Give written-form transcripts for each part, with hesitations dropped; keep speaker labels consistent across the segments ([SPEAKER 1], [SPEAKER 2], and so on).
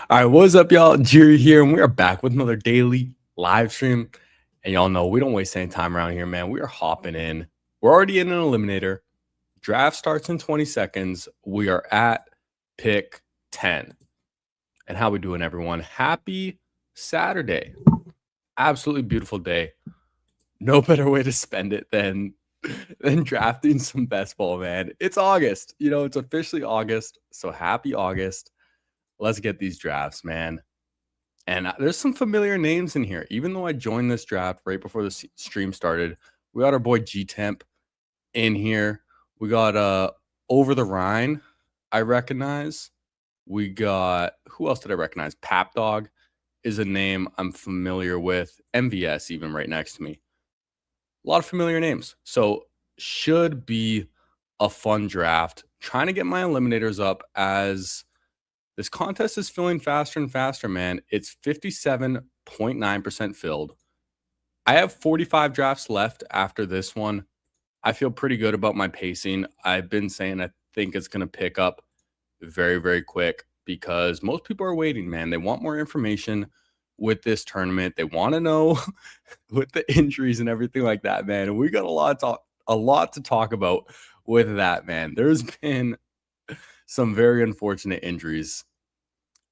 [SPEAKER 1] All right, what's up, y'all? Jerry here, and we are back with another daily live stream. And y'all know we don't waste any time around here, man. We are hopping in. We're already in an eliminator. Draft starts in 20 seconds. We are at pick 10. And how we doing, everyone? Happy Saturday. Absolutely beautiful day. No better way to spend it than drafting some best ball, man. It's August. It's officially August. So happy August. Let's get these drafts, man. And there's some familiar names in here. Even though I joined this draft right before the stream started, we got our boy G Temp in here. We got Over the Rhine, I recognize. We got, who else did I recognize? Pap Dog is a name I'm familiar with. MVS even right next to me. A lot of familiar names. So should be a fun draft. Trying to get my eliminators up as this contest is filling faster and faster, man. It's 57.9% filled. I have 45 drafts left after this one. I feel pretty good about my pacing. I've been saying I think it's going to pick up very, very quick because most people are waiting, man. They want more information with this tournament. They want to know with the injuries and everything like that, man. And we got a lot to talk about with that, man. There's been some very unfortunate injuries.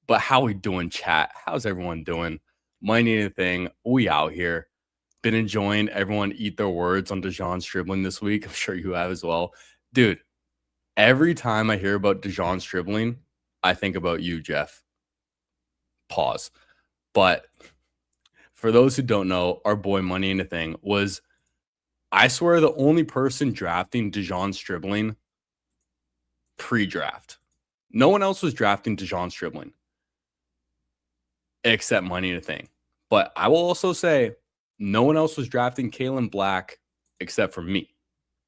[SPEAKER 1] But how we doing, chat? How's everyone doing? Money a thing. We out here. Been enjoying everyone eat their words on DeJon Stribling this week. I'm sure you have as well. Dude, every time I hear about DeJon Stribling, I think about you, Jeff. Pause. But for those who don't know, our boy Money in a Thing was, I swear, the only person drafting DeJon Stribling pre-draft. No one else was drafting DeJon Stribling except Money in a Thing. But I will also say no one else was drafting Kalen Black except for me.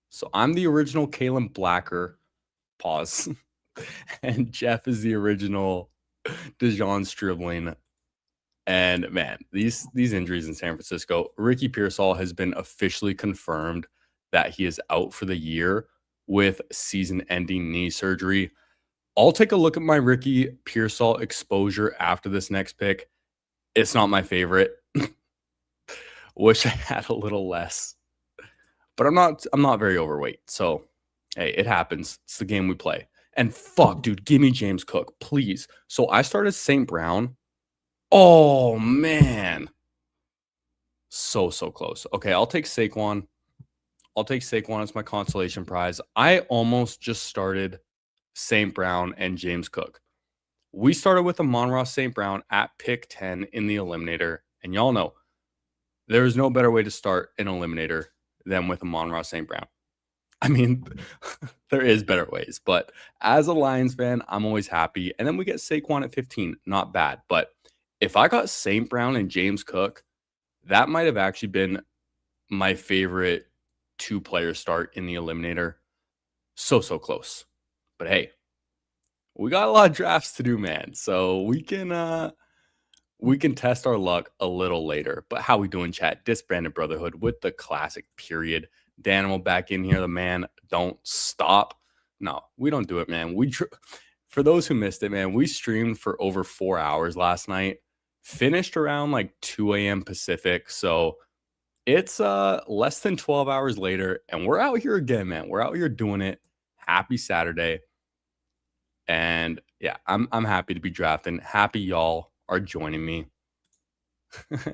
[SPEAKER 1] So I'm the original Kalen Blacker. Pause. And Jeff is the original DeJon Stribling. And man, these injuries in San Francisco. Ricky Pearsall has been officially confirmed that he is out for the year with season-ending knee surgery. I'll take a look at my Ricky Pearsall exposure after this next pick. It's not my favorite. Wish I had a little less. But I'm not very overweight. So, hey, it happens. It's the game we play. And fuck, dude, give me James Cook, please. So I started St. Brown. Oh, man. So close. Okay, I'll take Saquon. I'll take Saquon as my consolation prize. I almost just started St. Brown and James Cook. We started with Amon-Ra St. Brown at pick 10 in the eliminator. And y'all know, there is no better way to start an eliminator than with Amon-Ra St. Brown. I mean, there is better ways. But as a Lions fan, I'm always happy. And then we get Saquon at 15. Not bad. But if I got St. Brown and James Cook, that might have actually been my favorite two-player start in the eliminator. So close. But hey, we got a lot of drafts to do, man. So we can test our luck a little later. But how we doing, chat? Disbanded Brotherhood with the classic period. Danimal back in here. The man don't stop. No, we don't do it, man. For those who missed it, man, we streamed for over 4 hours last night. Finished around like 2 a.m. Pacific. So it's less than 12 hours later, and we're out here again, man. We're out here doing it. Happy Saturday. And yeah, I'm happy to be drafting. Happy y'all are joining me.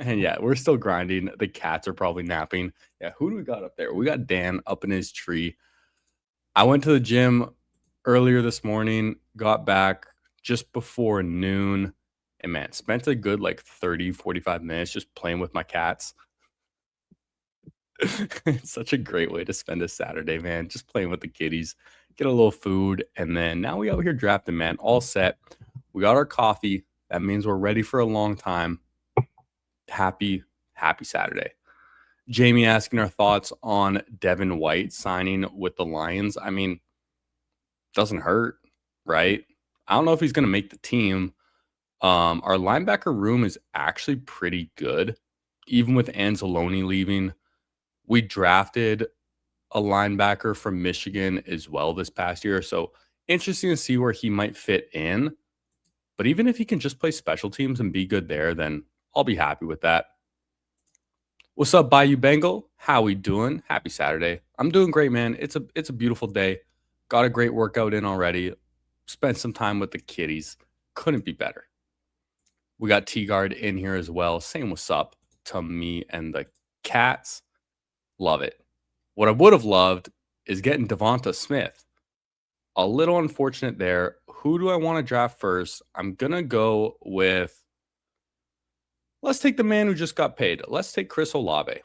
[SPEAKER 1] And yeah, we're still grinding. The cats are probably napping. Yeah, who do we got up there? We got Dan up in his tree. I went to the gym earlier this morning, got back just before noon, and man, spent a good like 30, 45 minutes just playing with my cats. It's such a great way to spend a Saturday, man. Just playing with the kitties, get a little food, and then now we out here drafting, man. All set. We got our coffee. That means we're ready for a long time. Happy Saturday. Jamie asking our thoughts on Devin White signing with the Lions. I mean, doesn't hurt, right? I don't know if he's going to make the team. Our linebacker room is actually pretty good, even with Anzalone leaving. We drafted a linebacker from Michigan as well this past year. So interesting to see where he might fit in. But even if he can just play special teams and be good there, then I'll be happy with that. What's up, Bayou Bengal? How we doing? Happy Saturday. I'm doing great, man. It's a beautiful day. Got a great workout in already. Spent some time with the kiddies. Couldn't be better. We got T-Guard in here as well. Saying what's up to me and the cats. Love it. What I would have loved is getting Devonta Smith. A little unfortunate there. Who do I want to draft first? I'm going to go with, let's take the man who just got paid. Let's take Chris Olave.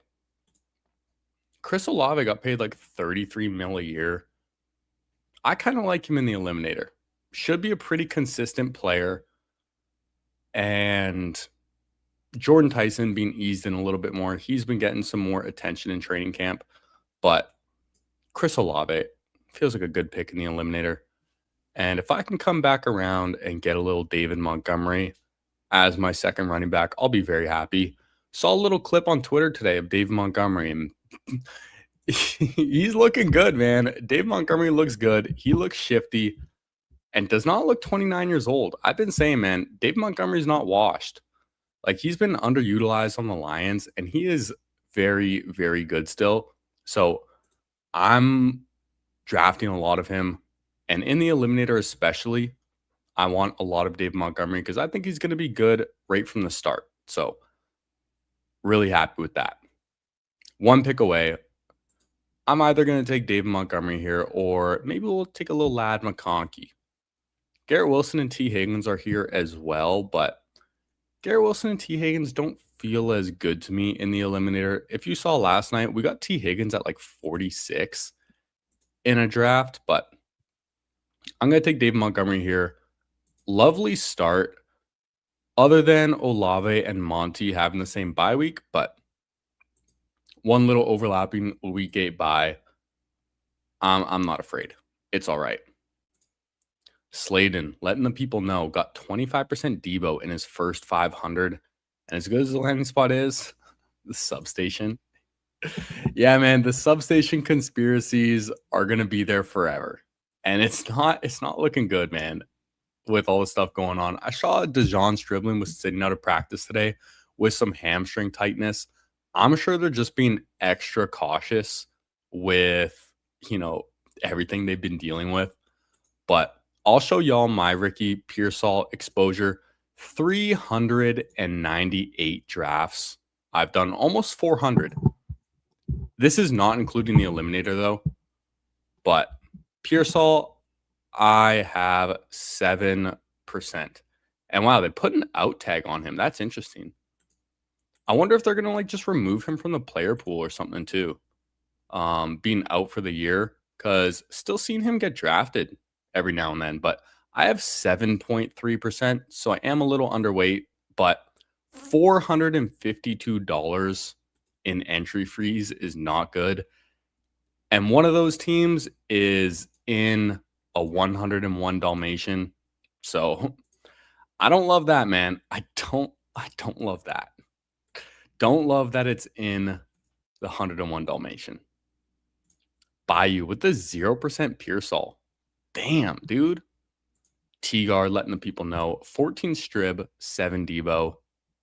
[SPEAKER 1] Chris Olave got paid like $33 million a year. I kind of like him in the Eliminator. Should be a pretty consistent player. And Jordan Tyson being eased in a little bit more. He's been getting some more attention in training camp. But Chris Olave feels like a good pick in the Eliminator. And if I can come back around and get a little David Montgomery as my second running back, I'll be very happy. Saw a little clip on Twitter today of David Montgomery, and he's looking good, man. David Montgomery looks good. He looks shifty and does not look 29 years old. I've been saying, man, David Montgomery's not washed. Like, he's been underutilized on the Lions, and he is very, very good still. So I'm drafting a lot of him. And in the Eliminator especially, I want a lot of David Montgomery because I think he's going to be good right from the start. So really happy with that. One pick away. I'm either going to take David Montgomery here, or maybe we'll take a little Ladd McConkey. Garrett Wilson and T. Higgins are here as well, but Garrett Wilson and T. Higgins don't feel as good to me in the Eliminator. If you saw last night, we got T. Higgins at like 46 in a draft, but I'm going to take David Montgomery here. Lovely start, other than Olave and Monty having the same bye week, but one little overlapping week 8 bye. I'm not afraid. It's all right. Slayden, letting the people know, got 25% Debo in his first 500. And as good as the landing spot is, the substation. Yeah, man, the substation conspiracies are going to be there forever. And it's not looking good, man, with all the stuff going on. I saw Dejon Stribbling was sitting out of practice today with some hamstring tightness. I'm sure they're just being extra cautious with, everything they've been dealing with. But I'll show y'all my Ricky Pearsall exposure. 398 drafts. I've done almost 400. This is not including the Eliminator, though. But Pearsall, I have 7%. And wow, they put an out tag on him. That's interesting. I wonder if they're going to just remove him from the player pool or something too. Being out for the year, because still seeing him get drafted every now and then. But I have 7.3%, so I am a little underweight, but $452 in entry fees is not good. And one of those teams is in a 101 Dalmatian. So I don't love that, man. I don't love that. Don't love that it's in the 101 Dalmatian. Bayou with the 0% Pearsall. Damn, dude. T-Guard letting the people know. 14 Strib, 7 Debo,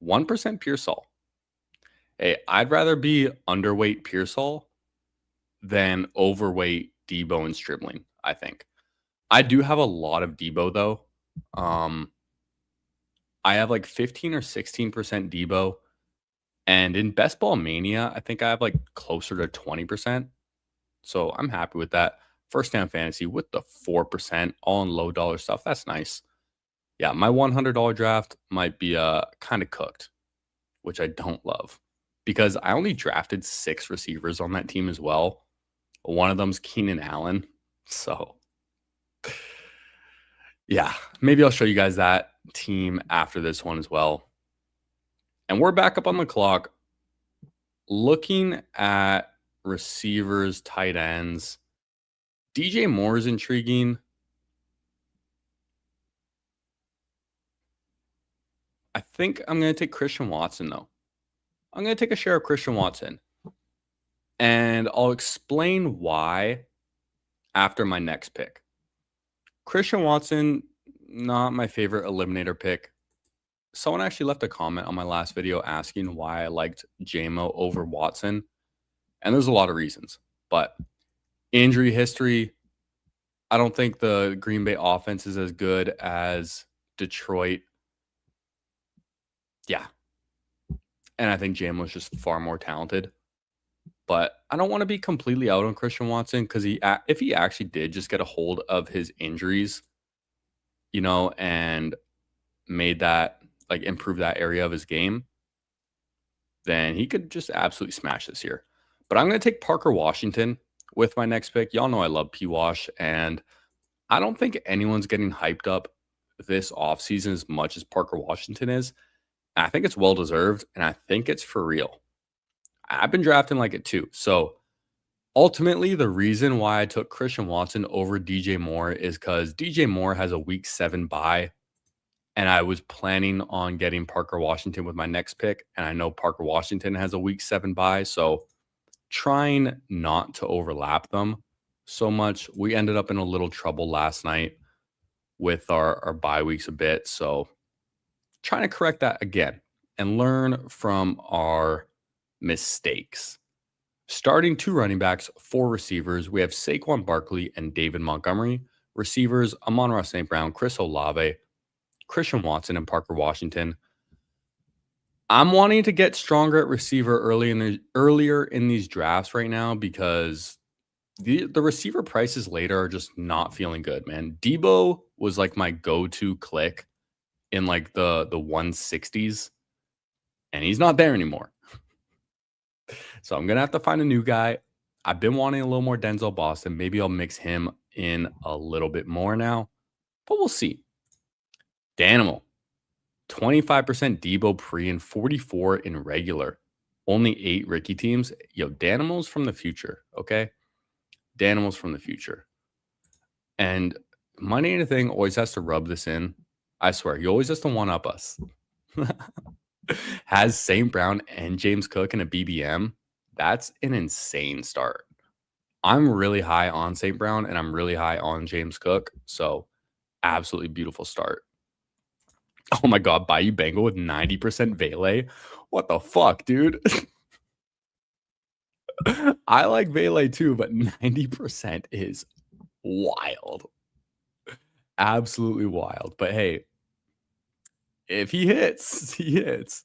[SPEAKER 1] 1% Pearsall. Hey, I'd rather be underweight Pearsall than overweight Debo and Stribling, I think. I do have a lot of Debo, though. I have like 15 or 16% Debo. And in Best Ball Mania, I think I have like closer to 20%. So I'm happy with that. First Down Fantasy with the 4%, all in low dollar stuff. That's nice. Yeah, my $100 draft might be kind of cooked, which I don't love because I only drafted 6 receivers on that team as well. One of them's Keenan Allen. So yeah, maybe I'll show you guys that team after this one as well. And we're back up on the clock looking at receivers, tight ends. DJ Moore is intriguing. I think I'm going to take Christian Watson, though. I'm going to take a share of Christian Watson. And I'll explain why after my next pick. Christian Watson, not my favorite eliminator pick. Someone actually left a comment on my last video asking why I liked JMO over Watson. And there's a lot of reasons. But injury history, I don't think the Green Bay offense is as good as Detroit. Yeah. And I think JMO is just far more talented. But I don't want to be completely out on Christian Watson because if he actually did just get a hold of his injuries, and made that, like, improve that area of his game, then he could just absolutely smash this year. But I'm going to take Parker Washington with my next pick. Y'all know I love P-Wash, and I don't think anyone's getting hyped up this offseason as much as Parker Washington is. And I think it's well-deserved, and I think it's for real. I've been drafting like it too. So ultimately, the reason why I took Christian Watson over DJ Moore is because DJ Moore has a week 7 bye, and I was planning on getting Parker Washington with my next pick, and I know Parker Washington has a week 7 bye, so trying not to overlap them so much. We ended up in a little trouble last night with our bye weeks a bit, so trying to correct that again and learn from our mistakes. Starting 2 running backs, 4 receivers. We have Saquon Barkley and David Montgomery. Receivers, Amon-Ra St. Brown, Chris Olave, Christian Watson, and Parker Washington. I'm wanting to get stronger at receiver earlier in these drafts right now because the receiver prices later are just not feeling good, man. Debo was like my go-to click in like the 160s, and he's not there anymore. So I'm going to have to find a new guy. I've been wanting a little more Denzel Boston. Maybe I'll mix him in a little bit more now, but we'll see. Danimal, 25% Debo pre and 44 in regular. Only 8 Ricky teams. Yo, Danimal's from the future, okay? Danimal's from the future. And Money Anything always has to rub this in. I swear, he always has to one-up us. Has St. Brown and James Cook in a BBM. That's an insane start. I'm really high on St. Brown, and I'm really high on James Cook. So, absolutely beautiful start. Oh my God, Bayou Bengal with 90% Vele. What the fuck, dude? I like Vele too, but 90% is wild. Absolutely wild. But hey, if he hits, he hits.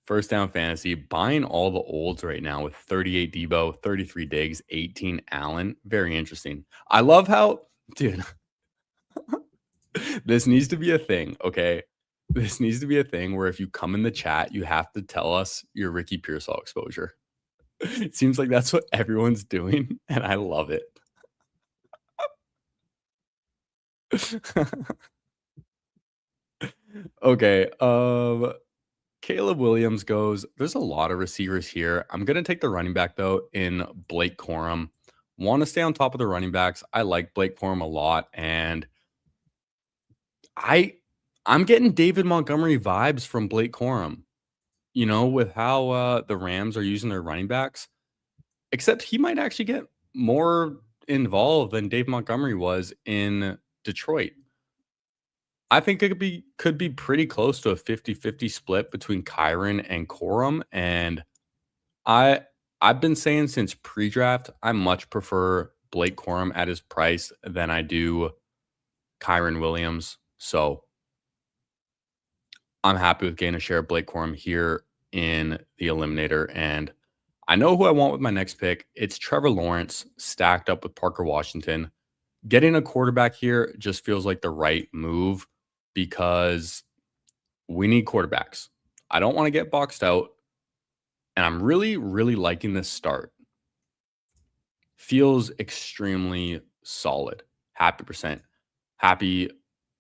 [SPEAKER 1] First down fantasy, buying all the olds right now with 38 Debo, 33 Diggs, 18 Allen. Very interesting. I love how, dude, this needs to be a thing, okay? This needs to be a thing where if you come in the chat, you have to tell us your Ricky Pearsall exposure. It seems like that's what everyone's doing, and I love it. Okay, Caleb Williams goes. There's a lot of receivers here. I'm going to take the running back, though, in Blake Corum. Want to stay on top of the running backs. I like Blake Corum a lot, and I'm getting David Montgomery vibes from Blake Corum, with how the Rams are using their running backs. Except he might actually get more involved than Dave Montgomery was in Detroit. I think it could be pretty close to a 50-50 split between Kyren and Corum. And I've been saying since pre-draft, I much prefer Blake Corum at his price than I do Kyren Williams. So I'm happy with getting a share of Blake Corum here in the Eliminator. And I know who I want with my next pick. It's Trevor Lawrence stacked up with Parker Washington. Getting a quarterback here just feels like the right move because we need quarterbacks. I don't want to get boxed out. And I'm really, really liking this start. Feels extremely solid. Happy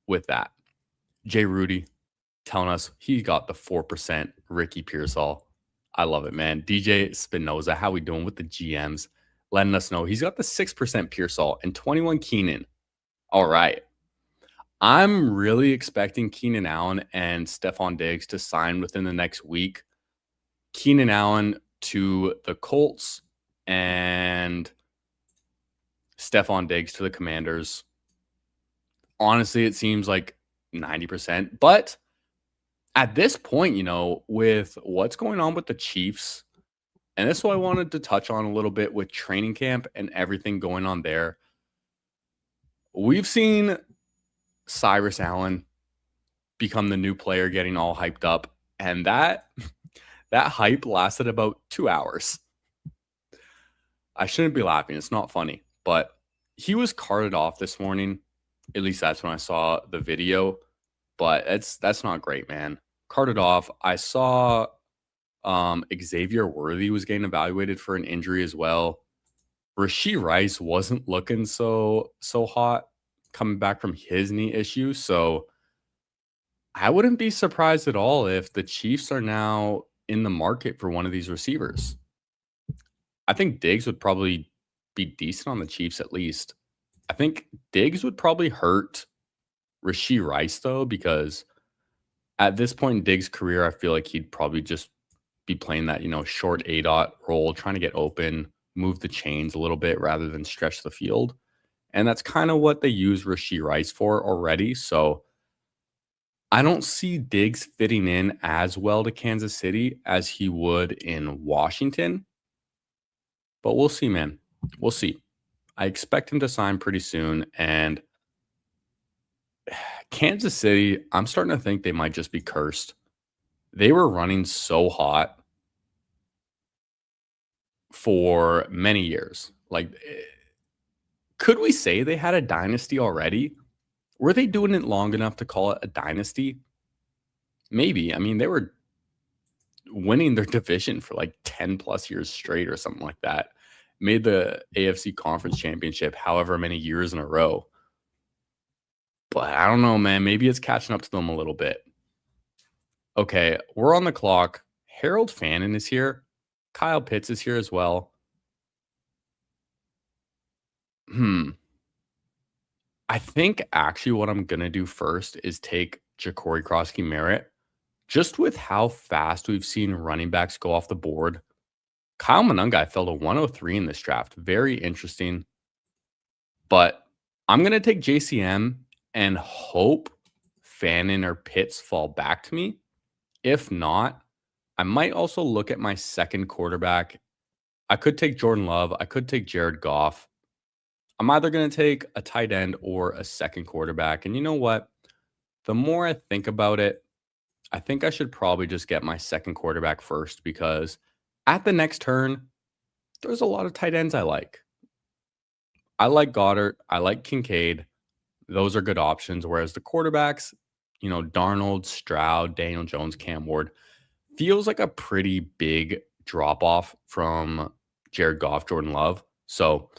[SPEAKER 1] with that. Jay Rudy telling us he got the 4% Ricky Pearsall. I love it, man. DJ Spinoza, how we doing with the GMs? Letting us know he's got the 6% Pearsall and 21 Keenan. All right. I'm really expecting Keenan Allen and Stephon Diggs to sign within the next week. Keenan Allen to the Colts and Stephon Diggs to the Commanders. Honestly, it seems like 90%. But at this point, with what's going on with the Chiefs, and this is what I wanted to touch on a little bit with training camp and everything going on there. We've seen Cyrus Allen become the new player, getting all hyped up, and that hype lasted about 2 hours. I shouldn't be laughing. It's not funny, but he was carted off this morning. At least that's when I saw the video, but that's not great, man. Carted off. I saw Xavier Worthy was getting evaluated for an injury as well. Rashee Rice wasn't looking so hot coming back from his knee issue, so I wouldn't be surprised at all if the Chiefs are now in the market for one of these receivers. I think Diggs would probably be decent on the Chiefs at least. I think Diggs would probably hurt Rashee Rice though, because at this point in Diggs' career, I feel like he'd probably just be playing that, short A dot role, trying to get open, move the chains a little bit rather than stretch the field. And that's kind of what they use Rashee Rice for already. So I don't see Diggs fitting in as well to Kansas City as he would in Washington. But we'll see, man. We'll see. I expect him to sign pretty soon. And Kansas City, I'm starting to think they might just be cursed. They were running so hot for many years. Like, could we say they had a dynasty already? Were they doing it long enough to call it a dynasty? Maybe. I mean, they were winning their division for like 10 plus years straight or something like that. Made the AFC Conference Championship however many years in a row. But I don't know, man. Maybe it's catching up to them a little bit. Okay, we're on the clock. Harold Fannin is here. Kyle Pitts is here as well. I think actually what I'm going to do first is take Ja'Cory Krosky-Merritt. Just with how fast we've seen running backs go off the board. Kyle Monangai fell to 103 in this draft. Very interesting. But I'm going to take JCM and hope Fannin or Pitts fall back to me. If not, I might also look at my second quarterback. I could take Jordan Love. I could take Jared Goff. I'm either going to take a tight end or a second quarterback. And you know what? The more I think about it, I think I should probably just get my second quarterback first, because at the next turn, there's a lot of tight ends I like. I like Goddard. I like Kincaid. Those are good options. Whereas the quarterbacks, Darnold, Stroud, Daniel Jones, Cam Ward, feels like a pretty big drop off from Jared Goff, Jordan Love. So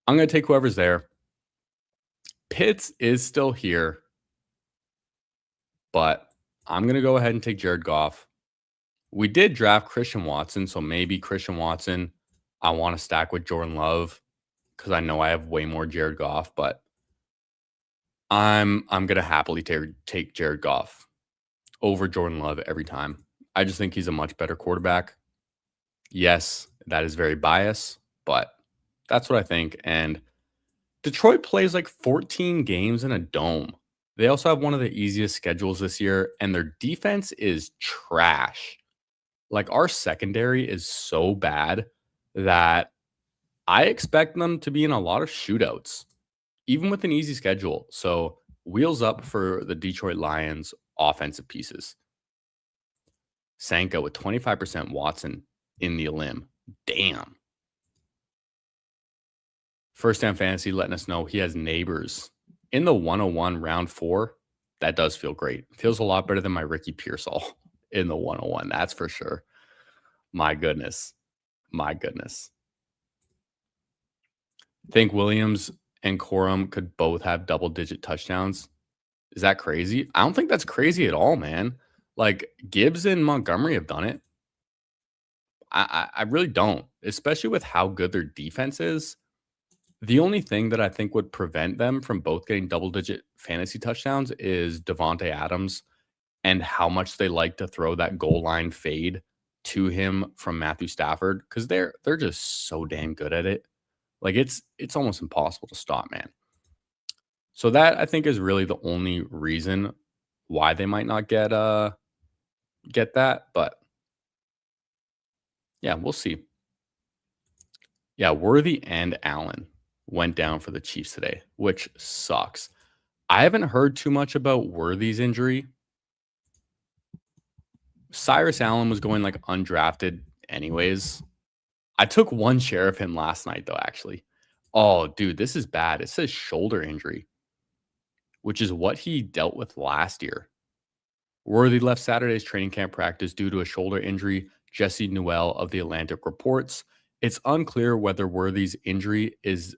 [SPEAKER 1] I'm going to take whoever's there. Pitts is still here, but I'm going to go ahead and take Jared Goff. We did draft Christian Watson, so maybe Christian Watson I want to stack with Jordan Love because I know I have way more Jared Goff, but I'm going to happily take Jared Goff over Jordan Love every time. I just think he's a much better quarterback. Yes, that is very biased, but that's what I think. And Detroit plays like 14 games in a dome. They also have one of the easiest schedules this year, and their defense is trash. Like, our secondary is so bad that I expect them to be in a lot of shootouts, even with an easy schedule. So wheels up for the Detroit Lions offensive pieces. Sanka with 25% Watson in the limb. Damn. First Down Fantasy letting us know he has Neighbors in the 101 round 4. That does feel great. Feels a lot better than my Ricky Pearsall in the 101. That's for sure. My goodness. Think Williams and Corum could both have double-digit touchdowns. Is that crazy? I don't think that's crazy at all, man. Like, Gibbs and Montgomery have done it. I really don't, especially with how good their defense is. The only thing that I think would prevent them from both getting double-digit fantasy touchdowns is Devontae Adams and how much they like to throw that goal line fade to him from Matthew Stafford, because they're just so damn good at it. Like, it's almost impossible to stop, man. So that I think is really the only reason why they might not get that. But yeah, we'll see. Yeah, Worthy and Allen went down for the Chiefs today, which sucks. I haven't heard too much about Worthy's injury. Cyrus Allen was going like undrafted anyways. I took one share of him last night though, actually. Oh, dude, this is bad. It says shoulder injury, which is what he dealt with last year. Worthy left Saturday's training camp practice due to a shoulder injury, Jesse Newell of The Atlantic reports. It's unclear whether Worthy's injury is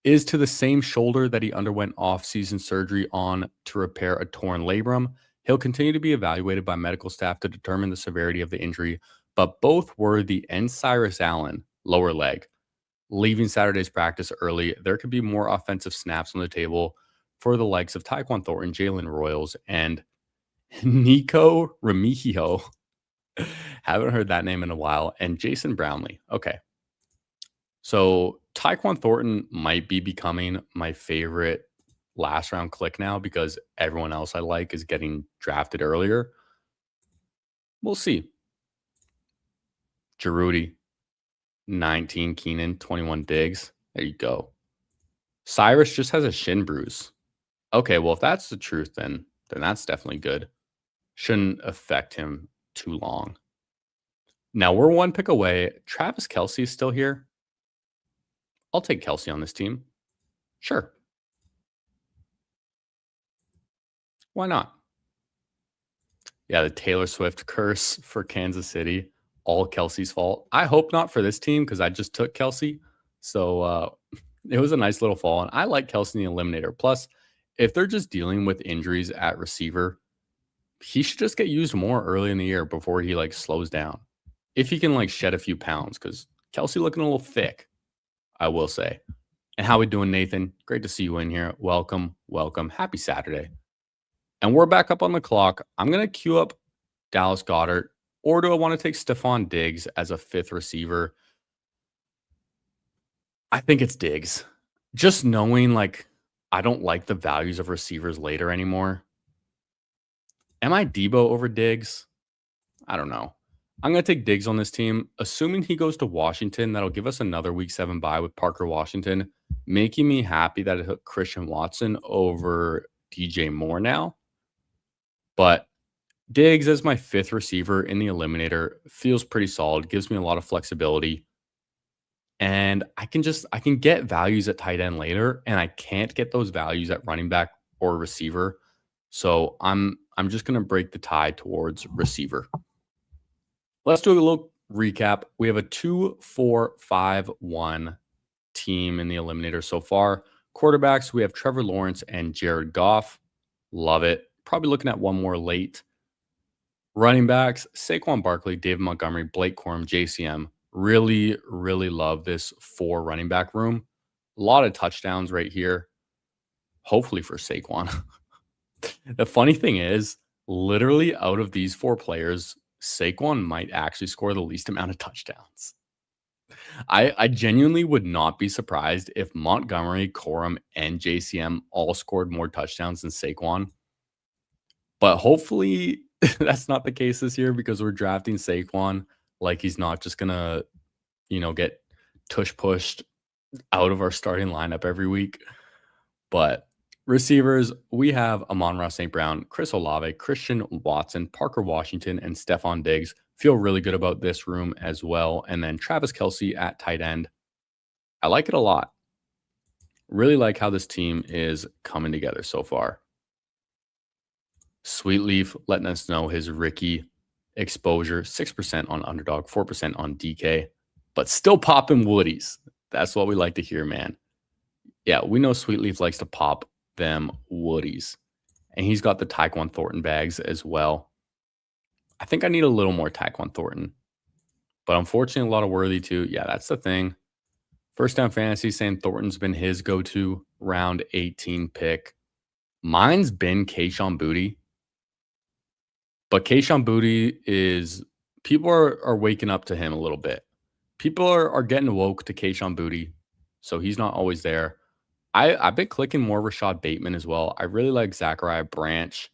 [SPEAKER 1] to the same shoulder that he underwent off-season surgery on to repair a torn labrum. He'll continue to be evaluated by medical staff to determine the severity of the injury, but both Worthy and Cyrus Allen, lower leg, leaving Saturday's practice early. There could be more offensive snaps on the table for the likes of Tyquan Thornton, Jalen Royals, and Nico Remigio. Haven't heard that name in a while. And Jason Brownlee. Okay. So Tyquan Thornton might be becoming my favorite last round click now because everyone else I like is getting drafted earlier. We'll see. Giroudi, 19 Keenan, 21 Diggs. There you go. Cyrus just has a shin bruise. Okay, well, if that's the truth, then that's definitely good. Shouldn't affect him too long. Now we're one pick away. Travis Kelce is still here. I'll take Kelce on this team. Sure. Why not? Yeah, the Taylor Swift curse for Kansas City. All Kelce's fault. I hope not for this team because I just took Kelce. So it was a nice little fall. And I like Kelce in the eliminator. Plus, if they're just dealing with injuries at receiver, he should just get used more early in the year before he like slows down. If he can like shed a few pounds, because Kelce looking a little thick, I will say. And how we doing, Nathan? Great to see you in here. Welcome, welcome. Happy Saturday. And we're back up on the clock. I'm going to queue up Dallas Goedert, or do I want to take Stephon Diggs as a fifth receiver? I think it's Diggs. Just knowing like I don't like the values of receivers later anymore. Am I Debo over Diggs? I don't know. I'm going to take Diggs on this team. Assuming he goes to Washington, that'll give us another week 7 bye with Parker Washington, making me happy that it took Christian Watson over DJ Moore now. But Diggs as my fifth receiver in the eliminator feels pretty solid, gives me a lot of flexibility. And I can get values at tight end later, and I can't get those values at running back or receiver. So I'm just going to break the tie towards receiver. Let's do a little recap. We have a 2-4-5-1 team in the eliminator so far. Quarterbacks, we have Trevor Lawrence and Jared Goff. Love it. Probably looking at one more late. Running backs, Saquon Barkley, David Montgomery, Blake Corum, JCM. Really, really love this 4 running back room. A lot of touchdowns right here. Hopefully for Saquon. The funny thing is, literally out of these 4 players, Saquon might actually score the least amount of touchdowns. I genuinely would not be surprised if Montgomery, Corum, and JCM all scored more touchdowns than Saquon. But hopefully that's not the case this year because we're drafting Saquon like he's not just going to, get tush pushed out of our starting lineup every week. But receivers, we have Amon-Ra St. Brown, Chris Olave, Christian Watson, Parker Washington, and Stephon Diggs. Feel really good about this room as well. And then Travis Kelce at tight end. I like it a lot. Really like how this team is coming together so far. Sweetleaf letting us know his Ricky exposure, 6% on underdog, 4% on DK, but still popping woodies. That's what we like to hear, man. Yeah, we know Sweetleaf likes to pop them woodies. And he's got the Tyquan Thornton bags as well. I think I need a little more Tyquan Thornton. But unfortunately, a lot of Worthy too. Yeah, that's the thing. First Down Fantasy saying Thornton's been his go-to round 18 pick. Mine's been Kayshon Boutte. But Kayshon Boutte is, people are waking up to him a little bit. People are getting woke to Kayshon Boutte, so he's not always there. I've been clicking more Rashad Bateman as well. I really like Zachariah Branch.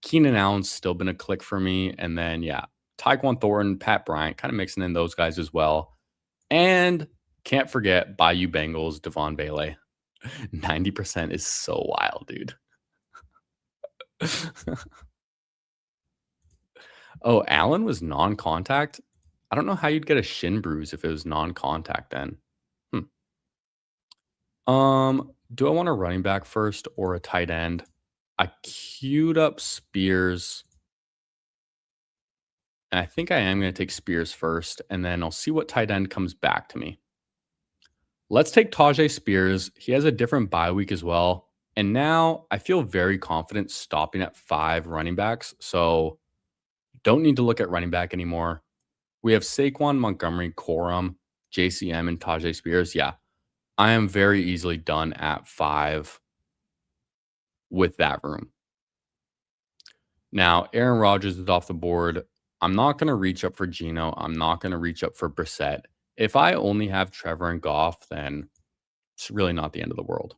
[SPEAKER 1] Keenan Allen's still been a click for me. And then, yeah, Tyquan Thornton, Pat Bryant, kind of mixing in those guys as well. And can't forget Bayou Bengals, Devon Bailey. 90% is so wild, dude. Oh, Allen was non-contact? I don't know how you'd get a shin bruise if it was non-contact then. Do I want a running back first or a tight end? I queued up Spears, and I think I am going to take Spears first, and then I'll see what tight end comes back to me. Let's take Tajay Spears. He has a different bye week as well. And now I feel very confident stopping at 5 running backs. So don't need to look at running back anymore. We have Saquon, Montgomery, Corum, JCM, and Tajay Spears. Yeah, I am very easily done at 5 with that room. Now, Aaron Rodgers is off the board. I'm not going to reach up for Geno. I'm not going to reach up for Brissett. If I only have Trevor and Goff, then it's really not the end of the world.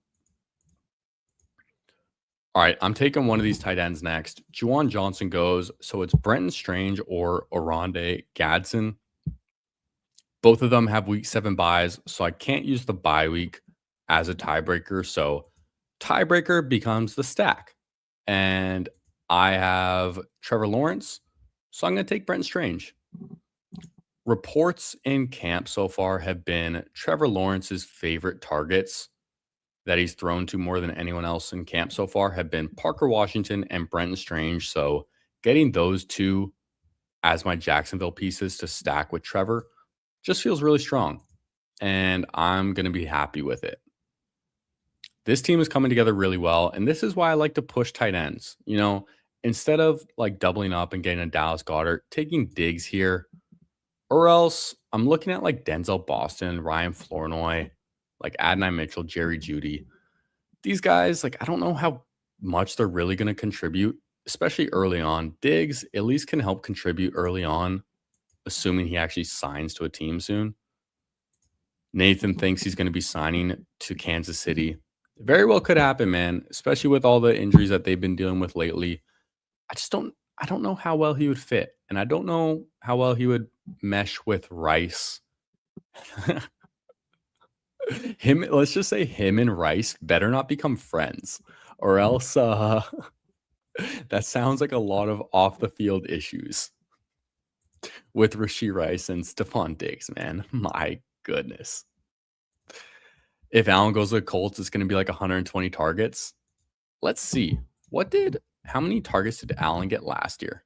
[SPEAKER 1] All right, I'm taking one of these tight ends next. Juwan Johnson goes. So it's Brenton Strange or Oronde Gadsden. Both of them have week 7 buys, so I can't use the bye week as a tiebreaker. So tiebreaker becomes the stack. And I have Trevor Lawrence, so I'm going to take Brenton Strange. Reports in camp so far have been Trevor Lawrence's favorite targets that he's thrown to more than anyone else in camp so far have been Parker Washington and Brenton Strange. So getting those two as my Jacksonville pieces to stack with Trevor just feels really strong. And I'm going to be happy with it. This team is coming together really well. And this is why I like to push tight ends. You know, instead of like doubling up and getting a Dallas Goedert, taking Diggs here, or else I'm looking at like Denzel Boston, Ryan Flournoy, like Adonai Mitchell, Jerry Jeudy. These guys, like, I don't know how much they're really going to contribute, especially early on. Diggs at least can help contribute early on, assuming he actually signs to a team soon. Nathan thinks he's going to be signing to Kansas City. Very well could happen, man, especially with all the injuries that they've been dealing with lately. I don't know how well he would fit, and I don't know how well he would mesh with Rice. Let's just say him and Rice better not become friends, or else that sounds like a lot of off the field issues with Rashee Rice and Stephon Diggs, man. My goodness. If Allen goes to the Colts, it's going to be like 120 targets. Let's see. How many targets did Allen get last year?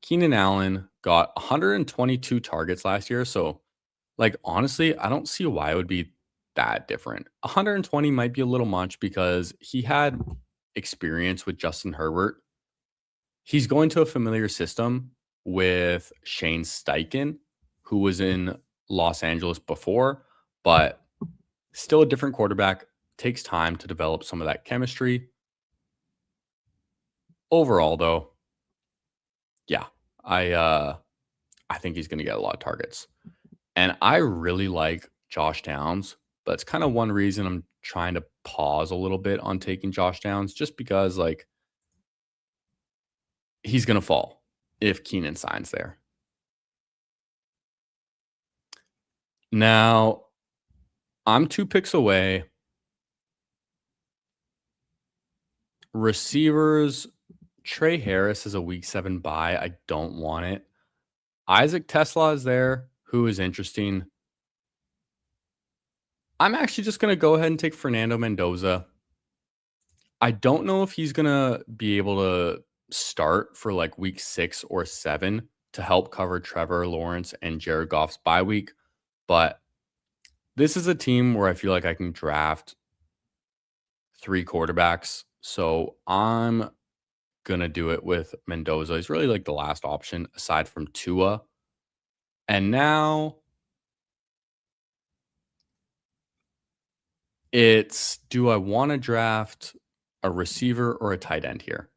[SPEAKER 1] Keenan Allen got 122 targets last year. So, like, honestly, I don't see why it would be that different. 120 might be a little much because he had experience with Justin Herbert. He's going to a familiar system with Shane Steichen, who was in Los Angeles before, but still a different quarterback. Takes time to develop some of that chemistry. Overall, though, yeah, I think he's going to get a lot of targets. And I really like Josh Downs, but it's kind of one reason I'm trying to pause a little bit on taking Josh Downs, just because, like, he's going to fall if Keenan signs there. Now, I'm 2 picks away. Receivers, Trey Harris is a week 7 buy. I don't want it. Isaac Tesla is there, who is interesting. I'm actually just going to go ahead and take Fernando Mendoza. I don't know if he's going to be able to start for like week 6 or 7 to help cover Trevor Lawrence and Jared Goff's bye week. But this is a team where I feel like I can draft 3 quarterbacks. So I'm going to do it with Mendoza. He's really like the last option aside from Tua. And now do I want to draft a receiver or a tight end here?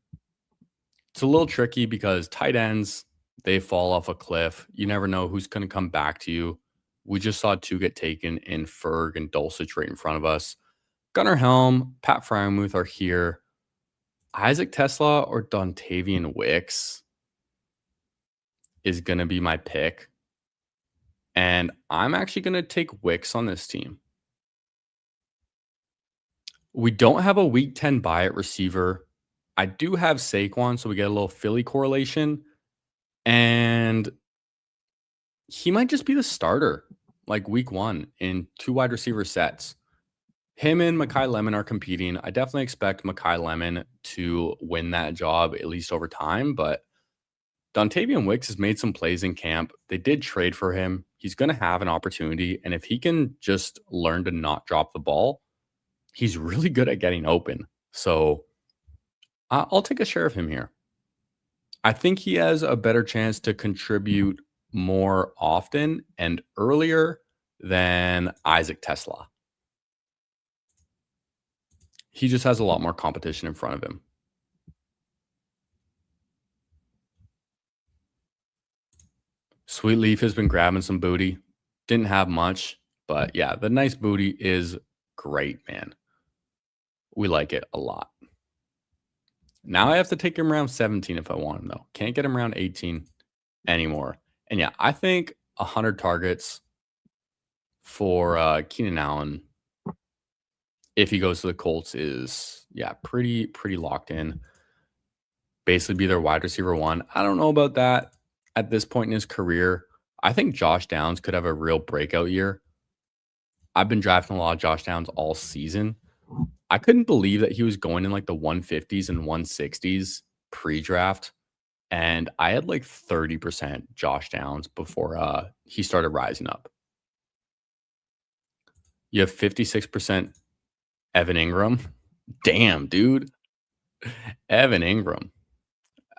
[SPEAKER 1] It's a little tricky because tight ends, they fall off a cliff. You never know who's going to come back to you. We just saw two get taken in Ferg and Dulcich right in front of us. Gunnar Helm, Pat Fryermuth are here. Isaac Tesla or Dontavian Wicks is going to be my pick. And I'm actually going to take Wicks on this team. We don't have a week 10 buy at receiver. I do have Saquon, so we get a little Philly correlation. And he might just be the starter like week 1 in 2 wide receiver sets. Him and Mekhi Lemon are competing. I definitely expect Mekhi Lemon to win that job, at least over time. But Dontavian Wicks has made some plays in camp. They did trade for him. He's going to have an opportunity. And if he can just learn to not drop the ball, he's really good at getting open. So I'll take a share of him here. I think he has a better chance to contribute more often and earlier than Isaac Tesla. He just has a lot more competition in front of him. Sweet Leaf has been grabbing some booty. Didn't have much, but yeah, the nice booty is great, man. We like it a lot. Now I have to take him around 17 if I want him, though. Can't get him around 18 anymore. And yeah, I think 100 targets for Keenan Allen, if he goes to the Colts, is, yeah, pretty locked in. Basically be their wide receiver 1. I don't know about that at this point in his career. I think Josh Downs could have a real breakout year. I've been drafting a lot of Josh Downs all season. I couldn't believe that he was going in like the 150s and 160s pre-draft. And I had like 30% Josh Downs before he started rising up. You have 56% Evan Ingram. Damn, dude. Evan Ingram.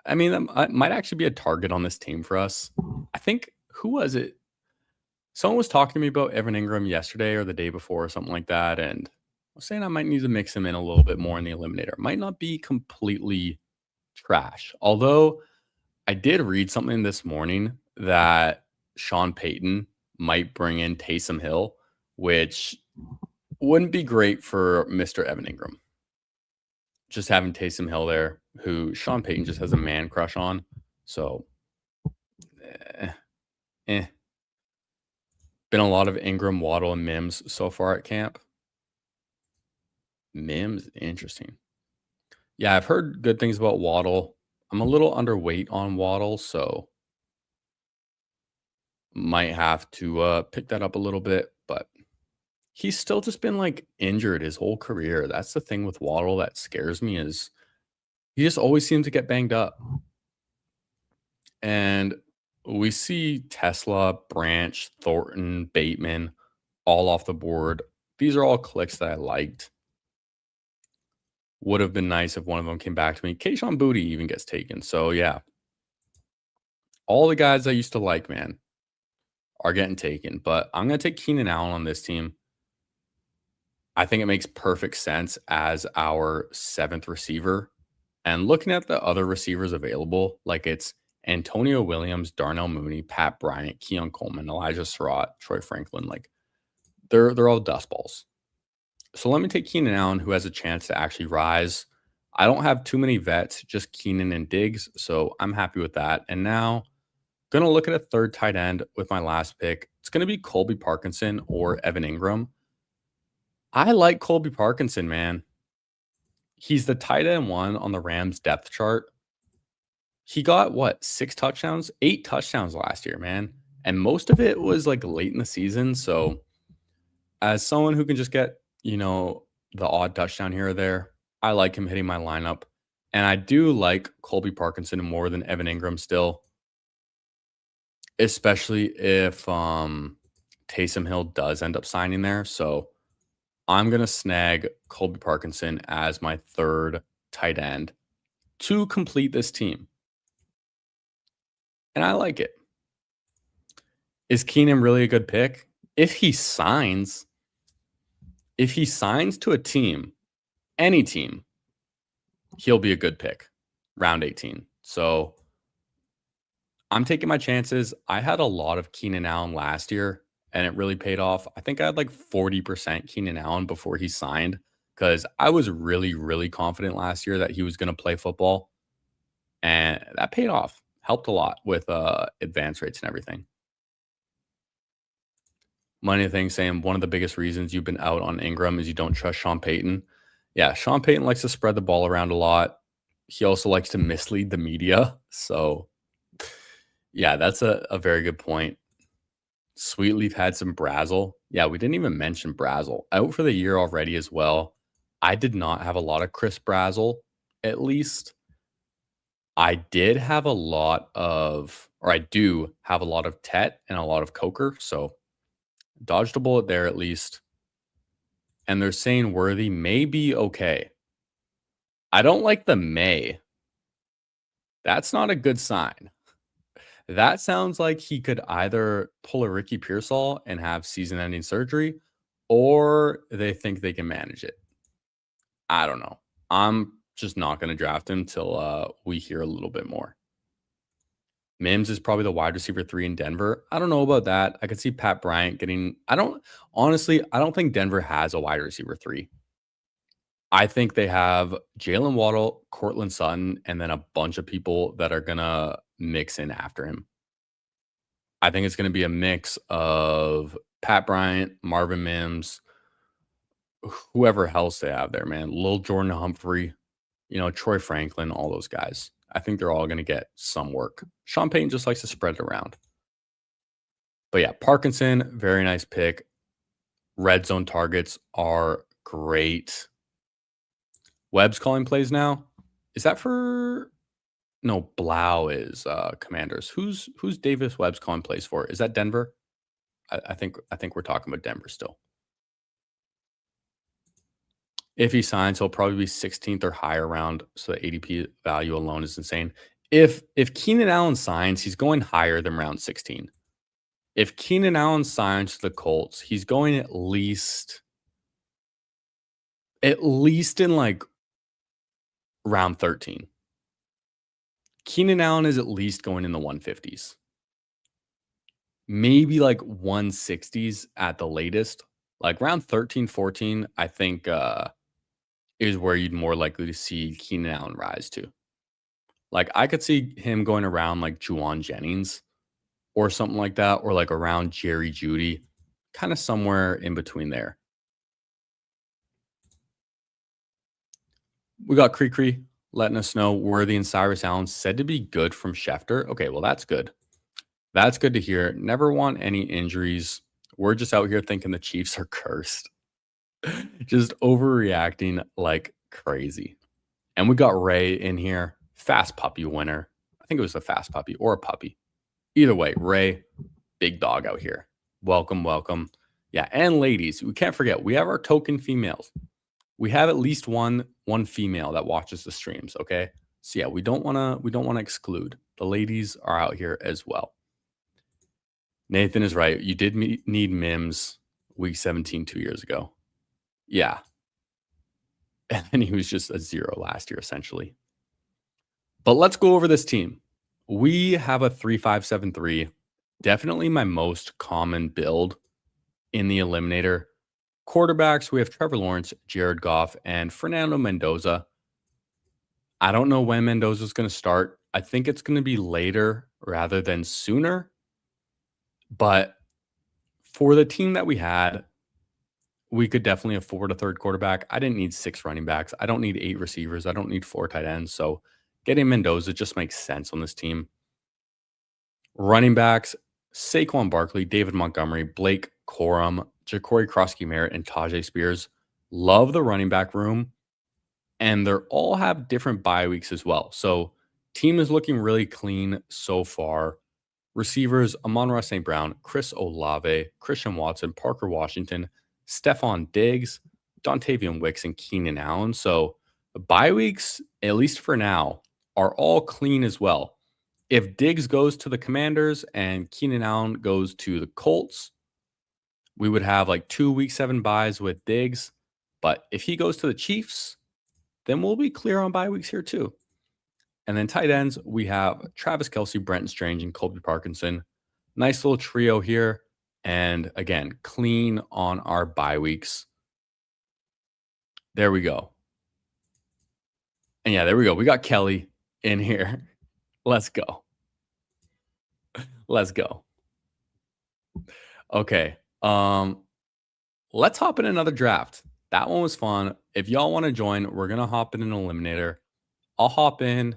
[SPEAKER 1] I mean, that might actually be a target on this team for us. I think, who was it? Someone was talking to me about Evan Ingram yesterday or the day before or something like that. And I was saying I might need to mix him in a little bit more in the eliminator. Might not be completely trash. Although I did read something this morning that Sean Payton might bring in Taysom Hill, which wouldn't be great for Mr. Evan Ingram. Just having Taysom Hill there, who Sean Payton just has a man crush on. So, Been a lot of Ingram, Waddle, and Mims so far at camp. Mims, interesting. Yeah, I've heard good things about Waddle. I'm a little underweight on Waddle, so might have to pick that up a little bit. But he's still just been like injured his whole career. That's the thing with Waddle that scares me, is he just always seems to get banged up. And we see Tesla, Branch, Thornton, Bateman all off the board. These are all clicks that I liked. Would have been nice if one of them came back to me. Kayshon Boutte even gets taken. So yeah, all the guys I used to like, man, are getting taken. But I'm going to take Keenan Allen on this team. I think it makes perfect sense as our 7th receiver. And looking at the other receivers available, like it's Antonio Williams, Darnell Mooney, Pat Bryant, Keon Coleman, Elijah Surratt, Troy Franklin, like they're all dust balls. So let me take Keenan Allen, who has a chance to actually rise. I don't have too many vets, just Keenan and Diggs, so I'm happy with that. And now, going to look at a third tight end with my last pick. It's going to be Colby Parkinson or Evan Ingram. I like Colby Parkinson, man. He's the tight end 1 on the Rams depth chart. He got, what, 6 touchdowns? 8 touchdowns last year, man. And most of it was like late in the season. So as someone who can just get, the odd touchdown here or there, I like him hitting my lineup. And I do like Colby Parkinson more than Evan Ingram still, especially if Taysom Hill does end up signing there. So I'm going to snag Colby Parkinson as my 3rd tight end to complete this team. And I like it. Is Keenan really a good pick? If he signs to a team, any team, he'll be a good pick, round 18. So I'm taking my chances. I had a lot of Keenan Allen last year, and it really paid off. I think I had like 40% Keenan Allen before he signed because I was really, really confident last year that he was going to play football, and that paid off. Helped a lot with advance rates and everything. Money thing saying one of the biggest reasons you've been out on Ingram is you don't trust Sean Payton. Yeah, Sean Payton likes to spread the ball around a lot. He also likes to mislead the media. So, yeah, that's a very good point. Sweetleaf had some Brazel. Yeah, we didn't even mention Brazel. Out for the year already as well. I did not have a lot of Chris Brazel, at least. I did have a lot of, or I do have a lot of Tet and a lot of Coker. So dodged a bullet there at least. And they're saying Worthy may be okay. I don't like the may. That's not a good sign. That sounds like he could either pull a Ricky Pearsall and have season-ending surgery, or they think they can manage it. I don't know. I'm just not going to draft him till we hear a little bit more. Mims is probably the wide receiver 3 in Denver. I don't know about that. I could see Pat Bryant getting. I don't think Denver has a wide receiver 3. I think they have Jalen Waddle, Courtland Sutton, and then a bunch of people that are going to mix in after him. I think it's going to be a mix of Pat Bryant, Marvin Mims, whoever else they have there, man. Lil Jordan Humphrey, Troy Franklin, all those guys. I think they're all going to get some work. Sean Payton just likes to spread it around. But yeah, Parkinson, very nice pick. Red zone targets are great. Webb's calling plays now. Is that for? No, Blau is Commanders. Who's Davis Webb's calling plays for? Is that Denver? I think we're talking about Denver still. If he signs, he'll probably be 16th or higher round. So the ADP value alone is insane. If Keenan Allen signs, he's going higher than round 16. If Keenan Allen signs to the Colts, he's going at least in like round 13. Keenan Allen is at least going in the 150s. Maybe like 160s at the latest. Like round 13, 14, I think is where you'd more likely to see Keenan Allen rise to. Like I could see him going around like Juwan Jennings or something like that, or like around Jerry Jeudy, kind of somewhere in between there. We got Cree letting us know Worthy and Cyrus Allen said to be good from Schefter. Okay, well, that's good. That's good to hear. Never want any injuries. We're just out here thinking the Chiefs are cursed. Just overreacting like crazy. And we got Ray in here. Fast puppy winner. I think it was a fast puppy or a puppy. Either way, Ray, big dog out here. Welcome, welcome. Yeah, and ladies, we can't forget, we have our token females. We have at least one female that watches the streams, okay? So yeah, we don't want to exclude. The ladies are out here as well. Nathan is right. You did need Mims week 17 2 years ago. Yeah. And then he was just a 0 last year, essentially. But let's go over this team. We have a 3-5-7-3. Definitely my most common build in the Eliminator. Quarterbacks, we have Trevor Lawrence, Jared Goff, and Fernando Mendoza. I don't know when Mendoza is going to start. I think it's going to be later rather than sooner. But for the team that we had, we could definitely afford a third quarterback. I didn't need 6 running backs. I don't need 8 receivers. I don't need 4 tight ends. So getting Mendoza just makes sense on this team. Running backs, Saquon Barkley, David Montgomery, Blake Corum, Ja'Cory Krosky-Merritt, and Tajay Spears. Love the running back room. And they all have different bye weeks as well. So team is looking really clean so far. Receivers, Amon-Ra St. Brown, Chris Olave, Christian Watson, Parker Washington, Stephon Diggs, Dontavian Wicks, and Keenan Allen. So the bye weeks, at least for now, are all clean as well. If Diggs goes to the Commanders and Keenan Allen goes to the Colts, we would have like 2 week 7 buys with Diggs. But if he goes to the Chiefs, then we'll be clear on bye weeks here too. And then tight ends, we have Travis Kelce, Brenton Strange, and Colby Parkinson. Nice little trio here. And again, clean on our bye weeks. There we go. And yeah, there we go. We got Kelly in here. Let's go. Let's go. Okay. Let's hop in another draft. That one was fun. If y'all want to join, we're gonna hop in an eliminator. I'll hop in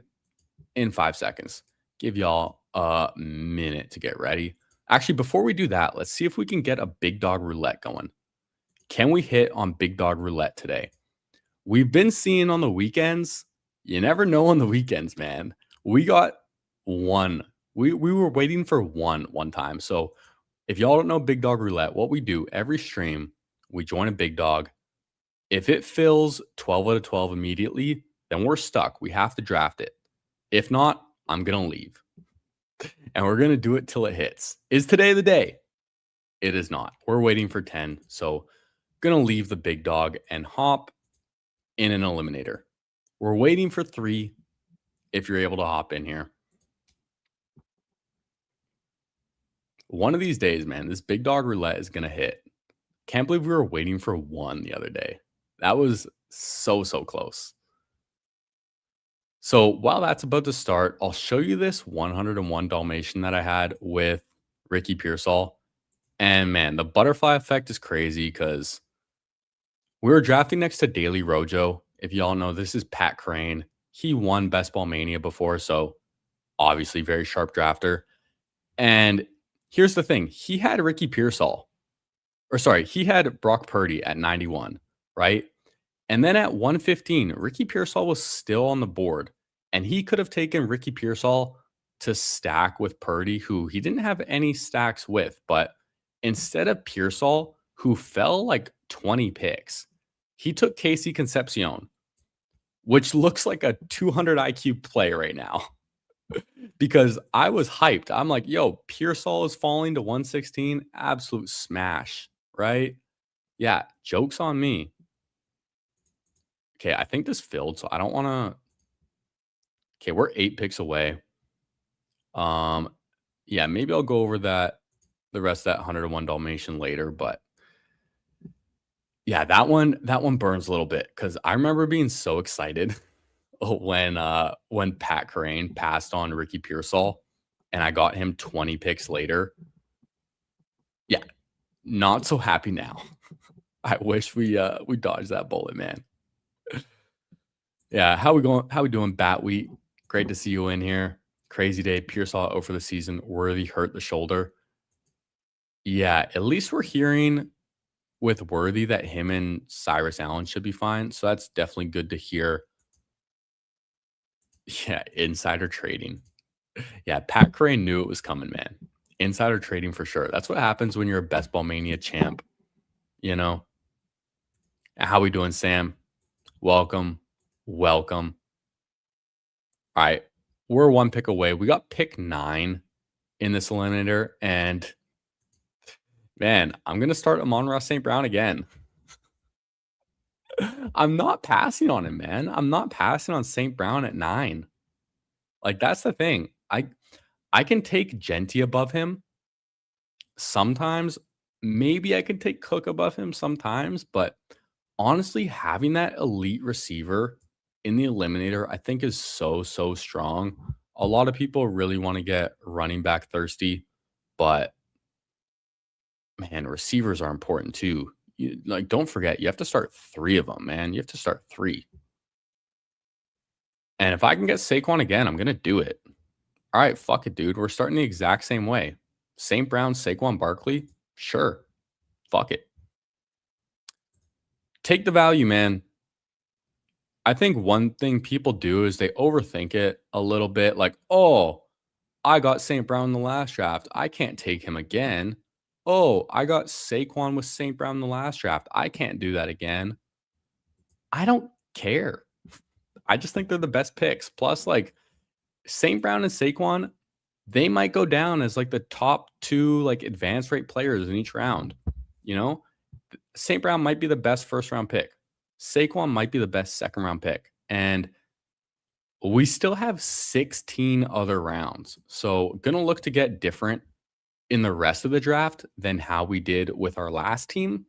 [SPEAKER 1] 5 seconds. Give y'all a minute to get ready. Actually, before we do that, let's see if we can get a big dog roulette going. Can we hit on big dog roulette today? We've been seeing on the weekends. You never know on the weekends, man. We got one. We were waiting for one time. So if y'all don't know big dog roulette, what we do every stream, we join a big dog. If it fills 12 out of 12 immediately, then we're stuck. We have to draft it. If not, I'm going to leave. And we're going to do it till it hits. Is today the day? It is not. We're waiting for 10. So going to leave the big dog and hop in an eliminator. We're waiting for 3 if you're able to hop in here. One of these days, man, this big dog roulette is going to hit. Can't believe we were waiting for 1 the other day. That was so close. So while that's about to start, I'll show you this 101 Dalmatian that I had with Ricky Pearsall. And man, the butterfly effect is crazy because we were drafting next to Daily Rojo. If y'all know, this is Pat Crane. He won Best Ball Mania before, so obviously very sharp drafter. And here's the thing. He had Ricky Pearsall. Or sorry, he had Brock Purdy at 91, right? And then at 115, Ricky Pearsall was still on the board. And he could have taken Ricky Pearsall to stack with Purdy, who he didn't have any stacks with. But instead of Pearsall, who fell like 20 picks, he took Casey Concepcion, which looks like a 200 IQ play right now. Because I was hyped. I'm like, yo, Pearsall is falling to 116. Absolute smash, right? Yeah, joke's on me. Okay, I think this filled, so I don't want to. Okay, we're 8 picks away. Yeah, maybe I'll go over that, the rest of that 101 Dalmatian later, but yeah, that one burns a little bit because I remember being so excited when Pat Crane passed on Ricky Pearsall and I got him 20 picks later. Yeah, not so happy now. I wish we dodged that bullet, man. Yeah, how we doing, Batwheat? Great to see you in here. Crazy day. Pearsall out for the season. Worthy hurt the shoulder. Yeah, at least we're hearing with Worthy that him and Cyrus Allen should be fine. So that's definitely good to hear. Yeah, insider trading. Yeah, Pat Crane knew it was coming, man. Insider trading for sure. That's what happens when you're a Best Ball Mania champ. You know? How we doing, Sam? Welcome. Welcome. All right. We're 1 pick away. We got pick 9 in this eliminator. And man, I'm going to start Amon-Ra St. Brown again. I'm not passing on him, man. I'm not passing on St. Brown at 9. Like, that's the thing. I can take Genty above him sometimes. Maybe I can take Cook above him sometimes. But honestly, having that elite receiver in the eliminator, I think is so strong. A lot of people really want to get running back thirsty, but man, receivers are important too. Like, don't forget, you have to start 3 of them, man. You have to start 3. And if I can get Saquon again, I'm going to do it. All right, fuck it, dude. We're starting the exact same way. St. Brown, Saquon Barkley. Sure. Fuck it. Take the value, man. I think one thing people do is they overthink it a little bit. Like, oh, I got St. Brown in the last draft. I can't take him again. Oh, I got Saquon with St. Brown in the last draft. I can't do that again. I don't care. I just think they're the best picks. Plus, like, St. Brown and Saquon, they might go down as like the top 2 like advanced rate players in each round. You know, St. Brown might be the best first round pick. Saquon might be the best second round pick. And we still have 16 other rounds. So gonna look to get different in the rest of the draft than how we did with our last team.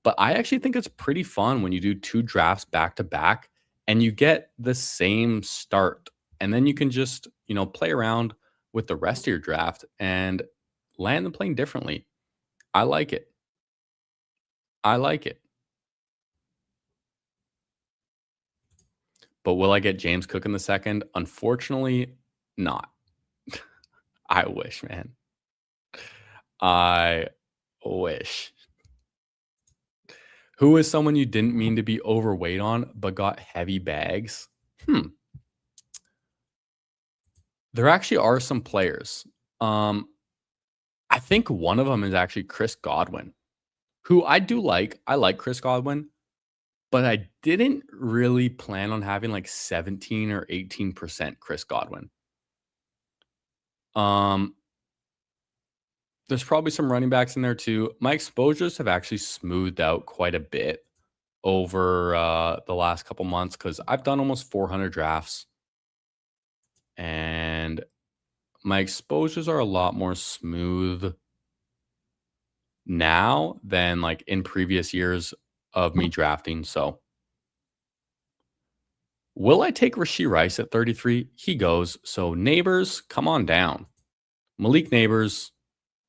[SPEAKER 1] But I actually think it's pretty fun when you do 2 drafts back to back and you get the same start. And then you can just, play around with the rest of your draft and land the plane differently. I like it. I like it. But will I get James Cook in the second? Unfortunately, not. I wish, man. I wish. Who is someone you didn't mean to be overweight on but got heavy bags? There actually are some players. I think one of them is actually Chris Godwin, who I do like. I like Chris Godwin, but I didn't really plan on having like 17 or 18% Chris Godwin. There's probably some running backs in there too. My exposures have actually smoothed out quite a bit over the last couple months because I've done almost 400 drafts. And my exposures are a lot more smooth now than like in previous years of me drafting. So will I take Rashee Rice at 33? He goes. So Neighbors, come on down. Malik Neighbors,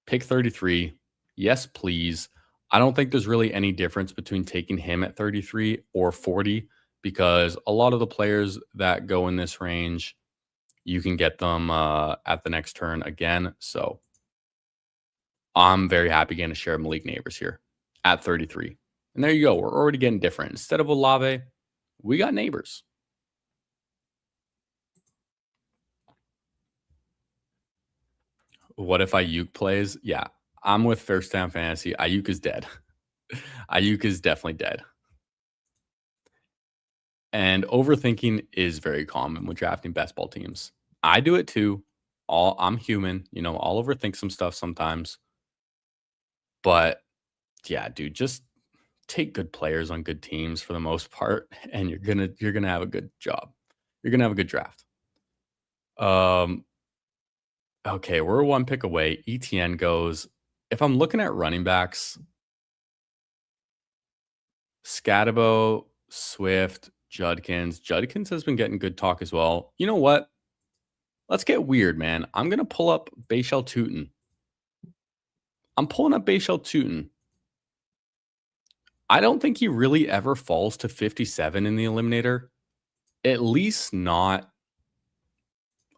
[SPEAKER 1] pick 33. Yes, please. I don't think there's really any difference between taking him at 33 or 40 because a lot of the players that go in this range, you can get them at the next turn again. So I'm very happy getting to share Malik Neighbors here at 33. And there you go. We're already getting different. Instead of Olave, we got Neighbors. What if Ayuk plays? Yeah, I'm with First Down Fantasy. Ayuk is dead. Ayuk is definitely dead. And overthinking is very common with drafting best ball teams. I do it too. I'm human, I'll overthink some stuff sometimes. But yeah, dude, just take good players on good teams for the most part, and you're gonna have a good job. You're gonna have a good draft. Okay, we're one pick away. ETN goes. If I'm looking at running backs, Scatabo, Swift, Judkins. Judkins has been getting good talk as well. You know what? Let's get weird, man. I'm going to pull up Bashal Tutin. I'm pulling up Bashal Tutin. I don't think he really ever falls to 57 in the Eliminator. At least not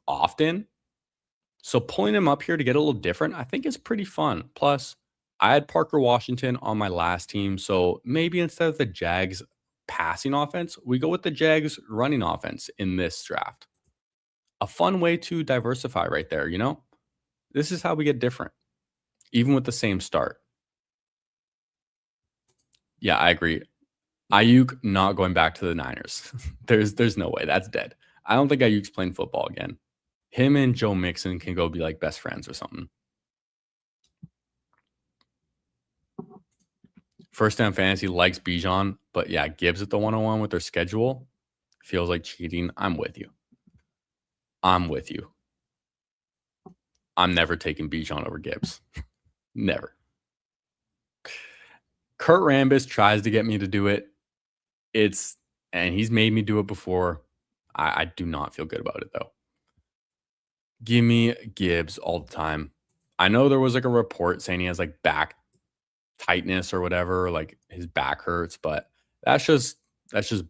[SPEAKER 1] often. So pulling him up here to get a little different, I think is pretty fun. Plus, I had Parker Washington on my last team. So maybe instead of the Jags passing offense, we go with the Jags running offense in this draft. A fun way to diversify right there, This is how we get different, even with the same start. Yeah, I agree. Ayuk not going back to the Niners. There's no way. That's dead. I don't think Ayuk's playing football again. Him and Joe Mixon can go be like best friends or something. First Down Fantasy likes Bijan, but yeah, Gibbs at the 101 with their schedule feels like cheating. I'm with you. I'm never taking Bijan over Gibbs. Never. Kurt Rambis tries to get me to do it. And he's made me do it before. I do not feel good about it though. Give me Gibbs all the time. I know there was like a report saying he has like back tightness or whatever, like his back hurts, but that's just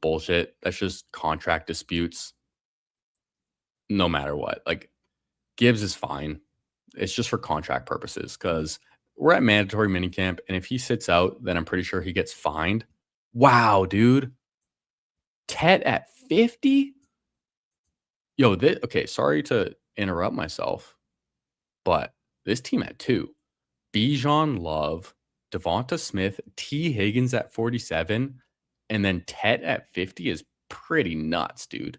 [SPEAKER 1] bullshit. That's just contract disputes. No matter what, like Gibbs is fine. It's just for contract purposes because we're at mandatory minicamp, and if he sits out, then I'm pretty sure he gets fined. Wow, dude. Tet at 50? Yo, okay, sorry to interrupt myself, but this team at 2. Bijan Love, Devonta Smith, T. Higgins at 47, and then Tet at 50 is pretty nuts, dude.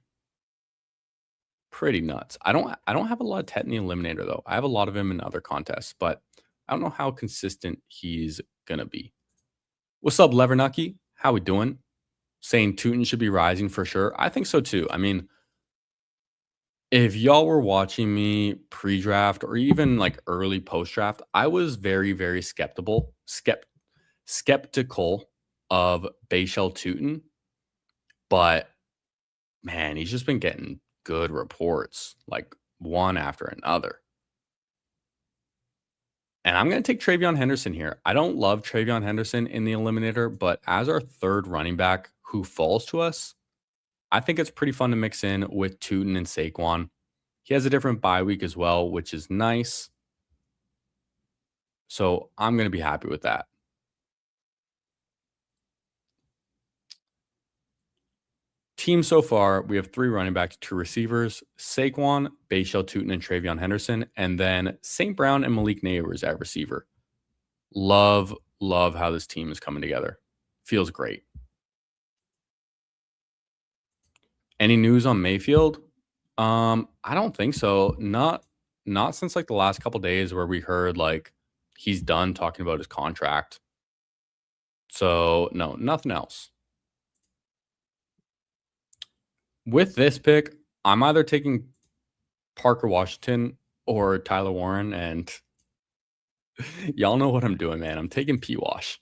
[SPEAKER 1] Pretty nuts. I don't have a lot of Tet in the Eliminator, though. I have a lot of him in other contests, but I don't know how consistent he's going to be. What's up, Levernucky? How we doing? Saying Tutin should be rising for sure. I think so, too. I mean, If y'all were watching me pre-draft or even like early post-draft, I was very, very skeptical of Bayshell Tootin, but man, he's just been getting good reports, like one after another. And I'm going to take Travion Henderson here. I don't love Travion Henderson in the eliminator, but as our third running back who falls to us, I think it's pretty fun to mix in with Tootin and Saquon. He has a different bye week as well, which is nice. So I'm going to be happy with that. Team so far, we have 3 running backs, 2 receivers, Saquon, Bayshell Tootin, and Travion Henderson, and then St. Brown and Malik Neighbors at receiver. Love how this team is coming together. Feels great. Any news on Mayfield? I don't think so. Not since like the last couple days where we heard like he's done talking about his contract. So no, nothing else. With this pick, I'm either taking Parker Washington or Tyler Warren, and y'all know what I'm doing, man. I'm taking P Wash.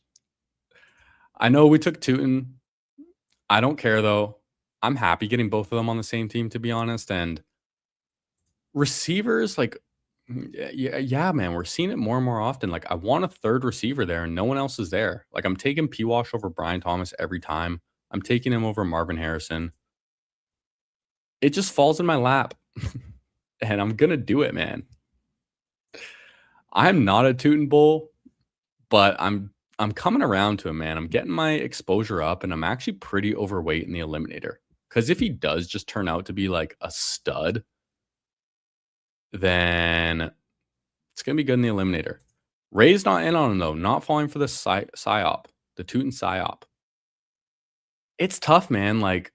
[SPEAKER 1] I know we took Tootin. I don't care though. I'm happy getting both of them on the same team, to be honest. And receivers, like, yeah, man, we're seeing it more and more often. Like, I want a third receiver there, and no one else is there. Like, I'm taking P Wash over Brian Thomas every time. I'm taking him over Marvin Harrison. It just falls in my lap, and I'm gonna do it, man. I'm not a Tootin' Bull, but I'm coming around to him, man. I'm getting my exposure up, and I'm actually pretty overweight in the eliminator. Because if he does just turn out to be like a stud, then it's gonna be good in the eliminator. Ray's not in on him though, not falling for the psyop, the Tootin' psyop. It's tough, man. Like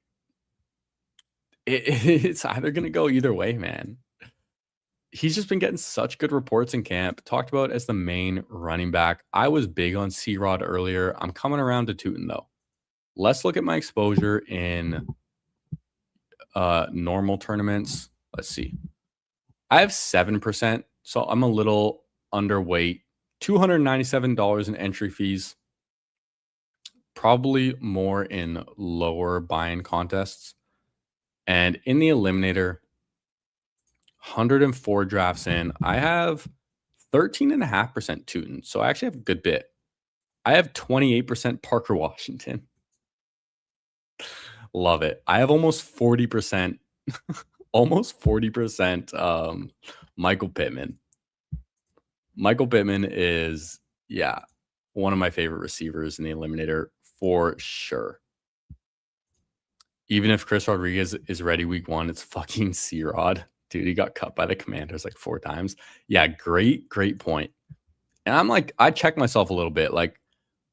[SPEAKER 1] it's either gonna go either way, man. He's just been getting such good reports in camp. Talked about as the main running back. I was big on C-Rod earlier. I'm coming around to Tootin' though. Let's look at my exposure in normal tournaments. Let's see. I have 7%, so I'm a little underweight. $297 in entry fees. Probably more in lower buy-in contests. And in the eliminator, 104 drafts in, I have 13.5% Tootin. So I actually have a good bit. I have 28% Parker Washington. Love it. I have almost 40%, almost 40% Michael Pittman. Michael Pittman is, yeah, one of my favorite receivers in the eliminator for sure. Even if Chris Rodriguez is ready week 1, it's fucking C-Rod. Dude, he got cut by the Commanders like 4 times. Yeah, great point. And I'm like, I check myself a little bit. Like,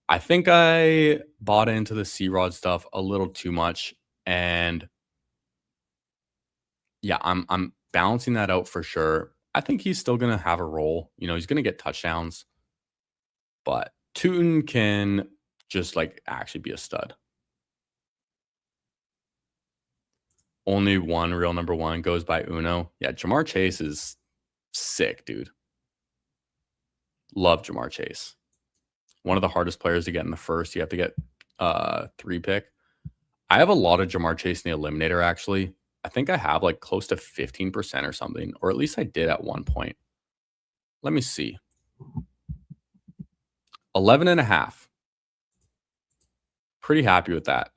[SPEAKER 1] I think I bought into the C-Rod stuff a little too much. And yeah, I'm balancing that out for sure. I think he's still gonna have a role. You know, he's gonna get touchdowns. But Tootin can just like actually be a stud. Only one real number 1 goes by Uno. Yeah, Jamar Chase is sick, dude. Love Jamar Chase. One of the hardest players to get in the first. You have to get 3 pick. I have a lot of Jamar Chase in the eliminator, actually. I think I have like close to 15% or something, or at least I did at one point. Let me see. 11.5. Pretty happy with that.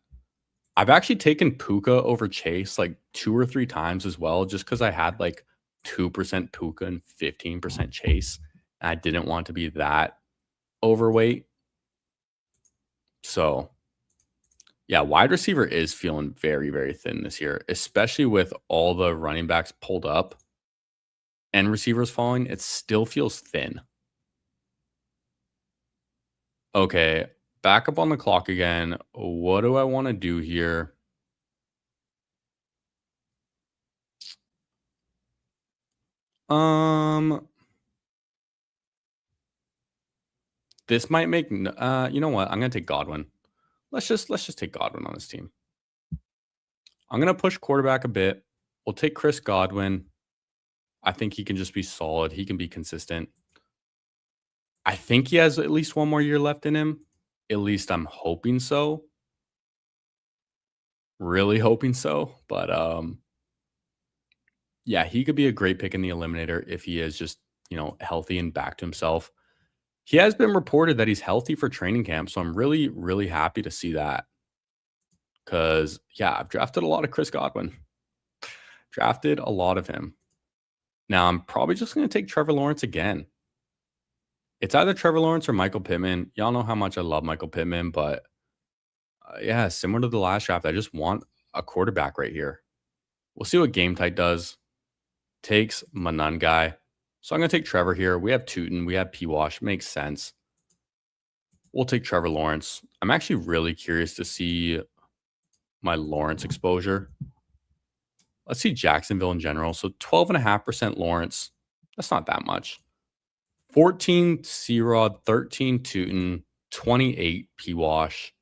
[SPEAKER 1] I've actually taken Puka over Chase like 2 or 3 times as well, just because I had like 2% Puka and 15% Chase. And I didn't want to be that overweight. So, yeah, wide receiver is feeling very, very thin this year, especially with all the running backs pulled up and receivers falling. It still feels thin. Okay, back up on the clock again. What do I want to do here? This might make you know what? I'm gonna take Godwin. Let's just take Godwin on this team. I'm gonna push quarterback a bit. We'll take Chris Godwin. I think he can just be solid. He can be consistent. I think he has at least one more year left in him. At least I'm hoping so. Really hoping so. But yeah, he could be a great pick in the eliminator if he is just, healthy and back to himself. He has been reported that he's healthy for training camp, so I'm really, really happy to see that. Because, yeah, I've drafted a lot of Chris Godwin. Drafted a lot of him. Now, I'm probably just going to take Trevor Lawrence again. It's either Trevor Lawrence or Michael Pittman. Y'all know how much I love Michael Pittman, but yeah, similar to the last draft, I just want a quarterback right here. We'll see what Game Tight does. Takes Manan guy. So I'm going to take Trevor here. We have Tootin. We have P-Wash. Makes sense. We'll take Trevor Lawrence. I'm actually really curious to see my Lawrence exposure. Let's see Jacksonville in general. So 12.5% Lawrence. That's not that much. 14 C-Rod, 13 Tootin, 28 P-Wash,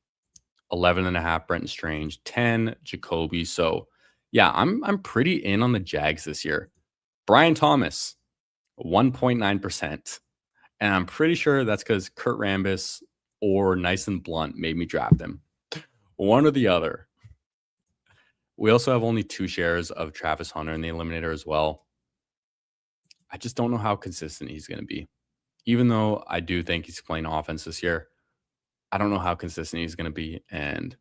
[SPEAKER 1] 11.5 Brenton Strange, 10 Jacoby. So yeah, I'm pretty in on the Jags this year. Brian Thomas, 1.9%. And I'm pretty sure that's because Kurt Rambis or Nice and Blunt made me draft him. One or the other. We also have only 2 shares of Travis Hunter in the eliminator as well. I just don't know how consistent he's going to be. Even though I do think he's playing offense this year, I don't know how consistent he's going to be. And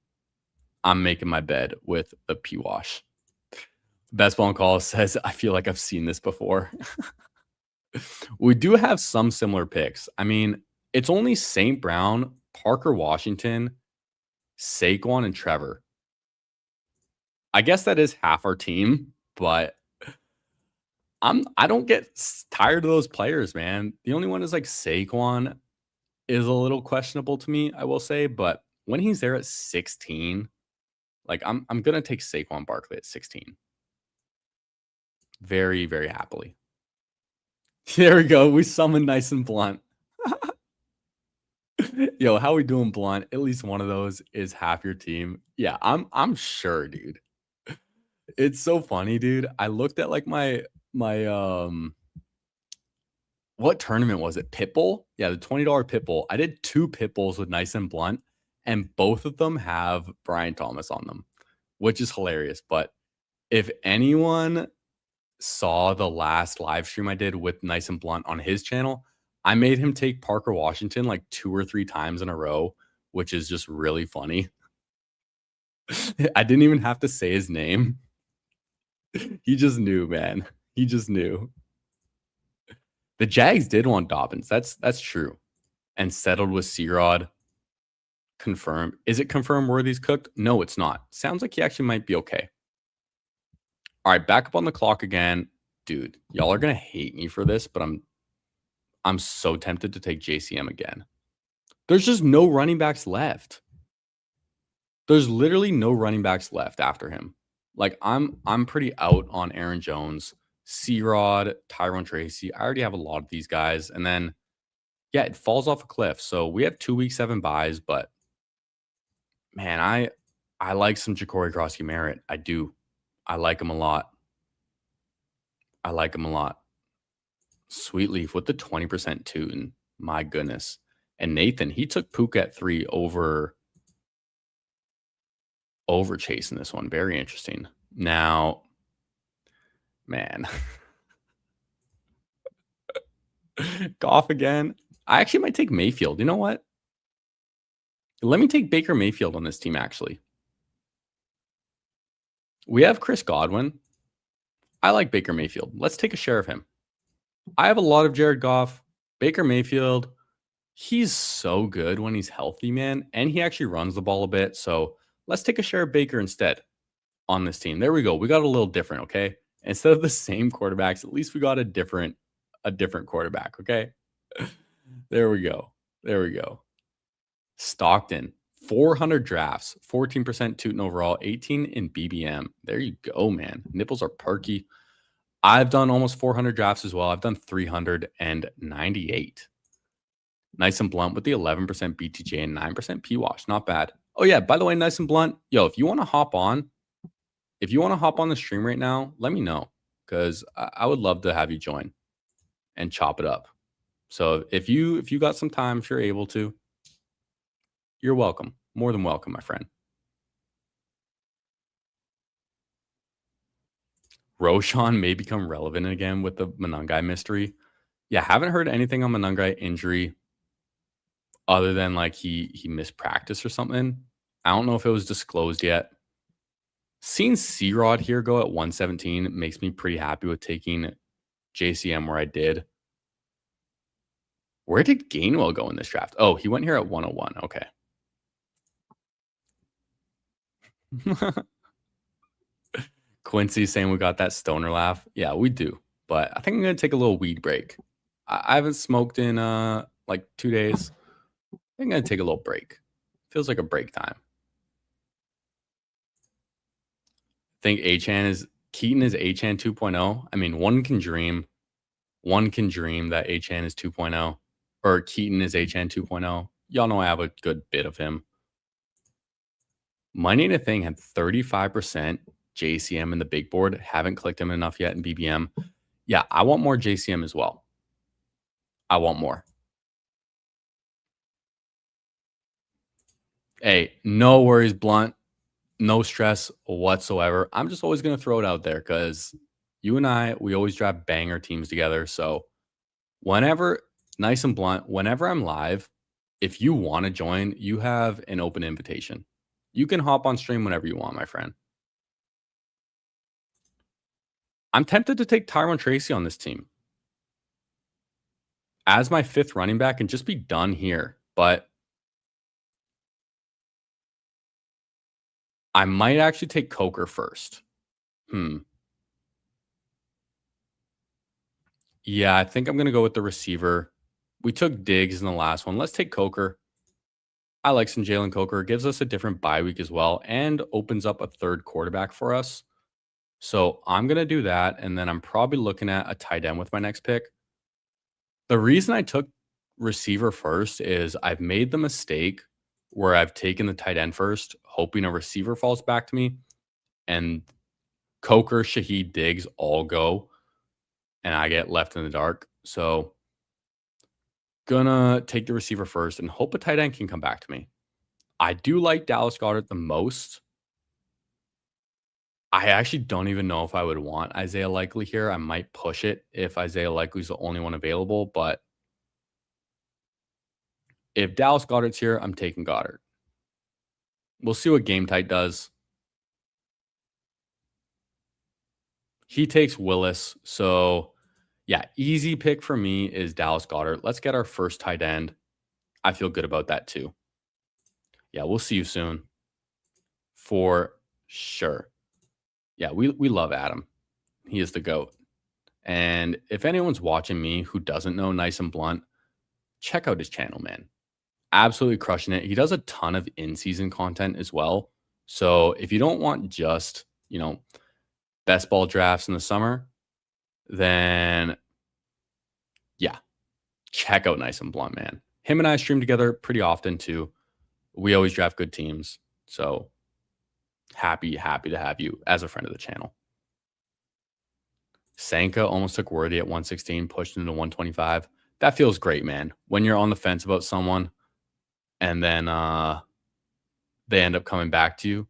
[SPEAKER 1] I'm making my bed with the P-Wash. Best Ball and Call says, I feel like I've seen this before. We do have some similar picks. I mean, it's only St. Brown, Parker Washington, Saquon, and Trevor. I guess that is half our team, but I don't get tired of those players, man. The only one is like Saquon is a little questionable to me, I will say, but when he's there at 16, like I'm gonna take Saquon Barkley at 16. Very, very happily. There we go. We summoned Nice and Blunt. Yo, how we doing, Blunt? At least one of those is half your team. Yeah, I'm sure, dude. It's so funny, dude. I looked at like my what tournament was it? Pitbull? Yeah, the $20 Pitbull. I did 2 Pitbulls with Nice and Blunt, and both of them have Brian Thomas on them, which is hilarious. But if anyone saw the last live stream I did with Nice and Blunt on his channel, I made him take Parker Washington like 2 or 3 times in a row, which is just really funny. I didn't even have to say his name. He just knew, man. He just knew. The Jags did want Dobbins. That's true. And settled with C-Rod. Confirmed. Is it confirmed Worthy's cooked? No, it's not. Sounds like he actually might be okay. All right, back up on the clock again. Dude, y'all are going to hate me for this, but I'm so tempted to take JCM again. There's just no running backs left. There's literally no running backs left after him. Like I'm pretty out on Aaron Jones, C-Rod, Tyrone Tracy. I already have a lot of these guys. And then, yeah, it falls off a cliff. So we have 2 week 7 buys, but man, I like some Ja'Cory Groski-Merritt. I do. I like him a lot. I like him a lot. Sweet Leaf with the 20% Tootin. My goodness. And Nathan, he took Puka at 3 over chasing this one. Very interesting. Now, man. Goff again. I actually might take Mayfield. You know what? Let me take Baker Mayfield on this team, actually. We have Chris Godwin. I like Baker Mayfield. Let's take a share of him. I have a lot of Jared Goff. Baker Mayfield, he's so good when he's healthy, man. And he actually runs the ball a bit. So let's take a share of Baker instead on this team. There we go. We got a little different, okay? Instead of the same quarterbacks, at least we got a different quarterback, okay? There we go. There we go. Stockton, 400 drafts, 14% Tootin overall, 18 in BBM. There you go, man. Nipples are perky. I've done almost 400 drafts as well. I've done 398. Nice and Blunt with the 11% BTJ and 9% P-Wash. Not bad. Oh, yeah. By the way, Nice and Blunt, yo, if you want to hop on, If you want to hop on the stream right now, let me know because I would love to have you join and chop it up. So if you got some time, if you're able to, you're welcome. More than welcome, my friend. Roshan may become relevant again with the Manungai mystery. Yeah, haven't heard anything on Manungai injury other than like he missed practice or something. I don't know if it was disclosed yet. Seeing C-Rod here go at 117 makes me pretty happy with taking JCM where I did. Where did Gainwell go in this draft? Oh, he went here at 101. Okay. Quincy saying we got that stoner laugh. Yeah, we do. But I think I'm going to take a little weed break. I haven't smoked in like 2 days. I think I'm going to take a little break. Feels like a break time. I think Keaton is Achane 2.0. I mean, one can dream that Achane is 2.0 or Keaton is Achane 2.0. Y'all know I have a good bit of him. Money to Thing had 35% JCM in the big board. Haven't clicked him enough yet in BBM. Yeah, I want more JCM as well. I want more. Hey, no worries, Blunt. No stress whatsoever. I'm just always going to throw it out there because you and I, we always drive banger teams together. So whenever, nice and blunt, whenever I'm live, if you want to join, you have an open invitation. You can hop on stream whenever you want, my friend. I'm tempted to take Tyrone Tracy on this team as my 5th running back and just be done here. But I might actually take Coker first. Yeah, I think I'm going to go with the receiver. We took Diggs in the last one. Let's take Coker. I like some Jalen Coker. Gives us a different bye week as well and opens up a 3rd quarterback for us. So I'm going to do that. And then I'm probably looking at a tight end with my next pick. The reason I took receiver first is I've made the mistake where I've taken the tight end first, hoping a receiver falls back to me. And Coker, Shaheed, Diggs all go. And I get left in the dark. So gonna take the receiver first and hope a tight end can come back to me. I do like Dallas Goedert the most. I actually don't even know if I would want Isaiah Likely here. I might push it if Isaiah Likely's the only one available, but if Dallas Goedert's here, I'm taking Goedert. We'll see what Game Tight does. He takes Willis, so yeah, easy pick for me is Dallas Goedert. Let's get our first tight end. I feel good about that too. Yeah, we'll see you soon. For sure. Yeah, we love Adam. He is the GOAT. And if anyone's watching me who doesn't know Nice and Blunt, check out his channel, man. Absolutely crushing it. He does a ton of in-season content as well. So if you don't want just, best ball drafts in the summer, then yeah, check out Nice and Blunt, man. Him and I stream together pretty often too. We always draft good teams. So happy to have you as a friend of the channel. Sanka almost took Worthy at 116, pushed into 125. That feels great, man. When you're on the fence about someone and then they end up coming back to you,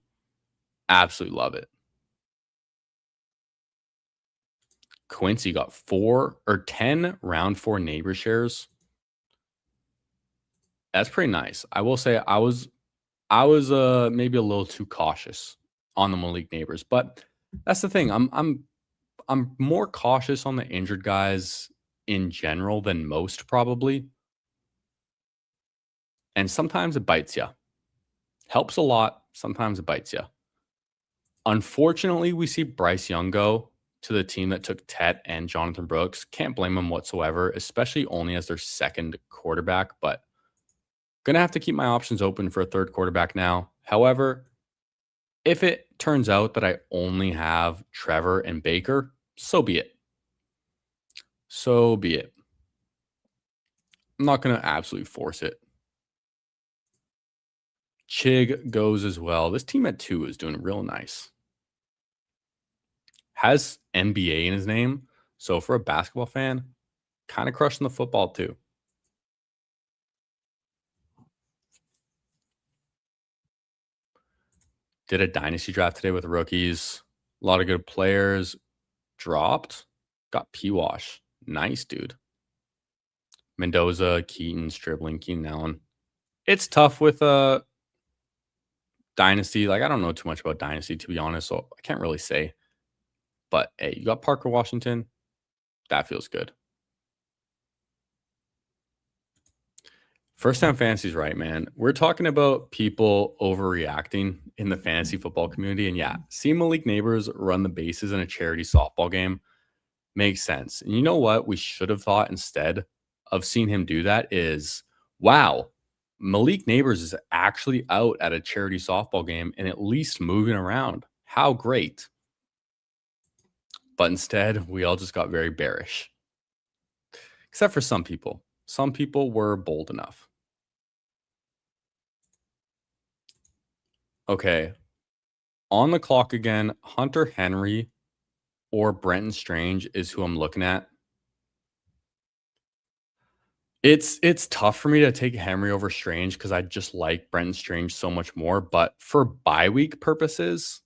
[SPEAKER 1] absolutely love it. Quincy got 10 round 4 neighbor shares. That's pretty nice. I will say I was maybe a little too cautious on the Malik Neighbors, but that's the thing. I'm more cautious on the injured guys in general than most probably. And sometimes it bites you. Helps a lot. Sometimes it bites you. Unfortunately, we see Bryce Young go to the team that took Tet and Jonathan Brooks. Can't blame them whatsoever, especially only as their 2nd quarterback, but going to have to keep my options open for a 3rd quarterback now. However, if it turns out that I only have Trevor and Baker, so be it. So be it. I'm not going to absolutely force it. Chig goes as well. This team at 2 is doing real nice. Has NBA in his name. So for a basketball fan, kind of crushing the football too. Did a dynasty draft today with rookies. A lot of good players. Dropped. Got P-Wash. Nice, dude. Mendoza, Keaton, Stribling, Keenan Allen. It's tough with dynasty. Like, I don't know too much about dynasty, to be honest, so I can't really say. But hey, you got Parker Washington. That feels good. First time fantasy's right, man. We're talking about people overreacting in the fantasy football community. And yeah, seeing Malik Neighbors run the bases in a charity softball game makes sense. And you know what we should have thought instead of seeing him do that is, wow, Malik Neighbors is actually out at a charity softball game and at least moving around. How great. But instead, we all just got very bearish. Except for some people. Some people were bold enough. Okay. On the clock again, Hunter Henry or Brenton Strange is who I'm looking at. It's tough for me to take Henry over Strange because I just like Brenton Strange so much more. But for bye week purposes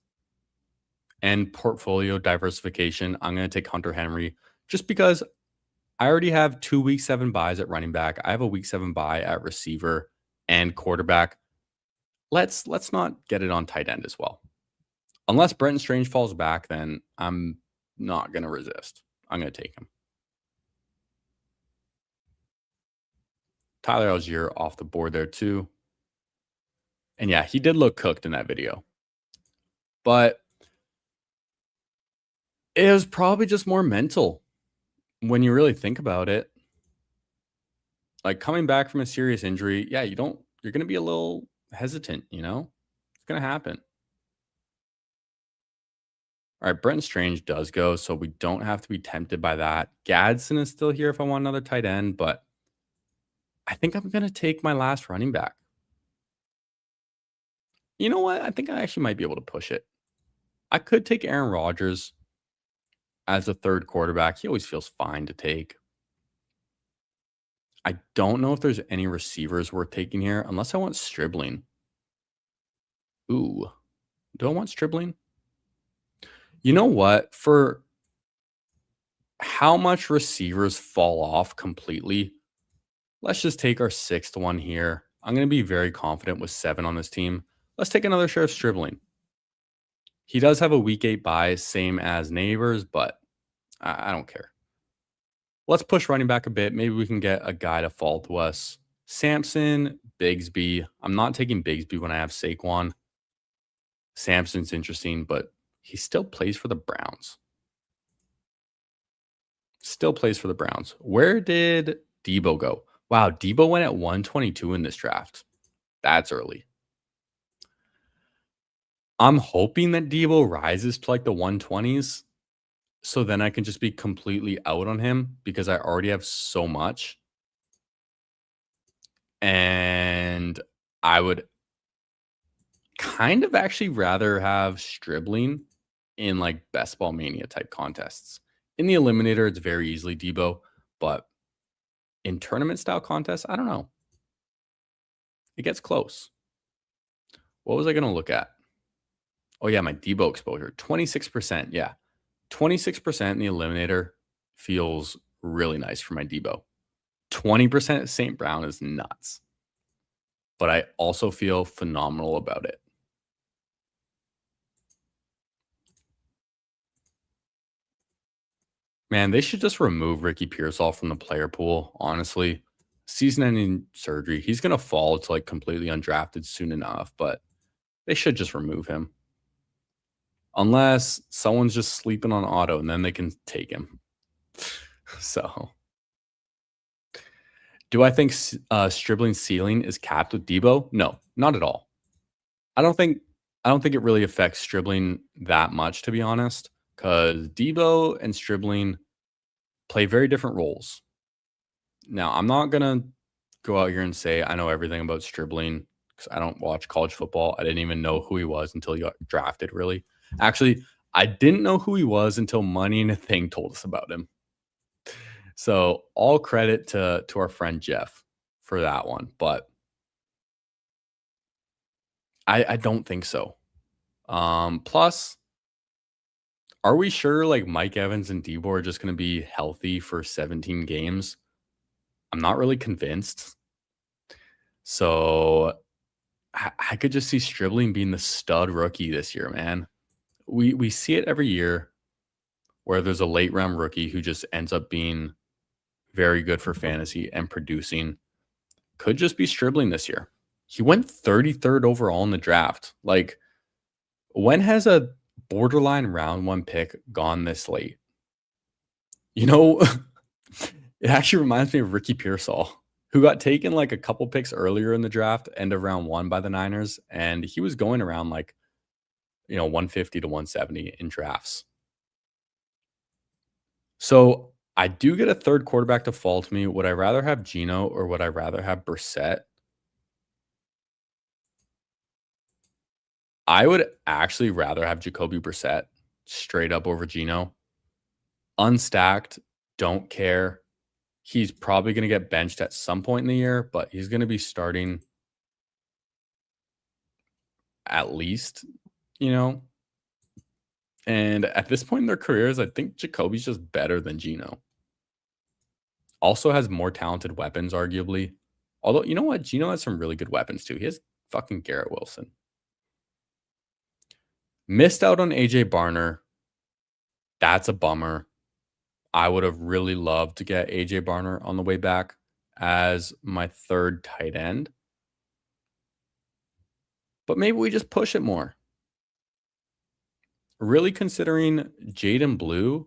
[SPEAKER 1] and portfolio diversification, I'm going to take Hunter Henry just because I already have 2 week 7 buys at running back. I have a week 7 buy at receiver and quarterback. Let's not get it on tight end as well. Unless Brenton Strange falls back, then I'm not going to resist. I'm going to take him. Tyler Algier off the board there too. And yeah, he did look cooked in that video. But it was probably just more mental when you really think about it. Like coming back from a serious injury, yeah, you're going to be a little hesitant, you know? It's going to happen. All right, Brenton Strange does go, so we don't have to be tempted by that. Gadsden is still here if I want another tight end, but I think I'm going to take my last running back. You know what? I think I actually might be able to push it. I could take Aaron Rodgers as a third quarterback. He always feels fine to take. I don't know if there's any receivers worth taking here, unless I want Stribling. Ooh. Do I want Stribling? You know what? For how much receivers fall off completely, let's just take our 6th one here. I'm going to be very confident with 7 on this team. Let's take another share of Stribling. He does have a week 8 bye, same as Neighbors, but I don't care. Let's push running back a bit. Maybe we can get a guy to fall to us. Sampson, Bigsby. I'm not taking Bigsby when I have Saquon. Sampson's interesting, but he still plays for the Browns. Still plays for the Browns. Where did Debo go? Wow, Debo went at 122 in this draft. That's early. I'm hoping that Debo rises to like the 120s. So then I can just be completely out on him because I already have so much. And I would kind of actually rather have Stribling in like Best Ball Mania type contests. In the Eliminator, it's very easily Debo, but in tournament style contests, I don't know. It gets close. What was I going to look at? Oh yeah, my Debo exposure, 26%. Yeah. 26% in the Eliminator feels really nice for my Debo. 20% at St. Brown is nuts. But I also feel phenomenal about it. Man, they should just remove Ricky Pearsall from the player pool, honestly. Season-ending surgery. He's going to fall to like completely undrafted soon enough, but they should just remove him. Unless someone's just sleeping on Otto, and then they can take him. So, do I think Stribling's ceiling is capped with Debo? No, not at all. I don't think it really affects Stribling that much, to be honest, because Debo and Stribling play very different roles. Now, I'm not gonna go out here and say I know everything about Stribling because I don't watch college football. I didn't even know who he was until he got drafted, really. Actually, I didn't know who he was until Money and a Thing told us about him. So all credit to our friend Jeff for that one, but I don't think so. Plus, are we sure like Mike Evans and Debo are just going to be healthy for 17 games? I'm not really convinced. So I could just see Stribling being the stud rookie this year, man. We see it every year where there's a late round rookie who just ends up being very good for fantasy and producing. Could just be Stribling this year. He went 33rd overall in the draft. Like, when has a borderline round one pick gone this late? You know, it actually reminds me of Ricky Pearsall, who got taken like a couple picks earlier in the draft, end of round one by the Niners, and he was going around like 150 to 170 in drafts. So I do get a third quarterback to fall to me. Would I rather have Geno or would I rather have Brissett? I would actually rather have Jacoby Brissett straight up over Geno. Unstacked, don't care. He's probably going to get benched at some point in the year, but he's going to be starting at least, you know. And at this point in their careers, I think Jacoby's just better than Geno. Also has more talented weapons, arguably. Although, you know what? Geno has some really good weapons too. He has fucking Garrett Wilson. Missed out on AJ Barner. That's a bummer. I would have really loved to get AJ Barner on the way back as my third tight end. But maybe we just push it more. Really considering Jaden Blue,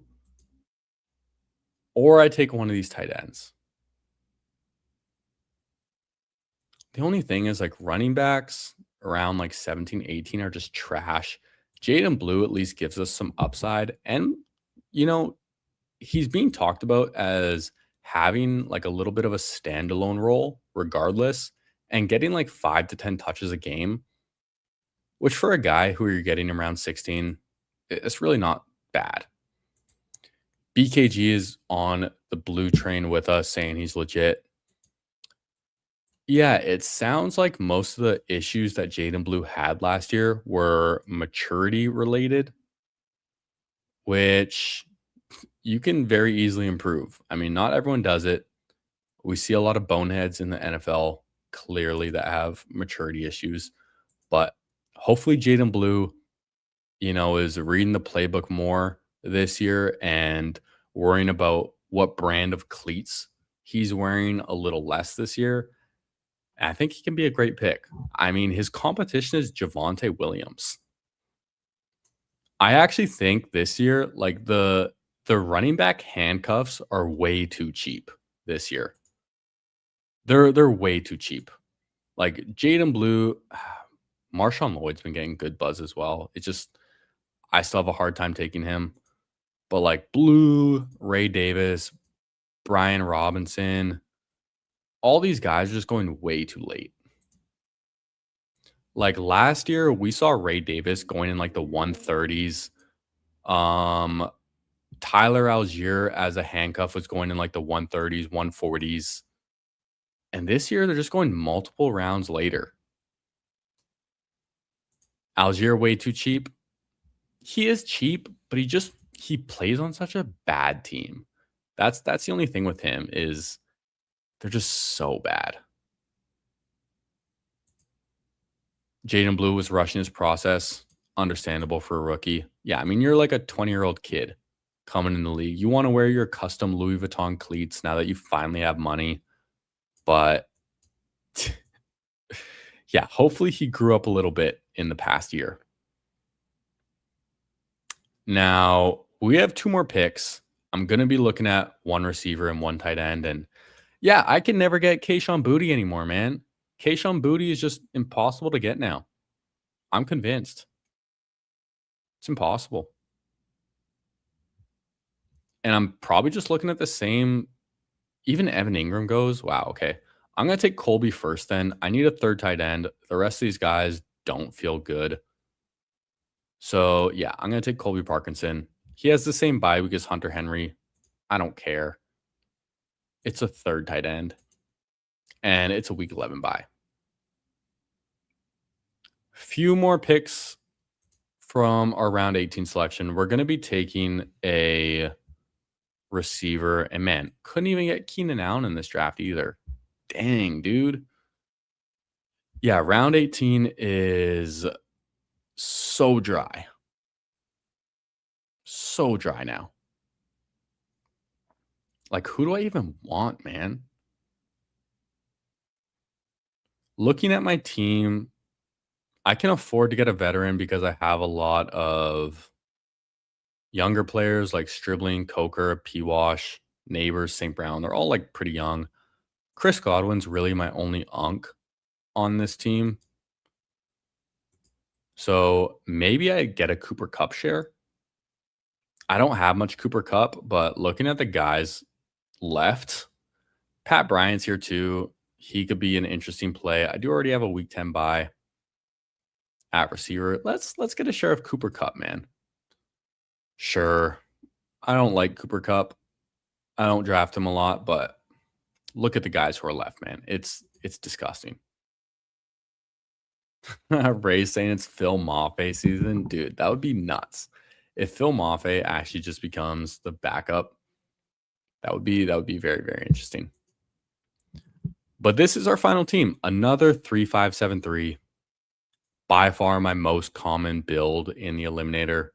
[SPEAKER 1] or I take one of these tight ends. The only thing is like running backs around like 17, 18 are just trash. Jaden Blue at least gives us some upside. And, he's being talked about as having like a little bit of a standalone role regardless and getting like 5 to 10 touches a game, which for a guy who you're getting around 16, it's really not bad. BKG is on the blue train with us saying he's legit. Yeah, it sounds like most of the issues that Jaden Blue had last year were maturity related, which you can very easily improve. I mean, not everyone does it. We see a lot of boneheads in the NFL clearly that have maturity issues, but hopefully Jaden Blue, is reading the playbook more this year and worrying about what brand of cleats he's wearing a little less this year. And I think he can be a great pick. I mean, his competition is Javonte Williams. I actually think this year, like the running back handcuffs are way too cheap this year. They're way too cheap. Like Jaden Blue, Marshawn Lloyd's been getting good buzz as well. It's just I still have a hard time taking him. But like Blue, Ray Davis, Brian Robinson, all these guys are just going way too late. Like last year, we saw Ray Davis going in like the 130s. Tyler Algier as a handcuff was going in like the 130s, 140s. And this year, they're just going multiple rounds later. Algier way too cheap. He is cheap, but he plays on such a bad team. That's the only thing with him is they're just so bad. Jaden Blue was rushing his process. Understandable for a rookie. Yeah, I mean, you're like a 20-year-old kid coming in the league. You want to wear your custom Louis Vuitton cleats now that you finally have money. But yeah, hopefully he grew up a little bit in the past year. Now, we have 2 more picks. I'm going to be looking at one receiver and one tight end. And yeah, I can never get Kayshon Boutte anymore, man. Kayshon Boutte is just impossible to get now. I'm convinced. It's impossible. And I'm probably just looking at the same. Even Evan Ingram goes, wow, okay. I'm going to take Colby first then. I need a third tight end. The rest of these guys don't feel good. So, yeah, I'm going to take Colby Parkinson. He has the same bye week as Hunter Henry. I don't care. It's a third tight end, and it's a week 11 bye. Few more picks from our round 18 selection. We're going to be taking a receiver, and man, couldn't even get Keenan Allen in this draft either. Dang, dude. Yeah, round 18 is so dry. So dry now. Like, who do I even want, man? Looking at my team, I can afford to get a veteran because I have a lot of younger players like Stribling, Coker, P-Wash, Neighbors, St. Brown. They're all like pretty young. Chris Godwin's really my only unk on this team. So maybe I get a Cooper Kupp share. I don't have much Cooper Kupp, but looking at the guys left, Pat Bryant's here too. He could be an interesting play. I do already have a week 10 bye at receiver. Let's get a share of Cooper Kupp, man. Sure. I don't like Cooper Kupp. I don't draft him a lot, but look at the guys who are left, man. It's disgusting. Ray's saying it's Phil Maffei season. Dude, that would be nuts. If Phil Maffei actually just becomes the backup, that would be very, very interesting. But this is our final team. Another 3-5-7-3. By far my most common build in the Eliminator.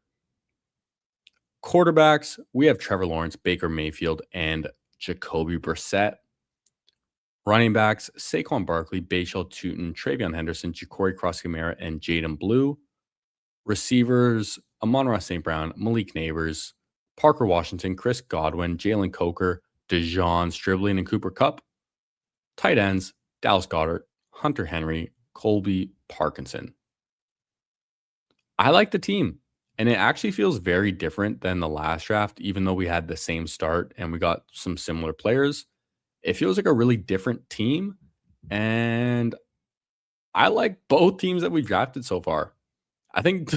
[SPEAKER 1] Quarterbacks, we have Trevor Lawrence, Baker Mayfield, and Jacoby Brissett. Running backs, Saquon Barkley, Bashal Tutin, Travion Henderson, Ja'Cory Cross-Camara, and Jaden Blue. Receivers, Amon-Ra St. Brown, Malik Neighbors, Parker Washington, Chris Godwin, Jalen Coker, Dejon Stribling, and Cooper Kupp. Tight ends, Dallas Goedert, Hunter Henry, Colby Parkinson. I like the team, and it actually feels very different than the last draft, even though we had the same start and we got some similar players. It feels like a really different team, and I like both teams that we drafted so far. I think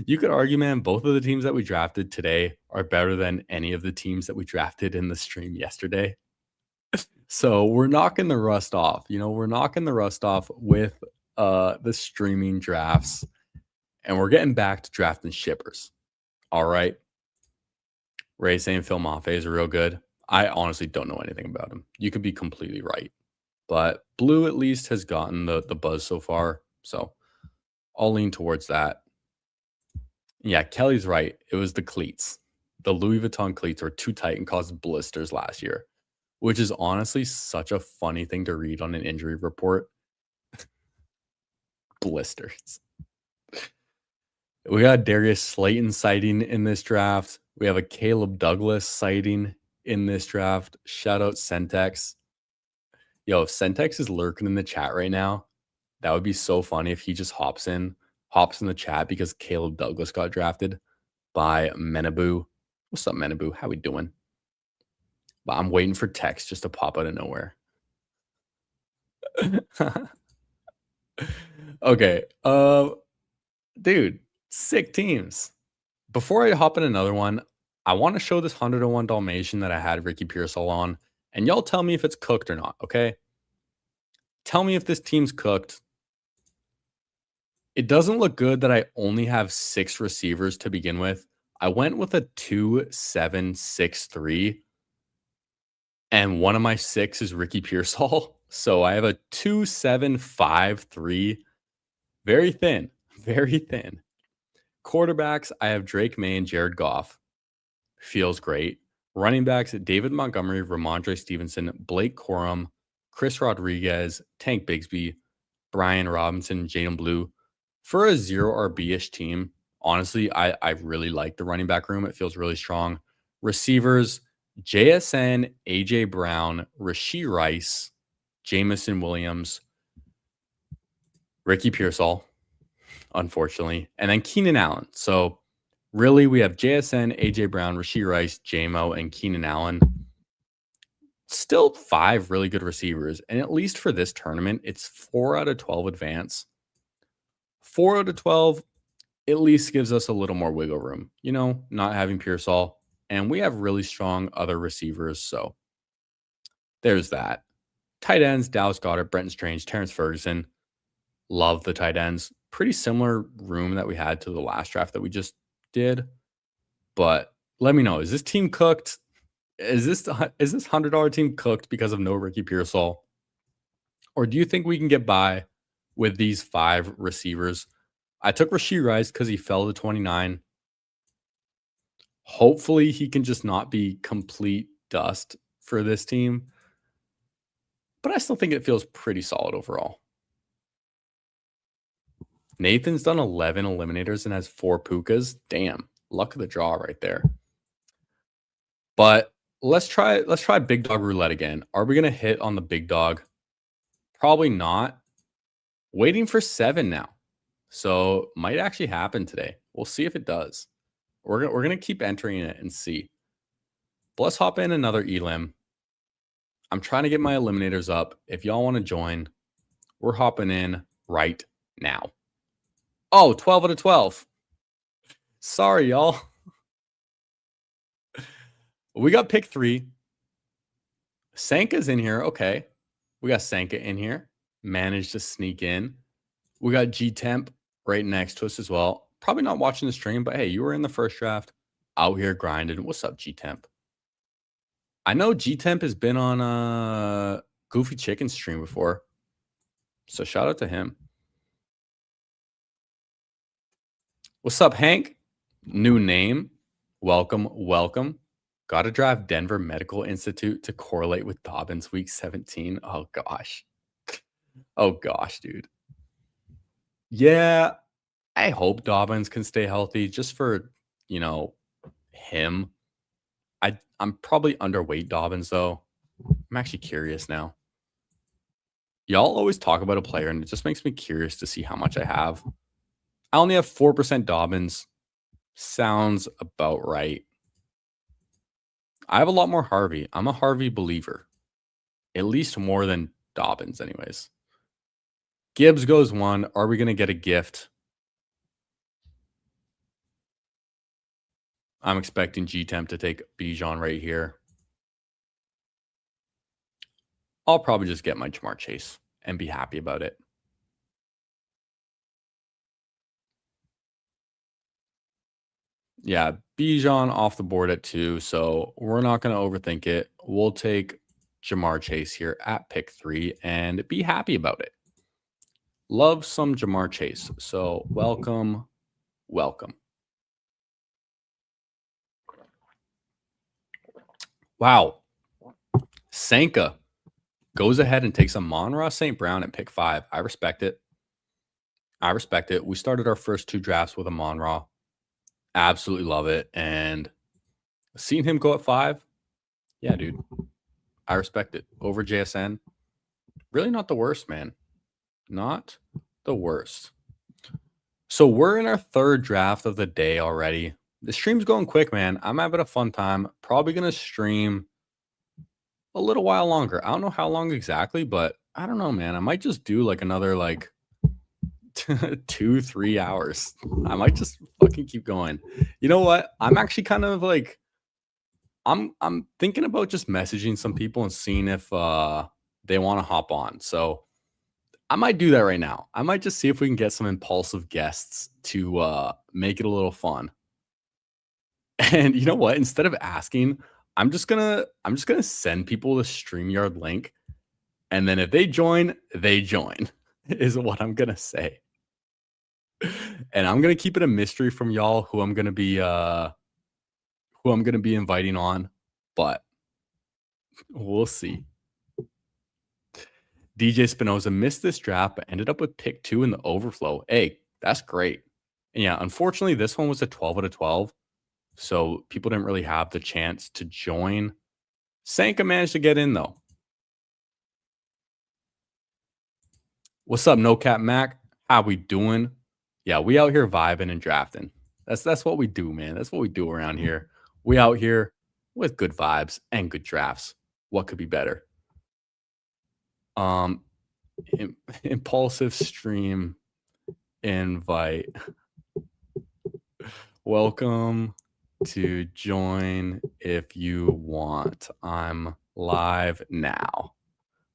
[SPEAKER 1] you could argue, man, both of the teams that we drafted today are better than any of the teams that we drafted in the stream yesterday. So we're knocking the rust off. We're knocking the rust off with the streaming drafts, and we're getting back to drafting shippers. All right. Ray saying Phil Maffei is real good. I honestly don't know anything about him. You could be completely right. But Blue at least has gotten the buzz so far. So I'll lean towards that. Yeah, Kelly's right. It was the cleats. The Louis Vuitton cleats were too tight and caused blisters last year, which is honestly such a funny thing to read on an injury report. Blisters. We got Darius Slayton sighting in this draft. We have a Caleb Douglas sighting in this draft. Shout out Centex. Yo, if Centex is lurking in the chat right now, that would be so funny if he just hops in the chat because Caleb Douglas got drafted by Menabu. What's up, Menabu? How we doing? But I'm waiting for text just to pop out of nowhere. Okay. Dude, sick teams. Before I hop in another one, I want to show this 101 Dalmatian that I had Ricky Pearsall on, and y'all tell me if it's cooked or not, okay? Tell me if this team's cooked. It doesn't look good that I only have 6 receivers to begin with. I went with a 2-7-6-3, and one of my 6 is Ricky Pearsall. So I have a 2-7-5-3. Very thin. Very thin. Quarterbacks, I have Drake May and Jared Goff. Feels great. Running backs, David Montgomery, Ramondre Stevenson, Blake Corum, Chris Rodriguez, Tank Bigsby, Brian Robinson, Jaden Blue. For a 0 RB-ish team, honestly, I really like the running back room. It feels really strong. Receivers, JSN, AJ Brown, Rashee Rice, Jameson Williams, Ricky Pearsall, unfortunately, and then Keenan Allen. So really, we have JSN, AJ Brown, Rashee Rice, JMO, and Keenan Allen. Still 5 really good receivers. And at least for this tournament, it's 4 out of 12 advance. 4 out of 12, at least gives us a little more wiggle room, you know, not having Pearsall. And we have really strong other receivers. So there's that. Tight ends, Dallas Goedert, Brenton Strange, Terrence Ferguson. Love the tight ends. Pretty similar room that we had to the last draft that we just did. But let me know, is this team cooked? Is this $100 team cooked because of no Ricky Pearsall? Or do you think we can get by with these 5 receivers? I took Rashee Rice because he fell to 29. Hopefully he can just not be complete dust for this team. But I still think it feels pretty solid overall. Nathan's done 11 eliminators and has 4 Pukas. Damn, luck of the draw right there. But let's try big dog roulette again. Are we going to hit on the big dog? Probably not. Waiting for 7 now. So might actually happen today. We'll see if it does. We're going to keep entering it and see. But let's hop in another elim. I'm trying to get my eliminators up. If y'all want to join, we're hopping in right now. Oh, 12 out of 12. Sorry, y'all. We got pick 3. Sanka's in here. Okay. We got Sanka in here. Managed to sneak in. We got G-Temp right next to us as well. Probably not watching the stream, but hey, you were in the first draft. Out here grinding. What's up, G-Temp? I know G-Temp has been on a Goofy Chicken stream before. So shout out to him. What's up, Hank? New name. Welcome, welcome. Got to drive Denver Medical Institute to correlate with Dobbins week 17. Oh, gosh. Oh, gosh, dude. Yeah, I hope Dobbins can stay healthy just for, you know, him. I'm probably underweight Dobbins, though. I'm actually curious now. Y'all always talk about a player, and it just makes me curious to see how much I have. I only have 4% Dobbins. Sounds about right. I have a lot more Harvey. I'm a Harvey believer. At least more than Dobbins, anyways. Gibbs goes 1. Are we going to get a gift? I'm expecting G-Temp to take Bijan right here. I'll probably just get my Ja'Marr Chase and be happy about it. Yeah, Bijan off the board at 2, so we're not going to overthink it. We'll take Ja'Marr Chase here at pick 3 and be happy about it. Love some Ja'Marr Chase. So welcome, welcome. Wow. Sanka goes ahead and takes Amon-Ra St. Brown at pick 5. I respect it. I respect it. We started our first 2 drafts with Amon-Ra. Absolutely love it. And seeing him go at 5, yeah, dude. I respect it. Over JSN. Really not the worst, man. Not the worst. So we're in our 3rd draft of the day already. The stream's going quick, man. I'm having a fun time. Probably going to stream a little while longer. I don't know how long exactly, but I don't know, man. I might just do like another 2-3 hours. I might just fucking keep going. You know what? I'm actually kind of like I'm thinking about just messaging some people and seeing if they want to hop on. So I might do that right now. I might just see if we can get some impulsive guests to make it a little fun. And you know what? Instead of asking, I'm just gonna send people the StreamYard link, and then if they join, is what I'm gonna say. And I'm gonna keep it a mystery from y'all who I'm gonna be inviting on, but we'll see. DJ Spinoza missed this draft, but ended up with pick 2 in the overflow. Hey, that's great. And yeah, unfortunately, this one was a 12 out of 12. So people didn't really have the chance to join. Sanka managed to get in, though. What's up, No Cap Mac? How we doing? Yeah, we out here vibing and drafting. That's what we do, man. That's what we do around here. We out here with good vibes and good drafts. What could be better? Impulsive stream invite. Welcome to join if you want. I'm live now. All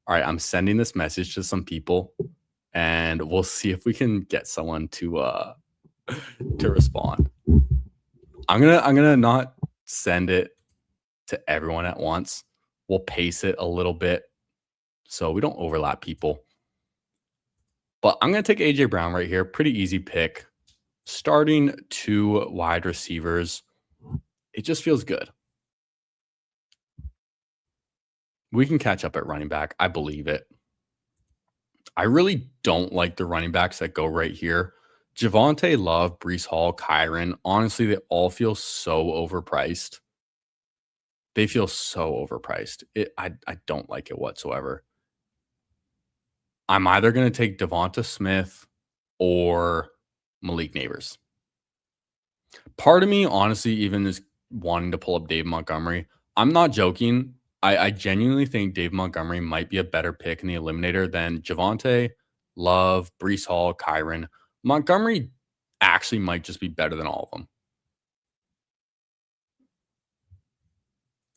[SPEAKER 1] right, I'm sending this message to some people and we'll see if we can get someone to respond. I'm gonna not send it to everyone at once. We'll pace it a little bit so we don't overlap people. But I'm gonna take AJ Brown right here. Pretty easy pick. Starting 2 wide receivers. It just feels good. We can catch up at running back. I believe it. I really don't like the running backs that go right here. Javonte, Love, Breece Hall, Kyron. Honestly, they all feel so overpriced. They feel so overpriced. I don't like it whatsoever. I'm either going to take Devonta Smith or Malik Neighbors. Part of me, honestly, even is wanting to pull up Dave Montgomery. I'm not joking. I genuinely think Dave Montgomery might be a better pick in the eliminator than Javonte, Love, Breece Hall, Kyron. Montgomery actually might just be better than all of them.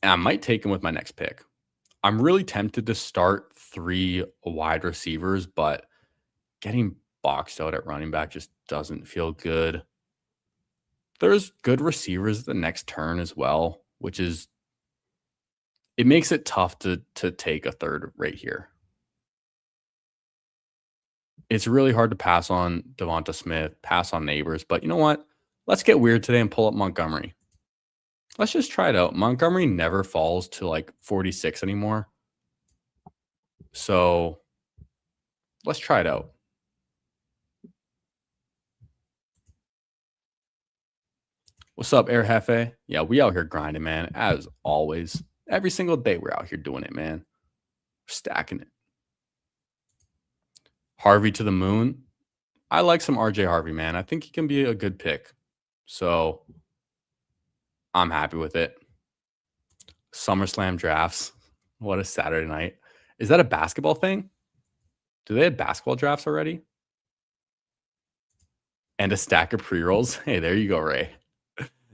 [SPEAKER 1] And I might take him with my next pick. I'm really tempted to start 3 wide receivers, but getting boxed out at running back just doesn't feel good. There's good receivers at the next turn as well, which is it makes it tough to take a third right here. It's really hard to pass on Devonta Smith, pass on Neighbors, but you know what? Let's get weird today and pull up Montgomery. Let's just try it out. Montgomery never falls to like 46 anymore. So let's try it out. What's up, Air Hefe? Yeah, we out here grinding, man, as always. Every single day we're out here doing it, man. We're stacking it. Harvey to the moon. I like some RJ Harvey, man. I think he can be a good pick. So I'm happy with it. SummerSlam drafts. What a Saturday night. Is that a basketball thing? Do they have basketball drafts already? And a stack of pre-rolls. Hey, there you go, Ray.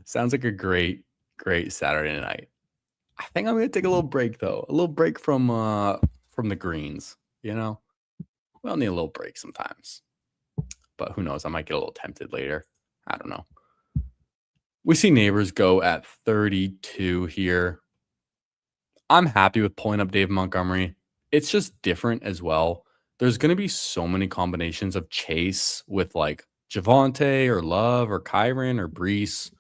[SPEAKER 1] Sounds like a great Saturday night. I think I'm gonna take a little break though. A little break from the greens, you know? We all need a little break sometimes. But who knows? I might get a little tempted later. I don't know. We see Neighbors go at 32 here. I'm happy with pulling up Dave Montgomery. It's just different as well. There's going to be so many combinations of Chase with like Javonte or Love or Kyron or Breece.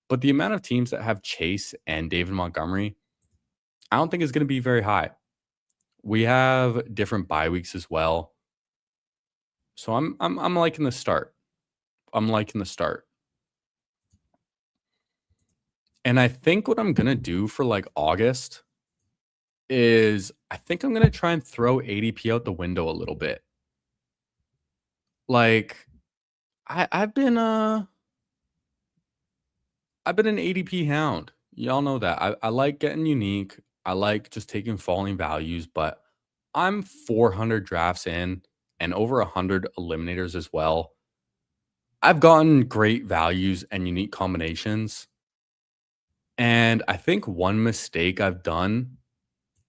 [SPEAKER 1] But the amount of teams that have Chase and David Montgomery, I don't think is going to be very high. We have different bye weeks as well. So I'm liking the start. I'm liking the start. And I think what I'm going to do for like August is I think I'm going to try and throw ADP out the window a little bit. Like I've been an ADP hound. Y'all know that. I like getting unique. I like just taking falling values, but I'm 400 drafts in and over 100 eliminators as well. I've gotten great values and unique combinations. And I think one mistake I've done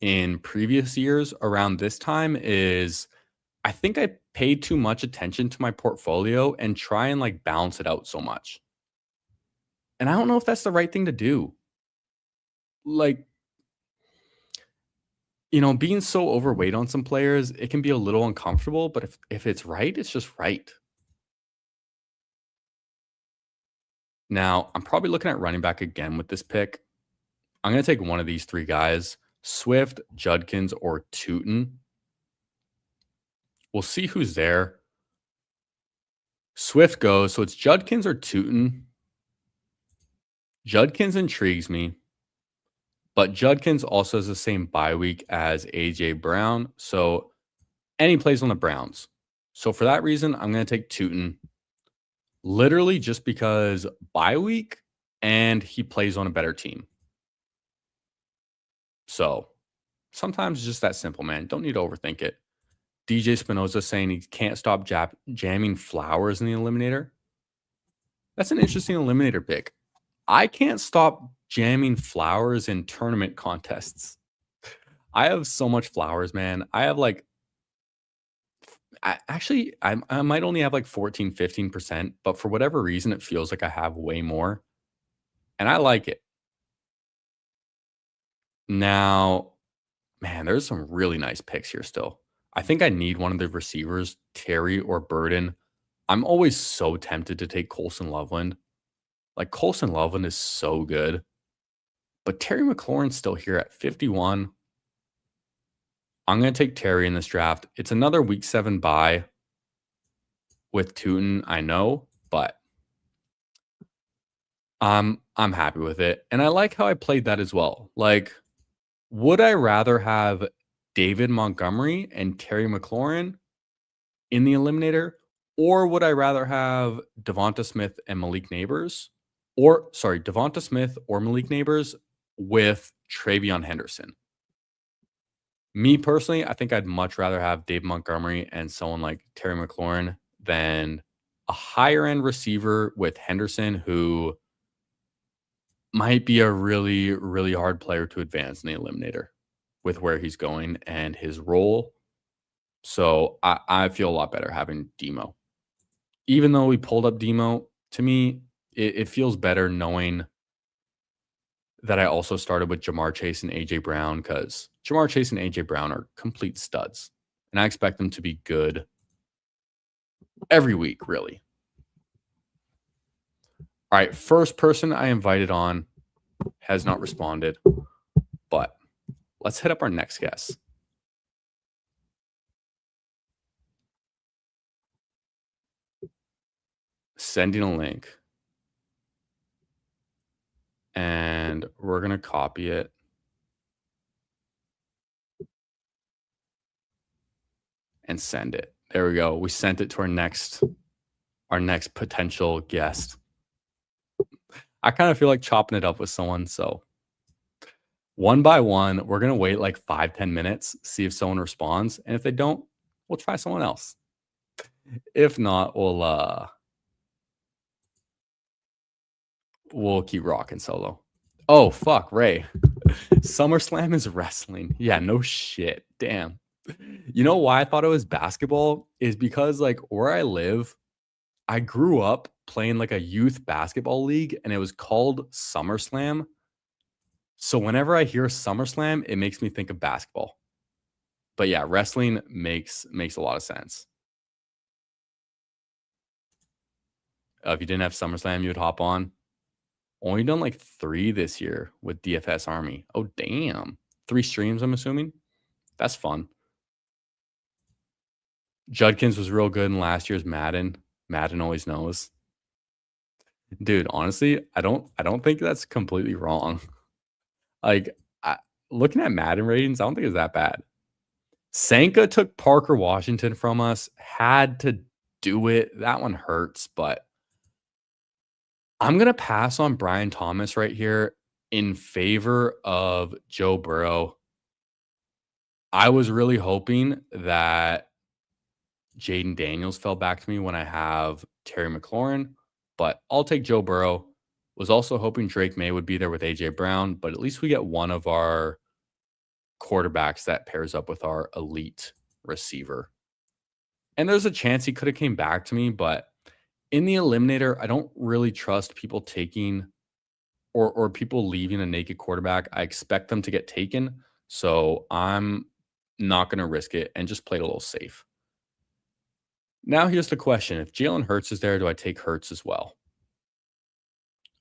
[SPEAKER 1] in previous years around this time is I think I paid too much attention to my portfolio and try and like balance it out so much. And I don't know if that's the right thing to do. Like, you know, being so overweight on some players, it can be a little uncomfortable, but if it's right, it's just right. Now, I'm probably looking at running back again with this pick. I'm going to take one of these 3 guys, Swift, Judkins, or Tootin. We'll see who's there. Swift goes, so it's Judkins or Tootin. Judkins intrigues me, but Judkins also has the same bye week as AJ Brown, and he plays on the Browns. So for that reason, I'm going to take Tootin, literally just because bye week and he plays on a better team. So sometimes it's just that simple, man. Don't need to overthink it. DJ Spinoza saying he can't stop jamming Flowers in the eliminator. That's an interesting eliminator pick. I can't stop jamming Flowers in tournament contests. I have so much Flowers, man. I have like I might only have like 14, 15%, but for whatever reason, it feels like I have way more. And I like it. Now, man, there's some really nice picks here still. I think I need one of the receivers, Terry or Burden. I'm always so tempted to take Colson Loveland. Like Colson Loveland is so good. But Terry McLaurin's still here at 51. I'm going to take Terry in this draft. It's another week 7 bye with Tootin, I know, but I'm happy with it. And I like how I played that as well. Like, would I rather have David Montgomery and Terry McLaurin in the eliminator? Or would I rather have Devonta Smith and Malik Neighbors? Or, sorry, Devonta Smith or Malik Neighbors with Travion Henderson? Me personally, I think I'd much rather have Dave Montgomery and someone like Terry McLaurin than a higher end receiver with Henderson, who might be a really, really hard player to advance in the eliminator with where he's going and his role. So I feel a lot better having Demo. Even though we pulled up Demo, to me, it feels better knowing that I also started with Jamar Chase and AJ Brown, because Jamar Chase and AJ Brown are complete studs. And I expect them to be good every week, really. All right, first person I invited on has not responded, but let's hit up our next guest. Sending a link. And we're going to copy it. And send it. There we go. We sent it to our next potential guest. I kind of feel like chopping it up with someone. So one by one, we're going to wait like 5-10 minutes, see if someone responds. And if they don't, we'll try someone else. If not, we'll keep rocking solo. Oh, fuck, Ray. SummerSlam is wrestling. Yeah, no shit. Damn. You know why I thought it was basketball is because like where I live, I grew up playing like a youth basketball league and it was called SummerSlam. So whenever I hear SummerSlam, it makes me think of basketball. But yeah, wrestling makes a lot of sense. If you didn't have SummerSlam, you would hop on. Only done like 3 this year with DFS Army. Oh, damn. 3 streams, I'm assuming. That's fun. Judkins was real good in last year's Madden. Madden always knows. Dude, honestly, I don't think that's completely wrong. Like, looking at Madden ratings, I don't think it's that bad. Sanka took Parker Washington from us. Had to do it. That one hurts, but I'm going to pass on Brian Thomas right here in favor of Joe Burrow. I was really hoping that Jaden Daniels fell back to me when I have Terry McLaurin, but I'll take Joe Burrow. Was also hoping Drake May would be there with AJ Brown, but at least we get one of our quarterbacks that pairs up with our elite receiver. And there's a chance he could have came back to me, but in the eliminator, I don't really trust people taking or people leaving a naked quarterback. I expect them to get taken, so I'm not going to risk it and just play it a little safe. Now here's the question. If Jalen Hurts is there, do I take Hurts as well?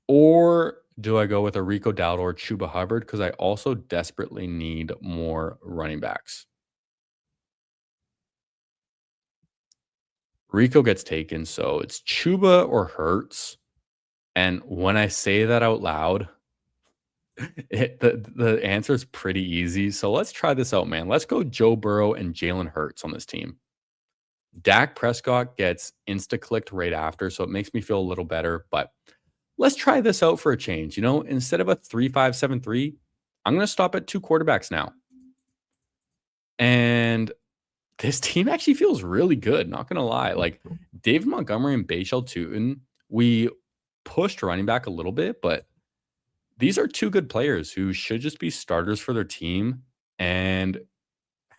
[SPEAKER 1] Or do I go with a Rico Dowdle or Chuba Hubbard? Because I also desperately need more running backs. Rico gets taken, so it's Chuba or Hurts. And when I say that out loud, the answer is pretty easy. So let's try this out, man. Let's go Joe Burrow and Jalen Hurts on this team. Dak Prescott gets insta-clicked right after, so it makes me feel a little better. But let's try this out for a change. You know, instead of a 3-5-7-3, I'm going to stop at 2 quarterbacks now. And this team actually feels really good, not going to lie. Like David Montgomery and Bashal Tootin, we pushed running back a little bit, but these are two good players who should just be starters for their team and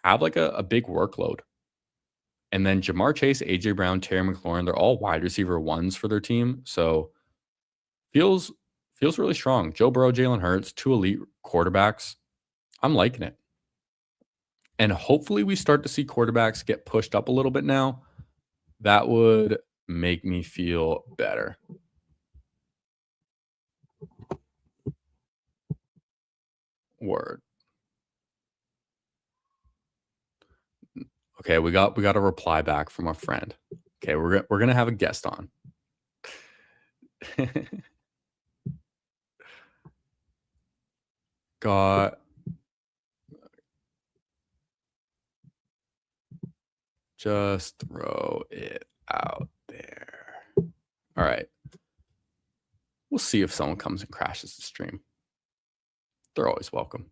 [SPEAKER 1] have like a big workload. And then Jamar Chase, AJ Brown, Terry McLaurin, they're all wide receiver ones for their team. So feels really strong. Joe Burrow, Jalen Hurts, two elite quarterbacks. I'm liking it. And hopefully we start to see quarterbacks get pushed up a little bit now. That would make me feel better. Word. Okay, we got a reply back from a friend. Okay, we're gonna have a guest on. Got just throw it out there. All right. We'll see if someone comes and crashes the stream. They're always welcome.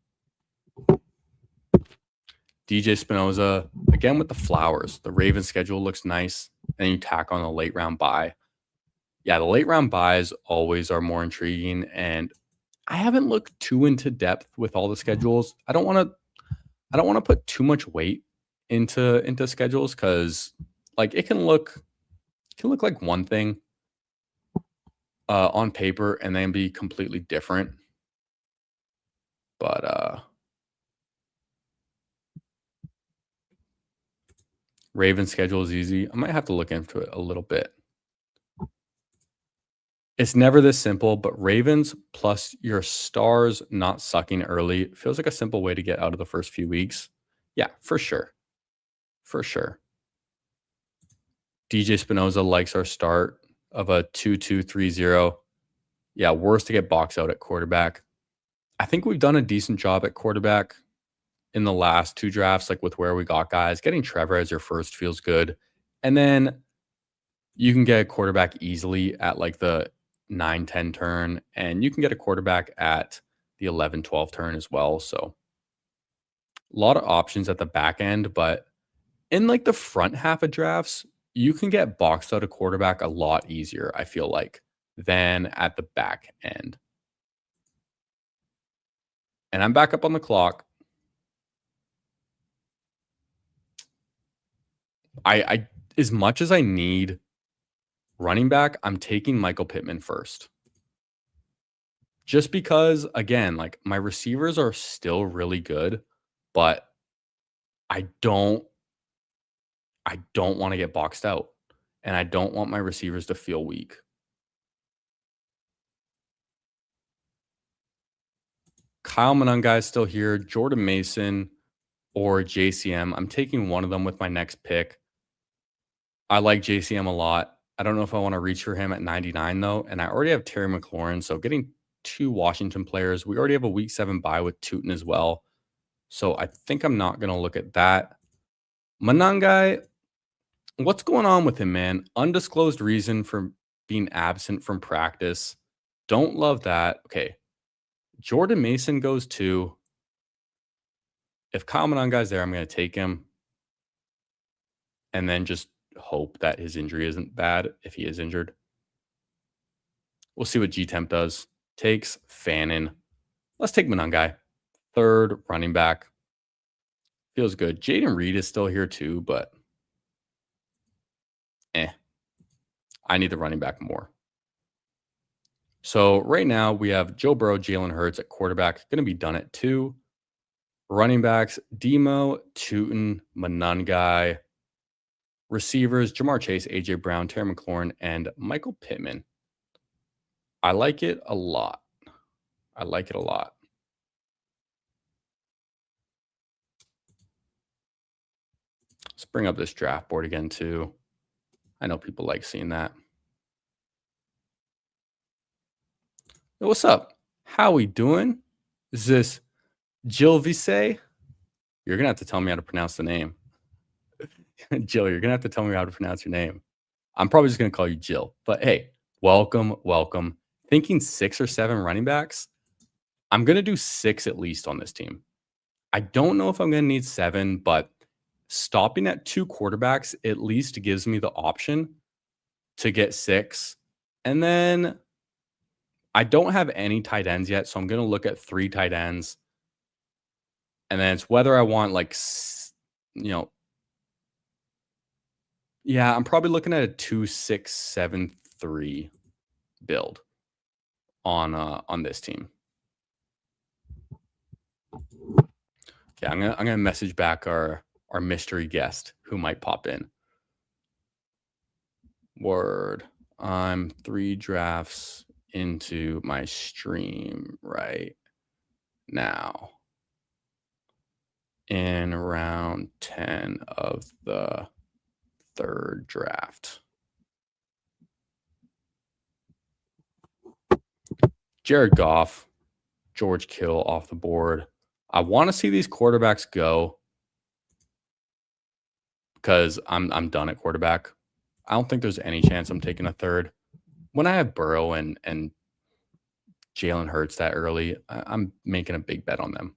[SPEAKER 1] DJ Spinoza, again with the flowers. The Ravens schedule looks nice. And you tack on a late round bye. Yeah, the late round buys always are more intriguing. And I haven't looked too into depth with all the schedules. I don't want to put too much weight into schedules because like it can look like one thing on paper and then be completely different. But Ravens schedule is easy. I might have to look into it a little bit. It's never this simple, but Ravens plus your stars not sucking early feels like a simple way to get out of the first few weeks. Yeah, for sure. For sure. DJ Spinoza likes our start of a 2-2-3-0. Yeah, worse to get boxed out at quarterback. I think we've done a decent job at quarterback in the last two drafts, like with where we got guys. Getting Trevor as your first feels good. And then you can get a quarterback easily at like the 9-10 turn, and you can get a quarterback at the 11-12 turn as well. So a lot of options at the back end, but in like the front half of drafts, you can get boxed out a quarterback a lot easier, I feel like, than at the back end. And I'm back up on the clock. I as much as I need running back, I'm taking Michael Pittman first. Just because, again, like my receivers are still really good, but I don't want to get boxed out. And I don't want my receivers to feel weak. Kyle Monangai is still here. Jordan Mason or JCM. I'm taking one of them with my next pick. I like JCM a lot. I don't know if I want to reach for him at 99, though. And I already have Terry McLaurin. So getting two Washington players. We already have a week 7 bye with Tootin as well. So I think I'm not going to look at that. Monangai, what's going on with him, man? Undisclosed reason for being absent from practice. Don't love that. Okay. Jordan Mason goes too. If Kyle Monangai's there, I'm going to take him. And then just hope that his injury isn't bad if he is injured. We'll see what G-Temp does. Takes Fannin. Let's take Monangai. Third running back. Feels good. Jaden Reed is still here too, but I need the running back more. So right now we have Joe Burrow, Jalen Hurts at quarterback. Going to be done at 2. Running backs, Demo, Tootin, Monangai. Receivers, Jamar Chase, AJ Brown, Terry McLaurin, and Michael Pittman. I like it a lot. I like it a lot. Let's bring up this draft board again too. I know people like seeing that. Hey, what's up? How we doing? Is this Jill Vise? You're going to have to tell me how to pronounce the name. Jill, you're going to have to tell me how to pronounce your name. I'm probably just going to call you Jill. But hey, welcome, welcome. Thinking 6 or 7 running backs. I'm going to do 6 at least on this team. I don't know if I'm going to need 7, but stopping at 2 quarterbacks at least gives me the option to get 6. And then I don't have any tight ends yet, so I'm going to look at 3 tight ends. And then it's whether I want like, you know, yeah, I'm probably looking at a 2-6-7-3 build on this team. Yeah, I'm gonna message back our mystery guest who might pop in. Word. I'm 3 drafts into my stream right now. In round 10 of the 3rd draft. Jared Goff, George Kittle off the board. I want to see these quarterbacks go because I'm done at quarterback. I don't think there's any chance I'm taking a 3rd. When I have Burrow and Jalen Hurts that early, I'm making a big bet on them.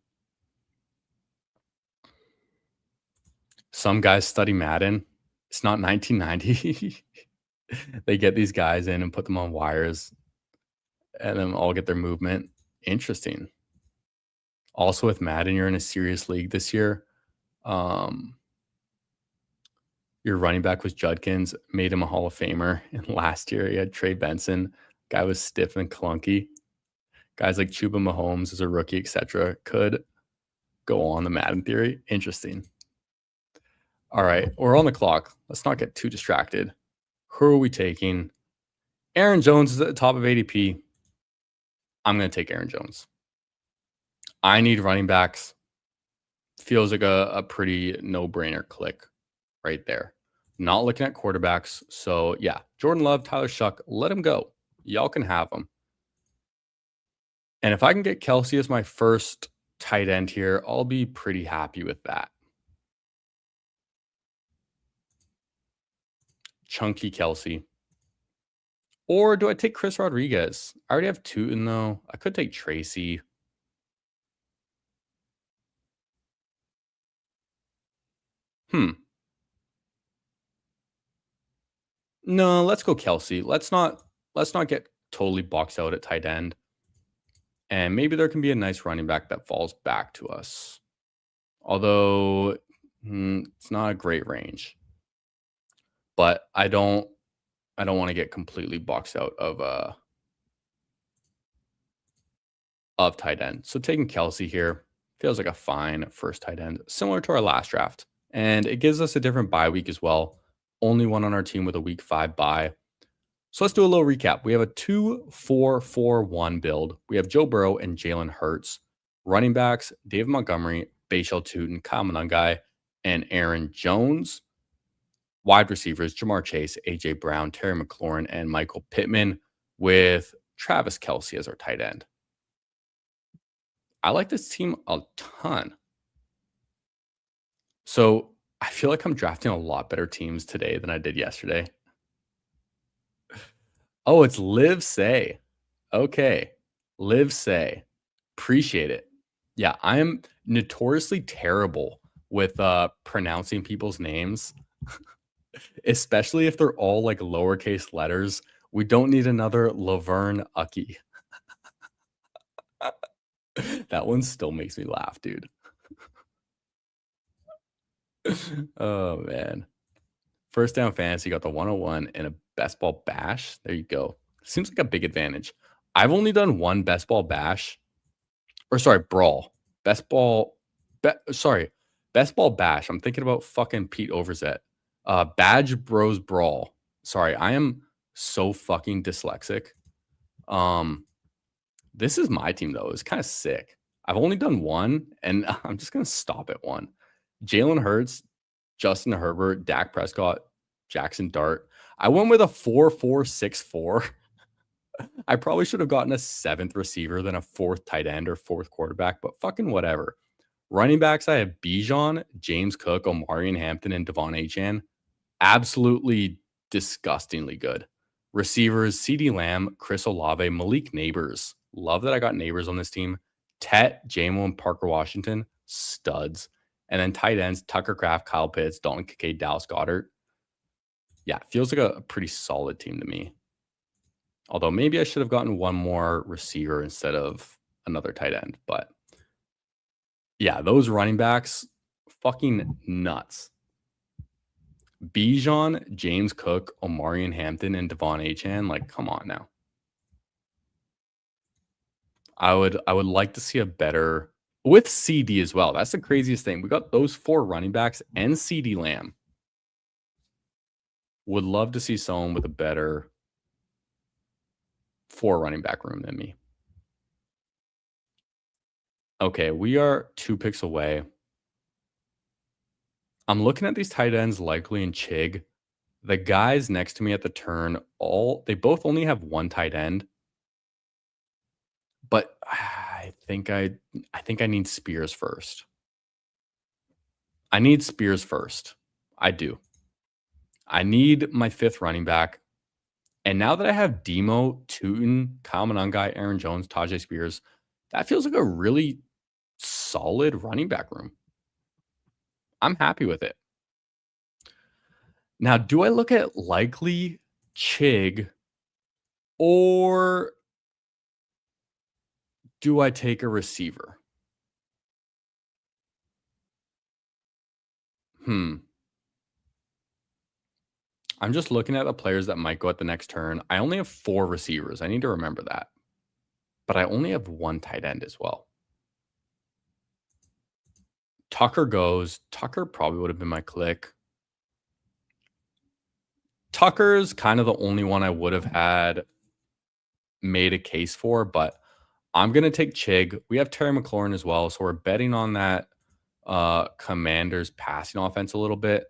[SPEAKER 1] Some guys study Madden. It's not 1990. They get these guys in and put them on wires and then all get their movement. Interesting. Also with Madden, you're in a serious league this year. Your running back was Judkins, made him a Hall of Famer. And last year, he had Trey Benson. Guy was stiff and clunky. Guys like Chuba Mahomes as a rookie, etc., could go on the Madden theory. Interesting. All right, we're on the clock. Let's not get too distracted. Who are we taking? Aaron Jones is at the top of ADP. I'm going to take Aaron Jones. I need running backs. Feels like a pretty no-brainer click right there. Not looking at quarterbacks. So, yeah, Jordan Love, Tyler Shuck, let him go. Y'all can have them. And if I can get Kelsey as my first tight end here, I'll be pretty happy with that. Chunky Kelsey. Or do I take Chris Rodriguez? I already have Tootin, though. I could take Tracy. No, let's go Kelsey. Let's not get totally boxed out at tight end. And maybe there can be a nice running back that falls back to us. Although it's not a great range. But I don't want to get completely boxed out of tight end. So taking Kelsey here feels like a fine first tight end, similar to our last draft. And it gives us a different bye week as well. Only one on our team with a week 5 bye. So let's do a little recap. We have a 2-4-4-1 build. We have Joe Burrow and Jalen Hurts. Running backs, Dave Montgomery, Bashal Tootin, Kyle Monangai, and Aaron Jones. Wide receivers, Jamar Chase, A.J. Brown, Terry McLaurin, and Michael Pittman, with Travis Kelce as our tight end. I like this team a ton. So I feel like I'm drafting a lot better teams today than I did yesterday. Oh, it's Liv Say. Okay. Liv Say. Appreciate it. Yeah, I am notoriously terrible with pronouncing people's names, especially if they're all like lowercase letters. We don't need another Laverne Ucky. That one still makes me laugh, dude. Oh, man. First Down Fantasy got the 101 and a Best Ball Bash. There you go. Seems like a big advantage. I've only done one Best Ball Bash. Or sorry, Brawl. Best Ball Bash. I'm thinking about fucking Pete Overzet. Badge Bros Brawl. Sorry, I am so fucking dyslexic. This is my team, though. It's kind of sick. I've only done one, and I'm just going to stop at one. Jalen Hurts, Justin Herbert, Dak Prescott, Jackson Dart. I went with a 4-4-6-4. I probably should have gotten a 7th receiver than a 4th tight end or 4th quarterback, but fucking whatever. Running backs, I have Bijan, James Cook, Omarion Hampton, and Devon Achane. Absolutely disgustingly good. Receivers, CeeDee Lamb, Chris Olave, Malik Neighbors. Love that I got Neighbors on this team. Tet, Jamo, and Parker Washington. Studs. And then tight ends, Tucker Kraft, Kyle Pitts, Dalton Kincaid, Dallas Goedert. Yeah, feels like a pretty solid team to me. Although maybe I should have gotten one more receiver instead of another tight end. But yeah, those running backs, fucking nuts. Bijan, James Cook, Omarion Hampton, and Devon Achane. Like, come on now. I would like to see a better with CD as well. That's the craziest thing. We got those 4 running backs and CD Lamb. Would love to see someone with a better 4 running back room than me. Okay, we are 2 picks away. I'm looking at these tight ends, Likely and Chig. The guys next to me at the turn, they both only have 1 tight end. But I think I need Spears first. I need Spears first. I do. I need my 5th running back. And now that I have Demo, Tootin, Kyle Monangai, Aaron Jones, Tajay Spears, that feels like a really solid running back room. I'm happy with it. Now, do I look at Likely, Chig, or do I take a receiver? I'm just looking at the players that might go at the next turn. I only have 4 receivers. I need to remember that. But I only have 1 tight end as well. Tucker goes. Tucker probably would have been my click. Tucker's kind of the only one I would have had made a case for, but I'm going to take Chig. We have Terry McLaurin as well, so we're betting on that Commanders passing offense a little bit.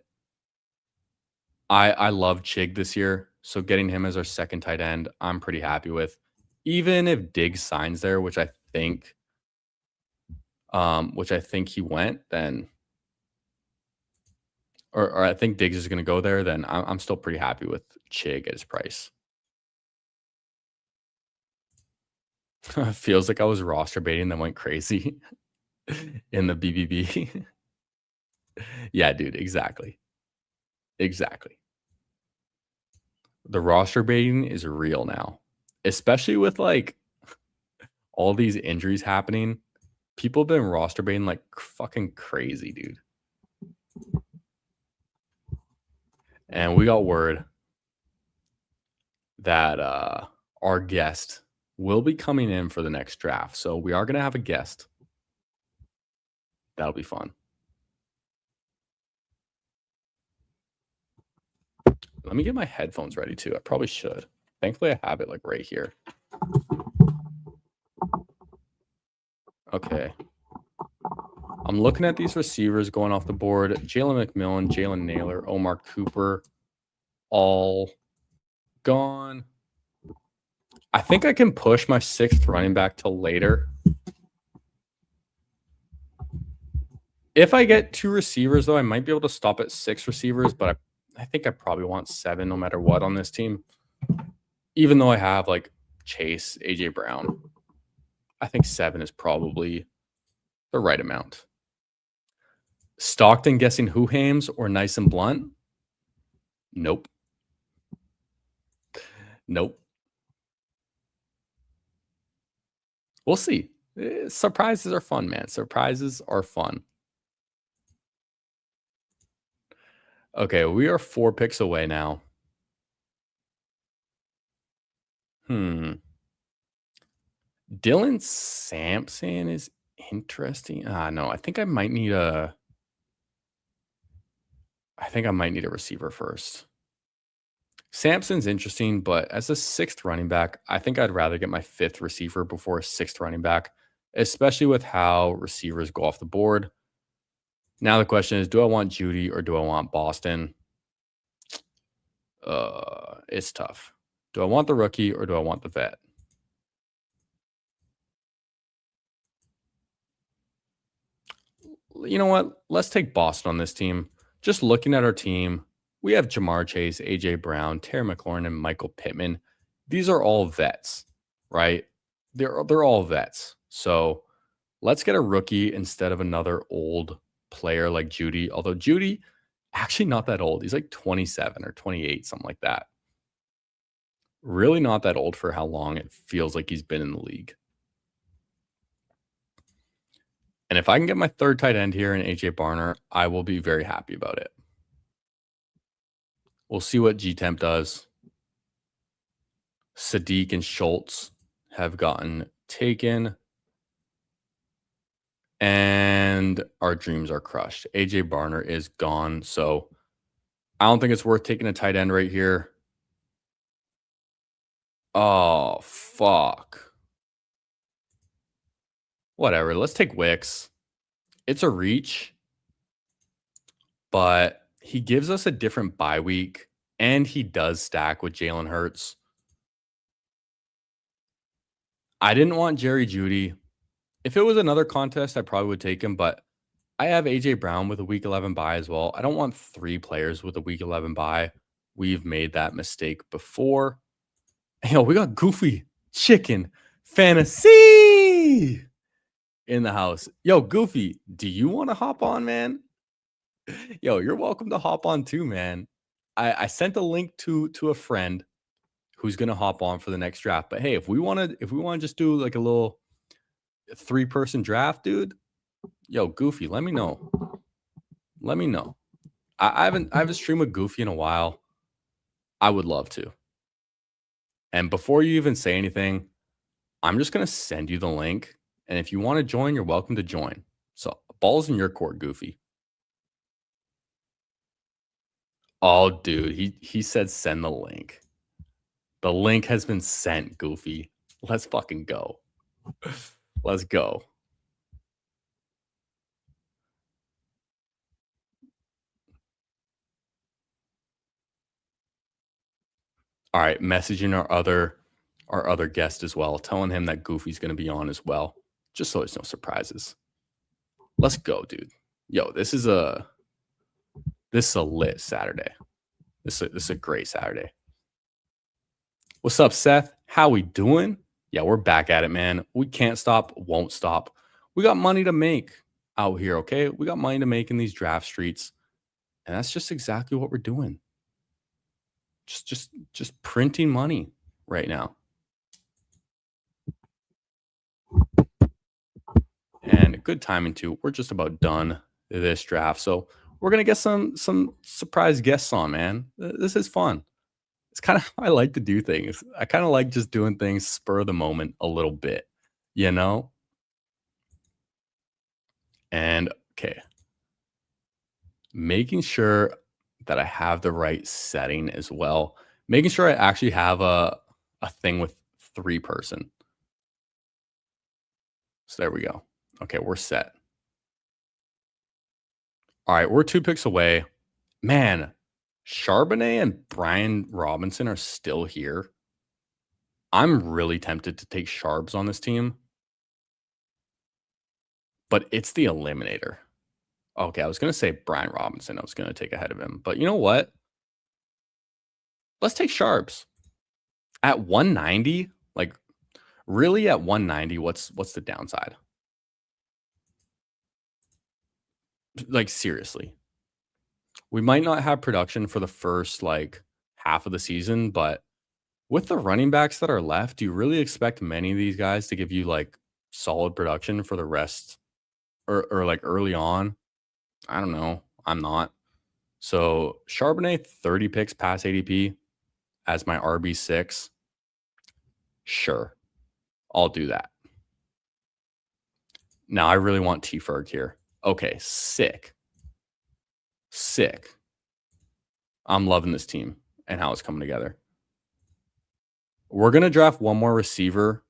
[SPEAKER 1] I love Chig this year, so getting him as our 2nd tight end, I'm pretty happy with. Even if Diggs signs there, which I think he went, then or I think Diggs is going to go there, then I'm still pretty happy with Chig at his price. Feels like I was roster baiting that went crazy in the BBB. Yeah, dude, exactly. Exactly. The roster baiting is real now, especially with like all these injuries happening. People have been roster baiting like fucking crazy, dude. And we got word that our guest will be coming in for the next draft. So we are going to have a guest. That'll be fun. Let me get my headphones ready too. I probably should. Thankfully, I have it like right here. Okay. I'm looking at these receivers going off the board. Jalen McMillan, Jalen Naylor, Omar Cooper, all gone. I think I can push my 6th running back till later. If I get 2 receivers, though, I might be able to stop at 6 receivers, but I think I probably want 7 no matter what on this team. Even though I have like Chase, AJ Brown, I think 7 is probably the right amount. Stockton guessing Whohames or Nice and Blunt? Nope. Nope. We'll see. Surprises are fun, man. Surprises are fun. Okay, we are 4 picks away now. Dylan Sampson is interesting. No, I think I might need a receiver first. Sampson's interesting, but as a 6th running back, I think I'd rather get my 5th receiver before a 6th running back, especially with how receivers go off the board. Now the question is, do I want Judy or do I want Boston? It's tough. Do I want the rookie or do I want the vet? You know what? Let's take Boston on this team. Just looking at our team, we have Jamar Chase, AJ Brown, Terry McLaurin, and Michael Pittman. These are all vets, right? They're all vets. So let's get a rookie instead of another old player like Judy. Although Judy, actually not that old. He's like 27 or 28, something like that. Really not that old for how long it feels like he's been in the league. And if I can get my third tight end here in AJ Barner, I will be very happy about it. We'll see what G-Temp does. Sadiq and Schultz have gotten taken. And our dreams are crushed. AJ Barner is gone. So I don't think it's worth taking a tight end right here. Oh, fuck. Whatever. Let's take Wicks. It's a reach, but he gives us a different bye week, and he does stack with Jalen Hurts. I didn't want Jerry Jeudy. If it was another contest, I probably would take him, but I have AJ Brown with a week 11 bye as well. I don't want 3 players with a week 11 bye. We've made that mistake before. Yo, we got Goofy Chicken Fantasy in the house. Yo, Goofy, do you want to hop on, man? Yo, you're welcome to hop on too, man. I sent a link to a friend who's gonna hop on for the next draft. But hey, if we want to just do like a little 3-person draft, dude, yo, Goofy, let me know. Let me know. I haven't streamed with Goofy in a while. I would love to. And before you even say anything, I'm just gonna send you the link. And if you want to join, you're welcome to join. So ball's in your court, Goofy. Oh, dude, he said send the link. The link has been sent, Goofy. Let's fucking go. Let's go. All right, messaging our other guest as well, telling him that Goofy's going to be on as well, just so there's no surprises. Let's go, dude. Yo, this is a lit Saturday. This is a great Saturday. What's up, Seth? How we doing? Yeah, we're back at it, man. We can't stop, won't stop. We got money to make out here, okay? We got money to make in these draft streets. And that's just exactly what we're doing. Just printing money right now. And good timing too. We're just about done this draft. So we're gonna get some surprise guests on, man. This is fun. It's kind of how I like to do things. I kind of like just doing things spur of the moment a little bit, you know? And okay. Making sure that I have the right setting as well. Making sure I actually have a thing with 3-person. So there we go. Okay, we're set. All right, we're 2 picks away. Man, Charbonnet and Brian Robinson are still here. I'm really tempted to take Sharps on this team, but it's the eliminator. Okay, I was going to say Brian Robinson. I was going to take ahead of him, but you know what? Let's take Sharps at 190. Like, really, at 190, what's the downside? Like, seriously, we might not have production for the first like half of the season, but with the running backs that are left, do you really expect many of these guys to give you like solid production for the rest or like early on? I don't know. I'm not. So Charbonnet 30 picks past ADP as my RB6. Sure. I'll do that. Now I really want T Ferg here. Okay, sick. Sick. I'm loving this team and how it's coming together. We're going to draft one more receiver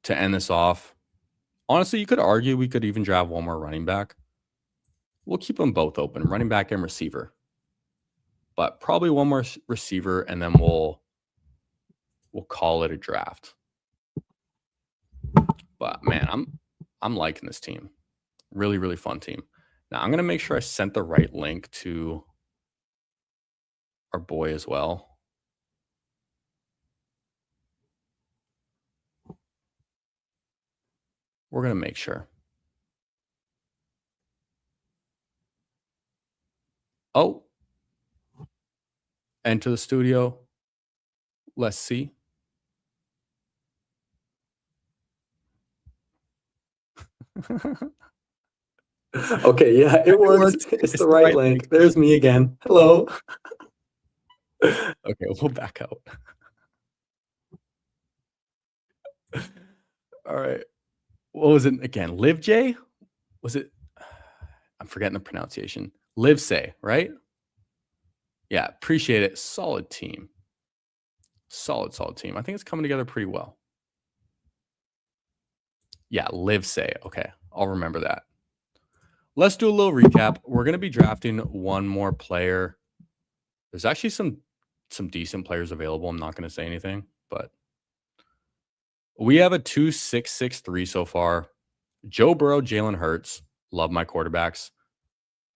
[SPEAKER 1] to end this off. Honestly, you could argue we could even draft one more running back. We'll keep them both open, running back and receiver. But probably one more receiver, and then we'll call it a draft. But man, I'm liking this team. Really, really fun team. Now I'm gonna make sure I sent the right link to our boy as well. We're gonna make sure. Oh, enter the studio. Let's see.
[SPEAKER 2] Okay, yeah, it worked. It's the right link. There's me again. Hello.
[SPEAKER 1] Okay, we'll back out. All right. What was it again? Liv J? Was it? I'm forgetting the pronunciation. Livesay, right? Yeah, appreciate it. Solid team. Solid team. I think it's coming together pretty well. Yeah, Livesay. Okay, I'll remember that. Let's do a little recap. We're going to be drafting one more player. There's actually some decent players available. I'm not going to say anything, but we have a 2-6-6-3 so far. Joe Burrow, Jalen Hurts. Love my quarterbacks.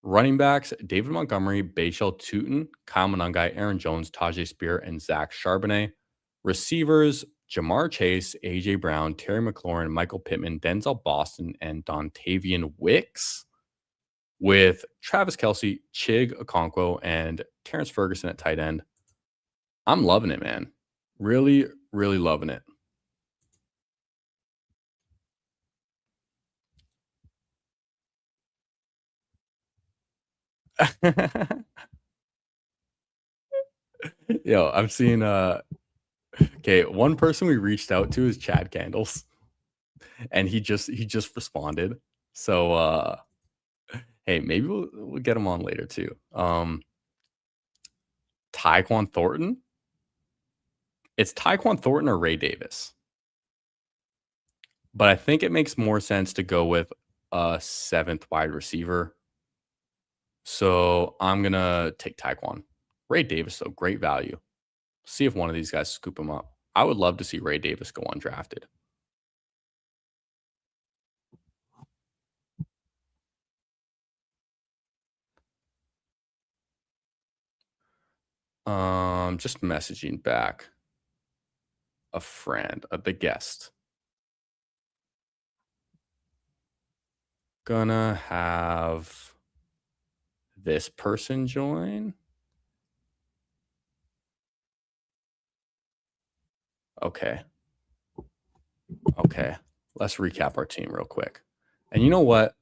[SPEAKER 1] Running backs, David Montgomery, Bashal Tutin, Kyle Monangai, Aaron Jones, Tajay Spear, and Zach Charbonnet. Receivers, Jamar Chase, A.J. Brown, Terry McLaurin, Michael Pittman, Denzel Boston, and Dontavian Wicks. With Travis Kelce, Chig Okonkwo, and Terrence Ferguson at tight end. I'm loving it, man. Really, really loving it. Yo, I'm seeing okay, one person we reached out to is Chad Candles, and he just responded. So hey, maybe we'll get him on later too. Tyquan Thornton. It's Tyquan Thornton or Ray Davis. But I think it makes more sense to go with a 7th wide receiver. So I'm going to take Tyquan. Ray Davis, though, great value. See if one of these guys scoop him up. I would love to see Ray Davis go undrafted. Just messaging back a friend, the guest. Gonna have this person join. Okay. Let's recap our team real quick. And you know what?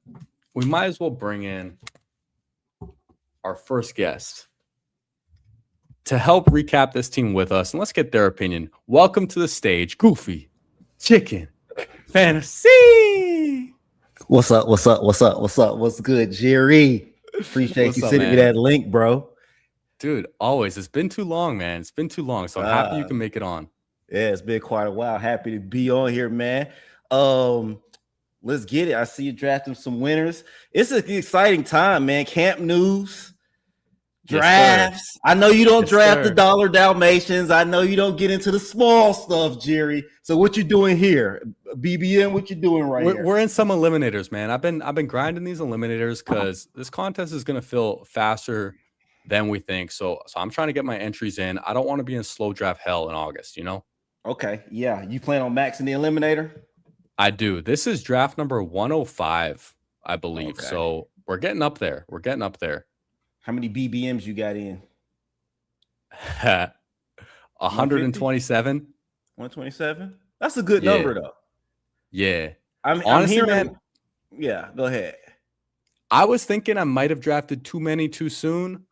[SPEAKER 1] We might as well bring in our first guest to help recap this team with us. And let's get their opinion. Welcome to the stage, Goofy Chicken Fantasy.
[SPEAKER 3] What's up? What's good, Jerry? Appreciate you sending me that link, bro.
[SPEAKER 1] Dude, always. It's been too long, man. It's been too long. So I'm happy you can make it on.
[SPEAKER 3] Yeah, it's been quite a while. Happy to be on here, man. Let's get it. I see you drafting some winners. It's an exciting time, man. Camp news, drafts. Yes, I know you don't draft the dollar Dalmatians. I know you don't get into the small stuff, Jerry. So what you doing here? BBM, what you doing here?
[SPEAKER 1] We're in some eliminators, man. I've been grinding these eliminators because this contest is gonna fill faster than we think. So I'm trying to get my entries in. I don't want to be in slow draft hell in August, you know?
[SPEAKER 3] Okay. Yeah. You plan on maxing the eliminator?
[SPEAKER 1] I do. This is draft number 105, I believe. Okay. So we're getting up there.
[SPEAKER 3] How many BBMs you got in?
[SPEAKER 1] 127.
[SPEAKER 3] 127? That's a good number, though.
[SPEAKER 1] Yeah.
[SPEAKER 3] Honestly, man. Yeah, go ahead.
[SPEAKER 1] I was thinking I might have drafted too many too soon,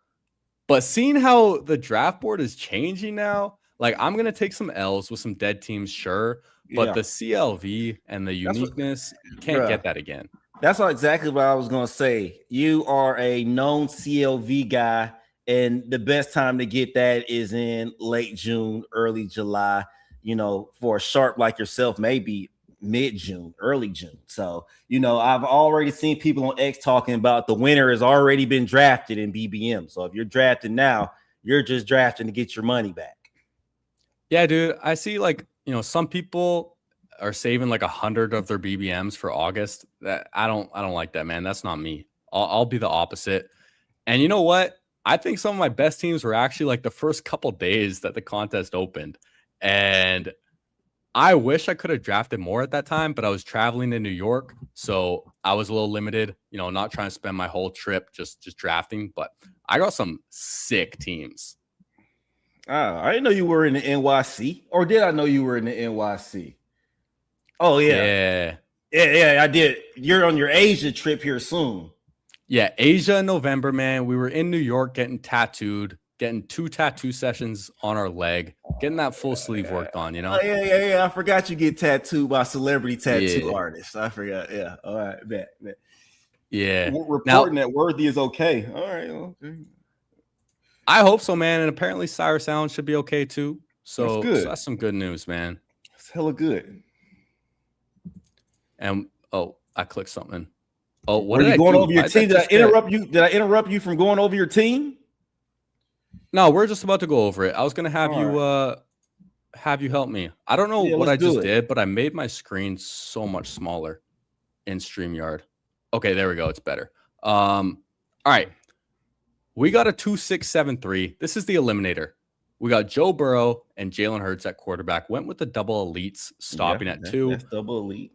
[SPEAKER 1] but seeing how the draft board is changing now, like I'm going to take some L's with some dead teams, sure. But the CLV and the uniqueness, you can't get that again.
[SPEAKER 3] That's exactly what I was going to say. You are a known CLV guy, and the best time to get that is in late June, early July. You know, for a sharp like yourself, maybe mid-June, early June. So, you know, I've already seen people on X talking about the winner has already been drafted in BBM. So if you're drafting now, you're just drafting to get your money back.
[SPEAKER 1] Yeah, dude. I see some people are saving like 100 of their BBMs for August. That I don't like that, man. That's not me. I'll be the opposite. And you know what? I think some of my best teams were actually like the first couple days that the contest opened. And I wish I could have drafted more at that time, but I was traveling to New York, so I was a little limited, you know, not trying to spend my whole trip just drafting, but I got some sick teams.
[SPEAKER 3] I didn't know you were in the NYC, or did I know you were in the NYC? Oh yeah, I did. You're on your Asia trip here soon.
[SPEAKER 1] Yeah, Asia in November, man. We were in New York getting tattooed, getting 2 tattoo sessions on our leg, getting that full sleeve worked on, you know?
[SPEAKER 3] Oh, yeah. I forgot you get tattooed by celebrity tattoo artists. I forgot. Yeah. All right. Bet.
[SPEAKER 1] Yeah.
[SPEAKER 3] Reporting that Worthy is okay. All right. Okay.
[SPEAKER 1] I hope so, man. And apparently Cyrus Allen should be okay too.
[SPEAKER 3] That's good.
[SPEAKER 1] So that's some good news, man.
[SPEAKER 3] That's hella good.
[SPEAKER 1] And I clicked something. Oh,
[SPEAKER 3] what are you going over your team? Did I interrupt you? Did I interrupt you from going over your team?
[SPEAKER 1] No, we're just about to go over it. I was gonna have you help me. I don't know what I just did, but I made my screen so much smaller in StreamYard. Okay, there we go. It's better. All right. We got a 2-6-7-3. This is the eliminator. We got Joe Burrow and Jalen Hurts at quarterback. Went with the double elites, stopping at 2.
[SPEAKER 3] That's double elite.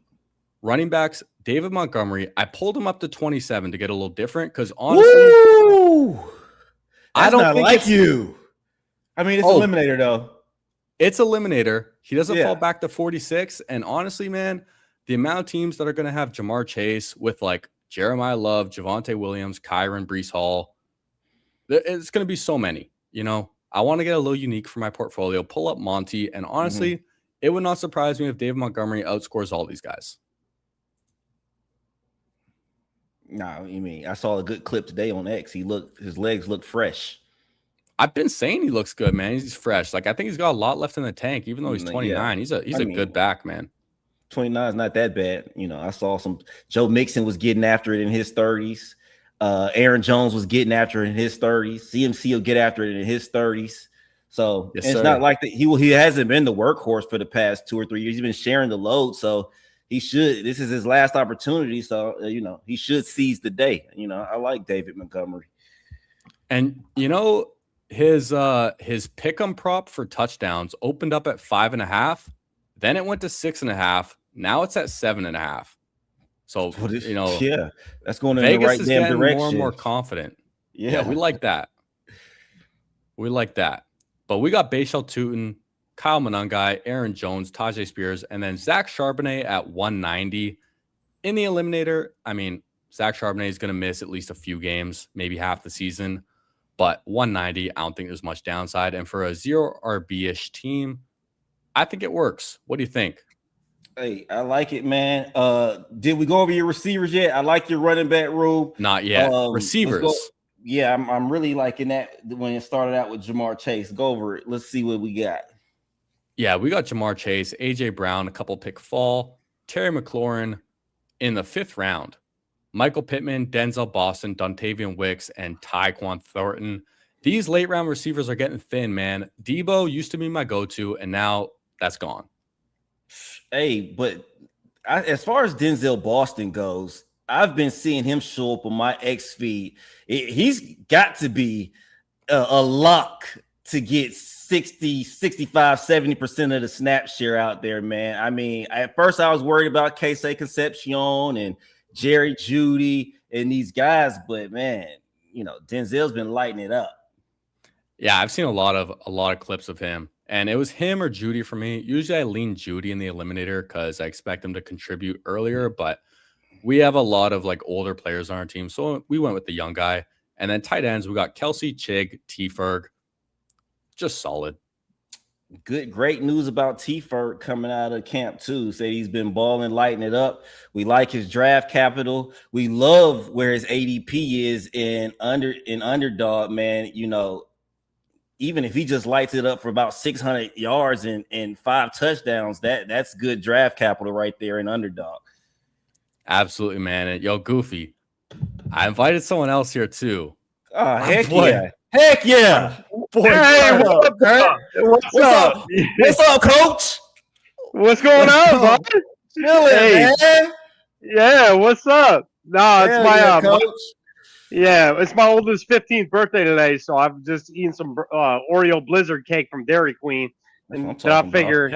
[SPEAKER 1] Running backs, David Montgomery. I pulled him up to 27 to get a little different because honestly,
[SPEAKER 3] I don't think like you. I mean, it's eliminator though.
[SPEAKER 1] It's eliminator. He doesn't fall back to 46. And honestly, man, the amount of teams that are going to have Jamar Chase with like Jeremiah Love, Javonte Williams, Kyron, Breece Hall, it's going to be so many. You know, I want to get a little unique for my portfolio. Pull up Monty, and honestly, it would not surprise me if David Montgomery outscores all these guys.
[SPEAKER 3] No, you mean I saw a good clip today on X. His legs look fresh.
[SPEAKER 1] I've been saying he looks good, man. He's fresh. Like I think he's got a lot left in the tank, even though he's 29. He's a good back, man.
[SPEAKER 3] 29 is not that bad. You know, I saw Joe Mixon was getting after it in his 30s. Aaron Jones was getting after it in his 30s. CMC will get after it in his 30s. So it's not like that. He hasn't been the workhorse for the past 2 or 3 years. He's been sharing the load. So this is his last opportunity. So, he should seize the day. I like David Montgomery.
[SPEAKER 1] And, his pick'em prop for touchdowns opened up at 5.5. Then it went to 6.5. Now it's at 7.5. So,
[SPEAKER 3] that's going in
[SPEAKER 1] Vegas
[SPEAKER 3] the right
[SPEAKER 1] is
[SPEAKER 3] damn
[SPEAKER 1] getting
[SPEAKER 3] direction.
[SPEAKER 1] more and more confident.
[SPEAKER 3] Yeah,
[SPEAKER 1] we like that. But we got Bashal Tutin, Kyle Monangai, Aaron Jones, Tajay Spears, and then Zach Charbonnet at 190. In the eliminator, I mean, Zach Charbonnet is going to miss at least a few games, maybe half the season. But 190, I don't think there's much downside. And for a 0 RB-ish team, I think it works. What do you think?
[SPEAKER 3] Hey, I like it, man. Did we go over your receivers yet? I like your running back room.
[SPEAKER 1] Not yet. Receivers.
[SPEAKER 3] Yeah, I'm really liking that when it started out with Jamar Chase. Go over it. Let's see what we got.
[SPEAKER 1] Yeah, we got Jamar Chase, A.J. Brown, a couple pick fall, Terry McLaurin in the 5th round, Michael Pittman, Denzel Boston, Dontavian Wicks, and Tyquan Thornton. These late round receivers are getting thin, man. Debo used to be my go-to, and now that's gone.
[SPEAKER 3] Hey, but as far as Denzel Boston goes, I've been seeing him show up on my X feed. He's got to be a lock to get 60, 65, 70% of the snap share out there, man. I mean, at first I was worried about Casey Concepcion and Jerry Jeudy and these guys, but man, Denzel's been lighting it up.
[SPEAKER 1] Yeah, I've seen a lot of clips of him, and it was him or Jeudy for me. Usually I lean Jeudy in the eliminator because I expect him to contribute earlier, but we have a lot of like older players on our team, so we went with the young guy. And then tight ends, we got Kelsey, Chig, T-Ferg. Just solid.
[SPEAKER 3] Great news about T-Ferg coming out of camp too. Say he's been balling, lighting it up. We like his draft capital. We love where his ADP is in underdog, man. Even if he just lights it up for about 600 yards and 5 touchdowns, that's good draft capital right there in underdog.
[SPEAKER 1] Absolutely, man. And yo, Goofy, I invited someone else here too.
[SPEAKER 3] Oh, heck yeah. Heck yeah.
[SPEAKER 4] Boy, hey, what's up?
[SPEAKER 3] What's up, coach?
[SPEAKER 4] What's going on, bud?
[SPEAKER 3] Chilling, man.
[SPEAKER 4] Yeah, what's up? No, it's my
[SPEAKER 3] coach.
[SPEAKER 4] It's my oldest 15th birthday today, so I've just eaten some Oreo Blizzard cake from Dairy Queen, and I figure,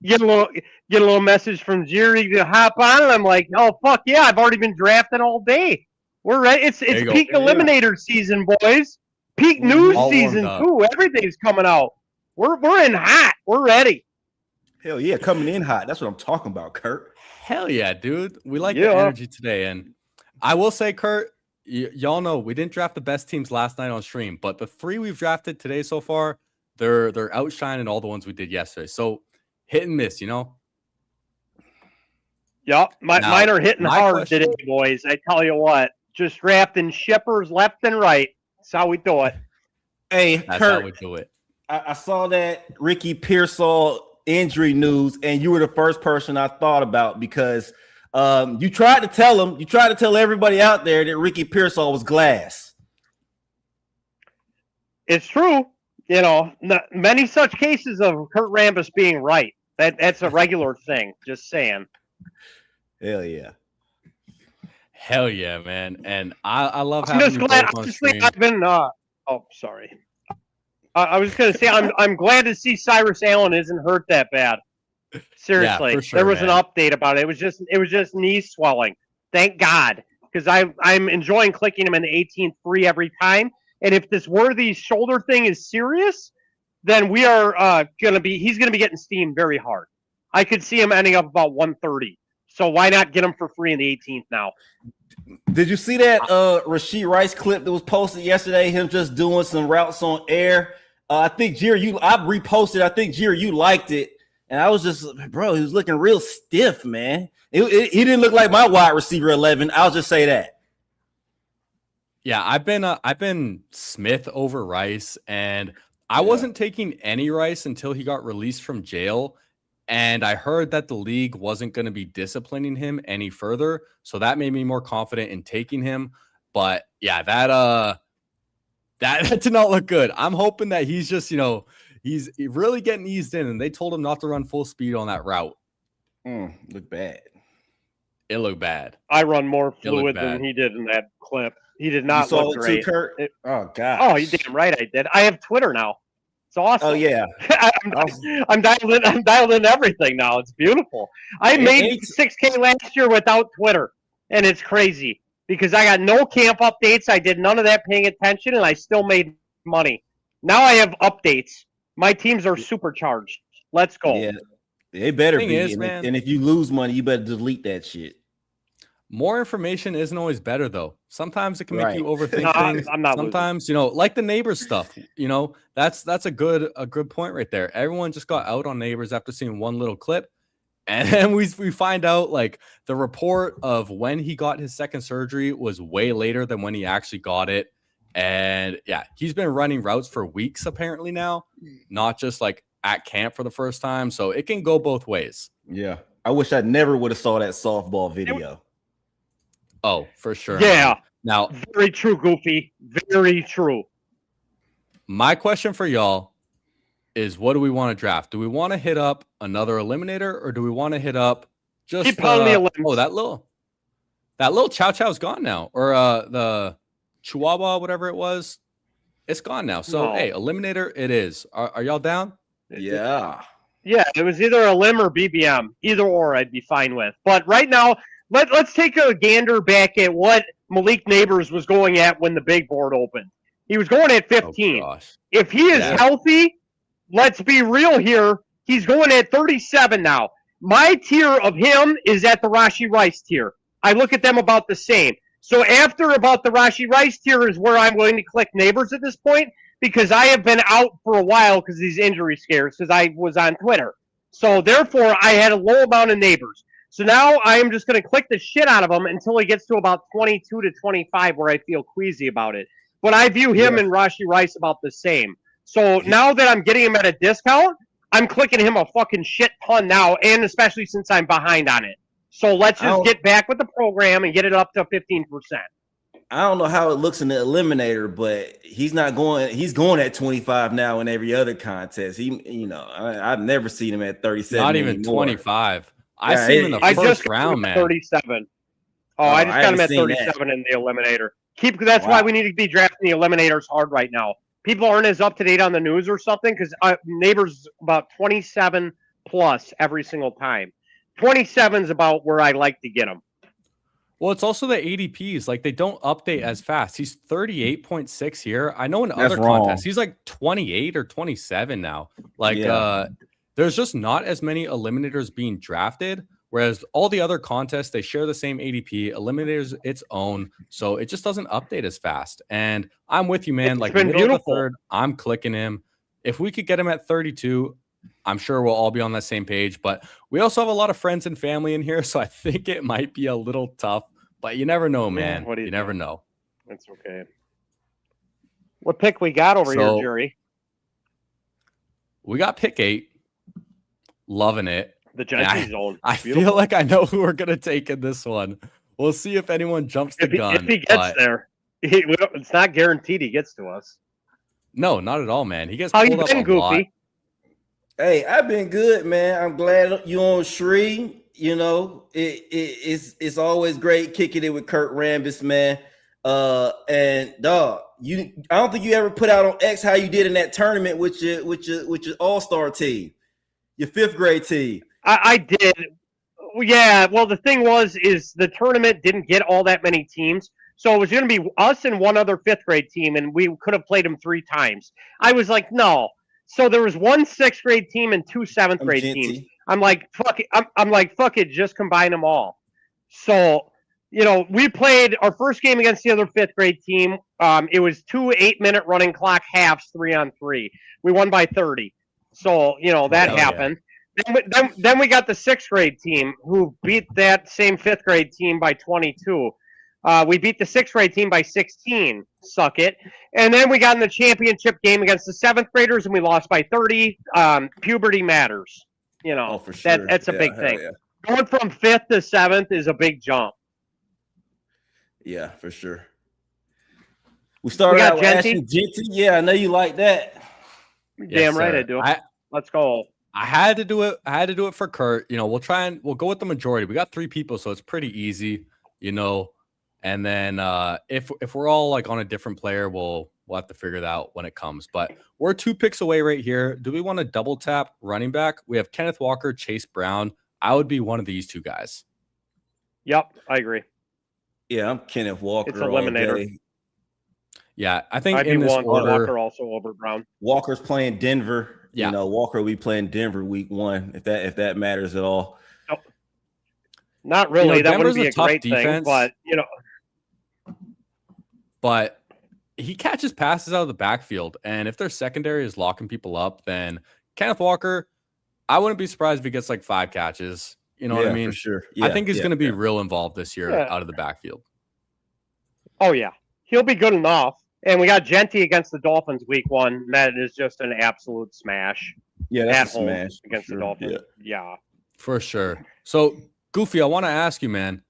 [SPEAKER 4] get a little message from Jerry to hop on, and I'm like, oh fuck yeah, I've already been drafting all day. We're ready. It's peak eliminator season, boys. Peak news
[SPEAKER 1] All warmed
[SPEAKER 4] season
[SPEAKER 1] up.
[SPEAKER 4] too. Everything's coming out. We're in hot. We're ready.
[SPEAKER 3] Hell yeah, coming in hot. That's what I'm talking about, Kurt.
[SPEAKER 1] Hell yeah, dude. We like
[SPEAKER 4] Yeah.
[SPEAKER 1] the energy today. And I will say, Kurt, y'all know we didn't draft the best teams last night on stream, but the 3 we've drafted today so far, they're outshining all the ones we did yesterday. So hit and miss, you know?
[SPEAKER 4] Yep.
[SPEAKER 1] Now,
[SPEAKER 4] Mine are hitting
[SPEAKER 1] my
[SPEAKER 4] hard
[SPEAKER 1] question-
[SPEAKER 4] today, boys. I tell you what. Just drafting shippers left and right. That's how we do it.
[SPEAKER 3] Hey,
[SPEAKER 1] That's
[SPEAKER 3] Kurt,
[SPEAKER 1] how we do it.
[SPEAKER 3] I saw that Ricky Pearsall injury news, and you were the first person I thought about because you tried to tell everybody out there that Ricky Pearsall was glass.
[SPEAKER 4] It's true. You know, many such cases of Kurt Rambis being right. That's a regular thing. Just saying.
[SPEAKER 3] Hell yeah.
[SPEAKER 1] Hell yeah, man. And I love
[SPEAKER 4] I'm
[SPEAKER 1] having
[SPEAKER 4] just
[SPEAKER 1] you
[SPEAKER 4] glad.
[SPEAKER 1] both on
[SPEAKER 4] Honestly,
[SPEAKER 1] stream.
[SPEAKER 4] I've been. Oh, sorry. I was going to say I'm glad to see Cyrus Allen isn't hurt that bad. Seriously,
[SPEAKER 1] for sure,
[SPEAKER 4] there was
[SPEAKER 1] man.
[SPEAKER 4] an update about it. It was just knee swelling. Thank God, because I'm enjoying clicking him in the 18th free every time. And if this worthy shoulder thing is serious, then we are he's gonna be getting steamed very hard. I could see him ending up about 130. So why not get him for free in the 18th now?
[SPEAKER 3] Did you see that Rashid Rice clip that was posted yesterday? Him just doing some routes on air. I think Jir, I reposted. I think Jir, you liked it, and I was just, bro, he was looking real stiff, man. He didn't look like my wide receiver 11. I'll just say that.
[SPEAKER 1] Yeah, I've been Smith over Rice, and I wasn't taking any Rice until he got released from jail. And I heard that the league wasn't going to be disciplining him any further, so that made me more confident in taking him. But yeah, that did not look good. I'm hoping that he's just, he's really getting eased in, and they told him not to run full speed on that route.
[SPEAKER 3] Look bad.
[SPEAKER 1] It looked bad.
[SPEAKER 4] I run more
[SPEAKER 1] It looked
[SPEAKER 4] fluid
[SPEAKER 1] bad.
[SPEAKER 4] than he did in that clip. He did not
[SPEAKER 3] You saw
[SPEAKER 4] look
[SPEAKER 3] it
[SPEAKER 4] great.
[SPEAKER 3] too, Kurt? Oh god.
[SPEAKER 4] Oh, you damn right I did. I have Twitter now. It's awesome.
[SPEAKER 3] Oh yeah.
[SPEAKER 4] I'm dialed in everything now. It's beautiful. I made 6K last year without Twitter, and it's crazy because I got no camp updates. I did none of that paying attention, and I still made money. Now I have updates. My teams are supercharged. Let's go.
[SPEAKER 3] Yeah, they better
[SPEAKER 1] Thing
[SPEAKER 3] be.
[SPEAKER 1] is,
[SPEAKER 3] and,
[SPEAKER 1] man-
[SPEAKER 3] and if you lose money, you better delete that shit.
[SPEAKER 1] More information isn't always better, though. Sometimes it can make
[SPEAKER 3] Right.
[SPEAKER 1] you overthink
[SPEAKER 4] No,
[SPEAKER 1] things.
[SPEAKER 4] I'm not losing.
[SPEAKER 1] Sometimes, like the neighbors stuff. That's a good point right there. Everyone just got out on neighbors after seeing one little clip, and then we find out like the report of when he got his second surgery was way later than when he actually got it. And yeah, he's been running routes for weeks apparently now, not just like at camp for the first time. So it can go both ways.
[SPEAKER 3] Yeah, I wish I never would have saw that softball video.
[SPEAKER 1] Oh, for sure.
[SPEAKER 4] Yeah.
[SPEAKER 1] Now,
[SPEAKER 4] Very true, Goofy. Very true.
[SPEAKER 1] my question for y'all is, what do we want to draft? Do we want to hit up another eliminator, or do we want to hit up just
[SPEAKER 4] Keep on the elims.
[SPEAKER 1] oh, that little Chow Chow's gone now, or the Chihuahua, whatever it was, it's gone now. So
[SPEAKER 4] No.
[SPEAKER 1] hey, eliminator it is. Are y'all down?
[SPEAKER 3] Yeah.
[SPEAKER 4] Yeah, it was either a limb or BBM. Either or, I'd be fine with. But right now, let's take a gander back at what Malik Neighbors was going at when the big board opened. He was going at 15.
[SPEAKER 1] Oh, gosh.
[SPEAKER 4] If he is
[SPEAKER 1] Yeah.
[SPEAKER 4] healthy, let's be real here. He's going at 37 now. My tier of him is at the Rashi Rice tier. I look at them about the same. So after about the Rashi Rice tier is where I'm going to click Neighbors at this point, because I have been out for a while because these injury scares, because I was on Twitter. So therefore, I had a low amount of Neighbors. So now I am just going to click the shit out of him until he gets to about 22 to 25, where I feel queasy about it. But I view him and Rashi Rice about the same. So now that I'm getting him at a discount, I'm clicking him a fucking shit ton now, and especially since I'm behind on it. So let's just get back with the program and get it up to 15%.
[SPEAKER 3] I don't know how it looks in the eliminator, but he's going at 25 now in every other contest. I've never seen him at 37.
[SPEAKER 1] Not even
[SPEAKER 3] anymore.
[SPEAKER 1] 25. I
[SPEAKER 3] Yeah,
[SPEAKER 1] see him in the
[SPEAKER 4] I
[SPEAKER 1] first
[SPEAKER 4] just got
[SPEAKER 1] round,
[SPEAKER 4] him at
[SPEAKER 1] man.
[SPEAKER 4] 37. I just got him at
[SPEAKER 3] haven't seen
[SPEAKER 4] 37 in the eliminator. That's why we need to be drafting the eliminators hard right now. People aren't as up to date on the news or something, because Neighbors about 27 plus every single time. 27 is about where I like to get them.
[SPEAKER 1] Well, it's also the ADPs. Like, they don't update as fast. He's 38.6 here. I know in other contests, he's like 28 or 27 now. Like, there's just not as many eliminators being drafted. Whereas all the other contests, they share the same ADP. Eliminators its own. So it just doesn't update as fast. And I'm with you, man.
[SPEAKER 4] It's
[SPEAKER 1] like,
[SPEAKER 4] been
[SPEAKER 1] middle of the
[SPEAKER 4] beautiful.
[SPEAKER 1] third, I'm clicking him. If we could get him at 32, I'm sure we'll all be on that same page, but we also have a lot of friends and family in here, so I think it might be a little tough, but you never know, man.
[SPEAKER 4] what do
[SPEAKER 1] you
[SPEAKER 4] you
[SPEAKER 1] never
[SPEAKER 4] think?
[SPEAKER 1] know.
[SPEAKER 4] That's okay. What pick we got over here, Jury?
[SPEAKER 1] We got pick 8. Loving it.
[SPEAKER 4] The Genty zone.
[SPEAKER 1] I feel like I know who we're going to take in this one. We'll see if anyone jumps the gun.
[SPEAKER 4] If he gets there, it's not guaranteed he gets to us.
[SPEAKER 1] No, not at all, man. He gets
[SPEAKER 4] How
[SPEAKER 1] pulled
[SPEAKER 4] you
[SPEAKER 1] up
[SPEAKER 4] been,
[SPEAKER 1] a
[SPEAKER 4] Goofy?
[SPEAKER 1] lot.
[SPEAKER 3] Hey, I've been good, man. I'm glad you on Shree. You know, it's always great kicking it with Kurt Rambis, man. And dog, I don't think you ever put out on X how you did in that tournament with your all-star team, your 5th grade team.
[SPEAKER 4] I did. Yeah. Well, the thing is the tournament didn't get all that many teams. So it was going to be us and one other 5th grade team, and we could have played them 3 times. I was like, no. So there was 1 6th grade team and 2 7th grade teams. I'm like, fuck it. I'm like, fuck it. Just combine them all. So, we played our first game against the other 5th grade team. It was 2 8-minute running clock halves, 3-on-3. We won by 30. So, that happened. Yeah. Then we got the 6th grade team who beat that same 5th grade team by 22. We beat the 6th grade team by 16. Suck it. And then we got in the championship game against the 7th graders, and we lost by 30. Puberty matters.
[SPEAKER 3] For sure.
[SPEAKER 4] That's a big thing. Yeah. Going from 5th to 7th is a big jump.
[SPEAKER 3] Yeah, for sure. We started out with Ashton Genty. Yeah, I know you like that.
[SPEAKER 4] Damn right I do. Let's go.
[SPEAKER 1] I had to do it. I had to do it for Kurt. We'll go with the majority. We got 3 people, so it's pretty easy. And then if we're all like on a different player, we'll have to figure that out when it comes. But we're 2 picks away right here. Do we want to double tap running back? We have Kenneth Walker, Chase Brown. I would be one of these 2 guys.
[SPEAKER 4] Yep, I agree.
[SPEAKER 3] Yeah, I'm Kenneth Walker.
[SPEAKER 4] It's eliminator.
[SPEAKER 1] Yeah, I think
[SPEAKER 4] I'd
[SPEAKER 1] in
[SPEAKER 4] be
[SPEAKER 1] this
[SPEAKER 4] one
[SPEAKER 1] order,
[SPEAKER 4] Walker also over Brown.
[SPEAKER 3] Walker's playing Denver.
[SPEAKER 1] Yeah.
[SPEAKER 3] Walker will be playing Denver week 1 if that matters at all.
[SPEAKER 4] Nope. Not really. That wouldn't be a great
[SPEAKER 1] defense,
[SPEAKER 4] thing, but
[SPEAKER 1] But he catches passes out of the backfield, and if their secondary is locking people up, then Kenneth Walker, I wouldn't be surprised if he gets like 5 catches. You know what I mean?
[SPEAKER 3] For sure. Yeah,
[SPEAKER 1] I think he's going to be real involved this year out of the backfield.
[SPEAKER 4] Oh, yeah. He'll be good enough. And we got Genty against the Dolphins week 1. That is just an absolute smash.
[SPEAKER 3] Yeah, that's a smash
[SPEAKER 4] against the Dolphins. Yeah.
[SPEAKER 1] For sure. So, Goofy, I want to ask you, man.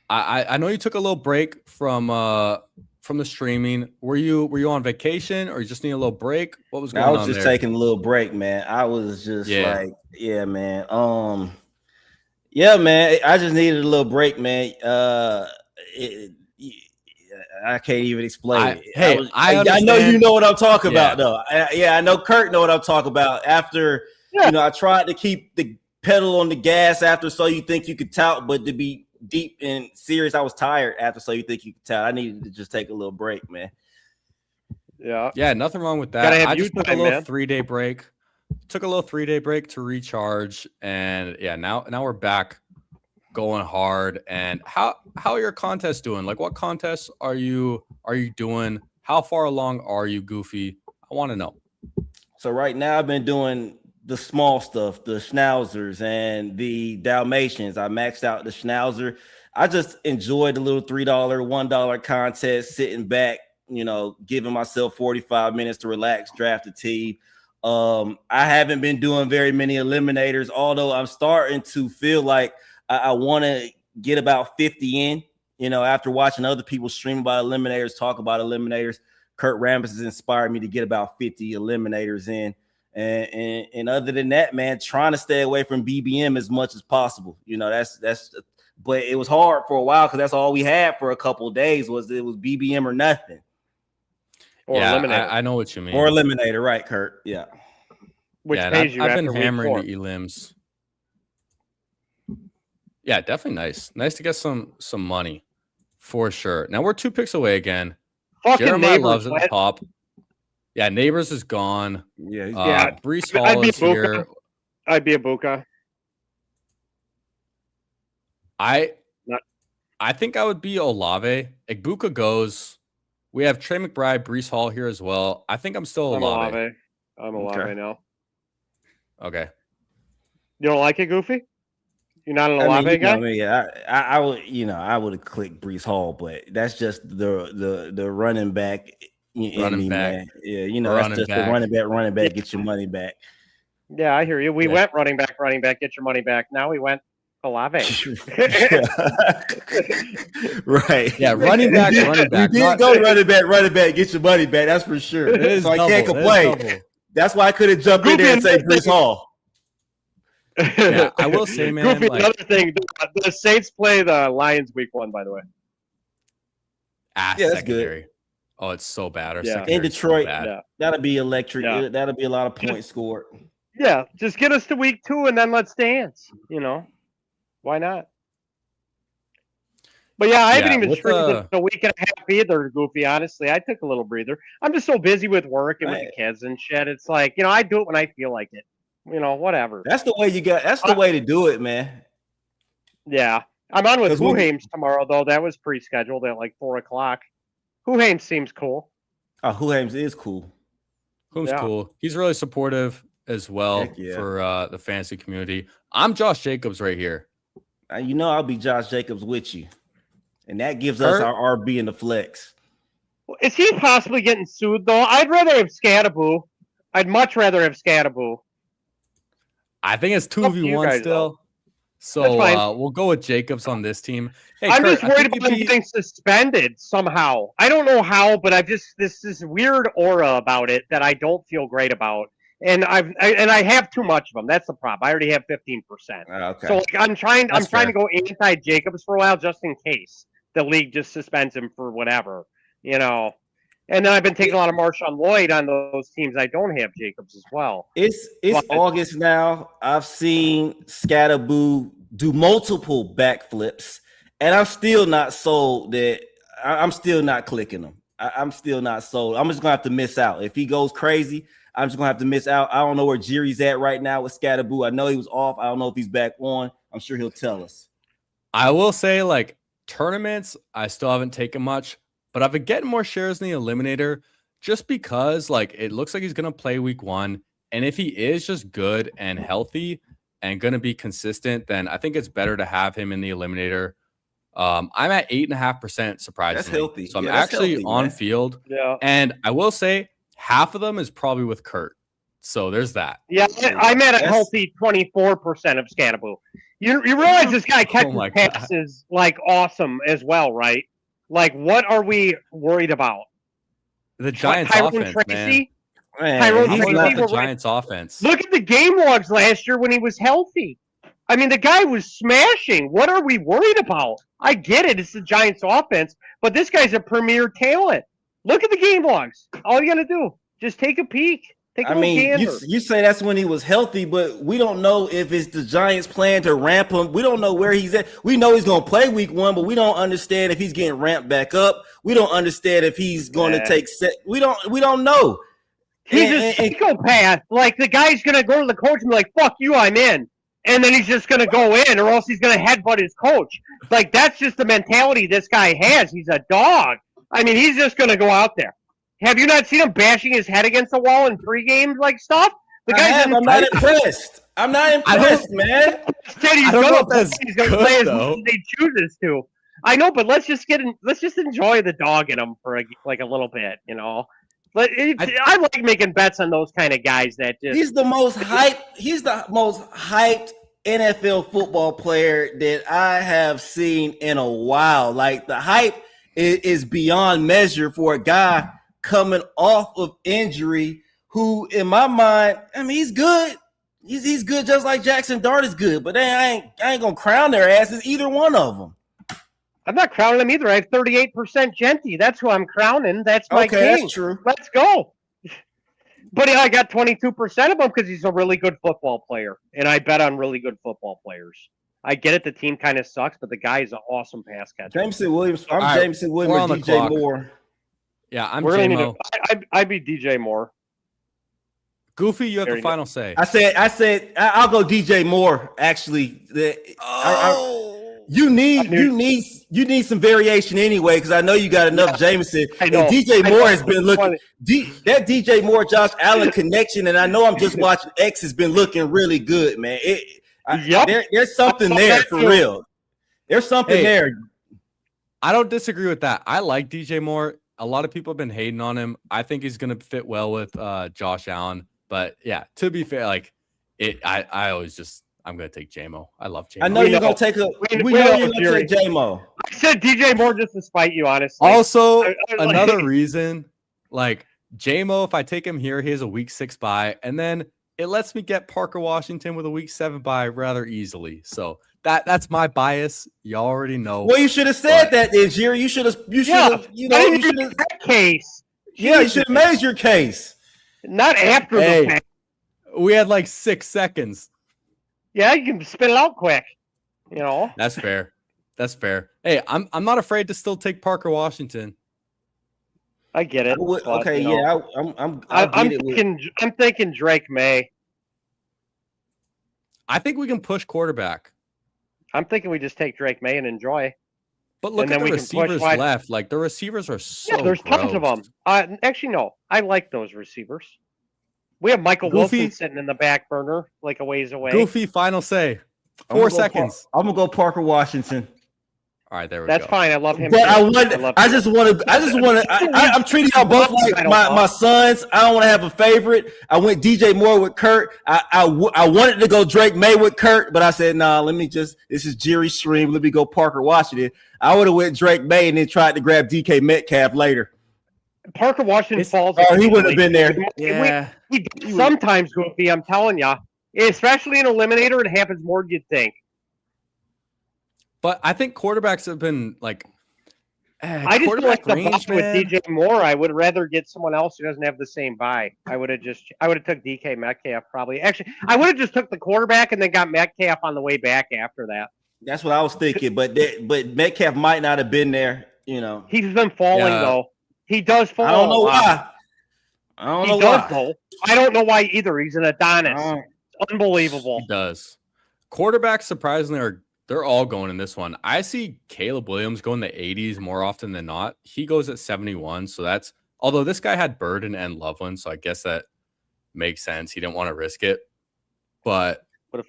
[SPEAKER 1] I know you took a little break from the streaming. Were you on vacation or you just need a little break? What was going on?
[SPEAKER 3] I was just taking a little break, man. I was just like, yeah, man. Yeah, man. I just needed a little break, man. I can't even explain it. I know you know what I'm talking about, though. I know Kurt know what I'm talking about. After I tried to keep the pedal on the gas after So You Think You Could Tout, but to be deep and serious, I was tired after So You Think You Could Tout. I needed to just take a little break, man.
[SPEAKER 1] Yeah, nothing wrong with that. I just took a little 3-day break. Took a little 3-day break to recharge, and now we're back going hard. And how are your contests doing? Like, what contests are you doing? How far along are you, Goofy? I want to know.
[SPEAKER 3] So right now I've been doing the small stuff, the schnauzers and the Dalmatians. I maxed out the schnauzer. I just enjoyed the little $3, $1 contest, sitting back, giving myself 45 minutes to relax, draft a team. I haven't been doing very many eliminators, although I'm starting to feel like I want to get about 50 in, after watching other people stream about eliminators, talk about eliminators. Kurt Rambis has inspired me to get about 50 eliminators in. And other than that, man, trying to stay away from BBM as much as possible. But it was hard for a while because that's all we had for a couple of days was BBM or nothing.
[SPEAKER 4] Or eliminator.
[SPEAKER 1] I know what you mean.
[SPEAKER 3] Or eliminator, right, Kurt? Yeah.
[SPEAKER 4] Which pays you
[SPEAKER 1] I've
[SPEAKER 4] after
[SPEAKER 1] been
[SPEAKER 4] week
[SPEAKER 1] hammering
[SPEAKER 4] 4.
[SPEAKER 1] the elims. Yeah, definitely nice. Nice to get some money for sure. Now we're 2 picks away again.
[SPEAKER 4] Fucking
[SPEAKER 1] Jeremiah
[SPEAKER 4] Neighbors
[SPEAKER 1] Love's at the
[SPEAKER 4] went.
[SPEAKER 1] top. Yeah, Neighbors is gone.
[SPEAKER 3] Yeah, he's
[SPEAKER 4] Yeah.
[SPEAKER 1] Brees
[SPEAKER 4] I'd
[SPEAKER 1] Hall
[SPEAKER 4] be
[SPEAKER 1] is here.
[SPEAKER 4] I'd be a Buka.
[SPEAKER 1] I think I would be Olave. Igbuka goes. We have Trey McBride, Brees Hall here as well. I think I'm still Olave.
[SPEAKER 4] I'm Olave
[SPEAKER 3] Okay.
[SPEAKER 4] now.
[SPEAKER 1] Okay.
[SPEAKER 4] You don't like it, Goofy? You're not an
[SPEAKER 3] I
[SPEAKER 4] Olave
[SPEAKER 3] mean,
[SPEAKER 4] guy?
[SPEAKER 3] I would, I would have clicked Brees Hall, but that's just the running back.
[SPEAKER 1] Running back.
[SPEAKER 3] Man. Yeah, that's just the running back, get your money back.
[SPEAKER 4] Yeah, I hear you. We
[SPEAKER 1] Yeah.
[SPEAKER 4] went running back, get your money back. Now we went Olave.
[SPEAKER 3] Right.
[SPEAKER 1] Yeah, running back.
[SPEAKER 3] You did go running back, get your money back. That's for sure.
[SPEAKER 1] It is
[SPEAKER 3] So I
[SPEAKER 1] double,
[SPEAKER 3] can't
[SPEAKER 1] it is
[SPEAKER 3] complain.
[SPEAKER 1] double.
[SPEAKER 3] That's why I couldn't jump in there and say Brees Hall.
[SPEAKER 1] Yeah, I will say, man.
[SPEAKER 4] Goofy,
[SPEAKER 1] Like,
[SPEAKER 4] another thing, the Saints play the Lions week 1, by the way.
[SPEAKER 3] Yeah, that's
[SPEAKER 1] secondary. Oh, it's so bad. Our
[SPEAKER 4] Yeah.
[SPEAKER 1] secondary
[SPEAKER 3] In
[SPEAKER 1] is so
[SPEAKER 3] Detroit,
[SPEAKER 1] bad.
[SPEAKER 4] Yeah.
[SPEAKER 3] That'll be electric.
[SPEAKER 4] Yeah.
[SPEAKER 3] That'll be a lot of points scored.
[SPEAKER 4] Yeah, just get us to week 2 and then let's dance. Why not? But yeah, I haven't even
[SPEAKER 1] with
[SPEAKER 4] streamed in a week and a half either, Goofy. Honestly, I took a little breather. I'm just so busy with work and with the kids and shit. It's like, I do it when I feel like it. Whatever.
[SPEAKER 3] That's the way that's the way to do it, man.
[SPEAKER 4] Yeah. I'm on with
[SPEAKER 3] 'Cause we-
[SPEAKER 4] Huhames tomorrow, though. That was pre-scheduled at like 4:00. Huhames seems cool.
[SPEAKER 3] Huhames is cool.
[SPEAKER 1] Who's
[SPEAKER 4] Yeah.
[SPEAKER 1] cool. He's really supportive as well
[SPEAKER 3] Heck yeah.
[SPEAKER 1] for the fantasy community. I'm Josh Jacobs right here.
[SPEAKER 3] I'll be Josh Jacobs with you. And that gives us
[SPEAKER 1] Kurt?
[SPEAKER 3] our RB in the flex.
[SPEAKER 4] Is he possibly getting sued, though? I'd rather have Scattaboo. I'd much rather have Scattaboo.
[SPEAKER 1] I think it's
[SPEAKER 4] Up to you
[SPEAKER 1] 2v1
[SPEAKER 4] guys,
[SPEAKER 1] still.
[SPEAKER 4] That's
[SPEAKER 1] So
[SPEAKER 4] fine.
[SPEAKER 1] we'll go with Jacobs on this team. Hey,
[SPEAKER 4] I'm
[SPEAKER 1] Kurt,
[SPEAKER 4] just worried about him getting suspended somehow. I don't know how, but this weird aura about it that I don't feel great about. And I have too much of them. That's the problem. I already have 15%.
[SPEAKER 3] Okay.
[SPEAKER 4] So like, I'm trying
[SPEAKER 3] That's
[SPEAKER 4] to
[SPEAKER 3] fair.
[SPEAKER 4] go anti Jacobs for a while just in case the league just suspends him for whatever, And then I've been taking a lot of Marshawn Lloyd on those teams. I don't have Jacobs as well.
[SPEAKER 3] It's
[SPEAKER 4] But-
[SPEAKER 3] August now. I've seen Scattaboo do multiple backflips, and I'm still not sold that I'm still not clicking him. I'm still not sold. I'm just gonna have to miss out. If he goes crazy, I'm just gonna have to miss out. I don't know where Jerry's at right now with Scattaboo. I know he was off. I don't know if he's back on. I'm sure he'll tell us.
[SPEAKER 1] I will say, like, tournaments, I still haven't taken much, but I've been getting more shares in the eliminator just because, like, it looks like he's going to play week 1. And if he is just good and healthy and going to be consistent, then I think it's better to have him in the eliminator. I'm at 8.5%, surprisingly.
[SPEAKER 3] That's healthy.
[SPEAKER 1] So I'm
[SPEAKER 3] Yeah, that's
[SPEAKER 1] actually
[SPEAKER 3] healthy,
[SPEAKER 1] on
[SPEAKER 3] man.
[SPEAKER 1] field.
[SPEAKER 4] Yeah.
[SPEAKER 1] And I will say half of them is probably with Kurt. So there's that.
[SPEAKER 4] Yeah, I'm at a
[SPEAKER 3] That's-
[SPEAKER 4] healthy 24% of Scattaboo. You realize this guy catches
[SPEAKER 1] my God.
[SPEAKER 4] passes like awesome as well, right? Like, what are we worried about?
[SPEAKER 1] The Giants
[SPEAKER 4] Tyrone
[SPEAKER 1] offense, man.
[SPEAKER 4] Tracy?
[SPEAKER 3] Man,
[SPEAKER 4] Tyrone
[SPEAKER 1] I'm
[SPEAKER 3] he's
[SPEAKER 4] Tracy
[SPEAKER 1] worried
[SPEAKER 3] not-
[SPEAKER 1] about the
[SPEAKER 4] we're-
[SPEAKER 1] Giants offense.
[SPEAKER 4] Look at the game logs last year when he was healthy. I mean, the guy was smashing. What are we worried about? I get it. It's the Giants offense, but this guy's a premier talent. Look at the game logs. All you got to do, just take a peek. Take a
[SPEAKER 3] I
[SPEAKER 4] little
[SPEAKER 3] mean,
[SPEAKER 4] gander.
[SPEAKER 3] you say that's when he was healthy, but we don't know if it's the Giants' plan to ramp him. We don't know where he's at. We know he's going to play week 1, but we don't understand if he's getting ramped back up. We don't understand if he's going to take set. We don't know.
[SPEAKER 4] He's
[SPEAKER 3] And-
[SPEAKER 4] a
[SPEAKER 3] and-
[SPEAKER 4] psychopath. Like, the guy's going to go to the coach and be like, fuck you, I'm in. And then he's just going to go in, or else he's going to headbutt his coach. Like, that's just the mentality this guy has. He's a dog. I mean, he's just going to go out there. Have you not seen him bashing his head against the wall in pregame like stuff? The guy's
[SPEAKER 3] I'm not impressed. I'm not impressed, man.
[SPEAKER 4] said he's
[SPEAKER 1] I don't know
[SPEAKER 4] gonna
[SPEAKER 1] if that's
[SPEAKER 4] play. He's gonna
[SPEAKER 1] good,
[SPEAKER 4] play as
[SPEAKER 1] though.
[SPEAKER 4] much as he chooses to. I know, but let's just enjoy the dog in him for a little bit, But I like making bets on those kind of guys that just.
[SPEAKER 3] He's the most hyped. He's the most hyped NFL football player that I have seen in a while. Like, the hype is beyond measure for a guy coming off of injury who, in my mind, I mean, he's good. He's good just like Jackson Dart is good, but I ain't gonna crown their asses, either one of them.
[SPEAKER 4] I'm not crowning him either. I have 38% Genty. That's who I'm crowning. That's my
[SPEAKER 3] Okay,
[SPEAKER 4] game.
[SPEAKER 3] that's true.
[SPEAKER 4] Let's go. But I got 22% of him because he's a really good football player, and I bet on really good football players. I get it. The team kind of sucks, but the guy is an awesome pass catcher.
[SPEAKER 3] Jameson Williams. I'm
[SPEAKER 1] All right,
[SPEAKER 3] Jameson
[SPEAKER 1] we're
[SPEAKER 3] Williams
[SPEAKER 1] on
[SPEAKER 3] or
[SPEAKER 1] the
[SPEAKER 3] DJ
[SPEAKER 1] clock.
[SPEAKER 3] Moore.
[SPEAKER 1] Yeah, I'm
[SPEAKER 4] We're gonna need
[SPEAKER 1] J-Mo.
[SPEAKER 4] I'd be DJ Moore.
[SPEAKER 1] Goofy, you have
[SPEAKER 4] There
[SPEAKER 1] the
[SPEAKER 4] you go.
[SPEAKER 1] final say.
[SPEAKER 3] I'll go DJ Moore. Actually, you need some variation anyway, because I know you got enough Jameson.
[SPEAKER 4] I
[SPEAKER 3] And
[SPEAKER 4] know.
[SPEAKER 3] DJ
[SPEAKER 4] I
[SPEAKER 3] Moore
[SPEAKER 4] know.
[SPEAKER 3] has been looking that DJ Moore Josh Allen connection, and I know I'm just watching X has been looking really good, man.
[SPEAKER 4] Yep.
[SPEAKER 3] There's something
[SPEAKER 4] I saw
[SPEAKER 3] there
[SPEAKER 4] that
[SPEAKER 3] for
[SPEAKER 4] too.
[SPEAKER 3] real. There's something
[SPEAKER 1] Hey.
[SPEAKER 3] there.
[SPEAKER 1] I don't disagree with that. I like DJ Moore. A lot of people have been hating on him. I think he's going to fit well with Josh Allen. But yeah, to be fair, like I always just I'm going to take J-Mo. I love J-Mo.
[SPEAKER 3] I know you're gonna take we know you're gonna take J-Mo.
[SPEAKER 4] I said DJ Moore just to spite you, honestly.
[SPEAKER 1] Also,
[SPEAKER 4] I like-
[SPEAKER 1] another reason, like J-Mo, if I take him here, he has a week 6 bye, and then it lets me get Parker Washington with a week 7 bye rather easily. So that's my bias. You already know.
[SPEAKER 3] Well, you should have said that, then, Jerry. You should have. You should have. You know.
[SPEAKER 4] I
[SPEAKER 3] You
[SPEAKER 4] didn't
[SPEAKER 3] should
[SPEAKER 4] make
[SPEAKER 3] have.
[SPEAKER 4] that case.
[SPEAKER 3] Yeah, you
[SPEAKER 4] Jesus.
[SPEAKER 3] should have made your case.
[SPEAKER 4] Not after
[SPEAKER 1] Hey.
[SPEAKER 4] the fact.
[SPEAKER 1] We had like 6 seconds.
[SPEAKER 4] Yeah, you can spit it out quick. You know.
[SPEAKER 1] That's fair. That's fair. Hey, I'm not afraid to still take Parker Washington.
[SPEAKER 4] I get it. but,
[SPEAKER 3] Okay,
[SPEAKER 4] you know,
[SPEAKER 3] yeah, I'm get it.
[SPEAKER 4] I'm thinking Drake May.
[SPEAKER 1] I think we can push quarterback.
[SPEAKER 4] I'm thinking we just take Drake May and enjoy.
[SPEAKER 1] But look
[SPEAKER 4] And
[SPEAKER 1] at
[SPEAKER 4] then
[SPEAKER 1] the
[SPEAKER 4] we can push
[SPEAKER 1] receivers
[SPEAKER 4] wide.
[SPEAKER 1] left. Like the receivers are so
[SPEAKER 4] Yeah, there's tons of
[SPEAKER 1] gross.
[SPEAKER 4] them. Actually, no, I like those receivers. We have Michael
[SPEAKER 1] Goofy.
[SPEAKER 4] Wilson sitting in the back burner, like a ways away.
[SPEAKER 1] Goofy, final say.
[SPEAKER 3] I'm
[SPEAKER 1] 4
[SPEAKER 3] gonna go
[SPEAKER 1] seconds.
[SPEAKER 3] I'm gonna go Parker Washington.
[SPEAKER 1] All right, there we
[SPEAKER 4] That's
[SPEAKER 1] go.
[SPEAKER 4] fine. I love him.
[SPEAKER 3] But
[SPEAKER 4] too.
[SPEAKER 3] I
[SPEAKER 4] love
[SPEAKER 3] just
[SPEAKER 4] him.
[SPEAKER 3] want to. I'm treating y'all both like my sons. I don't want to have a favorite. I went DJ Moore with Kurt. I wanted to go Drake May with Kurt, but I said, nah, this is Jerry's stream. Let me go Parker Washington. I would have went Drake May and then tried to grab DK Metcalf later.
[SPEAKER 4] Parker Washington falls.
[SPEAKER 3] Oh, he wouldn't have been there.
[SPEAKER 1] Yeah.
[SPEAKER 4] He sometimes Goofy. I'm telling you, especially in Eliminator, it happens more than you'd think.
[SPEAKER 1] But I think quarterbacks have been like
[SPEAKER 4] I just don't like
[SPEAKER 1] quarterback
[SPEAKER 4] the
[SPEAKER 1] range,
[SPEAKER 4] buck with
[SPEAKER 1] man.
[SPEAKER 4] DJ Moore. I would rather get someone else who doesn't have the same buy. I would have took DK Metcalf probably. Actually, I would have just took the quarterback and then got Metcalf on the way back after that.
[SPEAKER 3] That's what I was thinking, but Metcalf might not have been there. You know,
[SPEAKER 4] He's been falling
[SPEAKER 1] Yeah.
[SPEAKER 4] though. He does fall.
[SPEAKER 3] I don't know
[SPEAKER 4] a lot.
[SPEAKER 3] why. I don't
[SPEAKER 4] He
[SPEAKER 3] know
[SPEAKER 4] does
[SPEAKER 3] why.
[SPEAKER 4] though. I don't know why either. He's an Adonis. Unbelievable.
[SPEAKER 1] He does. Quarterbacks surprisingly they're all going in this one. I see Caleb Williams going the 80s more often than not. He goes at 71, so that's although this guy had Burden and Loveland, so I guess that makes sense. He didn't want to risk it. But
[SPEAKER 4] But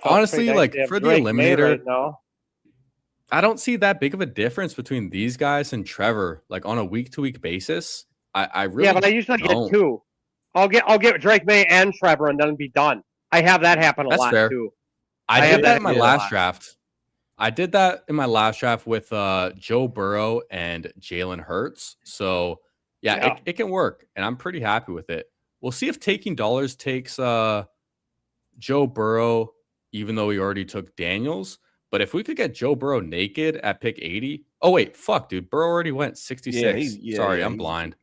[SPEAKER 1] honestly, like for the eliminator,
[SPEAKER 4] right now.
[SPEAKER 1] I don't see that big of a difference between these guys and Trevor, like on a week-to-week basis. I really
[SPEAKER 4] Yeah, but I usually
[SPEAKER 1] don't.
[SPEAKER 4] get two. I'll get Drake May and Trevor, and then be done. I have that happen a
[SPEAKER 1] That's
[SPEAKER 4] lot
[SPEAKER 1] fair.
[SPEAKER 4] too.
[SPEAKER 1] I
[SPEAKER 4] have
[SPEAKER 1] did
[SPEAKER 4] that
[SPEAKER 1] that in my
[SPEAKER 4] idea a
[SPEAKER 1] last
[SPEAKER 4] lot.
[SPEAKER 1] draft. I did that in my last draft with Joe Burrow and Jalen Hurts. So yeah,
[SPEAKER 4] Yeah.
[SPEAKER 1] It can work, and I'm pretty happy with it. We'll see if Taking Dollars takes Joe Burrow, even though he already took Daniels. But if we could get Joe Burrow naked at pick 80, oh wait, fuck, dude, Burrow already went 66. Sorry, I'm blind.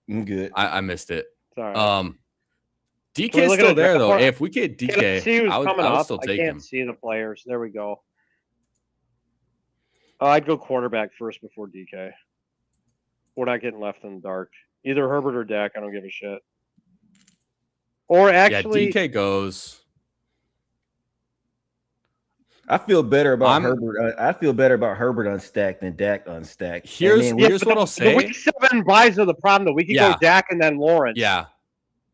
[SPEAKER 3] I'm good.
[SPEAKER 1] I missed it.
[SPEAKER 4] Sorry.
[SPEAKER 1] DK's
[SPEAKER 4] We're looking
[SPEAKER 1] still
[SPEAKER 4] at
[SPEAKER 1] there
[SPEAKER 4] the
[SPEAKER 1] though.
[SPEAKER 4] draft.
[SPEAKER 1] If we get
[SPEAKER 4] Can't
[SPEAKER 1] DK,
[SPEAKER 4] see who's
[SPEAKER 1] I would
[SPEAKER 4] coming
[SPEAKER 1] I would
[SPEAKER 4] up.
[SPEAKER 1] still
[SPEAKER 4] I
[SPEAKER 1] take
[SPEAKER 4] can't
[SPEAKER 1] him.
[SPEAKER 4] see the players. There we go. I'd go quarterback first before DK. We're not getting left in the dark. Either Herbert or Dak. I don't give a shit. Or actually,
[SPEAKER 1] Yeah, DK goes.
[SPEAKER 3] I feel better about
[SPEAKER 1] I'm-
[SPEAKER 3] Herbert. I feel better about Herbert unstacked than Dak unstacked.
[SPEAKER 1] Here's-
[SPEAKER 3] And then
[SPEAKER 1] here's what I'll
[SPEAKER 4] the
[SPEAKER 1] say.
[SPEAKER 4] week 7 buys are the problem. Though we could
[SPEAKER 1] Yeah.
[SPEAKER 4] go Dak and then Lawrence.
[SPEAKER 1] Yeah,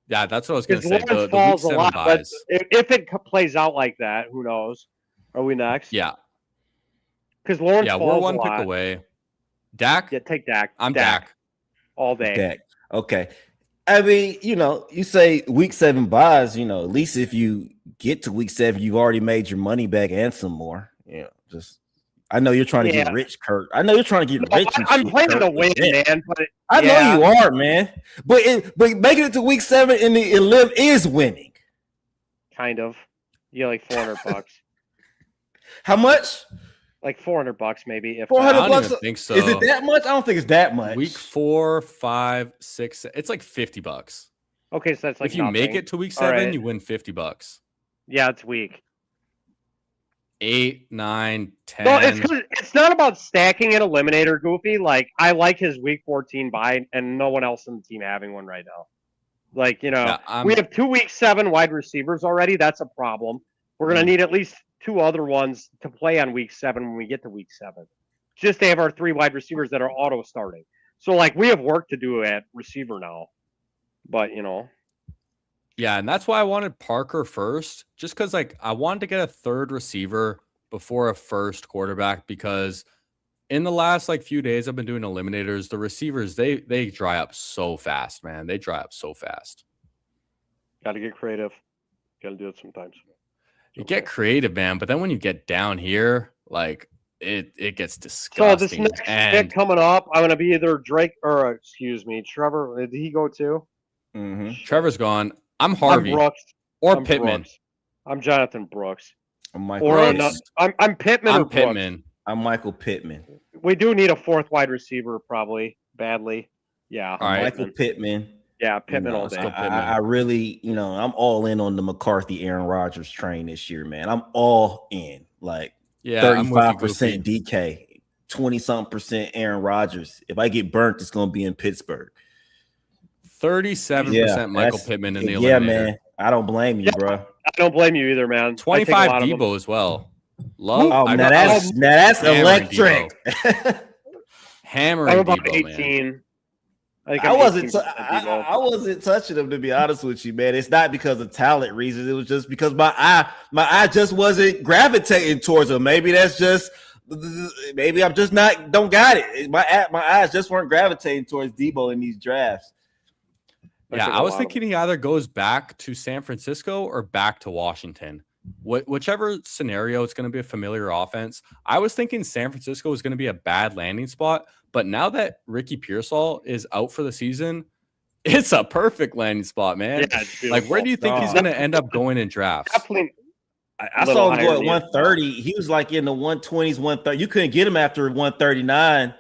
[SPEAKER 1] that's what I was gonna
[SPEAKER 4] Because
[SPEAKER 1] say.
[SPEAKER 4] Lawrence
[SPEAKER 1] The
[SPEAKER 4] falls
[SPEAKER 1] week
[SPEAKER 4] a
[SPEAKER 1] 7
[SPEAKER 4] lot. But
[SPEAKER 1] buys.
[SPEAKER 4] if it plays out like that, who knows? Are we next?
[SPEAKER 1] Yeah,
[SPEAKER 4] Because Lawrence
[SPEAKER 1] yeah,
[SPEAKER 4] falls
[SPEAKER 1] we're one
[SPEAKER 4] a
[SPEAKER 1] pick
[SPEAKER 4] lot.
[SPEAKER 1] away. Dak,
[SPEAKER 4] Yeah, take Dak.
[SPEAKER 1] I'm Dak.
[SPEAKER 4] all day.
[SPEAKER 3] Dak. Okay. I mean, you say week 7 buys, at least if you get to week 7, you've already made your money back and some more. I know you're trying to get rich, Kurt. I know you're trying to get rich. and
[SPEAKER 4] I'm
[SPEAKER 3] shit,
[SPEAKER 4] playing
[SPEAKER 3] Kurt.
[SPEAKER 4] to win, man. But
[SPEAKER 3] I
[SPEAKER 4] yeah.
[SPEAKER 3] know you are, man. But making it to week 7 in the Elim is winning.
[SPEAKER 4] Kind of. Yeah, like $400.
[SPEAKER 3] How much?
[SPEAKER 4] Like $400 maybe. If
[SPEAKER 3] 400
[SPEAKER 1] I don't
[SPEAKER 3] bucks.
[SPEAKER 1] even think so.
[SPEAKER 3] Is it that much? I don't think it's that much.
[SPEAKER 1] Week 4, 5, 6, it's like $50.
[SPEAKER 4] Okay, so that's like
[SPEAKER 1] if you make
[SPEAKER 4] nothing.
[SPEAKER 1] it to week
[SPEAKER 4] All
[SPEAKER 1] 7,
[SPEAKER 4] right.
[SPEAKER 1] you win $50.
[SPEAKER 4] Yeah, it's weak.
[SPEAKER 1] 8, 9, 10.
[SPEAKER 4] No, it's not about stacking an eliminator, Goofy. Like, I like his week 14 bye, and no one else in the team having one right now. Like, we have 2 week 7 wide receivers already. That's a problem. We're going to need at least 2 other ones to play on week 7 when we get to week 7. Just to have our 3 wide receivers that are auto starting. So, like, we have work to do at receiver now. But,
[SPEAKER 1] Yeah, and that's why I wanted Parker first, just because like I wanted to get a third receiver before a first quarterback, because in the last like few days I've been doing eliminators, the receivers they dry up so fast, man. They dry up so fast.
[SPEAKER 4] Got to get creative. Got to do it sometimes.
[SPEAKER 1] You get creative, man, but then when you get down here, like it gets disgusting.
[SPEAKER 4] So this next pick coming up, I'm gonna be either Drake or Trevor. Did he go too?
[SPEAKER 3] Mm-hmm.
[SPEAKER 1] Trevor's gone. I'm Harvey.
[SPEAKER 4] I'm Brooks.
[SPEAKER 1] Or Pittman.
[SPEAKER 4] Brooks. I'm Jonathan Brooks.
[SPEAKER 3] I'm Michael.
[SPEAKER 4] I'm Pittman.
[SPEAKER 1] I'm Pittman.
[SPEAKER 3] I'm Michael Pittman.
[SPEAKER 4] We do need a 4th wide receiver, probably badly. Yeah.
[SPEAKER 1] All right.
[SPEAKER 3] Michael Pittman.
[SPEAKER 4] Yeah, Pittman all day.
[SPEAKER 3] I really, I'm all in on the McCarthy Aaron Rodgers train this year, man. I'm all in. Like 35% DK, 20-something% Aaron Rodgers. If I get burnt, it's gonna be in Pittsburgh.
[SPEAKER 1] 37% Michael Pittman in the eliminator.
[SPEAKER 3] Yeah, man. I don't blame you, bro.
[SPEAKER 4] I don't blame you either, man.
[SPEAKER 1] 25 Debo as well. Love.
[SPEAKER 3] Oh, now that's electric.
[SPEAKER 1] Hammering
[SPEAKER 4] I'm about
[SPEAKER 1] Debo,
[SPEAKER 4] 18.
[SPEAKER 1] Man.
[SPEAKER 3] I wasn't touching him, to be honest with you, man. It's not because of talent reasons. It was just because my eye just wasn't gravitating towards him. Maybe that's just maybe I'm just don't got it. My eyes just weren't gravitating towards Debo in these drafts.
[SPEAKER 1] Yeah, I was thinking he either goes back to San Francisco or back to Washington. Whichever scenario, it's going to be a familiar offense. I was thinking San Francisco was going to be a bad landing spot, but now that Ricky Pearsall is out for the season, it's a perfect landing spot, man.
[SPEAKER 4] Yeah,
[SPEAKER 1] like, where do you think he's going to end up going in drafts?
[SPEAKER 4] Definitely.
[SPEAKER 3] I saw him go at 130. He was like in the 120s, 130. You couldn't get him after 139.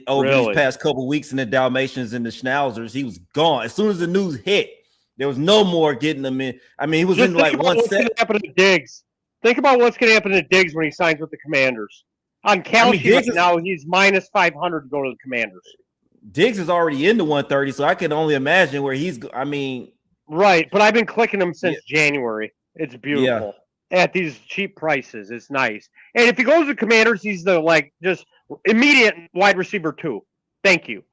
[SPEAKER 3] Over these past couple of weeks in the Dalmatians and the Schnauzers, he was gone. As soon as the news hit, there was no more getting them in. I mean, he was in like 1 set.
[SPEAKER 4] Happen to Diggs. Think about what's going to happen to Diggs when he signs with the Commanders. On Calci right now, he's minus 500 to go to the Commanders.
[SPEAKER 3] Diggs is already in the 130, so I can only imagine where he's. I mean,
[SPEAKER 4] right. But I've been clicking him since January. It's beautiful at these cheap prices. It's nice. And if he goes to Commanders, he's the just immediate wide receiver 2. Thank you.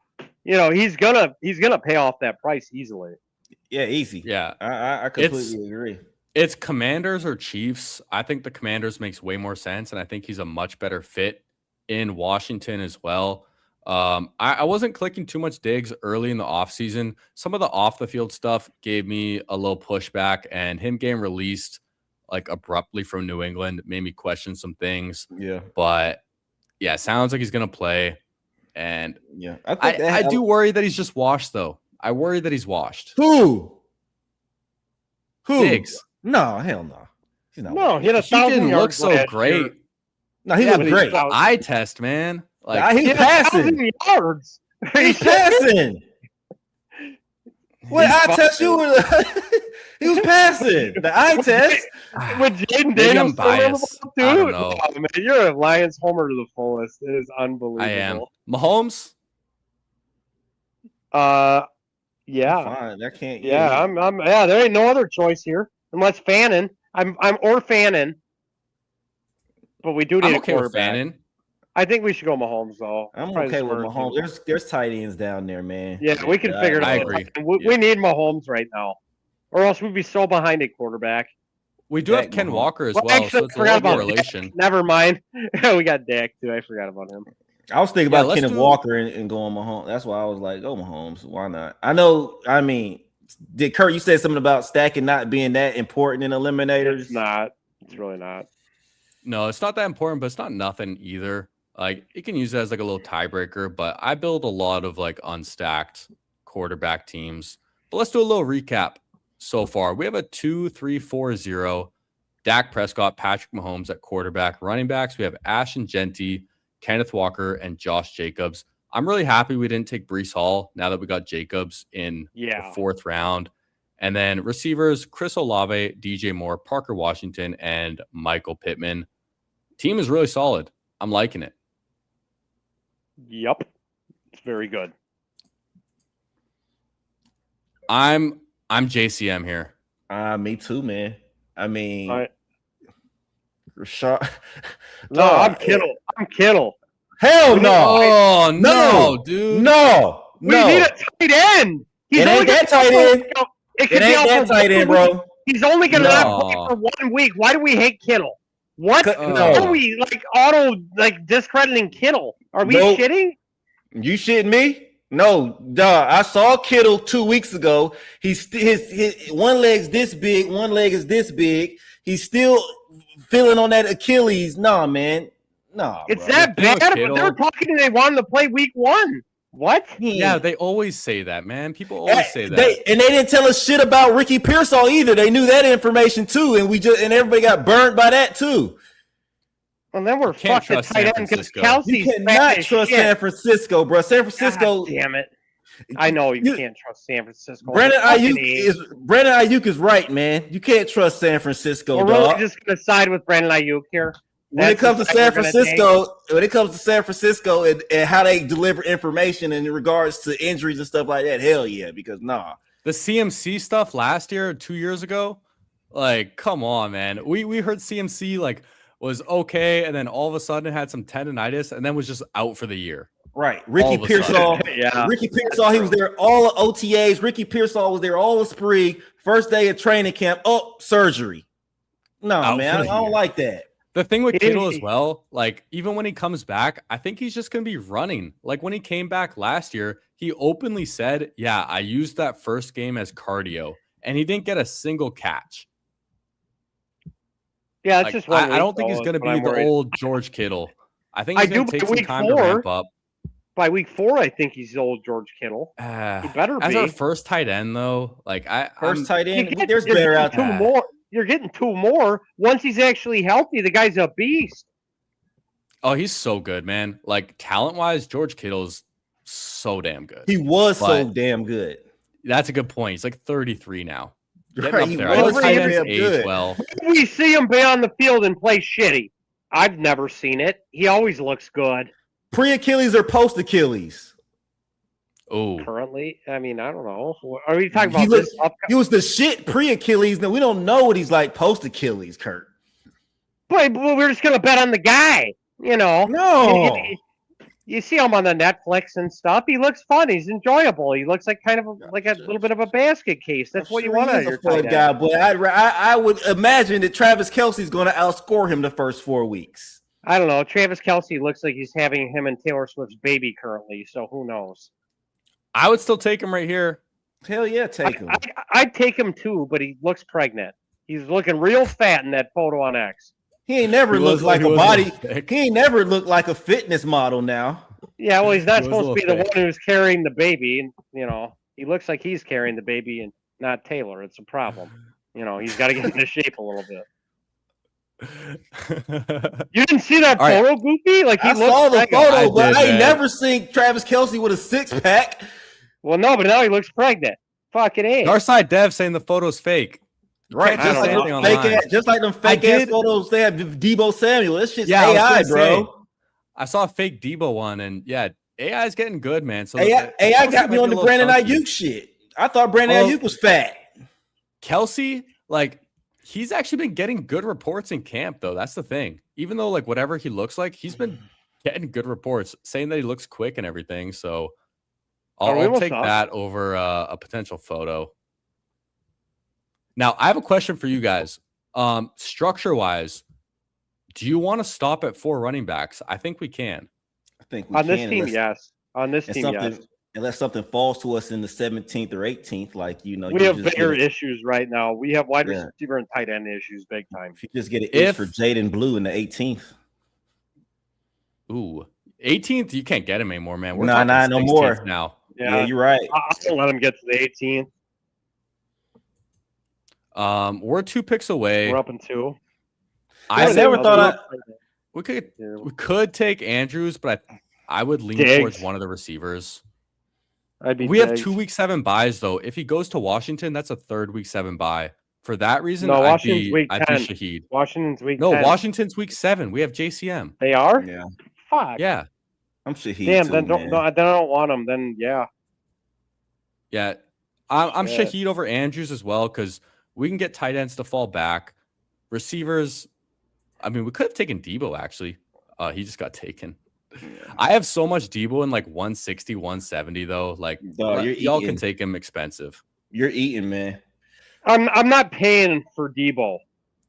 [SPEAKER 4] He's gonna pay off that price easily.
[SPEAKER 3] Yeah, easy.
[SPEAKER 1] Yeah,
[SPEAKER 3] I completely agree.
[SPEAKER 1] It's Commanders or Chiefs. I think the Commanders makes way more sense, and I think he's a much better fit in Washington as well. I wasn't clicking too much Diggs early in the offseason. Some of the off-the-field stuff gave me a little pushback, and him getting released abruptly from New England made me question some things.
[SPEAKER 3] Yeah.
[SPEAKER 1] But, yeah, sounds like he's going to play. And
[SPEAKER 3] yeah,
[SPEAKER 1] I do worry that he's just washed, though. I worry that he's washed.
[SPEAKER 3] Who?
[SPEAKER 1] Diggs.
[SPEAKER 3] No, hell no.
[SPEAKER 4] No, he
[SPEAKER 1] didn't look so great.
[SPEAKER 3] No, he looked great.
[SPEAKER 1] Eye test, man.
[SPEAKER 3] He's passing.
[SPEAKER 4] Yards.
[SPEAKER 3] He's passing. What eye test you were? He was passing. The eye test.
[SPEAKER 4] With Jaden Daniels,
[SPEAKER 1] dude. I don't know.
[SPEAKER 4] Oh, man, you're a Lions homer to the fullest. It is unbelievable.
[SPEAKER 1] I am. Mahomes.
[SPEAKER 4] Yeah.
[SPEAKER 3] Fine. That can't.
[SPEAKER 4] Yeah, I'm. Yeah, there ain't no other choice here unless Fannin. I'm or Fannin. But we do need a quarterback. With Fannin. I think we should go Mahomes, though.
[SPEAKER 3] I'm okay with Mahomes. There's tight ends down there, man.
[SPEAKER 4] Yeah, we can figure it out.
[SPEAKER 1] I agree.
[SPEAKER 4] We need Mahomes right now, or else we'd be so behind a quarterback.
[SPEAKER 1] We do have Ken Walker as well,
[SPEAKER 4] actually,
[SPEAKER 1] so it's a little correlation.
[SPEAKER 4] Never mind. We got Dak, too. I forgot about him.
[SPEAKER 3] I was thinking about Kenneth Walker and going Mahomes. That's why I was like, go Mahomes. Why not? I know, I mean, did Kurt, you said something about stacking not being that important in eliminators?
[SPEAKER 4] It's not. It's really not.
[SPEAKER 1] No, it's not that important, but it's not nothing either. You can use it as a little tiebreaker, but I build a lot of unstacked quarterback teams. But let's do a little recap so far. We have a 2-3-4-0. Dak Prescott, Patrick Mahomes at quarterback. Running backs, we have Ashton Genty, Kenneth Walker, and Josh Jacobs. I'm really happy we didn't take Breece Hall now that we got Jacobs in the 4th round. And then receivers, Chris Olave, DJ Moore, Parker Washington, and Michael Pittman. Team is really solid. I'm liking it.
[SPEAKER 4] Yep. It's very good.
[SPEAKER 1] I'm JCM here.
[SPEAKER 3] Me too, man. I mean,
[SPEAKER 4] All right.
[SPEAKER 3] Rashad.
[SPEAKER 4] No, I'm Kittle. I'm Kittle.
[SPEAKER 3] Hell no.
[SPEAKER 1] Oh, no,
[SPEAKER 3] No.
[SPEAKER 1] dude.
[SPEAKER 3] No.
[SPEAKER 4] We need a tight end.
[SPEAKER 3] It ain't that tight end.
[SPEAKER 4] It could
[SPEAKER 3] It
[SPEAKER 4] be
[SPEAKER 3] ain't that tight end, bro.
[SPEAKER 4] He's only going to
[SPEAKER 1] No.
[SPEAKER 4] not play for 1 week. Why do we hate Kittle? What?
[SPEAKER 3] No.
[SPEAKER 4] Are we discrediting Kittle? Are we
[SPEAKER 3] Nope.
[SPEAKER 4] shitting?
[SPEAKER 3] You shitting me? No, duh. I saw Kittle 2 weeks ago. He's his one leg's this big, one leg is this big. He's still feeling on that Achilles. Nah, man. Nah.
[SPEAKER 4] It's
[SPEAKER 3] bro.
[SPEAKER 4] that
[SPEAKER 1] The thing with
[SPEAKER 4] bad, but
[SPEAKER 1] Kittle-
[SPEAKER 4] they're talking. They want him to play week 1. What?
[SPEAKER 1] Yeah, they always say that, man. People always say that.
[SPEAKER 3] They didn't tell us shit about Ricky Pearsall either. They knew that information too, and everybody got burnt by that too.
[SPEAKER 4] And then we're
[SPEAKER 1] Can't
[SPEAKER 4] fucked at
[SPEAKER 1] trust
[SPEAKER 4] tight
[SPEAKER 1] San
[SPEAKER 4] end because
[SPEAKER 1] Francisco.
[SPEAKER 4] Kelsey's
[SPEAKER 3] You
[SPEAKER 4] fat
[SPEAKER 3] cannot
[SPEAKER 4] as
[SPEAKER 3] trust
[SPEAKER 4] shit.
[SPEAKER 3] San Francisco, bro. San Francisco.
[SPEAKER 4] God damn it! I know you can't trust San Francisco.
[SPEAKER 3] Brandon
[SPEAKER 4] They're fucking
[SPEAKER 3] Ayuk is right, man. You can't trust San Francisco,
[SPEAKER 4] We're
[SPEAKER 3] dog.
[SPEAKER 4] really just gonna side with Brandon Ayuk here.
[SPEAKER 3] When it
[SPEAKER 4] That's
[SPEAKER 3] comes
[SPEAKER 4] the
[SPEAKER 3] to
[SPEAKER 4] side
[SPEAKER 3] San
[SPEAKER 4] we're gonna
[SPEAKER 3] Francisco, and how they deliver information in regards to injuries and stuff like that, hell yeah, because nah.
[SPEAKER 1] The CMC stuff last year, 2 years ago, like, come on, man. We heard CMC like was okay, and then all of a sudden had some tendonitis, and then was just out for the year.
[SPEAKER 3] Right.
[SPEAKER 1] All
[SPEAKER 3] Ricky
[SPEAKER 1] of a
[SPEAKER 3] Pearsall.
[SPEAKER 1] sudden.
[SPEAKER 4] Yeah.
[SPEAKER 3] Ricky Pearsall, he was there all of OTAs. Ricky Pearsall was there all of spring. First day of training camp. Oh, surgery. No,
[SPEAKER 1] Out
[SPEAKER 3] man.
[SPEAKER 1] for
[SPEAKER 3] I
[SPEAKER 1] the
[SPEAKER 3] don't
[SPEAKER 1] year.
[SPEAKER 3] like that.
[SPEAKER 1] The thing with
[SPEAKER 4] He
[SPEAKER 1] Kittle
[SPEAKER 4] didn't-
[SPEAKER 1] as well, like even when he comes back, I think he's just going to be running. Like when he came back last year, he openly said, "Yeah, I used that first game as cardio," and he didn't get a single catch.
[SPEAKER 4] Yeah, it's
[SPEAKER 1] Like,
[SPEAKER 4] just one
[SPEAKER 1] I don't think
[SPEAKER 4] week,
[SPEAKER 1] he's
[SPEAKER 4] though,
[SPEAKER 1] going to
[SPEAKER 4] but I'm
[SPEAKER 1] be the
[SPEAKER 4] worried.
[SPEAKER 1] old George Kittle. I think
[SPEAKER 4] I
[SPEAKER 1] he's going
[SPEAKER 4] do
[SPEAKER 1] to take
[SPEAKER 4] by
[SPEAKER 1] some
[SPEAKER 4] week
[SPEAKER 1] time to
[SPEAKER 4] 4.
[SPEAKER 1] ramp up.
[SPEAKER 4] By week 4, I think he's old George Kittle. He better
[SPEAKER 1] As
[SPEAKER 4] be.
[SPEAKER 1] our first tight end, though, like I'm-
[SPEAKER 3] Tight
[SPEAKER 4] You
[SPEAKER 3] end.
[SPEAKER 4] get-
[SPEAKER 3] There's
[SPEAKER 4] you're
[SPEAKER 3] better
[SPEAKER 4] getting
[SPEAKER 3] out
[SPEAKER 4] two
[SPEAKER 3] there.
[SPEAKER 4] more. You're getting 2 more. Once he's actually healthy, the guy's a beast.
[SPEAKER 1] oh, he's so good, man. Like talent wise, George Kittle's so damn good.
[SPEAKER 3] He was so
[SPEAKER 1] But-
[SPEAKER 3] damn good.
[SPEAKER 1] That's a good point. He's like 33 now. Getting
[SPEAKER 3] Right,
[SPEAKER 1] up
[SPEAKER 3] he
[SPEAKER 1] there. I
[SPEAKER 3] was
[SPEAKER 1] think tight ends
[SPEAKER 3] damn
[SPEAKER 1] age
[SPEAKER 3] good.
[SPEAKER 1] well.
[SPEAKER 4] We see him be on the field and play shitty. I've never seen it. He always looks good.
[SPEAKER 3] Pre-Achilles or post-Achilles?
[SPEAKER 1] Oh,
[SPEAKER 4] Currently, I mean, I don't know. Are we talking
[SPEAKER 3] He
[SPEAKER 4] about
[SPEAKER 3] looks-
[SPEAKER 4] this?
[SPEAKER 3] He was the shit pre-Achilles. Now we don't know what he's like post-Achilles, Kurt.
[SPEAKER 4] But we're just gonna bet on the guy. You know.
[SPEAKER 3] No.
[SPEAKER 4] You see him on the Netflix and stuff. He looks fun. He's enjoyable. He looks like kind of like a little bit of a basket case. That's what you want out of your
[SPEAKER 3] fun
[SPEAKER 4] tight
[SPEAKER 3] guy,
[SPEAKER 4] end.
[SPEAKER 3] but I would imagine that Travis Kelsey's going to outscore him the first 4 weeks.
[SPEAKER 4] I don't know. Travis Kelsey looks like he's having him and Taylor Swift's baby currently. So who knows?
[SPEAKER 1] I would still take him right here.
[SPEAKER 3] Hell yeah, take him.
[SPEAKER 4] I'd take him too, but he looks pregnant. He's looking real fat in that photo on X.
[SPEAKER 3] He ain't never
[SPEAKER 1] He
[SPEAKER 3] looked
[SPEAKER 1] was-
[SPEAKER 3] like
[SPEAKER 1] he
[SPEAKER 3] a
[SPEAKER 1] was
[SPEAKER 3] body.
[SPEAKER 1] thick.
[SPEAKER 3] He ain't never looked like a fitness model now.
[SPEAKER 4] Yeah, well, he's not
[SPEAKER 1] He was a
[SPEAKER 4] supposed to be the
[SPEAKER 1] little
[SPEAKER 4] one who's carrying the baby. And, you know, he looks like he's carrying the baby and not Taylor. It's a problem. You know, he's got to get into shape a little bit. You didn't see that
[SPEAKER 1] All right.
[SPEAKER 4] photo, Goofy? Like he
[SPEAKER 3] I
[SPEAKER 4] looks
[SPEAKER 3] saw the
[SPEAKER 4] pregnant.
[SPEAKER 3] photo,
[SPEAKER 1] I
[SPEAKER 3] but
[SPEAKER 1] did,
[SPEAKER 3] I ain't
[SPEAKER 1] man.
[SPEAKER 3] never seen Travis Kelsey with a six-pack.
[SPEAKER 4] Well, no, but now he looks pregnant. Fucking A.
[SPEAKER 1] Garside Dev saying the photo's fake. You
[SPEAKER 3] Right,
[SPEAKER 1] can't
[SPEAKER 4] just
[SPEAKER 3] just
[SPEAKER 1] say
[SPEAKER 3] like,
[SPEAKER 1] anything
[SPEAKER 3] them
[SPEAKER 1] online.
[SPEAKER 3] just like them fake ass
[SPEAKER 1] did-
[SPEAKER 3] photos they have of Debo Samuel. This shit's
[SPEAKER 1] Yeah, I was
[SPEAKER 3] AI,
[SPEAKER 1] gonna
[SPEAKER 3] bro.
[SPEAKER 1] say, I saw a fake Debo one, and yeah, AI is getting good, man. So
[SPEAKER 3] AI
[SPEAKER 1] Kelsey
[SPEAKER 3] got me
[SPEAKER 1] might
[SPEAKER 3] on
[SPEAKER 1] be
[SPEAKER 3] the
[SPEAKER 1] a little
[SPEAKER 3] Brandon
[SPEAKER 1] chunky.
[SPEAKER 3] Ayuk shit. I thought Brandon
[SPEAKER 1] Oh.
[SPEAKER 3] Ayuk was fat.
[SPEAKER 1] Kelsey, like, he's actually been getting good reports in camp, though. That's the thing. Even though, like, whatever he looks like, he's been getting good reports, saying that he looks quick and everything. So
[SPEAKER 4] Are we
[SPEAKER 1] I'll
[SPEAKER 4] almost
[SPEAKER 1] take
[SPEAKER 4] done?
[SPEAKER 1] that over a potential photo. Now, I have a question for you guys. Structure-wise, do you want to stop at 4 running backs? I think we can.
[SPEAKER 3] I think we
[SPEAKER 4] On this
[SPEAKER 3] can,
[SPEAKER 4] team,
[SPEAKER 3] unless-
[SPEAKER 4] yes. On this
[SPEAKER 3] and
[SPEAKER 4] team,
[SPEAKER 3] something,
[SPEAKER 4] yes.
[SPEAKER 3] unless something falls to us in the 17th or 18th, like you know,
[SPEAKER 4] We
[SPEAKER 3] you
[SPEAKER 4] have
[SPEAKER 3] just
[SPEAKER 4] bigger
[SPEAKER 3] get a-
[SPEAKER 4] issues right now. We have wide
[SPEAKER 3] Yeah.
[SPEAKER 4] receiver and tight end issues big time.
[SPEAKER 3] If you just get an
[SPEAKER 1] If-
[SPEAKER 3] itch for Jaden Blue in the 18th.
[SPEAKER 1] Ooh, 18th, you can't get him anymore, man. We're
[SPEAKER 3] Nah,
[SPEAKER 1] talking
[SPEAKER 3] no
[SPEAKER 1] 16th
[SPEAKER 3] more.
[SPEAKER 1] now.
[SPEAKER 3] Yeah, you're right.
[SPEAKER 4] I don't let him get to the 18th.
[SPEAKER 1] We're 2 picks away.
[SPEAKER 4] We're up in 2.
[SPEAKER 3] I
[SPEAKER 1] say
[SPEAKER 3] never thought
[SPEAKER 1] we could take Andrews, but I would lean
[SPEAKER 4] Diggs.
[SPEAKER 1] towards one of the receivers. We have 2 week 7 buys though. If he goes to Washington, that's a 3rd week 7 buy. For that reason,
[SPEAKER 4] No,
[SPEAKER 1] I'd
[SPEAKER 4] Washington's
[SPEAKER 1] be
[SPEAKER 4] week 10.
[SPEAKER 1] Shaheed.
[SPEAKER 4] Washington's week
[SPEAKER 1] No,
[SPEAKER 4] 10.
[SPEAKER 1] Washington's week 7. We have JCM.
[SPEAKER 4] They are?
[SPEAKER 3] Yeah.
[SPEAKER 4] Fuck.
[SPEAKER 1] Yeah.
[SPEAKER 3] I'm Shaheed.
[SPEAKER 4] Damn,
[SPEAKER 3] too,
[SPEAKER 4] then
[SPEAKER 3] man.
[SPEAKER 4] I don't want them. Then yeah.
[SPEAKER 1] Yeah. I'm
[SPEAKER 4] Shit.
[SPEAKER 1] Shaheed over Andrews as well because we can get tight ends to fall back. Receivers, I mean, we could have taken Debo actually. He just got taken. I have so much Debo in like 160, 170 though. Like
[SPEAKER 3] Dog,
[SPEAKER 1] y'all can take him expensive.
[SPEAKER 3] You're eating, man.
[SPEAKER 4] I'm not paying for Debo.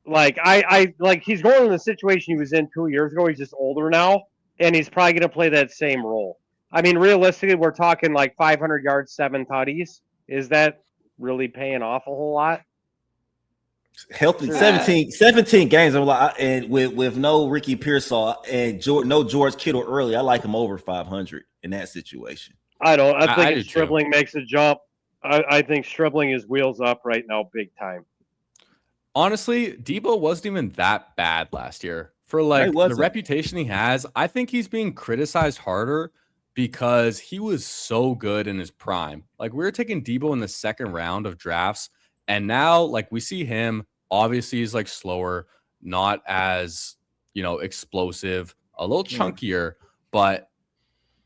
[SPEAKER 4] Like I like he's going in the situation he was in 2 years ago. He's just older now, and he's probably gonna play that same role. I mean, realistically, we're talking like 500 yards, 7 tutties. Is that really paying off a whole lot?
[SPEAKER 3] Healthy 17 games. I'm like, and with no Ricky Pearsall and no George Kittle early, I like him over 500 in that situation.
[SPEAKER 4] I don't. I
[SPEAKER 1] I
[SPEAKER 4] think
[SPEAKER 1] do
[SPEAKER 4] Stribling makes a jump. I think Stribling is wheels up right now, big time.
[SPEAKER 1] Honestly, Debo wasn't even that bad last year. For like the reputation he has, I think he's being criticized harder because he was so good in his prime. Like we were taking Debo in the 2nd round of drafts, and now like we see him. Obviously, he's like slower, not as explosive, a little chunkier, but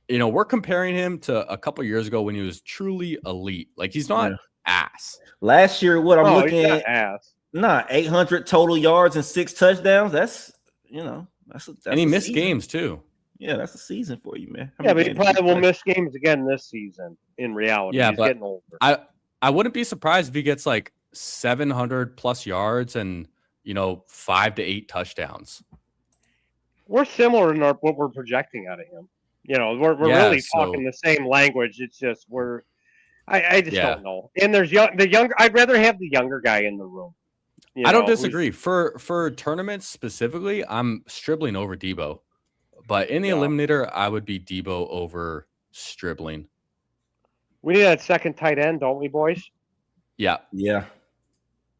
[SPEAKER 1] we're comparing him to a couple years ago when he was truly elite. Like he's not ass.
[SPEAKER 3] Last year, what I'm looking
[SPEAKER 4] he's
[SPEAKER 3] at,
[SPEAKER 4] not ass.
[SPEAKER 3] 800 total yards and 6 touchdowns. That's
[SPEAKER 1] and he missed
[SPEAKER 3] season.
[SPEAKER 1] Games too.
[SPEAKER 3] Yeah, that's a season for you, man.
[SPEAKER 4] Yeah, but he probably will miss games again this season. In reality,
[SPEAKER 1] yeah,
[SPEAKER 4] he's
[SPEAKER 1] but
[SPEAKER 4] getting older.
[SPEAKER 1] I wouldn't be surprised if he gets like 700 plus yards and 5 to 8 touchdowns.
[SPEAKER 4] We're similar in what we're projecting out of him. We're really talking the same language. It's just I just don't know. And there's the younger. I'd rather have the younger guy in the room.
[SPEAKER 1] I don't disagree. For tournaments specifically, I'm Stribling over Debo, but in the eliminator, I would be Debo over Stribling.
[SPEAKER 4] We need that second tight end, don't we, boys?
[SPEAKER 1] Yeah.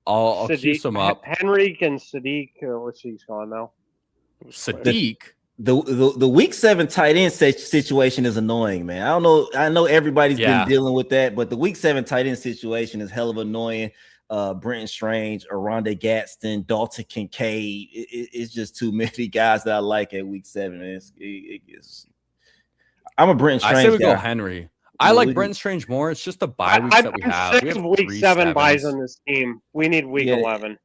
[SPEAKER 1] I'll queue some up.
[SPEAKER 4] Henrique and Sadiq. What's he's gone now?
[SPEAKER 1] Sadiq.
[SPEAKER 3] The week 7 tight end situation is annoying, man. I don't know. I know everybody's been dealing with that, but the week 7 tight end situation is hell of annoying. Brenton Strange, Aronde Gadsden, Dalton Kincaid. It's just too many guys that I like at week 7. I'm a Brenton Strange.
[SPEAKER 1] I say we
[SPEAKER 3] guy.
[SPEAKER 1] go Henry. I like Brenton Strange more. It's just the bye weeks that we have.
[SPEAKER 4] I'm sick of week 7 buys on this team. We need week 11.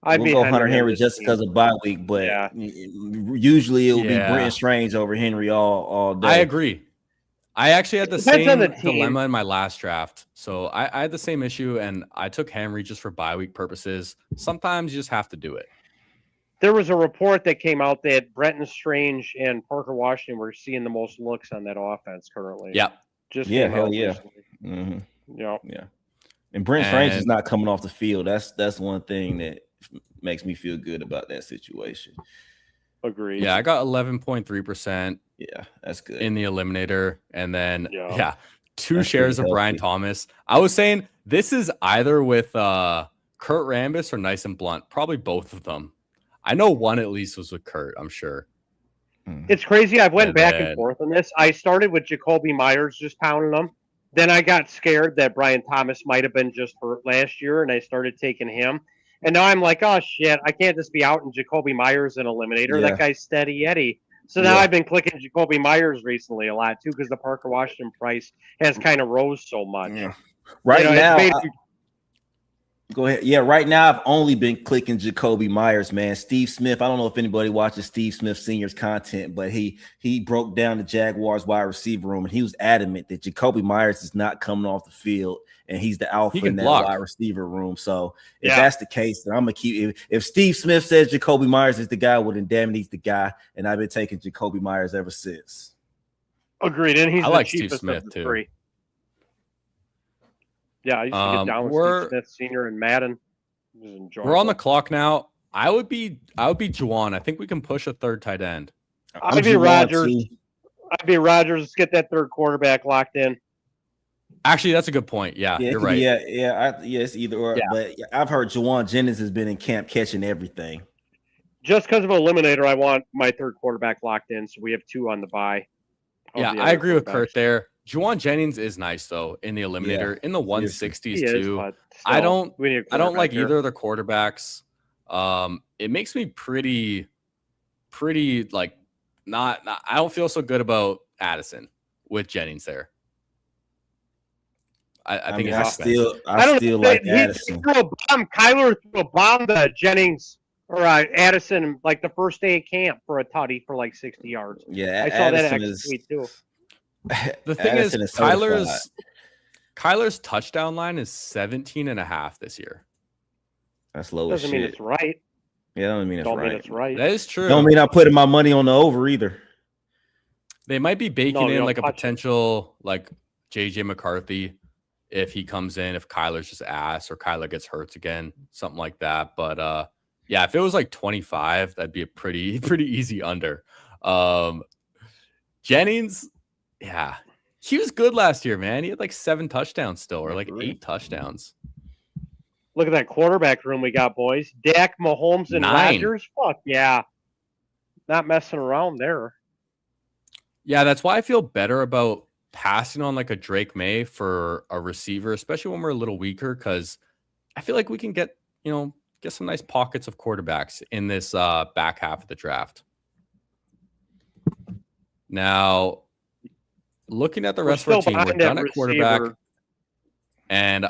[SPEAKER 3] We'll go Hunter Henry just because of bye week, but usually it will be Brenton Strange over Henry all day.
[SPEAKER 1] I agree. I actually had the same dilemma in my last draft. So I had the same issue, and I took Henry just for bye week purposes. Sometimes you just have to do it.
[SPEAKER 4] There was a report that came out that Brenton Strange and Parker Washington were seeing the most looks on that offense currently.
[SPEAKER 1] Yep.
[SPEAKER 3] Hell yeah. Mm-hmm.
[SPEAKER 4] Yeah.
[SPEAKER 3] And Brenton Strange is not coming off the field. That's one thing that makes me feel good about that situation.
[SPEAKER 4] Agreed.
[SPEAKER 1] Yeah, I got 11.3%.
[SPEAKER 3] Yeah, that's good
[SPEAKER 1] in the eliminator, and then 2 shares of Brian Thomas. I was saying this is either with Kurt Rambis or Nice and Blunt. Probably both of them. I know one at least was with Kurt. I'm sure.
[SPEAKER 4] It's crazy. I went back and forth on this. I started with Jacoby Myers just pounding them. Then I got scared that Brian Thomas might have been just hurt last year, and I started taking him. And now I'm like, oh, shit, I can't just be out in Jacoby Myers and Eliminator. That guy's steady Eddie. So now I've been clicking Jacoby Myers recently a lot, too, because the Parker Washington price has kind of rose so much.
[SPEAKER 3] Yeah. Right now, go ahead. Yeah, right now I've only been clicking Jacoby Myers, man. Steve Smith, I don't know if anybody watches Steve Smith Sr.'s content, but he broke down the Jaguars wide receiver room, and he was adamant that Jacoby Myers is not coming off the field, and he's the alpha in that wide receiver room. So if that's the case, then I'm going to keep – if Steve Smith says Jacoby Myers is the guy, well, then damn it, he's the guy, and I've been taking Jacoby Myers ever since.
[SPEAKER 4] Agreed, and he's
[SPEAKER 1] the
[SPEAKER 4] cheapest
[SPEAKER 1] Steve Smith
[SPEAKER 4] of the
[SPEAKER 1] too.
[SPEAKER 4] 3. Yeah, I used to get down with Steve Smith Sr. and Madden.
[SPEAKER 1] We're on the clock now. I would be Juwan. I think we can push a 3rd tight end.
[SPEAKER 4] I'd be Rodgers. Let's get that 3rd quarterback locked in.
[SPEAKER 1] Actually, that's a good point. Yeah, you're right.
[SPEAKER 3] It's either or. Yeah. But I've heard Juwan Jennings has been in camp catching everything.
[SPEAKER 4] Just because of Eliminator, I want my 3rd quarterback locked in, so we have 2 on the bye.
[SPEAKER 1] Yeah, I agree with Kurt there. Juwan Jennings is nice though in the eliminator in the 160s
[SPEAKER 4] He is,
[SPEAKER 1] too.
[SPEAKER 4] but
[SPEAKER 1] I
[SPEAKER 4] still,
[SPEAKER 1] don't like
[SPEAKER 4] here.
[SPEAKER 1] either of the quarterbacks. It makes me pretty like not I don't feel so good about Addison with Jennings there. I think
[SPEAKER 3] I
[SPEAKER 1] it's
[SPEAKER 3] still
[SPEAKER 4] know,
[SPEAKER 3] like
[SPEAKER 4] he
[SPEAKER 3] Addison.
[SPEAKER 4] threw a bomb. Kyler threw a bomb to Jennings or Addison like the first day of camp for a tutty for like 60 yards.
[SPEAKER 3] Yeah,
[SPEAKER 4] I saw that
[SPEAKER 3] Addison
[SPEAKER 4] actually tweet too.
[SPEAKER 1] The thing
[SPEAKER 3] Addison
[SPEAKER 1] is,
[SPEAKER 3] certified.
[SPEAKER 1] Kyler's touchdown line is 17.5 this year.
[SPEAKER 3] That's low as
[SPEAKER 4] Doesn't
[SPEAKER 3] shit.
[SPEAKER 4] mean it's right.
[SPEAKER 3] Yeah, don't mean it's
[SPEAKER 4] Don't
[SPEAKER 3] right.
[SPEAKER 4] mean it's right.
[SPEAKER 1] That is true.
[SPEAKER 3] Don't mean I'm putting my money on the over either.
[SPEAKER 1] They might be baking
[SPEAKER 4] you
[SPEAKER 1] in
[SPEAKER 4] don't
[SPEAKER 1] like a
[SPEAKER 4] touch it.
[SPEAKER 1] potential like JJ McCarthy if he comes in, if Kyler's just ass or Kyler gets hurt again, something like that. But yeah, if it was like 25, that'd be a pretty easy under. Jennings, yeah, he was good last year, man. He had like 7 touchdowns still, or like 8 touchdowns.
[SPEAKER 4] Look at that quarterback room we got, boys. Dak, Mahomes, and
[SPEAKER 1] 9.
[SPEAKER 4] Rodgers. Fuck yeah. Not messing around there.
[SPEAKER 1] Yeah, that's why I feel better about passing on like a Drake May for a receiver, especially when we're a little weaker, because I feel like we can get some nice pockets of quarterbacks in this back half of the draft. Now, looking at the rest of our team, we're done at quarterback, and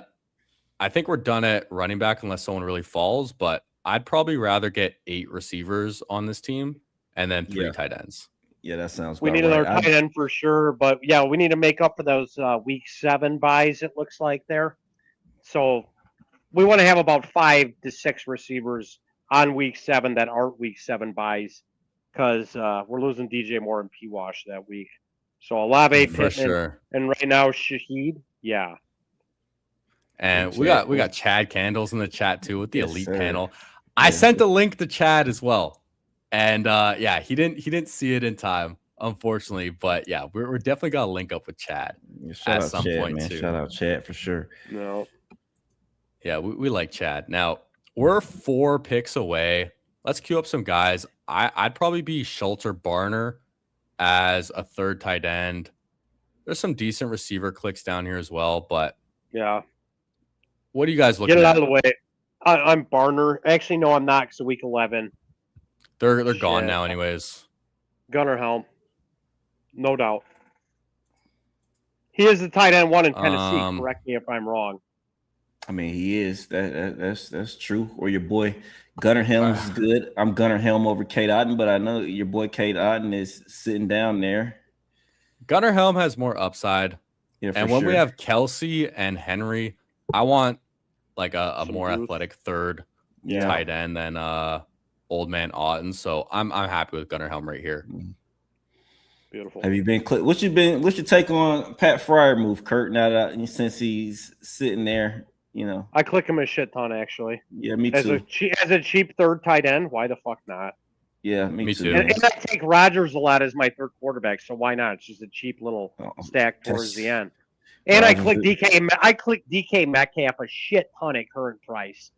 [SPEAKER 1] I think we're done at running back unless someone really falls, but I'd probably rather get 8 receivers on this team and then 3 tight ends.
[SPEAKER 3] Yeah, that sounds
[SPEAKER 4] We
[SPEAKER 3] about
[SPEAKER 4] need another tight end for sure, but yeah, we need to make up for those week 7 buys, it looks like there. So we want to have about 5 to 6 receivers on week 7 that aren't week 7 buys because we're losing DJ Moore and P. Wash that week. So Olave,
[SPEAKER 1] For
[SPEAKER 4] Pittman,
[SPEAKER 1] sure.
[SPEAKER 4] and right now Shaheed, yeah.
[SPEAKER 1] And we got Chad Candles in the chat too with the elite
[SPEAKER 3] sir.
[SPEAKER 1] panel. I sent a link to Chad as well. And yeah, he didn't see it in time, unfortunately. But yeah, we're definitely got to link up with Chad
[SPEAKER 3] Shout
[SPEAKER 1] at
[SPEAKER 3] out
[SPEAKER 1] some
[SPEAKER 3] Chad,
[SPEAKER 1] point
[SPEAKER 3] man.
[SPEAKER 1] too.
[SPEAKER 3] Shout out Chad for sure.
[SPEAKER 4] No.
[SPEAKER 1] Yeah, we like Chad. Now we're 4 picks away. Let's queue up some guys. I'd probably be Schultz or Barner as a 3rd tight end. There's some decent receiver clicks down here as well, but
[SPEAKER 4] Yeah.
[SPEAKER 1] what are you guys looking
[SPEAKER 4] Get it
[SPEAKER 1] at?
[SPEAKER 4] out of the way. I'm Barner. Actually, no, I'm not because of week 11.
[SPEAKER 1] They're gone
[SPEAKER 4] Shit.
[SPEAKER 1] now anyways.
[SPEAKER 4] Gunnar Helm. No doubt. He is the tight end 1 in Tennessee. Correct me if I'm wrong.
[SPEAKER 3] I mean, he is. That's true. Or your boy Gunnar Helm is good. I'm Gunnar Helm over Kate Otten, but I know your boy Kate Otten is sitting down there.
[SPEAKER 1] Gunnar Helm has more upside.
[SPEAKER 3] Yeah,
[SPEAKER 1] and when we have Kelsey and Henry, I want like a more athletic 3rd tight end than old man Otten. So I'm happy with Gunnar Helm right here.
[SPEAKER 4] Beautiful.
[SPEAKER 3] Have you been? What's your take on Pat Fryer move, Kurt? Now that since he's sitting there,
[SPEAKER 4] I click him a shit ton actually.
[SPEAKER 3] Yeah, me too.
[SPEAKER 4] As a cheap 3rd tight end, why the fuck not?
[SPEAKER 3] Yeah, me too.
[SPEAKER 4] And I take Rodgers a lot as my 3rd quarterback, so why not? It's just a cheap little stack towards the end. And I click DK Metcalf a shit ton at current price.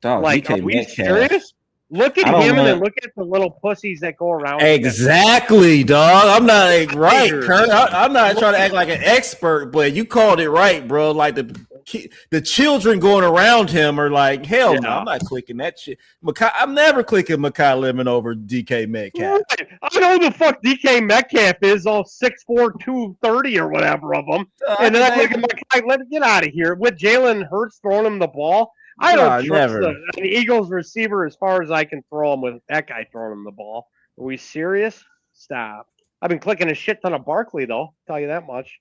[SPEAKER 3] Dog,
[SPEAKER 4] like,
[SPEAKER 3] DK
[SPEAKER 4] are we
[SPEAKER 3] Metcalf.
[SPEAKER 4] serious? Look at him and then look at the little pussies that go around.
[SPEAKER 3] Exactly, dog. I'm not right, Kurt. I'm not trying to act like an expert, but you called it right, bro. Like the children going around him are like, hell no, I'm not clicking that shit. I'm never clicking Makai Lemon over DK Metcalf.
[SPEAKER 4] I know who the fuck DK Metcalf is, all 6'4", 230 or whatever of them. And then I look at Makai, let it get out of here. With Jalen Hurts throwing him the ball, I don't trust the Eagles receiver as far as I can throw him with that guy throwing him the ball. Are we serious? Stop. I've been clicking a shit ton of Barkley, though. Tell you that much.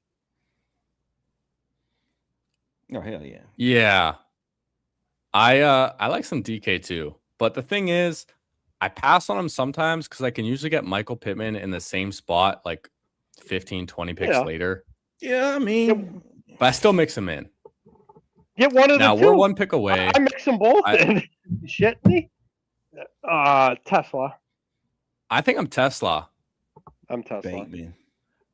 [SPEAKER 3] Oh, hell yeah.
[SPEAKER 1] Yeah. I like some DK too. But the thing is, I pass on him sometimes because I can usually get Michael Pittman in the same spot like 15, 20 picks later.
[SPEAKER 3] Yeah, I mean.
[SPEAKER 1] But I still mix him in.
[SPEAKER 4] Get one of the two.
[SPEAKER 1] Now we're 1 pick away.
[SPEAKER 4] I mix them both in. Shit me. Tesla.
[SPEAKER 1] I think I'm Tesla.
[SPEAKER 4] I'm Tesla.
[SPEAKER 3] Bankman.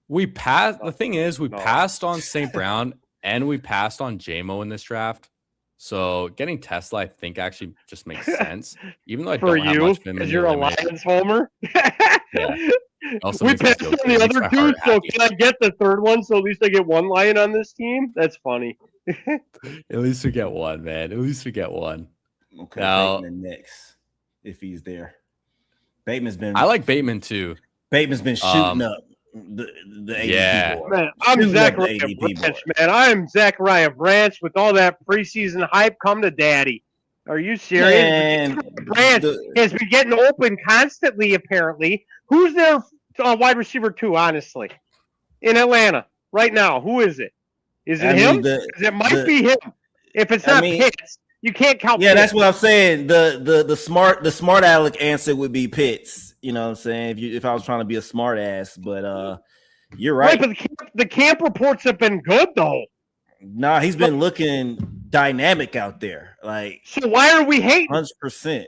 [SPEAKER 1] We passed. The thing is, we passed on St. Brown and we passed on JMO in this draft. So getting Tesla, I think, actually just makes sense. Even though I don't have much of him.
[SPEAKER 4] Because you're a Lions homer.
[SPEAKER 1] Yeah. Also
[SPEAKER 4] We
[SPEAKER 1] makes me
[SPEAKER 4] passed
[SPEAKER 1] feel
[SPEAKER 4] on
[SPEAKER 1] good.
[SPEAKER 4] the
[SPEAKER 1] Makes
[SPEAKER 4] other
[SPEAKER 1] my
[SPEAKER 4] two,
[SPEAKER 1] heart
[SPEAKER 4] so
[SPEAKER 1] happy.
[SPEAKER 4] can I get the third one? So at least I get one Lion on this team. That's funny.
[SPEAKER 1] At least we get one, man. At least we get one.
[SPEAKER 3] Okay,
[SPEAKER 1] Now-
[SPEAKER 3] Bateman next, if he's there. Bateman's been.
[SPEAKER 1] I like Bateman too.
[SPEAKER 3] Bateman's been shooting up the ADP
[SPEAKER 1] Yeah.
[SPEAKER 3] board.
[SPEAKER 4] Man, I'm
[SPEAKER 3] Shooting up the
[SPEAKER 4] Zachariah
[SPEAKER 3] ADP
[SPEAKER 4] Branch,
[SPEAKER 3] board.
[SPEAKER 4] man. I'm Zachariah Branch with all that preseason hype. Come to daddy. Are you serious?
[SPEAKER 3] Man,
[SPEAKER 4] Branch has been getting open constantly, apparently. Who's their wide receiver 2, honestly? In Atlanta right now. Who is it? Is it him? 'Cause it might be him. If it's not Pitts, you can't count
[SPEAKER 3] Yeah,
[SPEAKER 4] Pitts.
[SPEAKER 3] that's what I'm saying. The smart aleck answer would be Pitts. You know what I'm saying? If I was trying to be a smart ass, but you're right.
[SPEAKER 4] But the camp reports have been good, though.
[SPEAKER 3] Nah, he's been looking dynamic out there. Like,
[SPEAKER 4] so why are we hating?
[SPEAKER 3] 100%.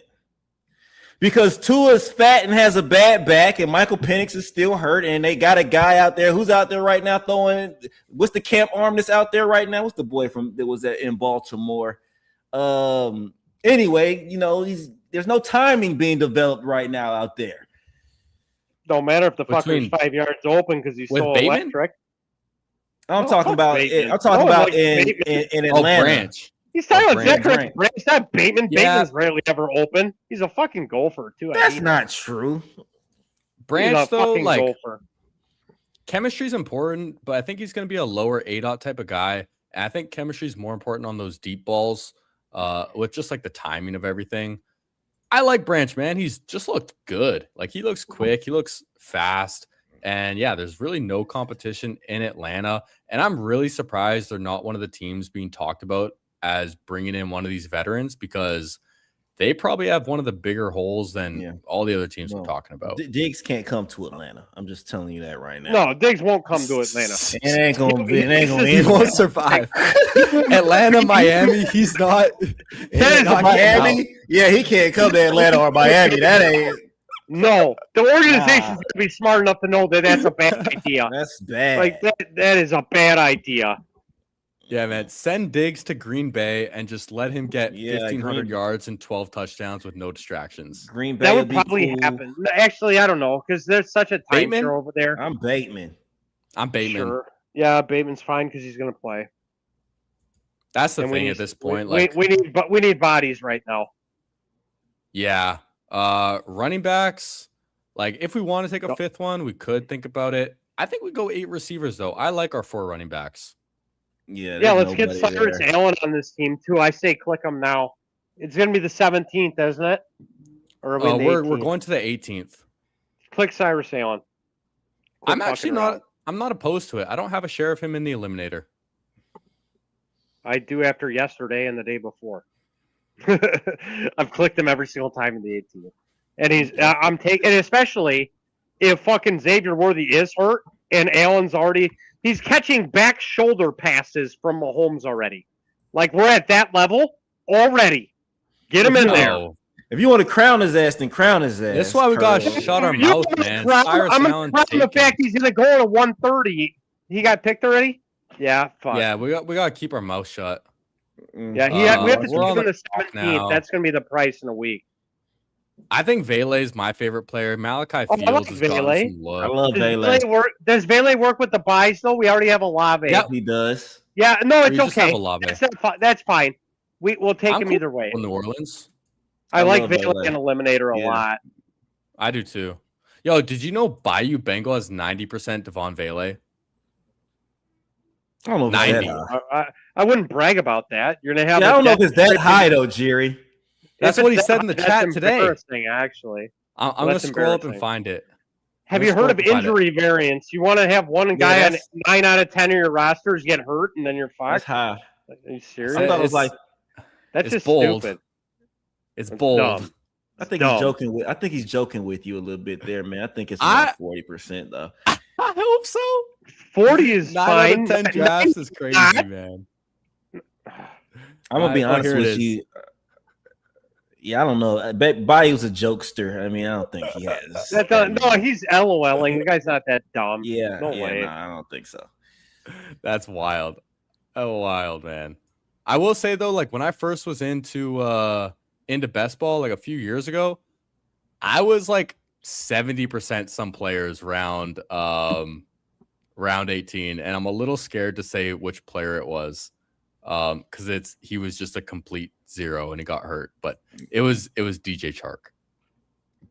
[SPEAKER 3] Because Tua's fat and has a bad back, and Michael Penix is still hurt, and they got a guy out there who's out there right now throwing. What's the camp arm that's out there right now? What's the boy that was in Baltimore? Anyway, there's no timing being developed right now out there.
[SPEAKER 4] Don't matter if the fucker's 5 yards open because he's so electric.
[SPEAKER 3] I'm talking about in Atlanta.
[SPEAKER 1] Branch.
[SPEAKER 4] He's talking about Zachary
[SPEAKER 3] Branch.
[SPEAKER 4] Branch. It's not Bateman.
[SPEAKER 1] Yeah.
[SPEAKER 4] Bateman's rarely ever open. He's a fucking golfer too.
[SPEAKER 3] That's not true.
[SPEAKER 1] Branch though, like
[SPEAKER 4] golfer.
[SPEAKER 1] chemistry is important, but I think he's going to be a lower ADOT type of guy. And I think chemistry is more important on those deep balls, with just like the timing of everything. I like Branch, man. He's just looked good. Like he looks quick, he looks fast, and yeah, there's really no competition in Atlanta. And I'm really surprised they're not one of the teams being talked about as bringing in one of these veterans, because they probably have one of the bigger holes than all the other teams we're talking about.
[SPEAKER 3] Diggs can't come to Atlanta. I'm just telling you that right now.
[SPEAKER 4] No, Diggs won't come to Atlanta.
[SPEAKER 3] It ain't gonna be. It ain't gonna
[SPEAKER 1] He
[SPEAKER 3] end
[SPEAKER 1] won't
[SPEAKER 3] well.
[SPEAKER 1] survive. Atlanta, Miami, he's not.
[SPEAKER 4] That is
[SPEAKER 1] not
[SPEAKER 3] Miami. Yeah, he can't come to Atlanta or Miami. That ain't.
[SPEAKER 4] No, the organization's gonna be smart enough to know that that's a bad idea.
[SPEAKER 3] That's bad.
[SPEAKER 4] Like that is a bad idea.
[SPEAKER 1] Yeah, man. Send Diggs to Green Bay and just let him get 1,500 yards and 12 touchdowns with no distractions.
[SPEAKER 3] Green Bay
[SPEAKER 4] That would
[SPEAKER 3] be
[SPEAKER 4] probably
[SPEAKER 3] cool.
[SPEAKER 4] happen. Actually, I don't know because there's such a time
[SPEAKER 1] Bateman?
[SPEAKER 4] share over there.
[SPEAKER 3] I'm Bateman.
[SPEAKER 1] I'm Bateman.
[SPEAKER 4] Sure. Yeah, Bateman's fine because he's gonna play.
[SPEAKER 1] That's the
[SPEAKER 4] And we
[SPEAKER 1] thing
[SPEAKER 4] need-
[SPEAKER 1] at this point.
[SPEAKER 4] we need bodies right now.
[SPEAKER 1] Yeah. Running backs. Like, if we want to take a fifth one, we could think about it. I think we go 8 receivers, though. I like our 4 running backs.
[SPEAKER 3] Yeah,
[SPEAKER 4] Let's get Cyrus Allen on this team too. I say click him now. It's gonna be the 17th, isn't it? Or are we the
[SPEAKER 1] We're
[SPEAKER 4] 18th?
[SPEAKER 1] going to the 18th.
[SPEAKER 4] Click Cyrus Allen. Quit
[SPEAKER 1] I'm actually
[SPEAKER 4] fucking around.
[SPEAKER 1] I'm not opposed to it. I don't have a share of him in the eliminator.
[SPEAKER 4] I do after yesterday and the day before. I've clicked him every single time in the 18th, and I'm taking, especially if fucking Xavier Worthy is hurt and Allen's he's catching back shoulder passes from Mahomes already. Like we're at that level already. Get him in there.
[SPEAKER 3] If you want to crown his ass, then crown his ass.
[SPEAKER 1] That's why we got to
[SPEAKER 3] Curly.
[SPEAKER 1] shut our
[SPEAKER 4] You
[SPEAKER 1] mouth,
[SPEAKER 4] wanna
[SPEAKER 1] man.
[SPEAKER 4] crown-
[SPEAKER 1] Cyrus
[SPEAKER 4] I'm
[SPEAKER 1] Allen
[SPEAKER 4] gonna crown the
[SPEAKER 1] taken.
[SPEAKER 4] fact he's gonna go to 130. He got picked already. Yeah, fine.
[SPEAKER 1] Yeah, we got to keep our mouth shut.
[SPEAKER 4] Yeah, we have to
[SPEAKER 1] we're on
[SPEAKER 4] give him
[SPEAKER 1] the
[SPEAKER 4] the
[SPEAKER 1] clock
[SPEAKER 4] 17th.
[SPEAKER 1] now.
[SPEAKER 4] That's gonna be the price in a week.
[SPEAKER 1] I think Vele is my favorite player. Malachi
[SPEAKER 4] I
[SPEAKER 1] Fields
[SPEAKER 4] like
[SPEAKER 1] has gotten
[SPEAKER 4] Vele.
[SPEAKER 1] some love.
[SPEAKER 3] I love
[SPEAKER 4] Does
[SPEAKER 3] Baylor.
[SPEAKER 4] Does Bailey work with the buys though? We already have Olave.
[SPEAKER 1] Yep.
[SPEAKER 3] He does.
[SPEAKER 4] Yeah, no, it's
[SPEAKER 1] We just have
[SPEAKER 4] okay.
[SPEAKER 1] Olave.
[SPEAKER 4] That's fine. We'll take
[SPEAKER 1] I'm
[SPEAKER 4] him
[SPEAKER 1] cool
[SPEAKER 4] either way.
[SPEAKER 1] New Orleans.
[SPEAKER 4] I
[SPEAKER 3] I
[SPEAKER 4] like
[SPEAKER 3] love
[SPEAKER 4] Vela
[SPEAKER 3] Vele.
[SPEAKER 4] and Eliminator a
[SPEAKER 3] Yeah.
[SPEAKER 4] lot.
[SPEAKER 1] I do too. Yo, did you know Bayou Bengal has 90% Devon Vele?
[SPEAKER 3] I don't know if it's
[SPEAKER 1] 90.
[SPEAKER 3] that high.
[SPEAKER 4] I wouldn't brag about that. You're gonna have.
[SPEAKER 3] Yeah, I
[SPEAKER 4] a
[SPEAKER 3] don't know if it's that
[SPEAKER 4] death-
[SPEAKER 3] high though, Jerry.
[SPEAKER 1] That's
[SPEAKER 4] If
[SPEAKER 1] what he
[SPEAKER 4] it's
[SPEAKER 1] said in the
[SPEAKER 4] that's
[SPEAKER 1] chat today.
[SPEAKER 4] embarrassing, Actually,
[SPEAKER 1] I'm going to
[SPEAKER 4] That's
[SPEAKER 1] scroll up and
[SPEAKER 4] embarrassing.
[SPEAKER 1] find it.
[SPEAKER 4] have
[SPEAKER 1] Let's
[SPEAKER 4] you heard
[SPEAKER 1] go
[SPEAKER 4] of
[SPEAKER 1] find it.
[SPEAKER 4] injury variance? You want to have one guy on
[SPEAKER 1] that's-
[SPEAKER 4] 9 out of 10 of your rosters get hurt, and then you're
[SPEAKER 3] That's
[SPEAKER 4] fucked.
[SPEAKER 3] high.
[SPEAKER 4] Are you serious?
[SPEAKER 3] I thought it was
[SPEAKER 1] It's-
[SPEAKER 3] like.
[SPEAKER 4] That's
[SPEAKER 1] it's
[SPEAKER 4] just
[SPEAKER 1] bold.
[SPEAKER 4] stupid.
[SPEAKER 1] It's
[SPEAKER 4] It's
[SPEAKER 1] bold.
[SPEAKER 4] dumb.
[SPEAKER 3] I think
[SPEAKER 4] Dumb.
[SPEAKER 3] he's joking with. I think he's joking with you a little bit there, man. I think it's
[SPEAKER 1] I-
[SPEAKER 3] about 40% though.
[SPEAKER 1] I hope so.
[SPEAKER 4] 40 is
[SPEAKER 1] 9
[SPEAKER 4] fine.
[SPEAKER 1] out of 10
[SPEAKER 4] Nine-
[SPEAKER 1] drafts is crazy, man.
[SPEAKER 3] I'm gonna be
[SPEAKER 1] Oh,
[SPEAKER 3] honest
[SPEAKER 1] here it
[SPEAKER 3] with
[SPEAKER 1] is.
[SPEAKER 3] you. Yeah, I don't know. I bet Bayou's a jokester. I mean, I don't think he has.
[SPEAKER 4] No, he's LOLing. The guy's not that dumb.
[SPEAKER 3] Yeah,
[SPEAKER 4] No
[SPEAKER 3] yeah,
[SPEAKER 4] way.
[SPEAKER 3] no, I don't think so.
[SPEAKER 1] That's wild. Oh, wild, man. I will say though, like when I first was into best ball like a few years ago, I was like 70% some players round 18, and I'm a little scared to say which player it was, because he was just a complete zero and he got hurt. But it was DJ Chark.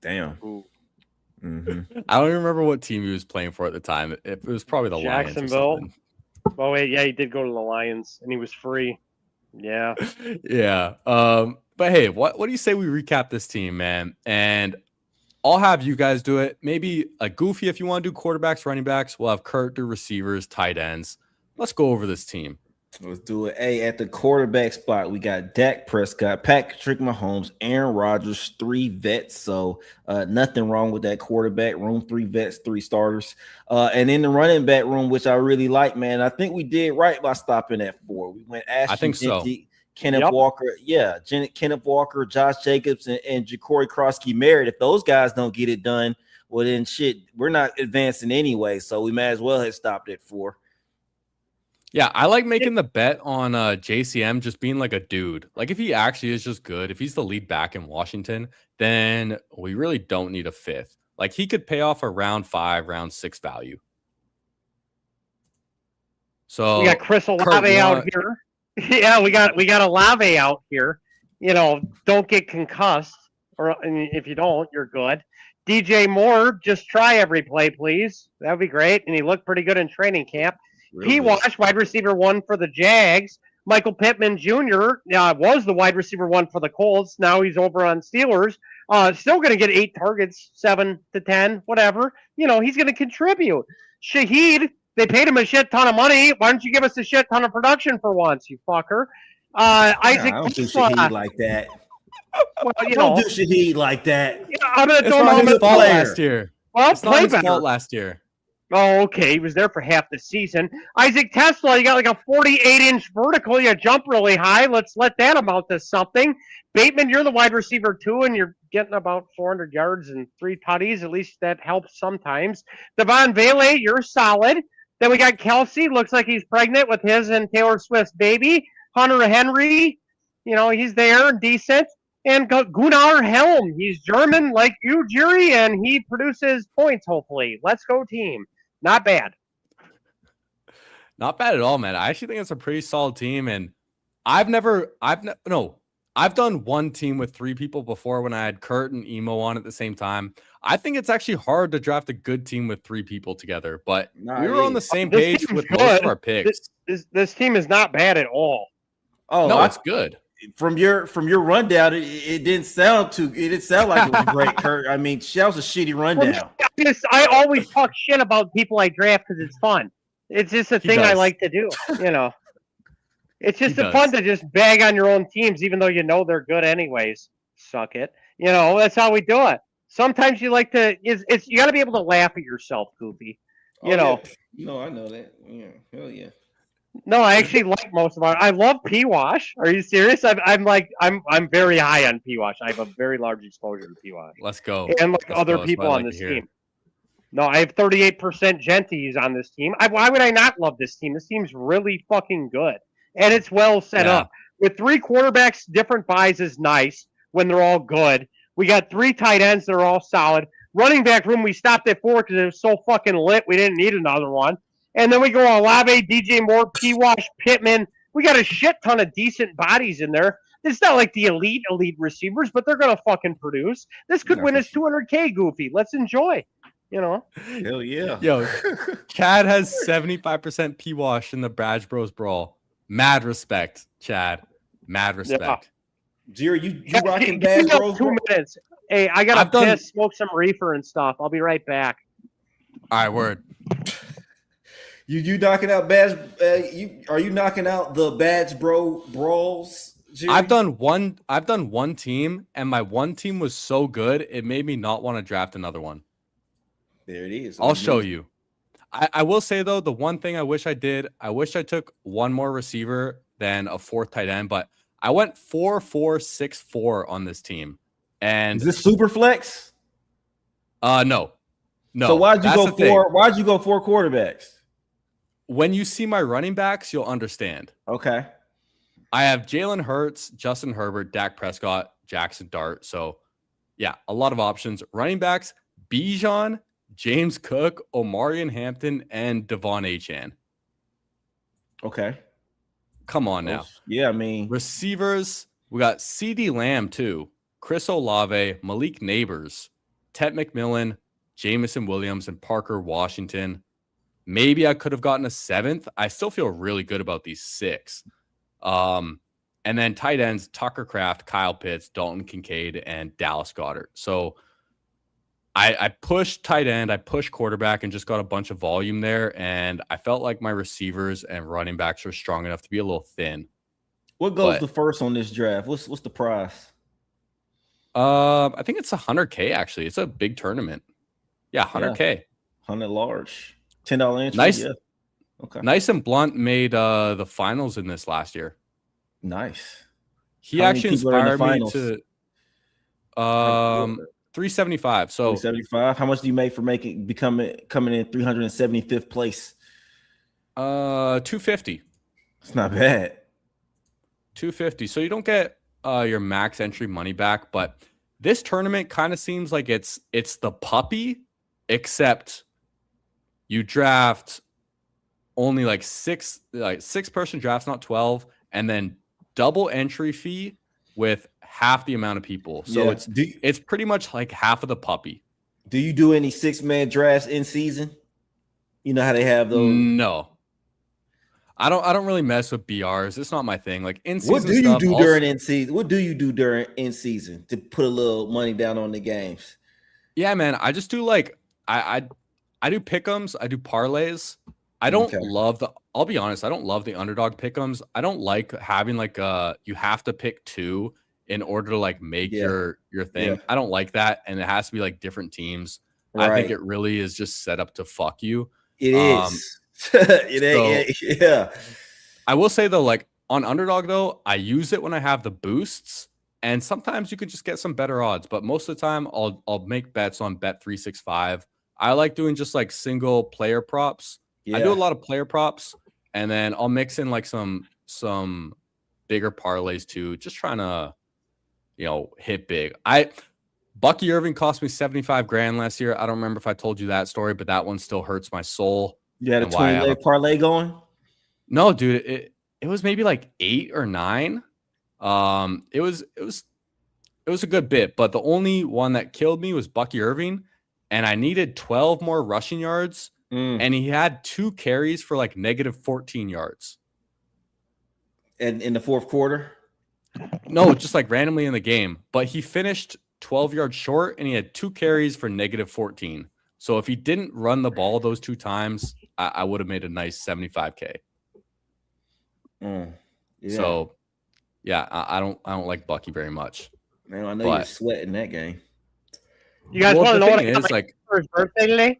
[SPEAKER 3] Damn. Mm-hmm.
[SPEAKER 1] I don't even remember what team he was playing for at the time. It was probably the
[SPEAKER 4] Jacksonville.
[SPEAKER 1] Lions.
[SPEAKER 4] Oh wait, yeah, he did go to the Lions, and he was free. Yeah.
[SPEAKER 1] Yeah. But hey, what do you say we recap this team, man? And I'll have you guys do it. Maybe a Goofy if you want to do quarterbacks, running backs. We'll have Kurt do receivers, tight ends. Let's go over this team.
[SPEAKER 3] Let's do it. Hey, at the quarterback spot, we got Dak Prescott, Patrick Mahomes, Aaron Rodgers, 3 vets. So nothing wrong with that quarterback room. 3 vets, 3 starters. And in the running back room, which I really like, man, I think we did right by stopping at 4. We went Ashton,
[SPEAKER 1] I think so.
[SPEAKER 3] Kenneth Walker, Kenneth Walker, Josh Jacobs, and Ja'Cory Krosky-Merritt. If those guys don't get it done, well then shit, we're not advancing anyway. So we might as well have stopped at 4.
[SPEAKER 1] Yeah, I like making the bet on JCM just being like a dude. Like if he actually is just good, if he's the lead back in Washington, then we really don't need a 5th. Like he could pay off a round 5, round 6 value. So
[SPEAKER 4] we got Chris Olave out here. Yeah, we got Olave out here. You know, don't get concussed, or if you don't, you're good. DJ Moore, just try every play, please. That would be great. And he looked pretty good in training camp. P. Wash, wide receiver 1 for the Jags. Michael Pittman Jr. Was the wide receiver 1 for the Colts. Now he's over on Steelers. Still going to get 8 targets, 7 to 10, whatever. You know, he's going to contribute. Shaheed, they paid him a shit ton of money. Why don't you give us a shit ton of production for once, you fucker? Isaac
[SPEAKER 3] I don't do Shaheed like that.
[SPEAKER 4] Well, you
[SPEAKER 3] don't
[SPEAKER 4] know,
[SPEAKER 3] do Shaheed like that.
[SPEAKER 4] You know, I'm going to
[SPEAKER 1] it's
[SPEAKER 4] throw
[SPEAKER 1] not
[SPEAKER 4] him
[SPEAKER 1] his
[SPEAKER 4] in
[SPEAKER 1] fault
[SPEAKER 4] player.
[SPEAKER 1] last year.
[SPEAKER 4] Well,
[SPEAKER 1] It's not his fault last year.
[SPEAKER 4] Oh, okay. He was there for half the season. Isaac Tesla, you got like a 48-inch vertical. You jump really high. Let's let that amount to something. Bateman, you're the wide receiver 2, and you're getting about 400 yards and 3 tutties. At least that helps sometimes. Devon Vele, you're solid. Then we got Kelsey. Looks like he's pregnant with his and Taylor Swift's baby. Hunter Henry, you know, he's there and decent. And Gunnar Helm, he's German like you, Jerry, and he produces points, hopefully. Let's go, team. Not bad.
[SPEAKER 1] Not bad at all, man. I actually think it's a pretty solid team. And I've done one team with 3 people before when I had Kurt and Emo on at the same time. I think it's actually hard to draft a good team with 3 people together, but we were on the same page with most of our picks.
[SPEAKER 4] This team is not bad at all.
[SPEAKER 3] Oh,
[SPEAKER 1] no, it's good.
[SPEAKER 3] From your rundown, it didn't sound like it was great, Kurt. I mean, that was a shitty rundown.
[SPEAKER 4] Well, I always talk shit about people I draft because it's fun. It's just a thing I like to do, you know. It's just fun to just bag on your own teams, even though you know they're good anyways. Suck it. You know, that's how we do it. Sometimes you like to, you got to be able to laugh at yourself, Goofy. You know.
[SPEAKER 3] Yeah. No, I know that. Yeah. Hell yeah.
[SPEAKER 4] No, I actually like most of our. I love P-Wash. Are you serious? I'm very high on P-Wash. I have a very large exposure to P-Wash.
[SPEAKER 1] Let's go.
[SPEAKER 4] And like other people on this team. No, I have 38% Genties on this team. Why would I not love this team? This team's really fucking good. And it's well set up. With 3 quarterbacks, different buys is nice when they're all good. We got 3 tight ends that are all solid. Running back room, we stopped at 4 because it was so fucking lit. We didn't need another one. And then we go Olave, DJ Moore, P-Wash, Pittman. We got a shit ton of decent bodies in there. It's not like the elite receivers, but they're going to fucking produce. This could win us $200K, Goofy. Let's enjoy. You know?
[SPEAKER 3] Hell yeah.
[SPEAKER 1] Yo, Chad has 75% P-Wash in the Badge Bros Brawl. Mad respect, Chad. Mad respect.
[SPEAKER 3] Yeah. Jerry, you rocking Badge Bros?
[SPEAKER 4] 2 minutes. Hey, I got to piss, smoke some reefer and stuff. I'll be right back.
[SPEAKER 1] All right, word.
[SPEAKER 3] You knocking out badge? Are you knocking out the Badge Bro brawls? Jerry?
[SPEAKER 1] I've done one team, and my one team was so good it made me not want to draft another one.
[SPEAKER 3] There it is.
[SPEAKER 1] I'll show you. I will say though, the one thing I wish I did, I wish I took one more receiver than a 4th tight end, but I went 4-4-6-4 on this team. And
[SPEAKER 3] is this super flex?
[SPEAKER 1] No.
[SPEAKER 3] So why'd you go 4? Why'd you go 4 quarterbacks?
[SPEAKER 1] When you see my running backs, you'll understand.
[SPEAKER 3] Okay.
[SPEAKER 1] I have Jalen Hurts, Justin Herbert, Dak Prescott, Jackson Dart. So, yeah, a lot of options. Running backs, Bijan, James Cook, Omarion Hampton, and Devon Achane.
[SPEAKER 3] Okay.
[SPEAKER 1] Come on now.
[SPEAKER 3] Yeah, I mean,
[SPEAKER 1] receivers, we got CeeDee Lamb too, Chris Olave, Malik Neighbors, Ted McMillan, Jameson Williams, and Parker Washington. Maybe I could have gotten a 7th. I still feel really good about these 6. And then tight ends, Tucker Kraft, Kyle Pitts, Dalton Kincaid, and Dallas Goedert. So I pushed tight end, I pushed quarterback, and just got a bunch of volume there. And I felt like my receivers and running backs were strong enough to be a little thin.
[SPEAKER 3] What goes the first on this draft? What's the prize?
[SPEAKER 1] I think it's 100K actually. It's a big tournament. Yeah, 100K.
[SPEAKER 3] 100 large. $10 entry.
[SPEAKER 1] Nice.
[SPEAKER 3] Yeah. Okay.
[SPEAKER 1] Nice and Blunt made the finals in this last year.
[SPEAKER 3] Nice.
[SPEAKER 1] He actually inspired me to 375. So
[SPEAKER 3] 375. How much do you make for coming in 375th place?
[SPEAKER 1] 250.
[SPEAKER 3] It's not bad.
[SPEAKER 1] 250. So you don't get your max entry money back, but this tournament kind of seems like it's the puppy, except you draft only like six person drafts, not 12, and then double entry fee with half the amount of people. So it's pretty much like half of the puppy.
[SPEAKER 3] Do you do any 6-man drafts in season? You know how they have those?
[SPEAKER 1] No. I don't really mess with BRs. It's not my thing. Like in season.
[SPEAKER 3] What do you do during in season? What do you do during in season to put a little money down on the games?
[SPEAKER 1] Yeah, man. I just do like I do pick'ems. I do parlays. I don't love I'll be honest. I don't love the underdog pick'ems. I don't like having like you have to pick 2 in order to like make your thing.
[SPEAKER 3] Yeah.
[SPEAKER 1] I don't like that, and it has to be like different teams.
[SPEAKER 3] Right.
[SPEAKER 1] I think it really is just set up to fuck you.
[SPEAKER 3] It is. Yeah.
[SPEAKER 1] I will say though, like on underdog though, I use it when I have the boosts, and sometimes you could just get some better odds. But most of the time, I'll make bets on Bet365. I like doing just like single player props. I do a lot of player props, and then I'll mix in like some bigger parlays too, just trying to hit big. Bucky Irving cost me 75 grand last year. I don't remember if I told you that story, but that one still hurts my soul.
[SPEAKER 3] You had a 20-leg parlay going?
[SPEAKER 1] No, dude, it was maybe like 8 or 9. It was a good bit, but the only one that killed me was Bucky Irving, and I needed 12 more rushing yards, and he had 2 carries for like -14 yards.
[SPEAKER 3] And in the fourth quarter?
[SPEAKER 1] No, just like randomly in the game. But he finished 12 yards short, and he had 2 carries for -14. So if he didn't run the ball those 2 times, I would have made a nice 75K. So, yeah, I don't like Bucky very much.
[SPEAKER 3] Man, I know you're sweating that game.
[SPEAKER 4] You guys want to know what I got
[SPEAKER 1] is, like,
[SPEAKER 4] for his birthday today?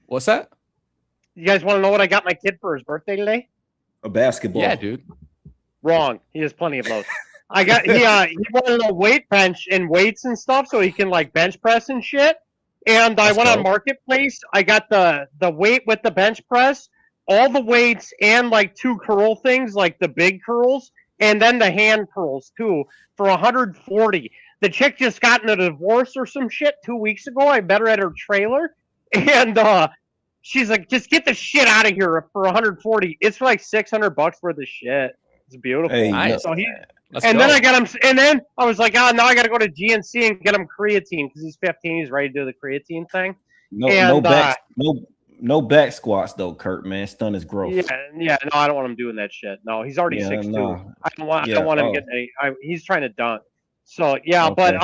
[SPEAKER 1] What's that?
[SPEAKER 4] You guys want to know what I got my kid for his birthday today?
[SPEAKER 3] A basketball.
[SPEAKER 1] Yeah, dude.
[SPEAKER 4] Wrong. He has plenty of those. I got he wanted a weight bench and weights and stuff so he can like bench press and shit. And I went on Marketplace. I got the weight with the bench press, all the weights, and like 2 curl things, like the big curls, and then the hand curls too, for $140. The chick just got in a divorce or some shit 2 weeks ago. I met her at her trailer, and she's like, "Just get the shit out of here for $140." It's for like $600 worth of shit. It's beautiful.
[SPEAKER 3] Hey,
[SPEAKER 1] nice.
[SPEAKER 4] So then I got him, and then I was like, now I got to go to GNC and get him creatine because he's 15. He's ready to do the creatine thing.
[SPEAKER 3] No back squats though, Kurt. Man, stun his growth.
[SPEAKER 4] Yeah. No, I don't want him doing that shit. No, he's already 6'2".
[SPEAKER 3] No.
[SPEAKER 4] I don't want him getting he's trying to dunk. So yeah, but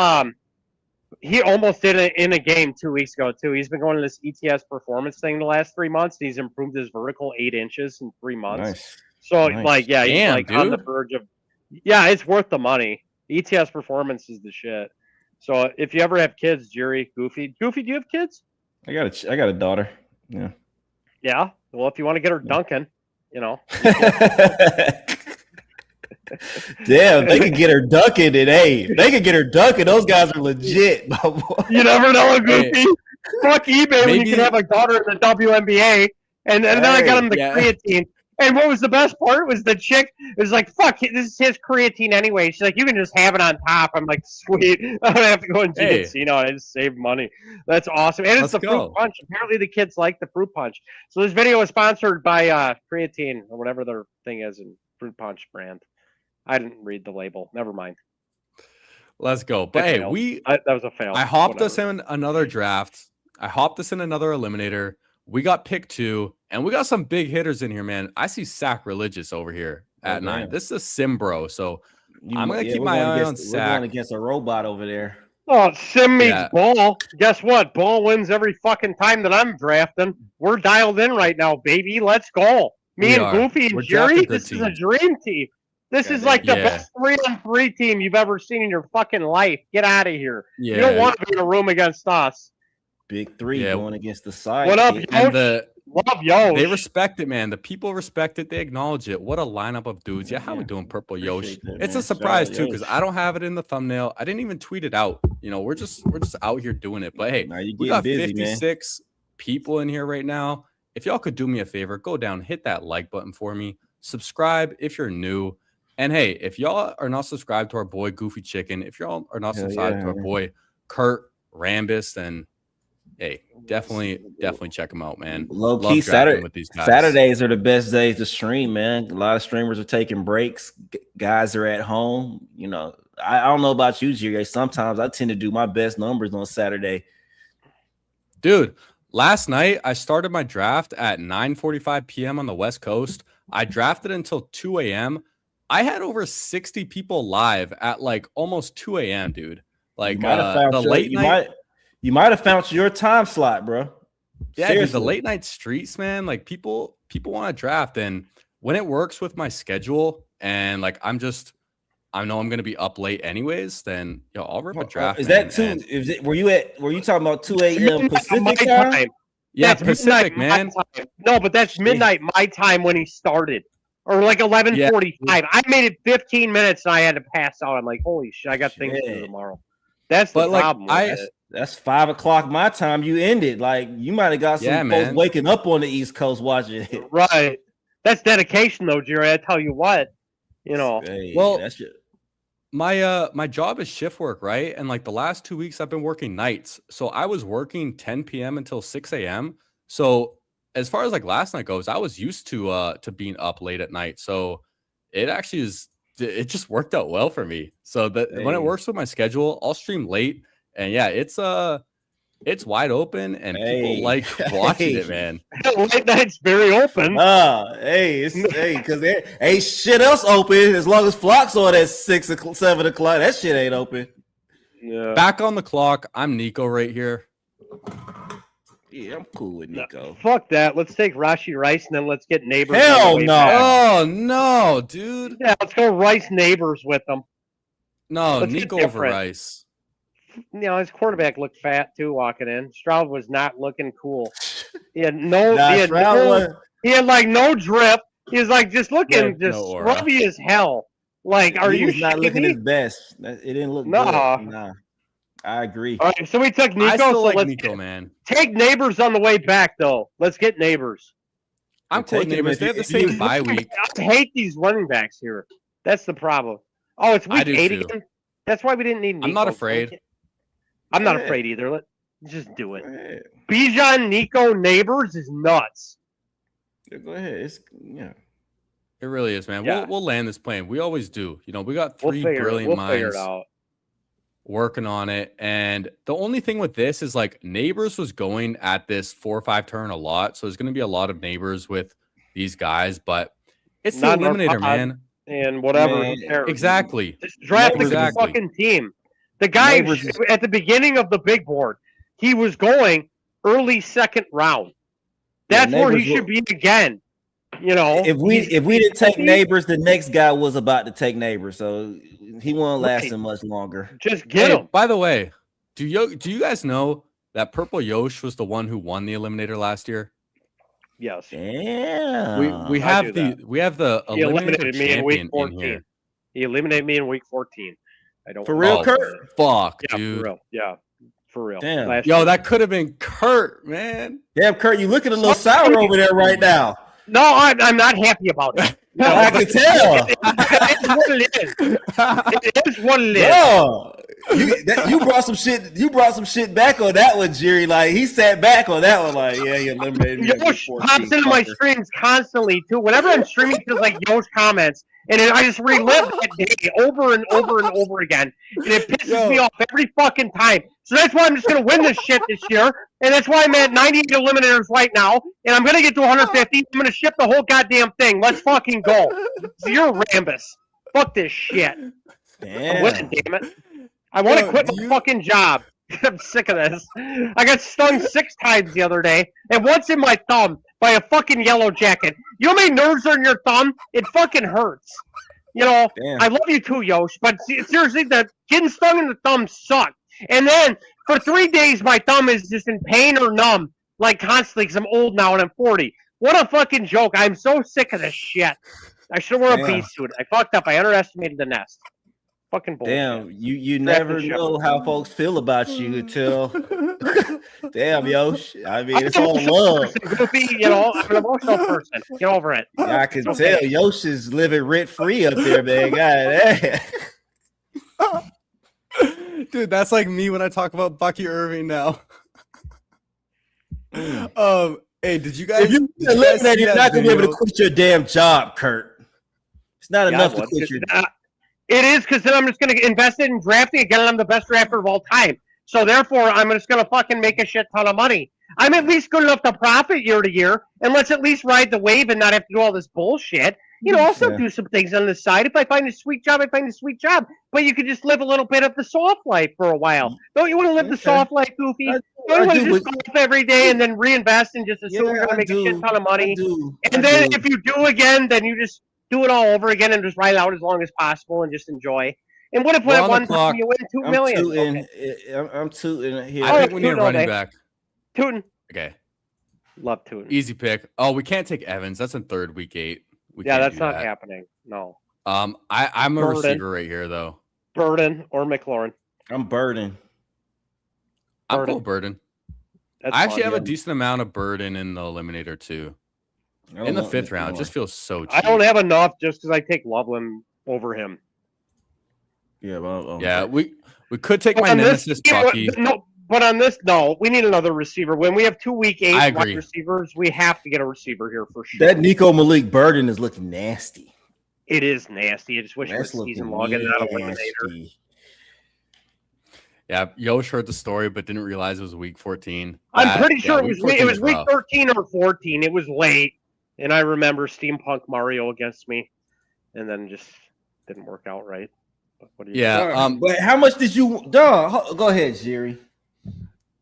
[SPEAKER 4] he almost did it in a game 2 weeks ago too. He's been going to this ETS performance thing the last 3 months. He's improved his vertical 8 inches in 3 months.
[SPEAKER 3] Nice.
[SPEAKER 4] So
[SPEAKER 3] nice.
[SPEAKER 4] He's like on the verge of. Yeah, it's worth the money. ETS performance is the shit. So if you ever have kids, Jerry, Goofy, do you have kids?
[SPEAKER 3] I got a daughter. Yeah.
[SPEAKER 4] Yeah. Well, if you want to get her dunking,
[SPEAKER 3] Damn, they could get her dunking, and they could get her dunking. Those guys are legit.
[SPEAKER 4] You never know, Goofy. Fuck eBay when you can have a daughter in the WNBA, and then I got him the creatine. And what was the best part was the chick was like, "Fuck, this is his creatine anyway." She's like, "You can just have it on top." I'm like, "Sweet, I don't have to go and GNC now. I just save money." That's awesome, and it's the fruit punch. Apparently, the kids like the fruit punch. So this video is sponsored by creatine or whatever their thing is in fruit punch brand. I didn't read the label. Never mind.
[SPEAKER 1] Let's go. But hey,
[SPEAKER 4] that was a fail.
[SPEAKER 1] I hopped us in another draft. I hopped us in another eliminator. We got pick 2, and we got some big hitters in here, man. I see Sacrilegious over here at 9. This is a sim bro, so I'm gonna keep my eye on Sac.
[SPEAKER 3] We're going against a robot over there.
[SPEAKER 4] Oh, sim meets ball. Guess what? Ball wins every fucking time that I'm drafting. We're dialed in right now, baby. Let's go. Me and Goofy and Jerry. This is a dream team. This is like the best 3-on-3 team you've ever seen in your fucking life. Get out of here. You don't want to be in a room against us.
[SPEAKER 3] Big 3 going against the side.
[SPEAKER 4] What up, Yosh?
[SPEAKER 1] They respect it, man. The people respect it. They acknowledge it. What a lineup of dudes. Yeah, how we doing, Purple Yosh? It's a surprise too, because I don't have it in the thumbnail. I didn't even tweet it out. You know, we're just out here doing it. But hey, we got 56 people in here right now. If y'all could do me a favor, go down, hit that like button for me. Subscribe if you're new. And hey, if y'all are not subscribed to our boy Goofy Chicken, if y'all are not subscribed to our boy Kurt Rambis, then hey, definitely check them out, man.
[SPEAKER 3] Low key, Saturdays are the best days to stream, man. A lot of streamers are taking breaks. Guys are at home. You know, I don't know about you, Jerry. Sometimes I tend to do my best numbers on Saturday.
[SPEAKER 1] Dude, last night I started my draft at 9:45 p.m. on the West Coast. I drafted until 2 a.m. I had over 60 people live at like almost 2 a.m., dude. Like the late night.
[SPEAKER 3] You might have found your time slot, bro.
[SPEAKER 1] Yeah, dude, the late night streets, man. Like people want to draft, and when it works with my schedule, and like I know I'm gonna be up late anyways. Then I'll rip a draft.
[SPEAKER 3] Is that too? Were you talking about 2 a.m. Pacific time?
[SPEAKER 1] Yeah, that's Pacific, man.
[SPEAKER 4] No, but that's midnight my time when he started, or like 11:45. I made it 15 minutes, and I had to pass out. I'm like, holy shit, I got things to do tomorrow. That's the problem.
[SPEAKER 3] That's 5 o'clock my time. You ended. Like you might have got some folks waking up on the East Coast watching it.
[SPEAKER 4] Right. That's dedication, though, Jerry. I tell you what. You know.
[SPEAKER 3] Hey,
[SPEAKER 1] that's my job is shift work, right? And like the last 2 weeks, I've been working nights, so I was working 10 p.m. until 6 a.m. So as far as like last night goes, I was used to being up late at night. So it actually it just worked out well for me. So when it works with my schedule, I'll stream late. And yeah, it's wide open, and people like watching it, man.
[SPEAKER 4] Late night's very open.
[SPEAKER 3] Because there ain't shit else open as long as Flock's on at 6 o'clock, 7 o'clock. That shit ain't open.
[SPEAKER 1] Yeah. Back on the clock. I'm Nico right here.
[SPEAKER 3] Yeah, I'm cool with Nico.
[SPEAKER 4] Fuck that. Let's take Rashi Rice and then let's get Neighbors.
[SPEAKER 3] Hell no.
[SPEAKER 4] Back.
[SPEAKER 1] Oh no, dude.
[SPEAKER 4] Yeah, let's go Rice Neighbors with them.
[SPEAKER 1] No, Nico over Rice.
[SPEAKER 4] You know, his quarterback looked fat too walking in. Stroud was not looking cool. He had he had like no drip. He was like just looking scrubby as hell. Like, are you
[SPEAKER 3] not looking his best? It didn't look good. Nah. I agree.
[SPEAKER 4] All right, so we took Nico.
[SPEAKER 1] I still like Nico, man.
[SPEAKER 4] Take Neighbors on the way back, though. Let's get Neighbors.
[SPEAKER 1] I'm taking Neighbors. They have the same bye week.
[SPEAKER 4] I hate these running backs here. That's the problem. Oh, it's week 8 again. That's why we didn't need Nico.
[SPEAKER 1] I'm not afraid.
[SPEAKER 4] I'm not afraid either. Let's just do it. Bijan, Nico, Neighbors is nuts.
[SPEAKER 3] Yeah, go ahead.
[SPEAKER 1] It really is, man. Yeah. We'll land this plane. We always do. You know, we got three brilliant minds working on it. And the only thing with this is like Neighbors was going at this 4 or 5 turn a lot. So there's going to be a lot of Neighbors with these guys, but it's the eliminator, man.
[SPEAKER 4] And whatever.
[SPEAKER 1] Man, exactly.
[SPEAKER 4] Just draft the fucking team. The guy at the beginning of the big board, he was going early second round. That's where he should be again. You know,
[SPEAKER 3] if we didn't take Neighbors, the next guy was about to take Neighbors, so he won't last much longer.
[SPEAKER 4] Just get him.
[SPEAKER 1] By the way, do you guys know that Purple Yosh was the one who won the eliminator last year?
[SPEAKER 4] Yes.
[SPEAKER 3] Yeah.
[SPEAKER 1] We have the
[SPEAKER 4] he eliminated me in week 14.
[SPEAKER 1] Here.
[SPEAKER 4] He eliminated me in week 14. I don't
[SPEAKER 3] for real, Kurt.
[SPEAKER 1] Fuck,
[SPEAKER 4] yeah,
[SPEAKER 1] dude.
[SPEAKER 4] For real. Yeah. For real.
[SPEAKER 3] Damn.
[SPEAKER 1] Yo, that could have been Kurt, man.
[SPEAKER 3] Damn, Kurt, you looking a little sour over there right now.
[SPEAKER 4] No, I'm not happy about it. No,
[SPEAKER 3] I can tell.
[SPEAKER 4] It's what it is. It is what it is.
[SPEAKER 3] No, you brought some shit. You brought some shit back on that one, Jerry. Like he sat back on that one. Like, yeah, you eliminated me.
[SPEAKER 4] Yosh pops into my streams constantly too. Whenever I'm streaming, feels like Yosh comments, and I just relive that day over and over and over again, and it pisses me off every fucking time. So that's why I'm just gonna win this shit this year, and that's why I'm at 98 eliminators right now, and I'm gonna get to 150. I'm gonna ship the whole goddamn thing. Let's fucking go. Zero Rambus. Fuck this shit.
[SPEAKER 3] Damn.
[SPEAKER 4] I'm winning, damn it. I want to quit my fucking job. I'm sick of this. I got stung 6 times the other day, and once in my thumb by a fucking yellow jacket. You know how many nerves are in your thumb? It fucking hurts. You know,
[SPEAKER 3] Damn.
[SPEAKER 4] I love you too, Yosh, but seriously, getting stung in the thumb sucked. And then for 3 days, my thumb is just in pain or numb, like constantly, because I'm old now and I'm 40. What a fucking joke. I'm so sick of this shit. I should wear a beast suit. I fucked up. I underestimated the nest. Fucking bullshit.
[SPEAKER 3] Damn, you never know how folks feel about you until damn, Yosh. I mean, it's all love.
[SPEAKER 4] Goofy, you know, I'm an emotional person. Get over it.
[SPEAKER 3] Yeah, I can tell Yosh is living rent free up there, man. God damn.
[SPEAKER 1] Dude, that's like me when I talk about Bucky Irving now. Hey, did you guys?
[SPEAKER 3] If you eliminate, you're not gonna be able to quit your damn job, Kurt. It's not enough to quit your job.
[SPEAKER 4] It is, because then I'm just going to invest it in drafting again, and I'm the best drafter of all time. So therefore, I'm just going to fucking make a shit ton of money. I'm at least good enough to profit year to year, and let's at least ride the wave and not have to do all this bullshit. You know, also do some things on the side. If I find a sweet job, I find a sweet job. But you could just live a little bit of the soft life for a while. Don't you want to live the soft life, Goofy? Don't you want to just golf every day and then reinvest and just assume you're going to make a shit ton of money? And then if you do again, then you just do it all over again and just ride it out as long as possible and just enjoy. And what if at one time you win $2 million?
[SPEAKER 3] I'm tooting here.
[SPEAKER 1] I think we need a running back.
[SPEAKER 4] Tooting.
[SPEAKER 1] Okay.
[SPEAKER 4] Love Tooting.
[SPEAKER 1] Easy pick. Oh, we can't take Evans. That's in third, week 8.
[SPEAKER 4] Yeah, that's not happening. No.
[SPEAKER 1] I'm a receiver right here though.
[SPEAKER 4] Burden or McLaurin.
[SPEAKER 3] I'm Burden.
[SPEAKER 1] I'm cool Burden. I actually have a decent amount of Burden in the eliminator too. In the 5th round, it just feels so cheap.
[SPEAKER 4] I don't have enough just because I take Loveland over him.
[SPEAKER 3] Yeah, well,
[SPEAKER 1] yeah, we could take my nemesis Bucky.
[SPEAKER 4] No, but on this, no, we need another receiver. When we have 2 week 8 wide receivers, we have to get a receiver here for sure.
[SPEAKER 3] That Nico Malik Burden is looking nasty.
[SPEAKER 4] It is nasty. I just wish it was season long and not eliminator.
[SPEAKER 1] Yeah, Yosh heard the story but didn't realize it was week 14.
[SPEAKER 4] I'm pretty sure it was week 13 or 14. It was late. And I remember Steampunk Mario against me, and then just didn't work out right. But what do you
[SPEAKER 3] but how much did you? Go ahead, Jerry.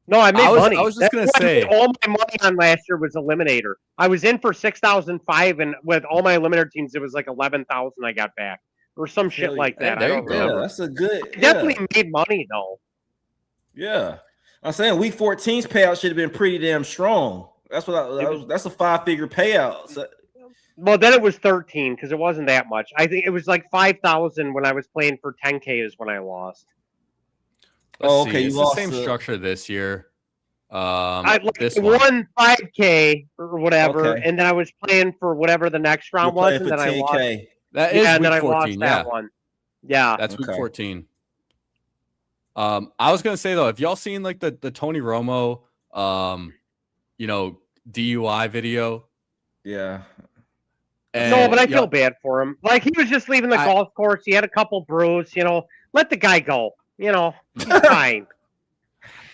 [SPEAKER 4] No, I made money.
[SPEAKER 1] I was just gonna say
[SPEAKER 4] all my money on last year was eliminator. I was in for 6,005, and with all my eliminator teams, it was like 11,000 I got back, or some shit like that.
[SPEAKER 1] There you go.
[SPEAKER 3] Yeah, that's a good.
[SPEAKER 4] Definitely made money though.
[SPEAKER 3] Yeah, I'm saying week 14's payout should have been pretty damn strong. That's what that's a 5-figure payout. So,
[SPEAKER 4] well, then it was 13 because it wasn't that much. I think it was like 5,000 when I was playing for 10K is when I lost.
[SPEAKER 1] Okay, it's the same structure this year.
[SPEAKER 4] I won 5K or whatever, and then I was playing for whatever the next round was, and then I lost.
[SPEAKER 1] That is
[SPEAKER 4] and then
[SPEAKER 1] week
[SPEAKER 4] I
[SPEAKER 1] 14,
[SPEAKER 4] lost that one. Yeah,
[SPEAKER 1] that's week 14. I was gonna say though, if y'all seen like the Tony Romo, DUI video.
[SPEAKER 3] Yeah.
[SPEAKER 4] No, but I feel bad for him. Like, he was just leaving the golf course. He had a couple brews, let the guy go. He's fine.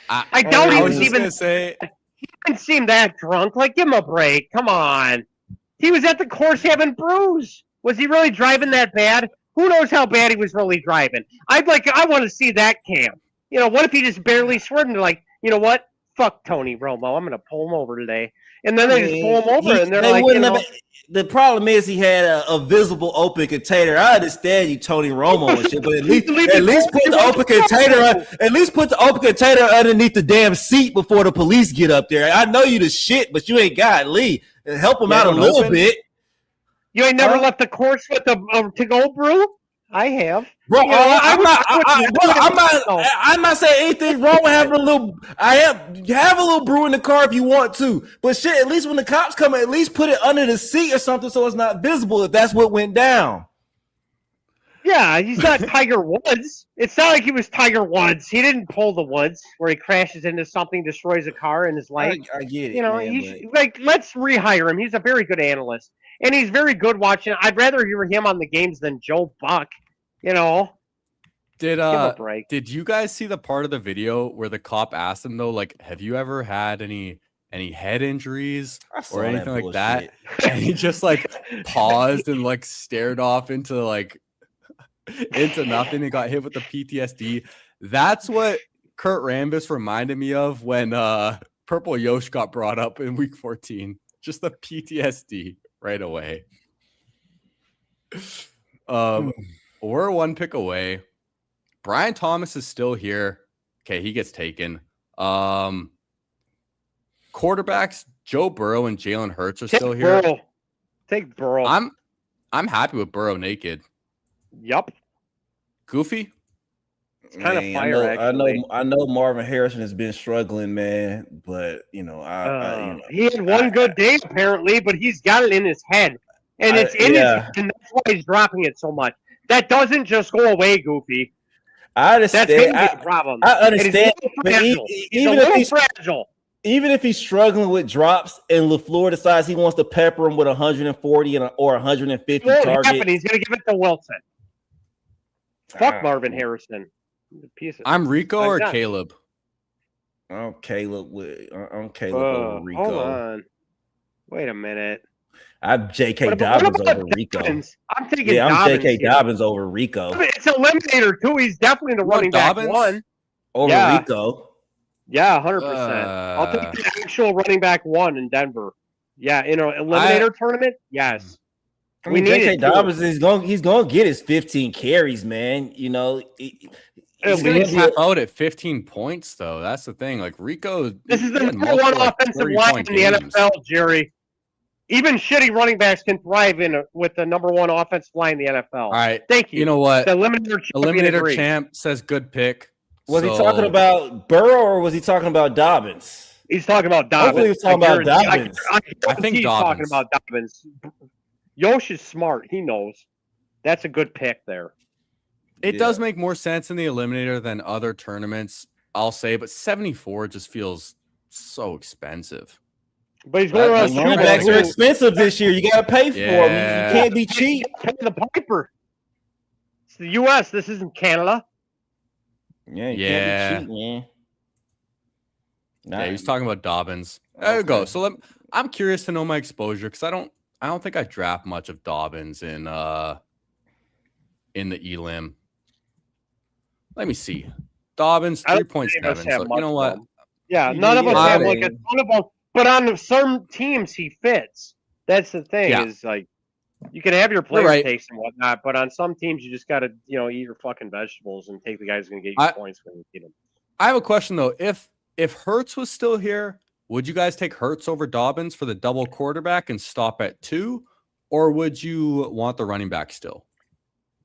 [SPEAKER 4] I doubt he was even he didn't seem that drunk. Like, give him a break. Come on. He was at the course having brews. Was he really driving that bad? Who knows how bad he was really driving? I want to see that cam. What if he just barely swerved and like, you know what? Fuck Tony Romo. I'm gonna pull him over today. And then they just pull him over, and they're like,
[SPEAKER 3] the problem is he had a visible open container. I understand you, Tony Romo, and shit, but at least put the open container underneath the damn seat before the police get up there. I know you the shit, but you ain't got Lee. Help him out a little bit.
[SPEAKER 4] You ain't never left the course with the to-go brew? I have.
[SPEAKER 3] Bro,
[SPEAKER 4] You know,
[SPEAKER 3] I'm not saying anything wrong with having a little. Have a little brew in the car if you want to, but shit, at least when the cops come, at least put it under the seat or something so it's not visible if that's what went down.
[SPEAKER 4] Yeah, he's not Tiger Woods. It's not like he was Tiger Woods. He didn't pull the Woods where he crashes into something, destroys a car in his life.
[SPEAKER 3] I get it.
[SPEAKER 4] You know,
[SPEAKER 3] man,
[SPEAKER 4] let's rehire him. He's a very good analyst, and he's very good watching. I'd rather hear him on the games than Joe Buck. You know,
[SPEAKER 1] Did
[SPEAKER 4] give a break.
[SPEAKER 1] did you guys see the part of the video where the cop asked him though, like, have you ever had any head injuries
[SPEAKER 3] I saw
[SPEAKER 1] or
[SPEAKER 3] that
[SPEAKER 1] anything like that?
[SPEAKER 3] bullshit.
[SPEAKER 1] And he just like paused and like stared off into like into nothing and got hit with the PTSD. That's what Kurt Rambis reminded me of when Purple Yosh got brought up in week 14. Just the PTSD right away. We're one pick away. Brian Thomas is still here. Okay, he gets taken. Quarterbacks Joe Burrow and Jalen Hurts are still here.
[SPEAKER 4] Burrow. Take Burrow.
[SPEAKER 1] I'm happy with Burrow naked.
[SPEAKER 4] Yup.
[SPEAKER 1] Goofy?
[SPEAKER 4] It's kind of
[SPEAKER 3] Man,
[SPEAKER 4] fire,
[SPEAKER 3] I know Marvin Harrison has been struggling, man, but you know,
[SPEAKER 4] he had one good day apparently, but he's got it in his head. And it's in his head, and that's why he's dropping it so much. That doesn't just go away, Goofy.
[SPEAKER 3] I understand.
[SPEAKER 4] That's gonna be a problem.
[SPEAKER 3] I understand. Even if he's struggling with drops and LaFleur decides he wants to pepper him with 140 or 150 targets,
[SPEAKER 4] he's gonna give it to Wilson. Fuck Marvin Harrison.
[SPEAKER 1] I'm Rico or Caleb?
[SPEAKER 3] I'm Caleb over Rico.
[SPEAKER 4] Hold on. Wait a minute.
[SPEAKER 3] I'm J.K. Dobbins over Rico.
[SPEAKER 4] I'm thinking
[SPEAKER 3] J.K. Dobbins over Rico.
[SPEAKER 4] It's eliminator too. He's definitely the running back one.
[SPEAKER 3] Over Rico.
[SPEAKER 4] Yeah, 100%. I'll take the actual running back one in Denver. Yeah, in an eliminator tournament. Yes.
[SPEAKER 3] I mean, J.K. Dobbins is he's going to get his 15 carries, man. You know,
[SPEAKER 1] he's going to tap out at 15 points, though. That's the thing. Like Rico,
[SPEAKER 4] this is the number one offensive line in the NFL, Jerry. Even shitty running backs can thrive with the number one offensive line in the NFL.
[SPEAKER 1] All right.
[SPEAKER 4] Thank you.
[SPEAKER 1] You know what?
[SPEAKER 4] The eliminator
[SPEAKER 1] champ says good pick.
[SPEAKER 3] Was he talking about Burrow or was he talking about Dobbins?
[SPEAKER 4] He's talking about Dobbins.
[SPEAKER 3] Hopefully he's talking about Dobbins.
[SPEAKER 4] I think he's talking about Dobbins. Yosh is smart. He knows. That's a good pick there.
[SPEAKER 1] It does make more sense in the eliminator than other tournaments, I'll say, but 74 just feels so expensive.
[SPEAKER 4] But he's going around.
[SPEAKER 3] Running backs are expensive this year. You got to pay for them. You can't be cheap.
[SPEAKER 4] Pay the piper. It's the U.S. This isn't Canada.
[SPEAKER 3] Yeah, you can't be cheap, man.
[SPEAKER 1] Yeah, he was talking about Dobbins. There you go. So I'm curious to know my exposure because I don't think I draft much of Dobbins in the elim. Let me see. Dobbins 3.7. So you know what?
[SPEAKER 4] Yeah, none of us have like a ton of them. But on some teams, he fits. That's the thing. Is like you can have your player takes and whatnot, but on some teams, you just got to eat your fucking vegetables and take the guys who's going to get you points when you get them.
[SPEAKER 1] I have a question though. If Hurts was still here, would you guys take Hurts over Dobbins for the double quarterback and stop at 2, or would you want the running back still?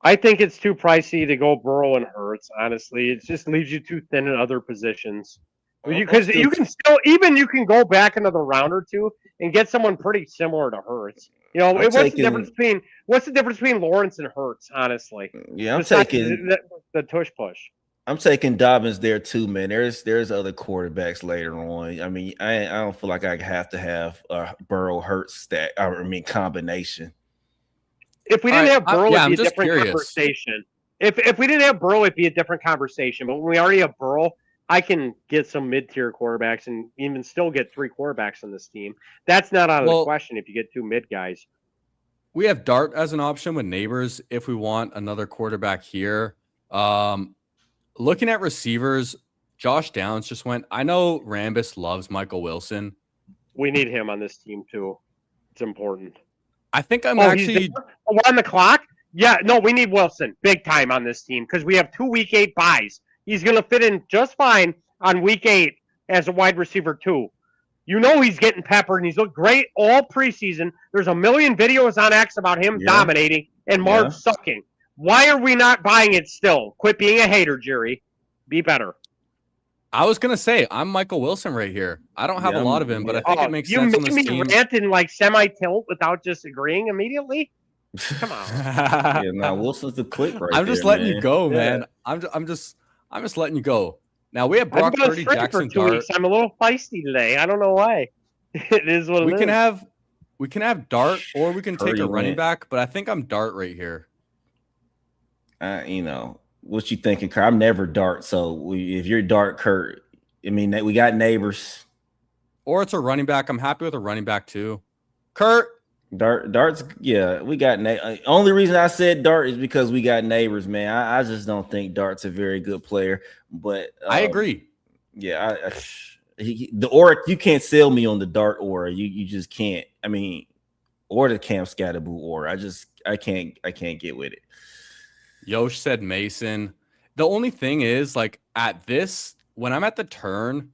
[SPEAKER 4] I think it's too pricey to go Burrow and Hurts. Honestly, it just leaves you too thin in other positions. Because you can still you can go back another round or two and get someone pretty similar to Hurts. What's the difference between Lawrence and Hurts? Honestly,
[SPEAKER 3] yeah, I'm taking
[SPEAKER 4] the tush push.
[SPEAKER 3] I'm taking Dobbins there too, man. There's other quarterbacks later on. I mean, I don't feel like I have to have a Burrow Hurts combination.
[SPEAKER 4] If we didn't have Burrow, it'd be a different conversation. If we didn't have Burrow, it'd be a different conversation. But when we already have Burrow, I can get some mid-tier quarterbacks and even still get 3 quarterbacks on this team. That's not out of the question if you get 2 mid guys.
[SPEAKER 1] We have Dart as an option with Neighbors if we want another quarterback here. Looking at receivers, Josh Downs just went. I know Rambis loves Michael Wilson.
[SPEAKER 4] We need him on this team too. It's important.
[SPEAKER 1] I think I'm actually
[SPEAKER 4] on the clock. Yeah, no, we need Wilson big time on this team because we have 2 week 8 buys. He's going to fit in just fine on week 8 as a wide receiver 2. He's getting peppered, and he's looked great all preseason. There's a million videos on X about him dominating and Marv sucking. Why are we not buying it still? Quit being a hater, Jerry. Be better.
[SPEAKER 1] I was gonna say I'm Michael Wilson right here. I don't have a lot of him, but I think it makes sense on this team.
[SPEAKER 4] You rant and like semi-tilt without just agreeing immediately. Come on.
[SPEAKER 3] Yeah, now Wilson's the click right
[SPEAKER 1] I'm just
[SPEAKER 3] there,
[SPEAKER 1] letting
[SPEAKER 3] man.
[SPEAKER 1] you go,
[SPEAKER 3] Yeah.
[SPEAKER 1] man. I'm just letting you go. Now we have Brock Purdy, Jackson Dart.
[SPEAKER 4] I'm a little feisty today. I don't know why. It is what it is.
[SPEAKER 1] We can have Dart, or we can take
[SPEAKER 3] Purdy
[SPEAKER 1] a running
[SPEAKER 3] went.
[SPEAKER 1] back, but I think I'm Dart right here.
[SPEAKER 3] You know, what you thinking, Kurt? I'm never Dart. So if you're Dart, Kurt, I mean, we got Neighbors.
[SPEAKER 1] Or it's a running back. I'm happy with a running back too. Kurt.
[SPEAKER 3] Dart's, yeah, we got only reason I said Dart is because we got Neighbors, man. I just don't think Dart's a very good player. But
[SPEAKER 1] I agree.
[SPEAKER 3] Yeah, the aura, you can't sell me on the Dart aura. You just can't. I mean, or the Cam Scatterboo aura. I can't get with it.
[SPEAKER 1] Yosh said Mason. The only thing is, like, when I'm at the turn,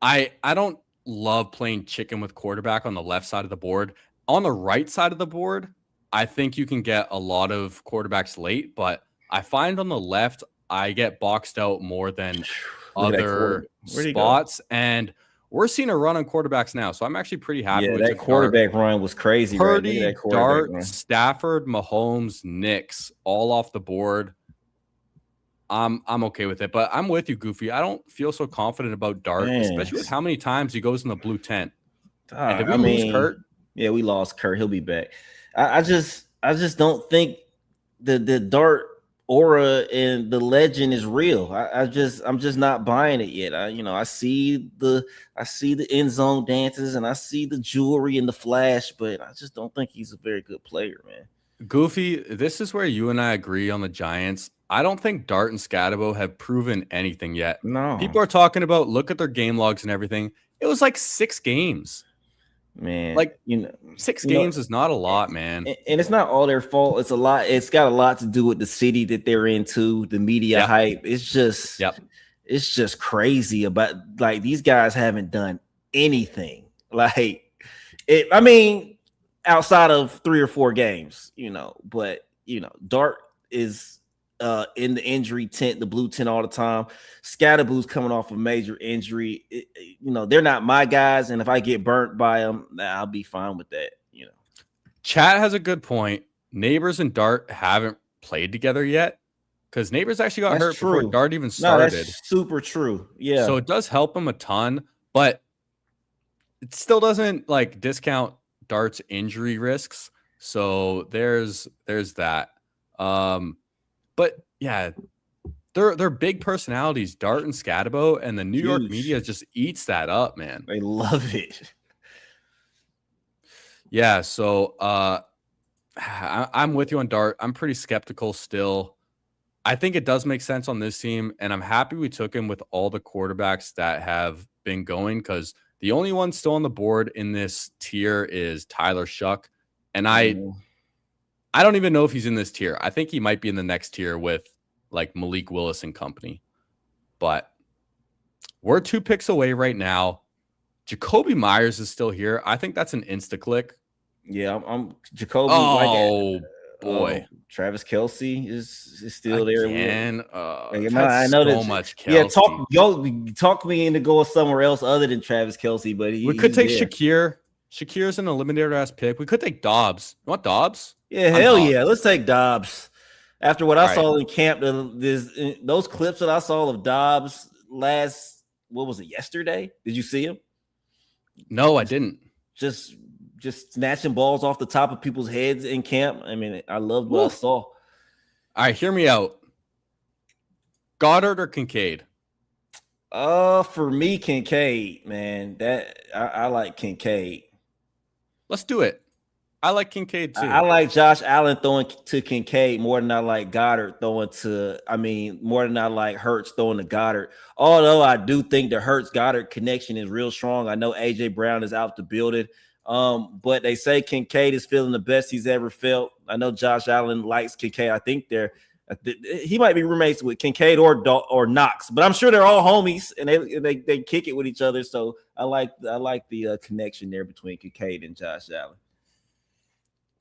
[SPEAKER 1] I don't love playing chicken with quarterback on the left side of the board. On the right side of the board, I think you can get a lot of quarterbacks late, but I find on the left, I get boxed out more than other spots. And we're seeing a run on quarterbacks now, so I'm actually pretty happy with
[SPEAKER 3] that quarterback run was crazy.
[SPEAKER 1] Purdy,
[SPEAKER 3] right?
[SPEAKER 1] Dart,
[SPEAKER 3] run.
[SPEAKER 1] Stafford, Mahomes, Knicks, all off the board. I'm okay with it, but I'm with you, Goofy. I don't feel so confident about Dart, especially with how many times he goes in the blue tent. And did we lose Kurt?
[SPEAKER 3] Yeah, we lost Kurt. He'll be back. I just don't think the Dart aura and the legend is real. I'm just not buying it yet. I see the end zone dances and I see the jewelry and the flash, but I just don't think he's a very good player, man.
[SPEAKER 1] Goofy, this is where you and I agree on the Giants. I don't think Dart and Scatterbo have proven anything yet.
[SPEAKER 3] No.
[SPEAKER 1] People are talking about, look at their game logs and everything. It was like 6 games.
[SPEAKER 3] Man,
[SPEAKER 1] like 6 games is not a lot, man.
[SPEAKER 3] And it's not all their fault. It's a lot. It's got a lot to do with the city that they're into, the media hype. It's just, it's just crazy about, like, these guys haven't done anything. Like, I mean, outside of 3 or 4 games, but Dart is in the injury tent, the blue tent all the time. Scatterboo's coming off a major injury. They're not my guys, and if I get burnt by them, I'll be fine with that.
[SPEAKER 1] Chat has a good point. Neighbors and Dart haven't played together yet because Neighbors actually got hurt before Dart even started.
[SPEAKER 3] No, that's super true. Yeah,
[SPEAKER 1] so it does help him a ton, but it still doesn't like discount Dart's injury risks. So there's that. But yeah, they're big personalities, Dart and Scatterbo, and the New York media just eats that up, man.
[SPEAKER 3] They love it.
[SPEAKER 1] Yeah, so I'm with you on Dart. I'm pretty skeptical still. I think it does make sense on this team, and I'm happy we took him with all the quarterbacks that have been going, because the only one still on the board in this tier is Tyler Shuck, and I don't even know if he's in this tier. I think he might be in the next tier with like Malik Willis and company. But we're 2 picks away right now. Jacoby Myers is still here. I think that's an insta-click.
[SPEAKER 3] Yeah, I'm Jacoby.
[SPEAKER 1] Oh, boy.
[SPEAKER 3] Travis Kelce is still there.
[SPEAKER 1] Again.
[SPEAKER 3] I know so
[SPEAKER 1] much Kelce.
[SPEAKER 3] Yeah, talk me into going somewhere else other than Travis Kelce, but
[SPEAKER 1] we could take Shakir. Shakir's an eliminator ass pick. We could take Dobbs. You want Dobbs?
[SPEAKER 3] Yeah, hell yeah. Let's take Dobbs. After what I saw in camp, those clips that I saw of Dobbs yesterday? Did you see him?
[SPEAKER 1] No, I didn't.
[SPEAKER 3] Just snatching balls off the top of people's heads in camp. I mean, I loved what I saw.
[SPEAKER 1] All right, hear me out. Goddard or Kincaid?
[SPEAKER 3] For me, Kincaid, man. I like Kincaid.
[SPEAKER 1] Let's do it. I like Kincaid too.
[SPEAKER 3] I like Josh Allen throwing to Kincaid more than I like Goddard more than I like Hurts throwing to Goddard. Although I do think the Hurts-Goddard connection is real strong. I know A.J. Brown is out to build it. But they say Kincaid is feeling the best he's ever felt. I know Josh Allen likes Kincaid. I think he might be roommates with Kincaid or Knox, but I'm sure they're all homies and they kick it with each other. So I like the connection there between Kincaid and Josh Allen.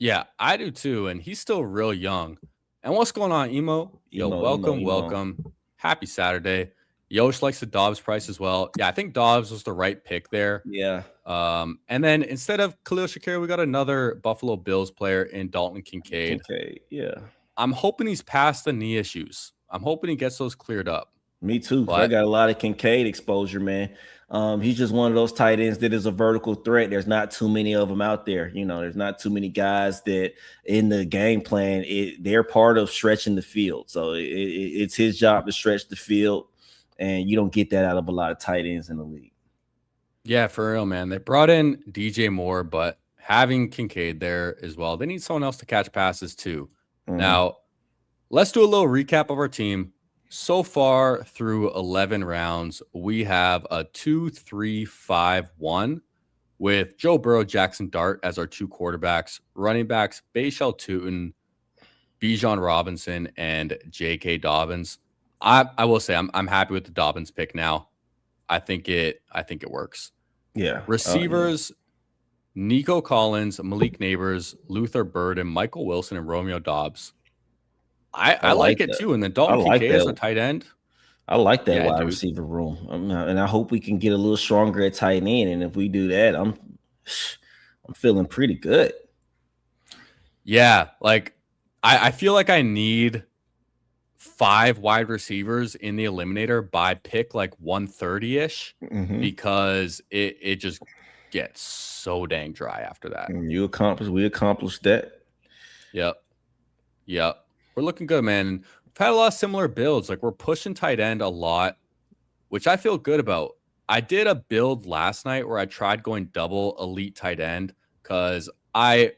[SPEAKER 1] Yeah, I do too, and he's still real young. And what's going on, Emo? Yo, welcome. Happy Saturday. Yosh likes the Dobbs price as well. Yeah, I think Dobbs was the right pick there.
[SPEAKER 3] Yeah.
[SPEAKER 1] And then instead of Khalil Shakir, we got another Buffalo Bills player in Dalton Kincaid.
[SPEAKER 3] Yeah.
[SPEAKER 1] I'm hoping he's past the knee issues. I'm hoping he gets those cleared up.
[SPEAKER 3] Me too. But I got a lot of Kincaid exposure, man. He's just one of those tight ends that is a vertical threat. There's not too many of them out there. There's not too many guys that in the game plan, they're part of stretching the field. So it's his job to stretch the field, and you don't get that out of a lot of tight ends in the league.
[SPEAKER 1] Yeah, for real, man. They brought in DJ Moore, but having Kincaid there as well, they need someone else to catch passes too. Now, let's do a little recap of our team. So far through 11 rounds, we have a 2-3-5-1 with Joe Burrow, Jackson Dart as our two quarterbacks, running backs, Bayshell Tootin, Bijan Robinson, and J.K. Dobbins. I will say I'm happy with the Dobbins pick now. I think it works.
[SPEAKER 3] Yeah.
[SPEAKER 1] Receivers, Nico Collins, Malik Neighbors, Luther Burden, Michael Wilson, and Romeo Dobbs. I like it too. And then Dalton Kincaid as a tight end.
[SPEAKER 3] I like that wide receiver room. And I hope we can get a little stronger at tight end. And if we do that, I'm feeling pretty good.
[SPEAKER 1] Yeah. Like I feel like I need 5 wide receivers in the eliminator by pick like 130-ish because it just gets so dang dry after that.
[SPEAKER 3] We accomplished that.
[SPEAKER 1] Yep. We're looking good, man. We've had a lot of similar builds. Like we're pushing tight end a lot, which I feel good about. I did a build last night where I tried going double elite tight end because I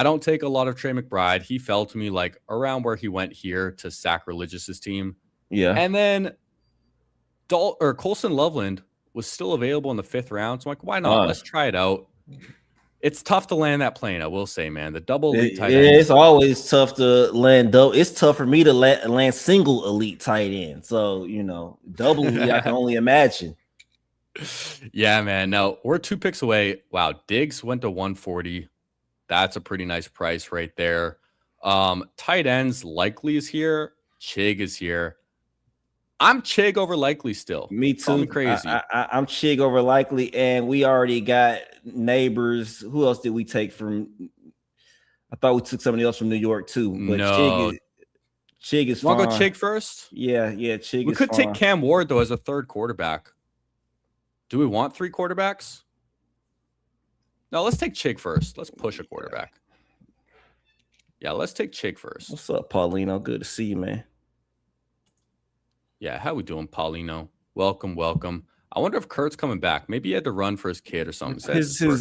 [SPEAKER 1] don't take a lot of Trey McBride. He fell to me like around where he went here to Sacrilegious's team.
[SPEAKER 3] Yeah.
[SPEAKER 1] And then Colson Loveland was still available in the 5th round. So I'm like, why not? Let's try it out. It's tough to land that plane, I will say, man. The double elite tight end.
[SPEAKER 3] It's always tough to land double. It's tough for me to land single elite tight end. So, double elite, I can only imagine.
[SPEAKER 1] Yeah, man. Now we're 2 picks away. Wow. Diggs went to 140. That's a pretty nice price right there. Tight ends, Likely is here. Chig is here. I'm Chig over Likely still.
[SPEAKER 3] Me too.
[SPEAKER 1] Call me crazy.
[SPEAKER 3] I'm Chig over Likely, and we already got Neighbors. Who else did we take from? I thought we took somebody else from New York too. But
[SPEAKER 1] no.
[SPEAKER 3] Chig is
[SPEAKER 1] Want to
[SPEAKER 3] fine.
[SPEAKER 1] go Chig first?
[SPEAKER 3] Yeah. Chig.
[SPEAKER 1] We could take Cam Ward though as a 3rd quarterback. Do we want 3 quarterbacks? No, let's take Chig first. Let's push a quarterback. Yeah, let's take Chig first.
[SPEAKER 3] What's up, Paulino? Good to see you, man.
[SPEAKER 1] Yeah, how we doing, Paulino? Welcome. I wonder if Kurt's coming back. Maybe he had to run for his kid or something.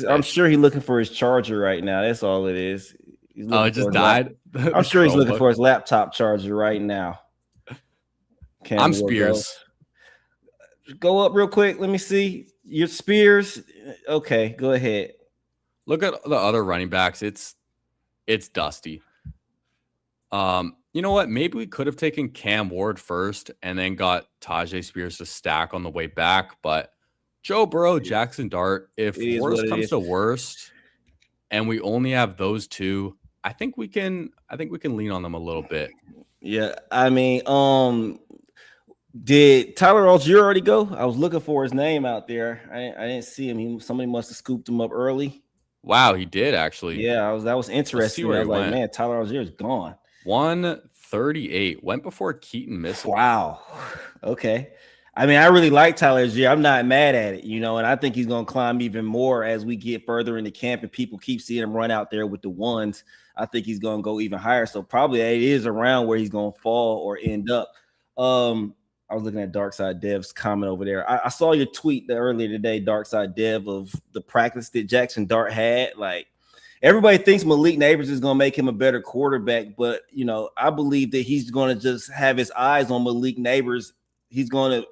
[SPEAKER 3] I'm sure he's looking for his charger right now. That's all it is.
[SPEAKER 1] It just died?
[SPEAKER 3] I'm sure he's looking for his laptop charger right now.
[SPEAKER 1] I'm Spears.
[SPEAKER 3] Go up real quick. Let me see. Your Spears. Okay, go ahead.
[SPEAKER 1] Look at the other running backs. It's dusty. You know what? Maybe we could have taken Cam Ward first and then got Tajay Spears to stack on the way back. But Joe Burrow, Jackson Dart, if worst comes to worst, and we only have those 2, I think we can lean on them a little bit.
[SPEAKER 3] Yeah, I mean, did Tyler Algier already go? I was looking for his name out there. I didn't see him. Somebody must have scooped him up early.
[SPEAKER 1] Wow, he did actually.
[SPEAKER 3] Yeah, that was interesting. I was like, man, Tyler Algier is gone.
[SPEAKER 1] 138 went before Keaton Missile.
[SPEAKER 3] Wow. Okay. I mean, I really like Tyler Algier. I'm not mad at it, and I think he's going to climb even more as we get further into camp and people keep seeing him run out there with the ones. I think he's going to go even higher. So probably it is around where he's going to fall or end up. I was looking at Darkside Dev's comment over there. I saw your tweet earlier today, Darkside Dev, of the practice that Jackson Dart had. Like, everybody thinks Malik Neighbors is going to make him a better quarterback, but, I believe that he's going to just have his eyes on Malik Neighbors. He's going to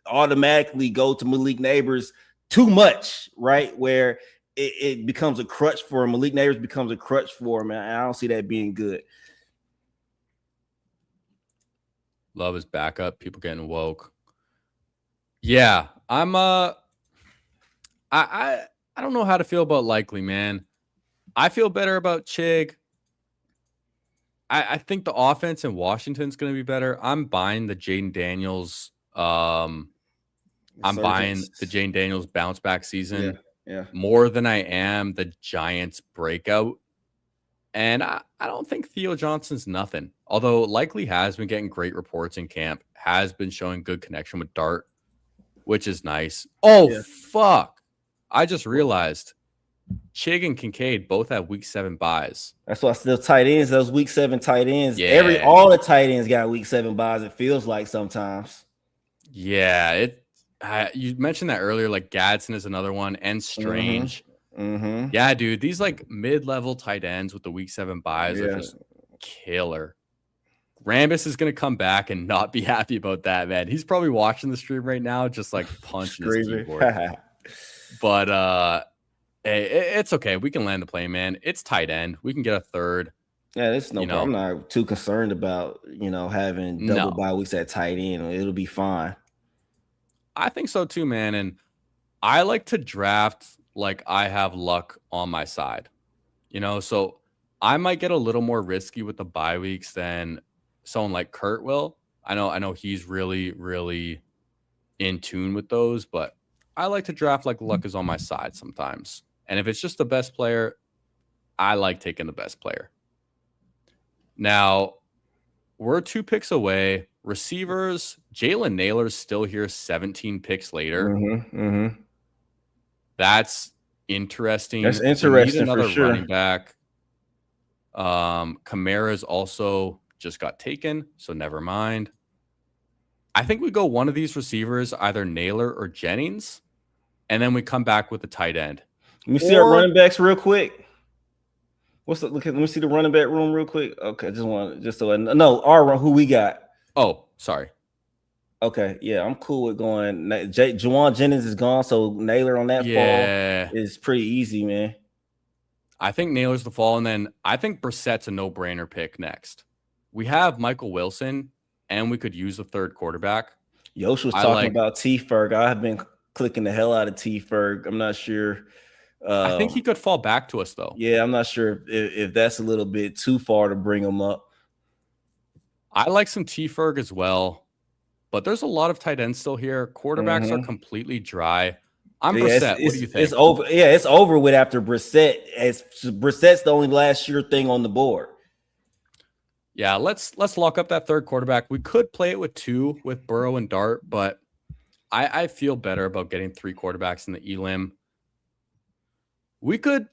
[SPEAKER 3] automatically go to Malik Neighbors too much, right? Where it becomes a crutch for him. Malik Neighbors becomes a crutch for him, and I don't see that being good.
[SPEAKER 1] Love his backup. People getting woke. Yeah, I'm I don't know how to feel about Likely, man. I feel better about Chig. I think the offense in Washington's going to be better. I'm buying the Jaden Daniels. I'm buying the Jaden Daniels bounce back season more than I am the Giants breakout. And I don't think Theo Johnson's nothing. Although likely has been getting great reports in camp, has been showing good connection with Dart, which is nice. Oh, fuck. I just realized Chig and Kincaid both have week 7 buys.
[SPEAKER 3] That's why those tight ends, those week 7 tight ends, all the tight ends got week 7 buys. It feels like sometimes.
[SPEAKER 1] Yeah, you mentioned that earlier. Like Gadsden is another one, and Strange. Yeah, dude, these like mid-level tight ends with the week 7 buys are just killer. Rambus is gonna come back and not be happy about that, man. He's probably watching the stream right now, just like punching his keyboard. But it's okay. We can land the plane, man. It's tight end. We can get a third.
[SPEAKER 3] Yeah, that's no problem. I'm not too concerned about, having double bye weeks at tight end. It'll be fine.
[SPEAKER 1] I think so too, man. And I like to draft like I have luck on my side. So I might get a little more risky with the bye weeks than someone like Kurt will. I know he's really, really in tune with those, but I like to draft like luck is on my side sometimes. And if it's just the best player, I like taking the best player. Now, we're 2 picks away. Receivers, Jalen Naylor's still here 17 picks later. That's interesting.
[SPEAKER 3] That's interesting
[SPEAKER 1] another
[SPEAKER 3] for sure.
[SPEAKER 1] Running back. Kamara's also just got taken, so never mind. I think we go one of these receivers, either Naylor or Jennings, and then we come back with the tight end.
[SPEAKER 3] Let me see our running backs real quick. Let me see the running back room real quick. Okay, who we got?
[SPEAKER 1] Oh, sorry.
[SPEAKER 3] Okay, yeah, I'm cool with going. Juwan Jennings is gone, so Naylor on that fall is pretty easy, man.
[SPEAKER 1] I think Naylor's the fall, and then I think Brissett's a no-brainer pick next. We have Michael Wilson, and we could use a third quarterback.
[SPEAKER 3] Yosh was talking about T. Ferg. I have been clicking the hell out of T. Ferg. I'm not sure.
[SPEAKER 1] I think he could fall back to us, though.
[SPEAKER 3] Yeah, I'm not sure if that's a little bit too far to bring him up.
[SPEAKER 1] I like some T. Ferg as well, but there's a lot of tight ends still here. Quarterbacks are completely dry. I'm Brissett. What do you think?
[SPEAKER 3] It's over. Yeah, it's over with after Brissett. Brissett's the only last sure thing on the board.
[SPEAKER 1] Yeah, let's lock up that third quarterback. We could play it with 2 with Burrow and Dart, but I feel better about getting 3 quarterbacks in the elim. We could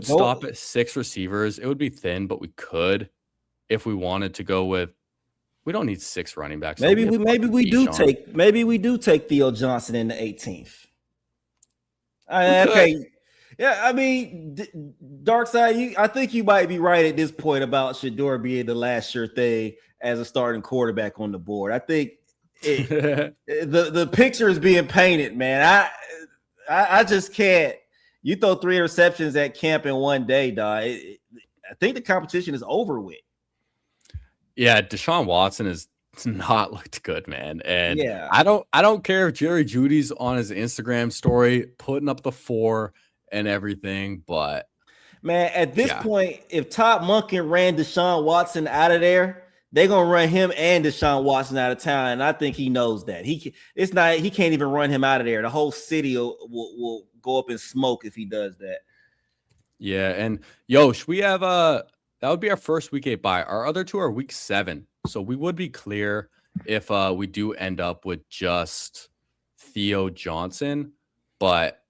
[SPEAKER 1] stop at 6 receivers. It would be thin, but we could if we wanted to go with. We don't need 6 running backs.
[SPEAKER 3] Maybe we do take Theo Johnson in the 18th. Okay. Yeah, I mean, Dark Side, I think you might be right at this point about Shedeur being the last sure thing as a starting quarterback on the board. I think the picture is being painted, man. I just can't. You throw 3 interceptions at camp in one day, dog. I think the competition is over with.
[SPEAKER 1] Yeah, Deshaun Watson has not looked good, man. And I don't care if Jerry Jeudy's on his Instagram story putting up the 4 and everything, but
[SPEAKER 3] man, at this point, if Todd Monken ran Deshaun Watson out of there, they're gonna run him and Deshaun Watson out of town, and I think he knows that. He can't even run him out of there. The whole city will go up in smoke if he does that.
[SPEAKER 1] Yeah, and Yosh, we have that would be our first week 8 bye. Our other 2 are week 7, so we would be clear if we do end up with just Theo Johnson, but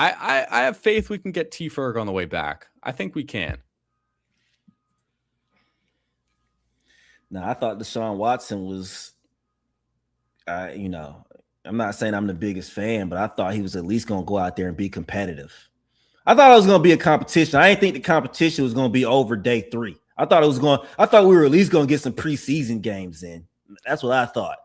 [SPEAKER 1] I have faith we can get T. Ferg on the way back. I think we can.
[SPEAKER 3] No, I thought Deshaun Watson was, I'm not saying I'm the biggest fan, but I thought he was at least going to go out there and be competitive. I thought it was going to be a competition. I didn't think the competition was going to be over day 3. I thought we were at least going to get some preseason games in. That's what I thought.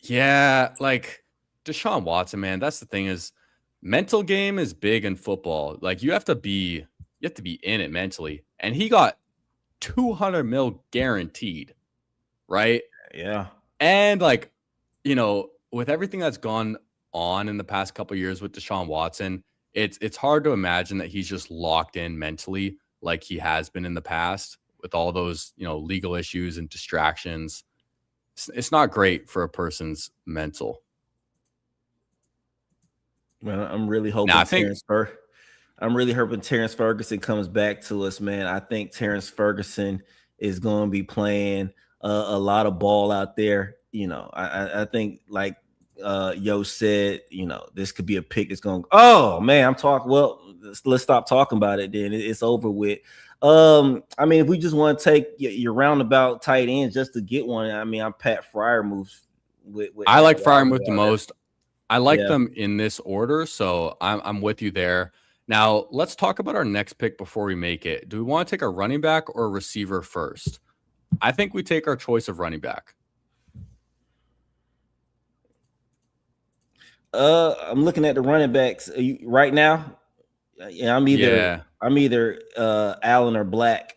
[SPEAKER 1] Yeah, like Deshaun Watson, man. That's the thing is, mental game is big in football. Like you have to be in it mentally, and he got $200 million guaranteed, right?
[SPEAKER 3] Yeah,
[SPEAKER 1] and like with everything that's gone on in the past couple of years with Deshaun Watson, it's hard to imagine that he's just locked in mentally like he has been in the past with all those, legal issues and distractions. It's not great for a person's mental.
[SPEAKER 3] Man, I'm really hoping I'm really hoping Terrence Ferguson comes back to us, man. I think Terrence Ferguson is going to be playing a lot of ball out there. I think like Yo said, this could be a pick that's going. Oh man, I'm talking. Well, let's stop talking about it. Then it's over with. I mean, if we just want to take your roundabout tight end just to get one, I mean, I'm Pat Freiermuth.
[SPEAKER 1] I like Freiermuth the most. I like them in this order, so I'm with you there. Now, let's talk about our next pick before we make it. Do we want to take a running back or a receiver first? I think we take our choice of running back.
[SPEAKER 3] I'm looking at the running backs right now. Yeah, I'm either Allen or Black.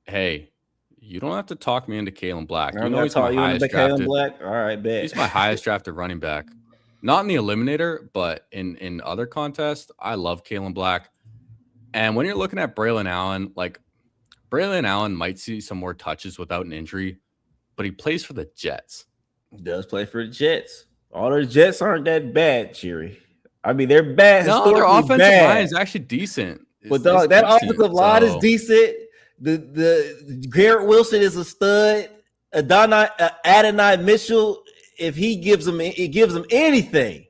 [SPEAKER 1] Hey, you don't have to talk me into Kalen Black.
[SPEAKER 3] He's my highest drafted. Black? All right, bet.
[SPEAKER 1] He's my highest drafted running back. Not in the Eliminator, but in other contests, I love Kalen Black. And when you're looking at Braylon Allen, like Braylon Allen might see some more touches without an injury, but he plays for the Jets.
[SPEAKER 3] He does play for the Jets. All the Jets aren't that bad, Jerry. I mean, they're bad.
[SPEAKER 1] No, their offensive line is actually decent.
[SPEAKER 3] But dog, that offensive line is decent. The Garrett Wilson is a stud. Adonai Mitchell, if he gives them anything.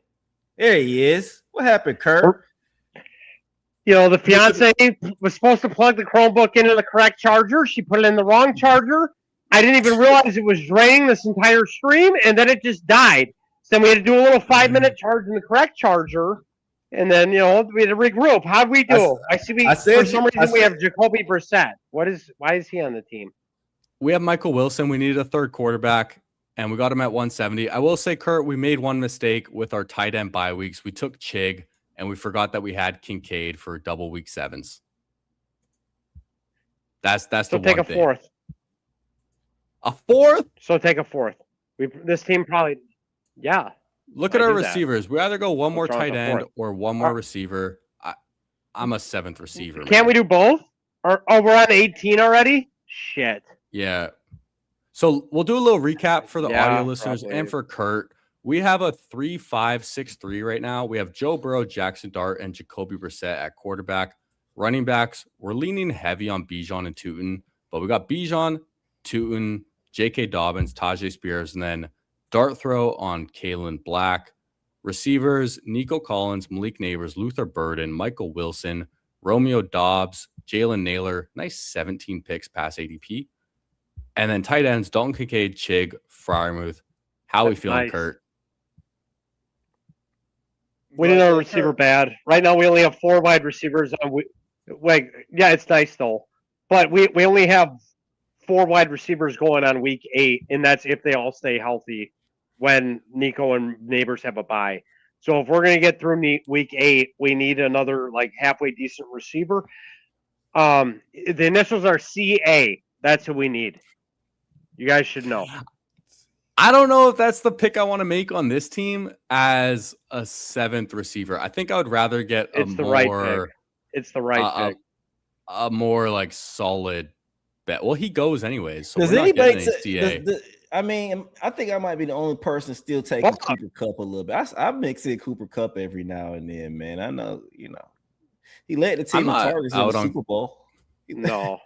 [SPEAKER 3] There he is. What happened, Kurt?
[SPEAKER 4] The fiance was supposed to plug the Chromebook into the correct charger. She put it in the wrong charger. I didn't even realize it was draining this entire stream, and then it just died. So then we had to do a little 5-minute charge in the correct charger, and then we had to regroup. How'd we do? For some reason we have Jacoby Brissett. Why is he on the team?
[SPEAKER 1] We have Michael Wilson. We needed a third quarterback, and we got him at 170. I will say, Kurt, we made one mistake with our tight end bye weeks. We took Chig, and we forgot that we had Kincaid for double week 7s. That's the one thing.
[SPEAKER 4] So take a fourth.
[SPEAKER 1] A fourth?
[SPEAKER 4] So take a fourth. This team probably, yeah.
[SPEAKER 1] Look at our receivers. We either go one more tight end or one more receiver. I'm a 7th receiver.
[SPEAKER 4] Can't we do both? We're on 18 already? Shit.
[SPEAKER 1] Yeah. So we'll do a little recap for the audio listeners and for Kurt. We have a 3-5-6-3 right now. We have Joe Burrow, Jackson Dart, and Jacoby Brissett at quarterback. Running backs, we're leaning heavy on Bijan and Tootin, but we got Bijan, Tootin, J.K. Dobbins, Tajay Spears, and then dart throw on Kalen Black. Receivers, Nico Collins, Malik Neighbors, Luther Burden, Michael Wilson, Romeo Dobbs, Jalen Naylor. Nice 17 picks past ADP. And then tight ends, Dalton Kincaid, Chig, Freiermuth. How are we feeling, nice. Kurt?
[SPEAKER 4] We didn't have a receiver bad. Right now, we only have 4 wide receivers. Yeah, it's nice, though. But we only have 4 wide receivers going on week 8, and that's if they all stay healthy when Nico and Neighbors have a bye. So if we're going to get through week 8, we need another halfway decent receiver. The initials are CA. That's who we need. You guys should know.
[SPEAKER 1] I don't know if that's the pick I want to make on this team as a 7th receiver. I think I would rather get
[SPEAKER 4] It's the right pick.
[SPEAKER 1] A more solid bet. Well, he goes anyways. So
[SPEAKER 3] does anybody? I mean, I think I might be the only person still taking Cooper Kupp a little bit. I mix in Cooper Kupp every now and then, man. I know, he led the team in targets in the Super Bowl.
[SPEAKER 4] No.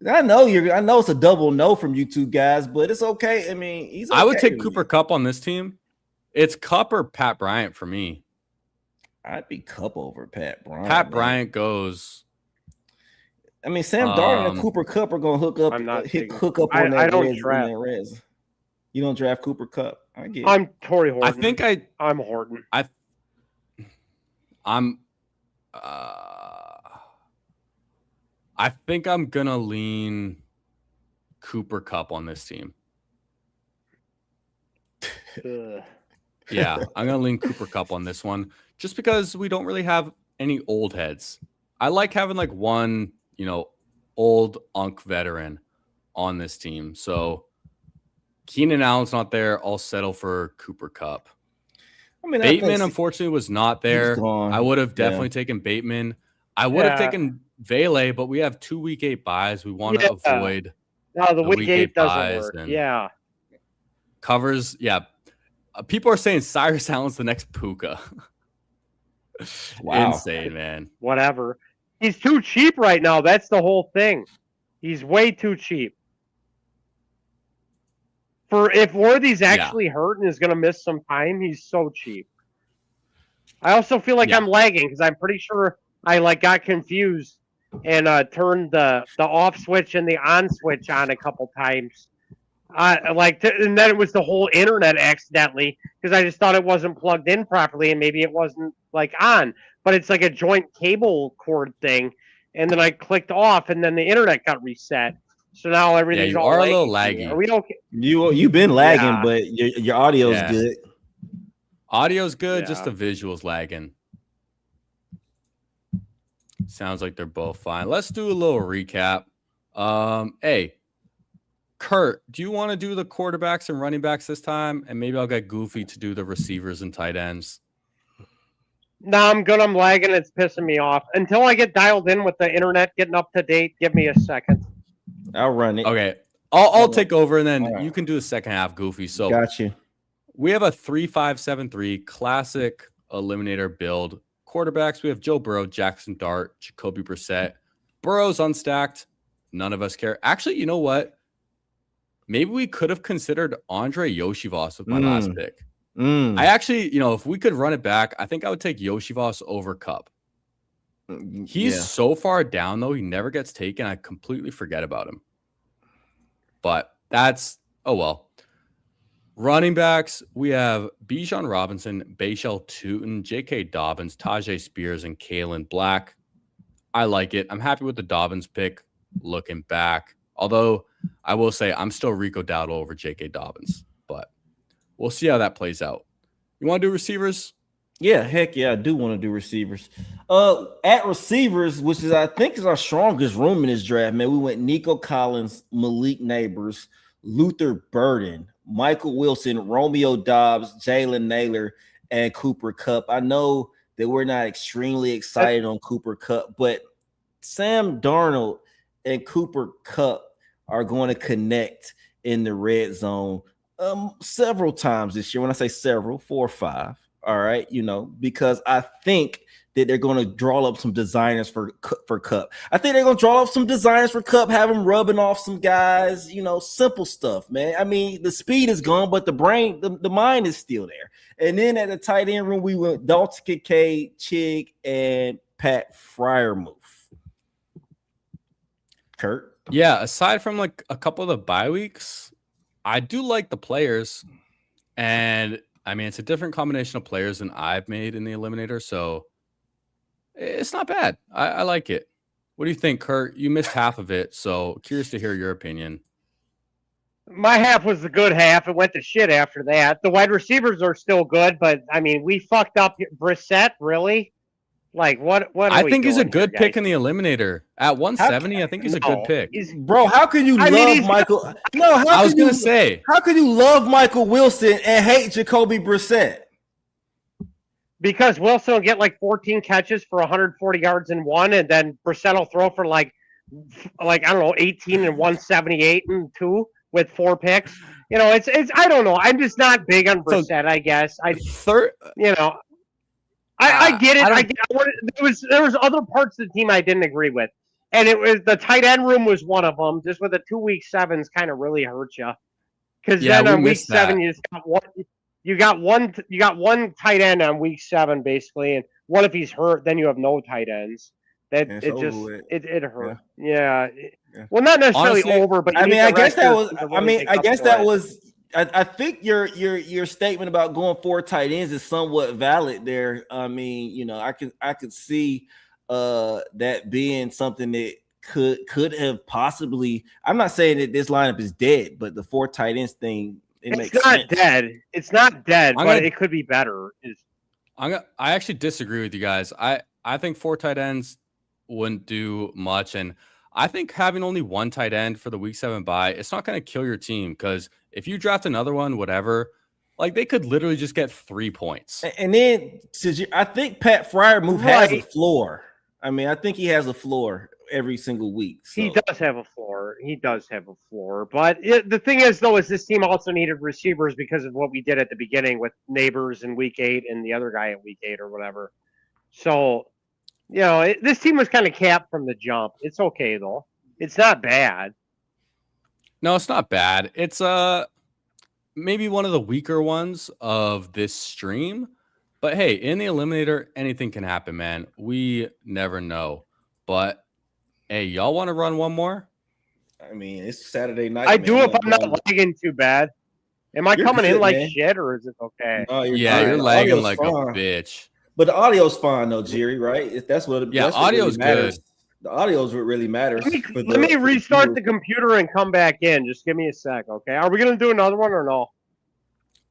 [SPEAKER 3] I know it's a double no from you two guys, but it's okay. I mean, he's okay.
[SPEAKER 1] I would take Cooper Kupp on this team. It's Kupp or Pat Bryant for me.
[SPEAKER 3] I'd be Kupp over Pat Bryant.
[SPEAKER 1] Pat Bryant goes.
[SPEAKER 3] I mean, Sam Darnold and Cooper Kupp are going to hook up on that res. You don't draft Cooper Kupp. I get it.
[SPEAKER 4] I'm Torrey Horton. I'm Horton.
[SPEAKER 1] I think I'm going to lean Cooper Kupp on this team. Yeah, I'm going to lean Cooper Kupp on this one just because we don't really have any old heads. I like having one, old Unk veteran on this team. So Keenan Allen's not there. I'll settle for Cooper Kupp. I mean, Bateman, unfortunately, was not there. I would have definitely taken Bateman. I would have taken Vele, but we have 2 week 8 buys. We want to avoid
[SPEAKER 4] no, the week 8 doesn't
[SPEAKER 1] buys
[SPEAKER 4] work.
[SPEAKER 1] and
[SPEAKER 4] Yeah.
[SPEAKER 1] Covers. Yeah. People are saying Cyrus Allen's the next Puka.
[SPEAKER 3] Wow.
[SPEAKER 1] Insane, man.
[SPEAKER 4] Whatever. He's too cheap right now. That's the whole thing. He's way too cheap. For if Worthy's actually hurt and is going to miss some time, he's so cheap. I also feel like I'm lagging because I'm pretty sure I got confused and turned the off switch and the on switch on a couple times. And then it was the whole internet accidentally because I just thought it wasn't plugged in properly and maybe it wasn't on, but it's like a joint cable cord thing. And then I clicked off and then the internet got reset. So now everything's
[SPEAKER 1] you
[SPEAKER 4] all
[SPEAKER 1] are
[SPEAKER 4] laggy.
[SPEAKER 1] a little laggy.
[SPEAKER 4] Are we okay?
[SPEAKER 3] You've been lagging, but your audio's good.
[SPEAKER 1] Audio's good, just the visuals lagging. Sounds like they're both fine. Let's do a little recap. Hey, Kurt, do you want to do the quarterbacks and running backs this time? And maybe I'll get Goofy to do the receivers and tight ends.
[SPEAKER 4] No, I'm good. I'm lagging. It's pissing me off. Until I get dialed in with the internet getting up to date, give me a second.
[SPEAKER 3] I'll run it.
[SPEAKER 1] Okay. I'll take over, and then you can do the second half, Goofy. So
[SPEAKER 3] got you.
[SPEAKER 1] We have a 3-5-7-3 classic eliminator build. Quarterbacks, we have Joe Burrow, Jackson Dart, Jacoby Brissett. Burrow's unstacked. None of us care. Actually, you know what? Maybe we could have considered Andre Yoshivas with my last pick. I actually, if we could run it back, I think I would take Yoshivas over Cup. He's so far down, though. He never gets taken. I completely forget about him. But that's, oh well. Running backs, we have Bijan Robinson, Bashal Tootin, J.K. Dobbins, Tajay Spears, and Kalen Black. I like it. I'm happy with the Dobbins pick looking back. Although, I will say I'm still Rico Dowdle over J.K. Dobbins. But we'll see how that plays out. You want to do receivers?
[SPEAKER 3] Yeah, heck yeah, I do want to do receivers. At receivers, which is I think is our strongest room in this draft, man. We went Nico Collins, Malik Neighbors, Luther Burden, Michael Wilson, Romeo Dobbs, Jalen Naylor, and Cooper Kupp. I know that we're not extremely excited on Cooper Kupp, but Sam Darnold and Cooper Kupp are going to connect in the red zone several times this year. When I say several, 4 or 5. All right, because I think that they're going to draw up some designers for Kupp. I think they're going to draw up some designers for Kupp, have him rubbing off some guys, simple stuff, man. I mean, the speed is gone, but the brain, the mind is still there. And then at the tight end room, we went Dalton Kincaid, Chig, and Pat Freiermuth. Kurt?
[SPEAKER 1] Yeah, aside from a couple of the bye weeks, I do like the players. And I mean, it's a different combination of players than I've made in the eliminator, so it's not bad. I like it. What do you think, Kurt? You missed half of it, so curious to hear your opinion.
[SPEAKER 4] My half was the good half. It went to shit after that. The wide receivers are still good, but I mean, we fucked up Brissett, really? What
[SPEAKER 1] I think he's a good pick in the eliminator. At 170, I think he's a good pick.
[SPEAKER 3] Bro, how can you love Michael? No,
[SPEAKER 1] I was going to say.
[SPEAKER 3] How can you love Michael Wilson and hate Jacoby Brissett?
[SPEAKER 4] Because Wilson will get 14 catches for 140 yards in one, and then Brissett will throw for I don't know, 18 and 178 and 2 with 4 picks. It's I don't know. I'm just not big on Brissett, I guess. I get it. There was other parts of the team I didn't agree with, and it was the tight end room was one of them. Just with the 2 week 7s, kind of really hurt you. Because then on week 7 you just got one. You got one tight end on week 7 basically, and what if he's hurt? Then you have no tight ends. It hurt. Yeah. Well, not necessarily over, but
[SPEAKER 3] I guess that was. I think your statement about going 4 tight ends is somewhat valid there. I mean, I could see that being something that could have possibly. I'm not saying that this lineup is dead, but the 4 tight ends thing makes sense.
[SPEAKER 4] Dead. It's not dead, but it could be better.
[SPEAKER 1] I actually disagree with you guys. I think 4 tight ends wouldn't do much, and I think having only 1 tight end for the week 7 bye, it's not going to kill your team because if you draft another one, whatever, they could literally just get 3 points.
[SPEAKER 3] And then I think Pat Freiermuth has a floor. I mean, I think he has a floor every single week. So.
[SPEAKER 4] He does have a floor. But the thing is, though, is this team also needed receivers because of what we did at the beginning with Neighbors in week 8 and the other guy in week 8 or whatever. So, this team was kind of capped from the jump. It's okay, though. It's not bad.
[SPEAKER 1] No, it's not bad. It's maybe one of the weaker ones of this stream. But hey, in the Eliminator, anything can happen, man. We never know. But hey, y'all want to run one more?
[SPEAKER 3] I mean, it's Saturday night.
[SPEAKER 4] I do if I'm not lagging too bad. Am I coming in like shit, or is it okay?
[SPEAKER 3] No,
[SPEAKER 1] you're lagging like a bitch.
[SPEAKER 3] But the audio's fine though, Jerry. Right? That's what.
[SPEAKER 1] Yeah, audio's
[SPEAKER 3] really
[SPEAKER 1] good.
[SPEAKER 3] The audio's what really matters.
[SPEAKER 4] Let me restart the computer and come back in. Just give me a sec, okay? Are we gonna do another one or no?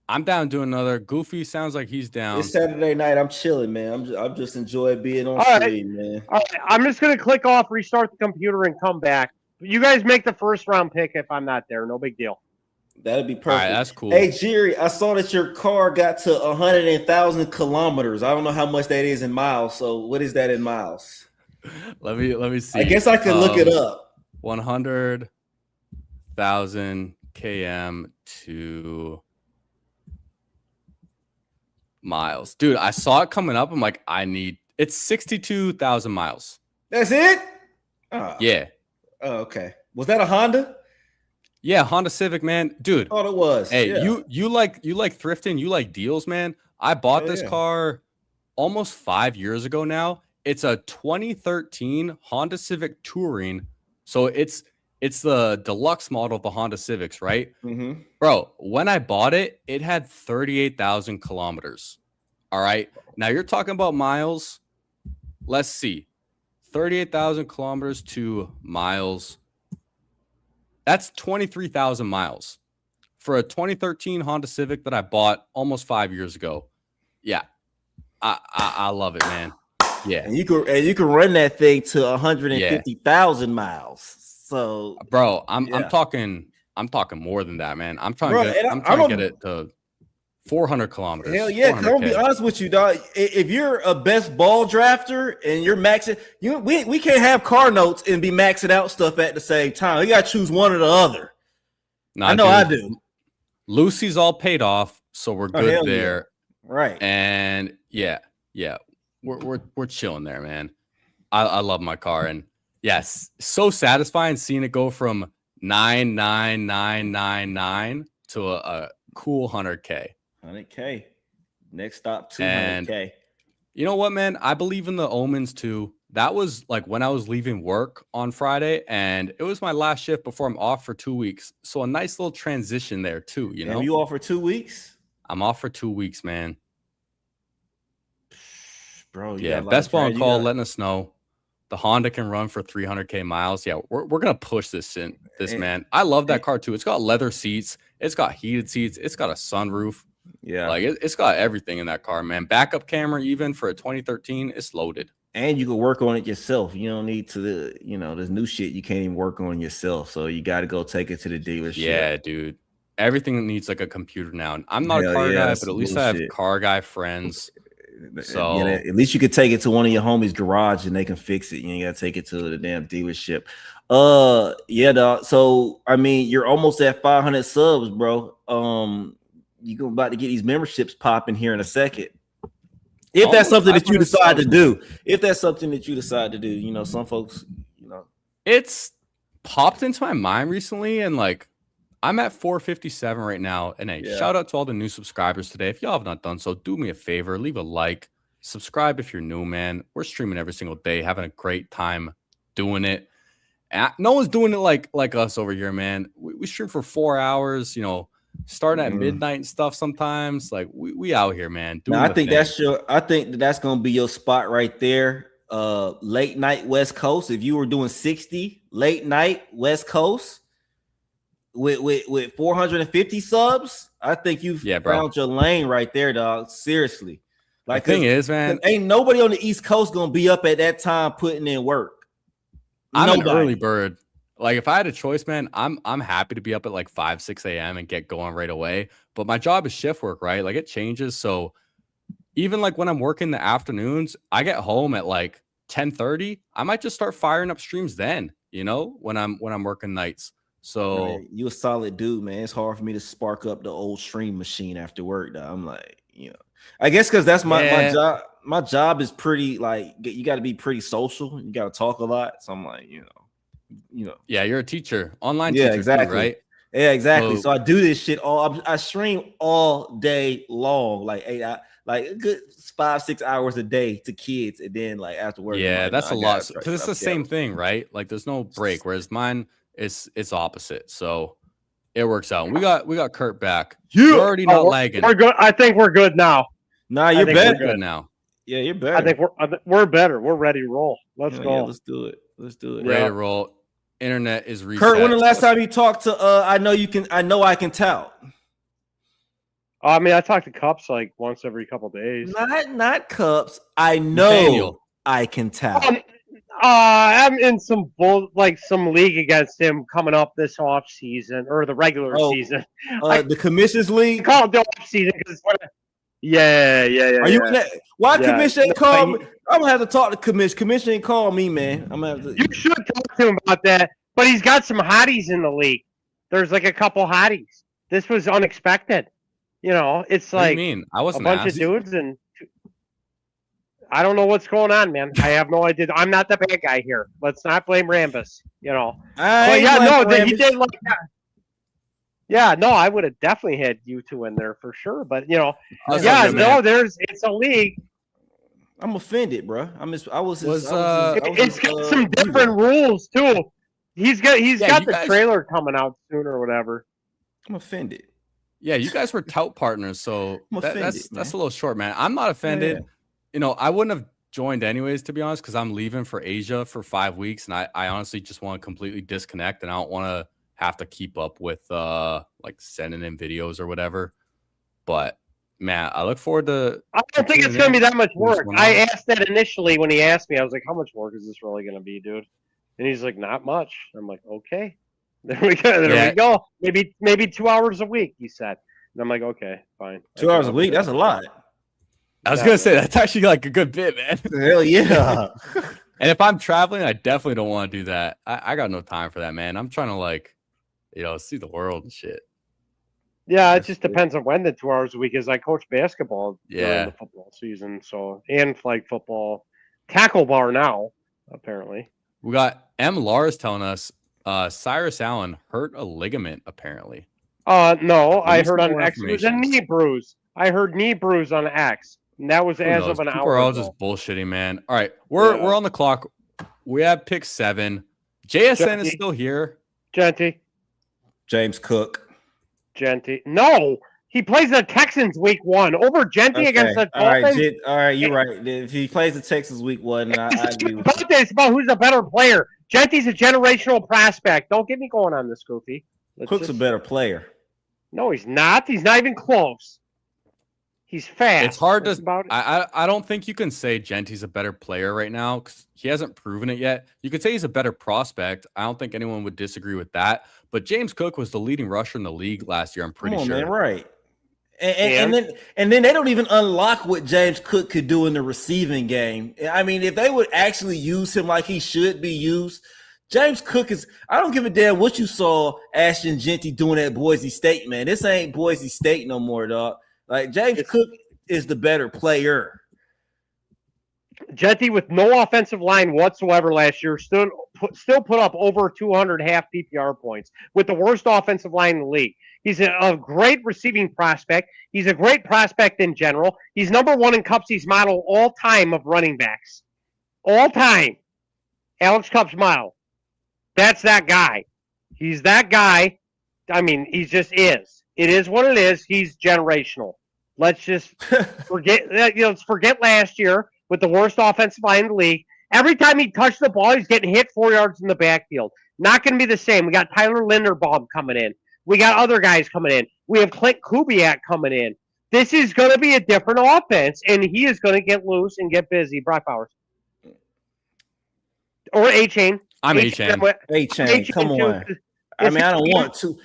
[SPEAKER 1] I'm down to another. Goofy sounds like he's down.
[SPEAKER 3] It's Saturday night. I'm chilling, man. I'm just enjoying being on stream, man.
[SPEAKER 4] All right, I'm just gonna click off, restart the computer, and come back. You guys make the first round pick if I'm not there. No big deal.
[SPEAKER 3] That'd be perfect.
[SPEAKER 1] All right, that's cool.
[SPEAKER 3] Hey, Jerry, I saw that your car got to 100,000 kilometers. I don't know how much that is in miles. So what is that in miles?
[SPEAKER 1] Let me see.
[SPEAKER 3] I guess I can look it up.
[SPEAKER 1] 100,000 km to miles. Dude, I saw it coming up. I'm like, it's 62,000 miles.
[SPEAKER 3] That's it? Oh.
[SPEAKER 1] Yeah.
[SPEAKER 3] Oh, okay. Was that a Honda?
[SPEAKER 1] Yeah, Honda Civic, man. Dude.
[SPEAKER 3] Oh, it was.
[SPEAKER 1] Hey,
[SPEAKER 3] yeah.
[SPEAKER 1] you like thrifting, you like deals, man. I bought this car almost 5 years ago now. It's a 2013 Honda Civic Touring. So it's the deluxe model of the Honda Civics, right?
[SPEAKER 3] Mm-hmm.
[SPEAKER 1] Bro, when I bought it, it had 38,000 kilometers. All right. Now you're talking about miles. Let's see. 38,000 kilometers to miles. That's 23,000 miles for a 2013 Honda Civic that I bought almost 5 years ago. Yeah. I love it, man. Yeah.
[SPEAKER 3] And you can run that thing to 150,000 miles. So,
[SPEAKER 1] bro, I'm talking more than that, man. I'm trying to get it to 400 kilometers.
[SPEAKER 3] Hell yeah! I'm gonna be honest with you, dog. If you're a best ball drafter and you're maxing, we can't have car notes and be maxing out stuff at the same time. You gotta choose one or the other.
[SPEAKER 1] Nah,
[SPEAKER 3] I know, dude, I do.
[SPEAKER 1] Lucy's all paid off, so we're good there.
[SPEAKER 3] Yeah. Right.
[SPEAKER 1] And yeah, we're chilling there, man. I love my car, and yes, so satisfying seeing it go from 99999 to a cool 100K.
[SPEAKER 3] 100K. Next stop, 200K.
[SPEAKER 1] And you know what, man? I believe in the omens too. That was like when I was leaving work on Friday, and it was my last shift before I'm off for 2 weeks. So a nice little transition there too, you know?
[SPEAKER 3] And you off for 2 weeks?
[SPEAKER 1] I'm off for 2 weeks, man.
[SPEAKER 3] Bro,
[SPEAKER 1] yeah, Best Ball and Call letting us know the Honda can run for 300K miles. Yeah, we're gonna push this man. I love that car too. It's got leather seats, it's got heated seats, it's got a sunroof.
[SPEAKER 3] Yeah,
[SPEAKER 1] like it's got everything in that car, man. Backup camera, even for a 2013, it's loaded.
[SPEAKER 3] And you can work on it yourself. You don't need to, there's new shit you can't even work on yourself. So you got to go take it to the dealership.
[SPEAKER 1] Yeah, dude. Everything needs like a computer now. I'm not a car guy, but at least I have car guy friends. So
[SPEAKER 3] at least you could take it to one of your homies' garage and they can fix it. You ain't got to take it to the damn dealership. Yeah, dog. So I mean, you're almost at 500 subs, bro. You're about to get these memberships popping here in a second. If that's something that you decide to do. If that's something that you decide to do, some folks,
[SPEAKER 1] it's popped into my mind recently, and like I'm at 457 right now. And hey, shout out to all the new subscribers today. If y'all have not done so, do me a favor, leave a like, subscribe if you're new, man. We're streaming every single day, having a great time doing it. No one's doing it like us over here, man. We stream for 4 hours, starting at midnight and stuff sometimes. Like we out here, man.
[SPEAKER 3] I think that's gonna be your spot right there. Late night West Coast. If you were doing 60 late night West Coast with 450 subs, I think you've found your lane right there, dog. Seriously. Like
[SPEAKER 1] the thing is, man,
[SPEAKER 3] ain't nobody on the East Coast gonna be up at that time putting in work.
[SPEAKER 1] I'm an early bird. Like if I had a choice, man, I'm happy to be up at like 5, 6 a.m. and get going right away. But my job is shift work, right? Like it changes. So even like when I'm working the afternoons, I get home at like 10:30, I might just start firing up streams then, when I'm working nights. So
[SPEAKER 3] man, you a solid dude, man. It's hard for me to spark up the old stream machine after work. Though. I'm like, I guess because that's my job. My job is pretty like you got to be pretty social. You got to talk a lot. So I'm like,
[SPEAKER 1] Yeah, you're a teacher, online
[SPEAKER 3] yeah,
[SPEAKER 1] teacher,
[SPEAKER 3] exactly,
[SPEAKER 1] too, right?
[SPEAKER 3] Yeah, exactly. So I do this shit I stream all day long, like a good 5-6 hours a day to kids, and then like after work.
[SPEAKER 1] Yeah,
[SPEAKER 3] like,
[SPEAKER 1] that's a lot because it's the
[SPEAKER 3] together.
[SPEAKER 1] same thing, right? Like there's no break. Whereas mine it's opposite. So it works out. We got Kurt back. You're already not lagging.
[SPEAKER 4] We're good. I think we're good now.
[SPEAKER 3] Nah, you're better
[SPEAKER 1] good now.
[SPEAKER 3] Yeah, you're better.
[SPEAKER 4] I think we're better. We're ready to roll. Let's go.
[SPEAKER 3] Yeah, let's do it.
[SPEAKER 1] Ready to roll. Internet is reset.
[SPEAKER 3] Kurt, when the last time you talked to I know I can tout.
[SPEAKER 4] I mean, I talk to Cups like once every couple days.
[SPEAKER 3] Not Cups. I know Daniel. I can tout.
[SPEAKER 4] I'm in some league against him coming up this off season or the regular season.
[SPEAKER 3] The commissions league.
[SPEAKER 4] I call it the off season because yeah.
[SPEAKER 3] Are you in that? Why commission ain't call me? I'm gonna have to talk to commission. Commission ain't call me, man. I'm gonna have to.
[SPEAKER 4] You should talk to him about that. But he's got some hotties in the league. There's like a couple hotties. This was unexpected. It's like
[SPEAKER 1] what do you mean? I wasn't
[SPEAKER 4] a bunch of dudes, and I don't know what's going on, man. I have no idea. I'm not the bad guy here. Let's not blame Rambus. He did like that. Yeah, no, I would have definitely had you two in there for sure. But it's a league.
[SPEAKER 3] I'm offended, bro. It's
[SPEAKER 4] got some different rules too. He's got the trailer coming out soon or whatever.
[SPEAKER 3] I'm offended.
[SPEAKER 1] Yeah, you guys were tout partners, so that's a little short, man. I'm not offended.
[SPEAKER 3] Yeah.
[SPEAKER 1] I wouldn't have joined anyways, to be honest, because I'm leaving for Asia for 5 weeks, and I honestly just want to completely disconnect, and I don't want to have to keep up with like sending in videos or whatever. But man, I look forward to.
[SPEAKER 4] I don't think it's going to be that much work. I asked that initially when he asked me. I was like, "How much work is this really going to be, dude?" And he's like, "Not much." I'm like, "Okay." There we go. Maybe 2 hours a week, he said. And I'm like, okay, fine.
[SPEAKER 3] 2 hours a week? That's a lot.
[SPEAKER 1] I was gonna say that's actually like a good bit, man.
[SPEAKER 3] Hell yeah.
[SPEAKER 1] And if I'm traveling, I definitely don't want to do that. I got no time for that, man. I'm trying to see the world and shit.
[SPEAKER 4] Yeah, it just depends on when the 2 hours a week is. I coach basketball during the football season, and flag football, tackle bar now, apparently.
[SPEAKER 1] We got M. Lars telling us Cyrus Allen hurt a ligament, apparently.
[SPEAKER 4] No, I heard on X it was a knee bruise. I heard knee bruise on X. And that was as of an hour.
[SPEAKER 1] We're all just bullshitting, man. All right, we're on the clock. We have pick 7. JSN is still here.
[SPEAKER 4] Genty.
[SPEAKER 3] James Cook.
[SPEAKER 4] Genty. No, he plays the Texans week 1 over Genty against the Dolphins.
[SPEAKER 3] All right, you're right. If he plays the Texans week 1, I agree with you.
[SPEAKER 4] It's about who's a better player. Genty's a generational prospect. Don't get me going on this, Goofy.
[SPEAKER 3] Cook's a better player.
[SPEAKER 4] No, he's not. He's not even close. He's fast.
[SPEAKER 1] It's hard to. I don't think you can say Genty's a better player right now because he hasn't proven it yet. You could say he's a better prospect. I don't think anyone would disagree with that. But James Cook was the leading rusher in the league last year. I'm pretty sure.
[SPEAKER 3] Man, right. And then they don't even unlock what James Cook could do in the receiving game. I mean, if they would actually use him like he should be used, James Cook is. I don't give a damn what you saw Ashton Genty doing at Boise State, man. This ain't Boise State no more, dog. Like James Cook is the better player.
[SPEAKER 4] Genty with no offensive line whatsoever last year still put up over 200 half PPR points with the worst offensive line in the league. He's a great receiving prospect. He's a great prospect in general. He's number 1 in Cupsy's model all time of running backs. All time. Alex Cup's model. That's that guy. He's that guy. I mean, he just is. It is what it is. He's generational. Let's just forget that. Let's forget last year with the worst offensive line in the league. Every time he touched the ball, he's getting hit 4 yards in the backfield. Not going to be the same. We got Tyler Linderbaum coming in. We got other guys coming in. We have Clint Kubiak coming in. This is going to be a different offense, and he is going to get loose and get busy. Brock Bowers. Or A-Chain.
[SPEAKER 1] I'm A-Chain.
[SPEAKER 3] A-Chain, come on. I mean, I don't want to.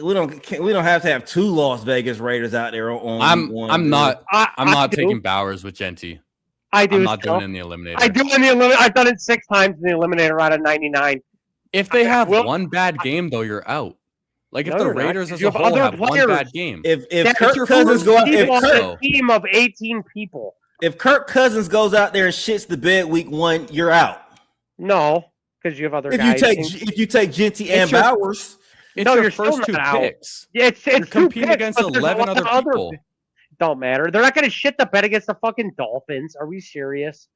[SPEAKER 3] We don't have to have 2 Las Vegas Raiders out there on.
[SPEAKER 1] I'm not taking Bowers with Genty.
[SPEAKER 4] I'm
[SPEAKER 1] not doing it in the eliminator.
[SPEAKER 4] I do in the eliminator. I've done it 6 times in the eliminator out of 99.
[SPEAKER 1] If they have one bad game, though, you're out. Like if the Raiders as a whole have one bad game.
[SPEAKER 3] If Kirk Cousins go out,
[SPEAKER 4] a team of 18 people.
[SPEAKER 3] If Kirk Cousins goes out there and shits the bed week 1, you're out.
[SPEAKER 4] No, because you have other
[SPEAKER 3] guys. If you take Genty and Bowers,
[SPEAKER 1] it's your first 2 picks.
[SPEAKER 4] It's
[SPEAKER 1] you're competing against 11 other people.
[SPEAKER 4] Don't matter. They're not going to shit the bed against the fucking Dolphins. Are we serious?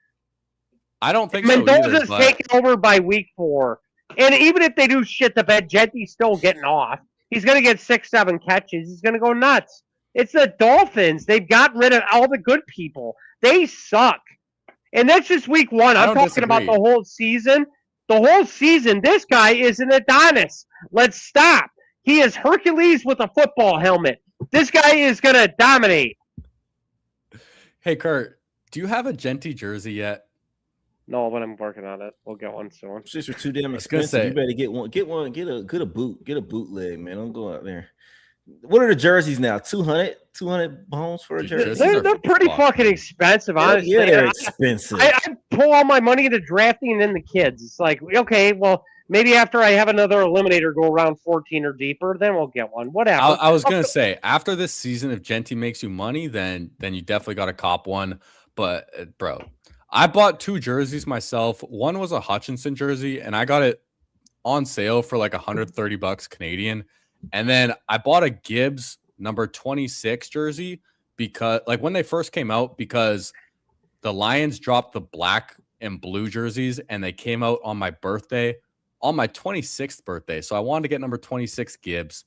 [SPEAKER 1] I don't think
[SPEAKER 4] Mendoza's taken over by week 4. And even if they do shit the bed, Genty's still getting off. He's going to get 6-7 catches. He's going to go nuts. It's the Dolphins. They've gotten rid of all the good people. They suck. And that's just week 1. I'm talking about the whole season. The whole season, this guy is an Adonis. Let's stop. He is Hercules with a football helmet. This guy is going to dominate.
[SPEAKER 1] Hey, Kurt, do you have a Genty jersey yet?
[SPEAKER 4] No, but I'm working on it. We'll get one soon.
[SPEAKER 3] Since you're too damn expensive, you better get one. Get a bootleg, man. Don't go out there. What are the jerseys now? 200 bones for a jersey?
[SPEAKER 4] They're pretty fucking expensive, honestly.
[SPEAKER 3] Yeah, they're expensive.
[SPEAKER 4] I pull all my money into drafting and then the kids. It's like, okay, well, maybe after I have another eliminator go around 14 or deeper, then we'll get one. Whatever.
[SPEAKER 1] I was gonna say, after this season, if Genty makes you money, then you definitely got to cop one. But bro, I bought 2 jerseys myself. One was a Hutchinson jersey, and I got it on sale for like $130 Canadian. And then I bought a Gibbs number 26 jersey because, like, when they first came out, because the Lions dropped the black and blue jerseys, and they came out on my birthday, on my 26th birthday. So I wanted to get number 26 Gibbs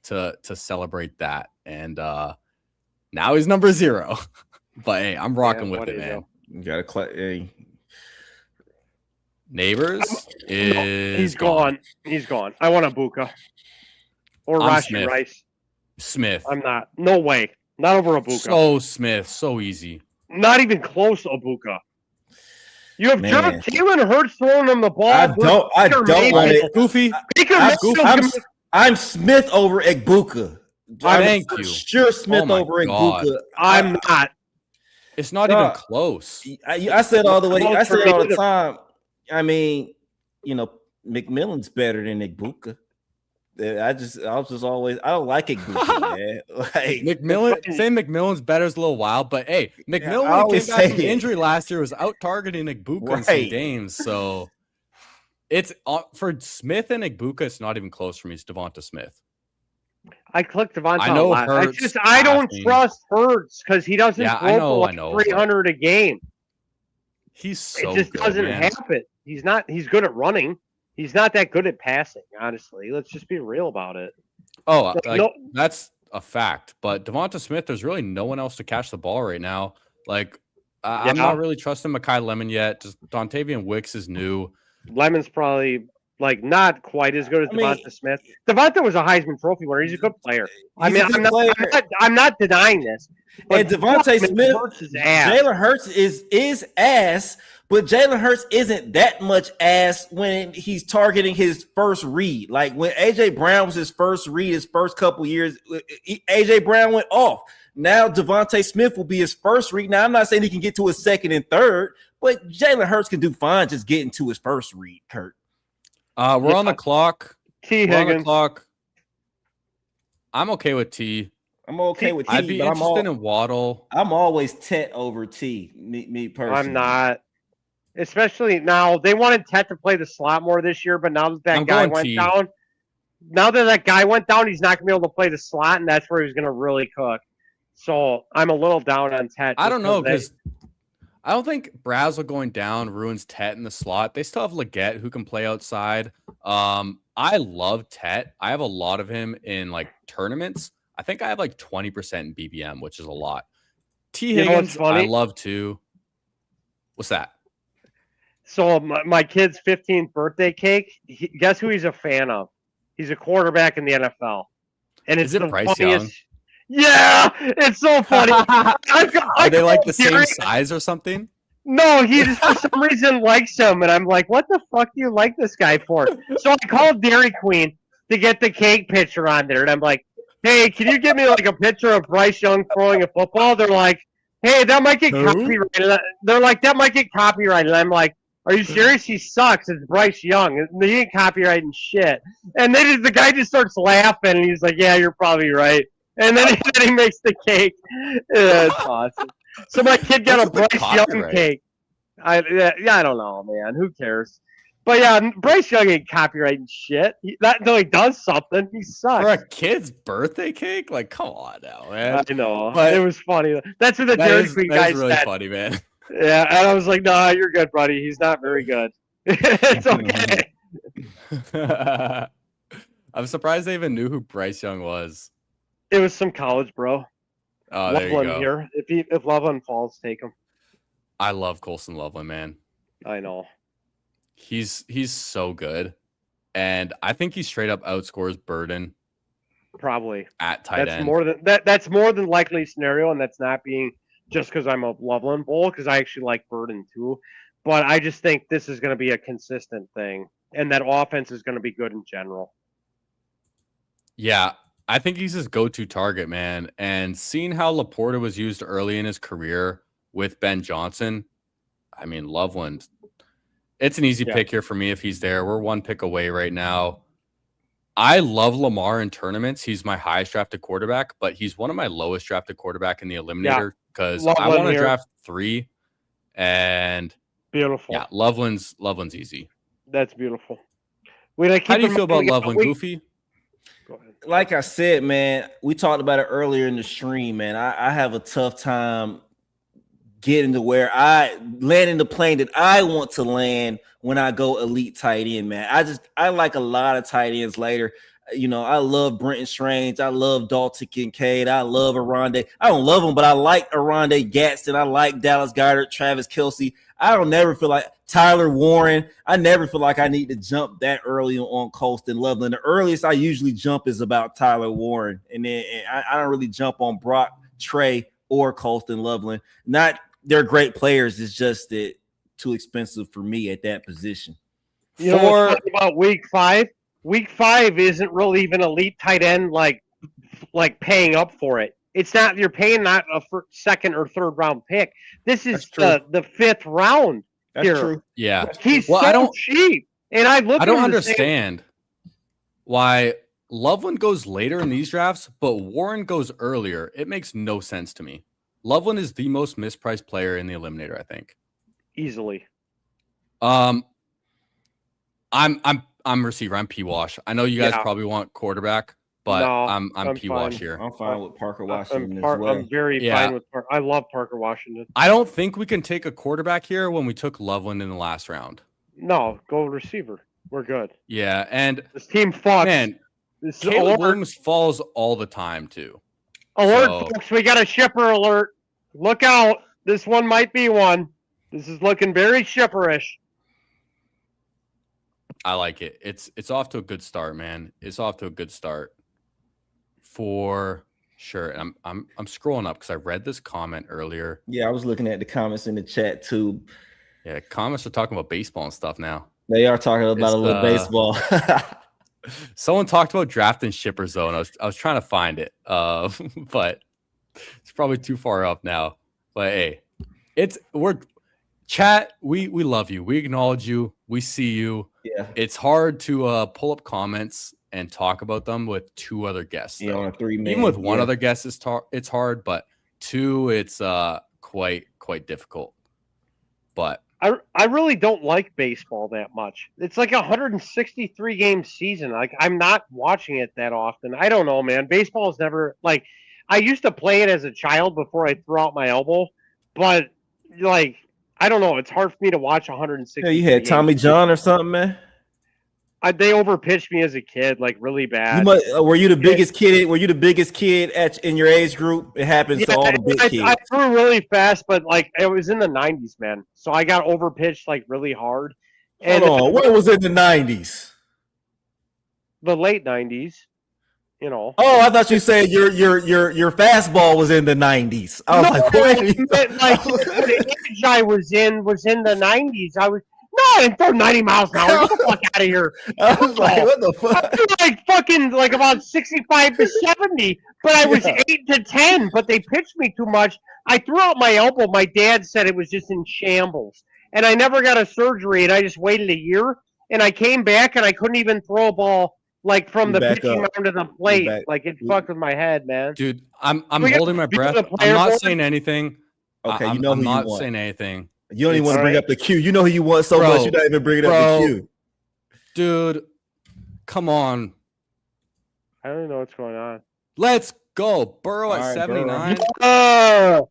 [SPEAKER 1] to celebrate that. And now he's number 0. But hey, I'm rocking with it, man.
[SPEAKER 3] You gotta
[SPEAKER 1] Neighbors
[SPEAKER 4] he's gone. He's gone. I want a Buka or Rashi Rice.
[SPEAKER 1] Smith.
[SPEAKER 4] I'm not. No way. Not over a Buka.
[SPEAKER 1] So Smith. So easy.
[SPEAKER 4] Not even close to a Buka. You have Jalen Hurts throwing him the ball.
[SPEAKER 3] I don't want it.
[SPEAKER 1] Goofy.
[SPEAKER 3] I'm Smith over Egbuka.
[SPEAKER 1] Thank you.
[SPEAKER 3] Sure, Smith over Egbuka.
[SPEAKER 4] I'm not.
[SPEAKER 1] It's not even close.
[SPEAKER 3] I said all the way. I said it all the time. I mean, you know, McMillan's better than Egbuka. I don't like Egbuka, man. Like
[SPEAKER 1] McMillan's better is a little wild, but hey, McMillan came back from injury last year, was out targeting Egbuka in some games. So it's for Smith and Egbuka, it's not even close for me. It's Devonta Smith.
[SPEAKER 4] I clicked Devonta.
[SPEAKER 1] I know Hurts.
[SPEAKER 4] I don't trust Hurts because he doesn't throw like 300 a game.
[SPEAKER 1] He's so
[SPEAKER 4] it just doesn't happen. He's not. He's good at running. He's not that good at passing. Honestly, let's just be real about it.
[SPEAKER 1] Oh, that's a fact. But Devonta Smith, there's really no one else to catch the ball right now. Like I'm not really trusting Mekhi Lemon yet. Just Dontavian Wicks is new.
[SPEAKER 4] Lemon's probably not quite as good as Devonta Smith. Devonta was a Heisman Trophy winner. He's a good player. I'm not denying this.
[SPEAKER 3] And Devontae Smith, Jalen Hurts is ass, but Jalen Hurts isn't that much ass when he's targeting his first read. Like when AJ Brown was his first read, his first couple years, AJ Brown went off. Now Devontae Smith will be his first read. Now I'm not saying he can get to his second and third, but Jalen Hurts can do fine just getting to his first read, Kurt.
[SPEAKER 1] We're on the clock.
[SPEAKER 4] T. Higgins.
[SPEAKER 1] I'm okay with T.
[SPEAKER 3] I'm okay with T.
[SPEAKER 1] I'd be interested in Waddle.
[SPEAKER 3] I'm always Tet over T. Me personally.
[SPEAKER 4] I'm not. Especially now, they wanted Tet to play the slot more this year, but now that guy went down. Now that guy went down, he's not going to be able to play the slot, and that's where he's going to really cook. So I'm a little down on Tet.
[SPEAKER 1] I don't know because I don't think Brazzle going down ruins Tet in the slot. They still have Leggett who can play outside. I love Tet. I have a lot of him in like tournaments. I think I have like 20% in BBM, which is a lot. T. Higgins, I love too. What's that?
[SPEAKER 4] So my kid's 15th birthday cake, guess who he's a fan of? He's a quarterback in the NFL. And it's the
[SPEAKER 1] Bryce
[SPEAKER 4] funniest.
[SPEAKER 1] Young?
[SPEAKER 4] Yeah, it's so funny.
[SPEAKER 1] Are they like the same size or something?
[SPEAKER 4] No, he just for some reason likes him, and I'm like, what the fuck do you like this guy for? So I called Dairy Queen to get the cake picture on there, and I'm like, hey, can you give me like a picture of Bryce Young throwing a football? They're like, hey, that might get
[SPEAKER 1] Who?
[SPEAKER 4] copyrighted. They're like, that might get copyrighted. I'm like, are you serious? He sucks. It's Bryce Young. He ain't copyrighting shit. And then the guy just starts laughing, and he's like, yeah, you're probably right. And then he makes the cake. Yeah, it's awesome. So my kid got a
[SPEAKER 1] What's the
[SPEAKER 4] Bryce Young
[SPEAKER 1] copyright?
[SPEAKER 4] cake. I don't know, man. Who cares? But yeah, Bryce Young ain't copyrighting shit. No, he does something. He sucks.
[SPEAKER 1] For a kid's birthday cake? Like, come on now, man.
[SPEAKER 4] I know.
[SPEAKER 1] But
[SPEAKER 4] it was funny. That's what the
[SPEAKER 1] That
[SPEAKER 4] Dairy
[SPEAKER 1] is,
[SPEAKER 4] Queen
[SPEAKER 1] that
[SPEAKER 4] guy
[SPEAKER 1] is really
[SPEAKER 4] said.
[SPEAKER 1] funny, man.
[SPEAKER 4] Yeah, and I was like, nah, you're good, buddy. He's not very good. It's okay.
[SPEAKER 1] I'm surprised they even knew who Bryce Young was.
[SPEAKER 4] It was some college bro.
[SPEAKER 1] Oh, there you
[SPEAKER 4] Loveland
[SPEAKER 1] go.
[SPEAKER 4] here. If Loveland falls, take him.
[SPEAKER 1] I love Colson Loveland, man.
[SPEAKER 4] I know.
[SPEAKER 1] He's so good, and I think he straight up outscores Burden
[SPEAKER 4] Probably.
[SPEAKER 1] at tight
[SPEAKER 4] That's
[SPEAKER 1] end.
[SPEAKER 4] more than that's more than likely scenario, and that's not being just because I'm a Loveland bull, because I actually like Burden too. But I just think this is going to be a consistent thing, and that offense is going to be good in general.
[SPEAKER 1] Yeah, I think he's his go-to target, man. And seeing how Laporta was used early in his career with Ben Johnson, I mean, Loveland, it's an easy pick here for me if he's there. We're one pick away right now. I love Lamar in tournaments. He's my highest drafted quarterback, but he's one of my lowest drafted quarterback in the Eliminator because I want to draft 3. And
[SPEAKER 4] beautiful.
[SPEAKER 1] Yeah, Loveland's easy.
[SPEAKER 4] That's beautiful.
[SPEAKER 1] How do you feel about Loveland, Goofy?
[SPEAKER 4] Go ahead.
[SPEAKER 3] Like I said, man, we talked about it earlier in the stream, man. I have a tough time getting to where I land in the plane that I want to land when I go elite tight end, man. I like a lot of tight ends later. You know, I love Brenton Strange. I love Dalton Kincaid. I love Aronde. I don't love him, but I like Aronde Gadsden. I like Dallas Goedert, Travis Kelce. I don't never feel like Tyler Warren. I never feel like I need to jump that early on Colston Loveland. The earliest I usually jump is about Tyler Warren. And then I don't really jump on Brock, Trey, or Colston Loveland. Not they're great players. It's just that too expensive for me at that position.
[SPEAKER 4] You know what's funny about week 5? Week 5 isn't really even elite tight end like paying up for it. It's not, you're paying not a second or third round pick. This is the 5th round.
[SPEAKER 3] That's
[SPEAKER 4] here.
[SPEAKER 3] true.
[SPEAKER 1] Yeah.
[SPEAKER 4] He's
[SPEAKER 1] Well,
[SPEAKER 4] so cheap. And I
[SPEAKER 1] don't understand why Loveland goes later in these drafts, but Warren goes earlier. It makes no sense to me. Loveland is the most mispriced player in the Eliminator, I think.
[SPEAKER 4] Easily.
[SPEAKER 1] I'm receiver. I'm P-Wash. I know you guys probably want quarterback, but
[SPEAKER 4] No,
[SPEAKER 1] I'm P-Wash here.
[SPEAKER 3] I'm fine with Parker Washington as well.
[SPEAKER 4] I'm very fine with Parker. I love Parker Washington.
[SPEAKER 1] I don't think we can take a quarterback here when we took Loveland in the last round.
[SPEAKER 4] No, go receiver. We're good.
[SPEAKER 1] Yeah, and
[SPEAKER 4] this team fucks.
[SPEAKER 1] Man,
[SPEAKER 4] this is
[SPEAKER 1] Caleb Williams falls all the time too.
[SPEAKER 4] Alert, folks! We got a shipper alert. Look out! This one might be one. This is looking very shipperish.
[SPEAKER 1] I like it. It's off to a good start, man. It's off to a good start for sure. And I'm scrolling up because I read this comment earlier.
[SPEAKER 3] Yeah, I was looking at the comments in the chat too.
[SPEAKER 1] Yeah, comments are talking about baseball and stuff now.
[SPEAKER 3] They are talking about a little baseball.
[SPEAKER 1] Someone talked about drafting shippers though, and I was trying to find it, but it's probably too far up now. But hey, we're chat. We love you. We acknowledge you. We see you.
[SPEAKER 3] Yeah,
[SPEAKER 1] it's hard to pull up comments and talk about them with 2 other guests.
[SPEAKER 3] Yeah, on a 3-man.
[SPEAKER 1] Even with 1 other guest, it's hard, but 2, it's quite difficult. But
[SPEAKER 4] I really don't like baseball that much. It's like a 163 game season. Like, I'm not watching it that often. I don't know, man. Baseball is never like, I used to play it as a child before I threw out my elbow, but like, I don't know. It's hard for me to watch 160.
[SPEAKER 3] Yeah, you had Tommy John or something, man.
[SPEAKER 4] They overpitched me as a kid, like really bad.
[SPEAKER 3] Were you the biggest kid? Were you the biggest kid in your age group? It happens to all the big kids.
[SPEAKER 4] I threw really fast, but like it was in the 90s, man. So I got overpitched like really hard.
[SPEAKER 3] And hold on, what was in the 90s?
[SPEAKER 4] The late 90s. You know.
[SPEAKER 3] Oh, I thought you said your fastball was in the 90s. I was like, wait.
[SPEAKER 4] Like the age I was in the 90s. I didn't throw 90 miles an hour. Get the fuck out of here.
[SPEAKER 3] I was like, what the
[SPEAKER 4] I
[SPEAKER 3] fuck?
[SPEAKER 4] threw like about 65 to 70, but I was 8 to 10. But they pitched me too much. I threw out my elbow. My dad said it was just in shambles, and I never got a surgery. And I just waited a year, and I came back, and I couldn't even throw a ball like from
[SPEAKER 3] You
[SPEAKER 4] the
[SPEAKER 3] back
[SPEAKER 4] pitching
[SPEAKER 3] up.
[SPEAKER 4] mound to the plate.
[SPEAKER 3] back.
[SPEAKER 4] Like it fucked with my head, man.
[SPEAKER 1] Dude, I'm
[SPEAKER 4] We got
[SPEAKER 1] holding my
[SPEAKER 4] the
[SPEAKER 1] breath.
[SPEAKER 4] player
[SPEAKER 1] I'm not
[SPEAKER 4] board.
[SPEAKER 1] saying anything.
[SPEAKER 3] Okay,
[SPEAKER 1] I'm,
[SPEAKER 3] you know
[SPEAKER 1] I'm
[SPEAKER 3] who you
[SPEAKER 1] not
[SPEAKER 3] want.
[SPEAKER 1] saying anything.
[SPEAKER 3] You don't even want to
[SPEAKER 4] All
[SPEAKER 3] bring
[SPEAKER 4] right.
[SPEAKER 3] up the Q. You know who you want so
[SPEAKER 1] Bro,
[SPEAKER 3] much. You're not even bringing up
[SPEAKER 1] bro.
[SPEAKER 3] the Q.
[SPEAKER 1] Dude, come on.
[SPEAKER 4] I don't even know what's going on.
[SPEAKER 1] Let's go. Burrow
[SPEAKER 3] All
[SPEAKER 1] at
[SPEAKER 3] right,
[SPEAKER 1] 79.
[SPEAKER 4] Oh,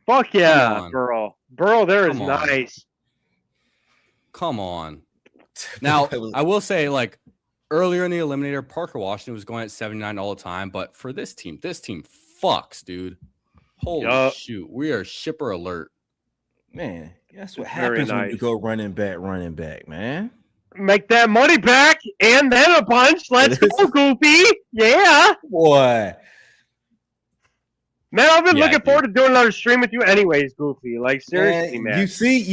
[SPEAKER 4] fuck yeah,
[SPEAKER 1] on.
[SPEAKER 4] Burrow. Burrow there is
[SPEAKER 1] Come on.
[SPEAKER 4] nice.
[SPEAKER 1] Come on. Now,
[SPEAKER 3] That was-
[SPEAKER 1] I will say, like, earlier in the eliminator, Parker Washington was going at 79 all the time. But for this team fucks, dude. Holy
[SPEAKER 4] Yup.
[SPEAKER 1] shoot. We are shipper alert.
[SPEAKER 3] man, that's what
[SPEAKER 4] It's very
[SPEAKER 3] happens when you
[SPEAKER 4] nice.
[SPEAKER 3] go running back, man.
[SPEAKER 4] Make that money back and then a bunch. Let's go, Goofy. Yeah.
[SPEAKER 3] Boy,
[SPEAKER 4] Man, I've been
[SPEAKER 1] Yeah,
[SPEAKER 4] looking
[SPEAKER 1] dude.
[SPEAKER 4] forward to doing another stream with you anyways, Goofy. Like, seriously, man.
[SPEAKER 3] You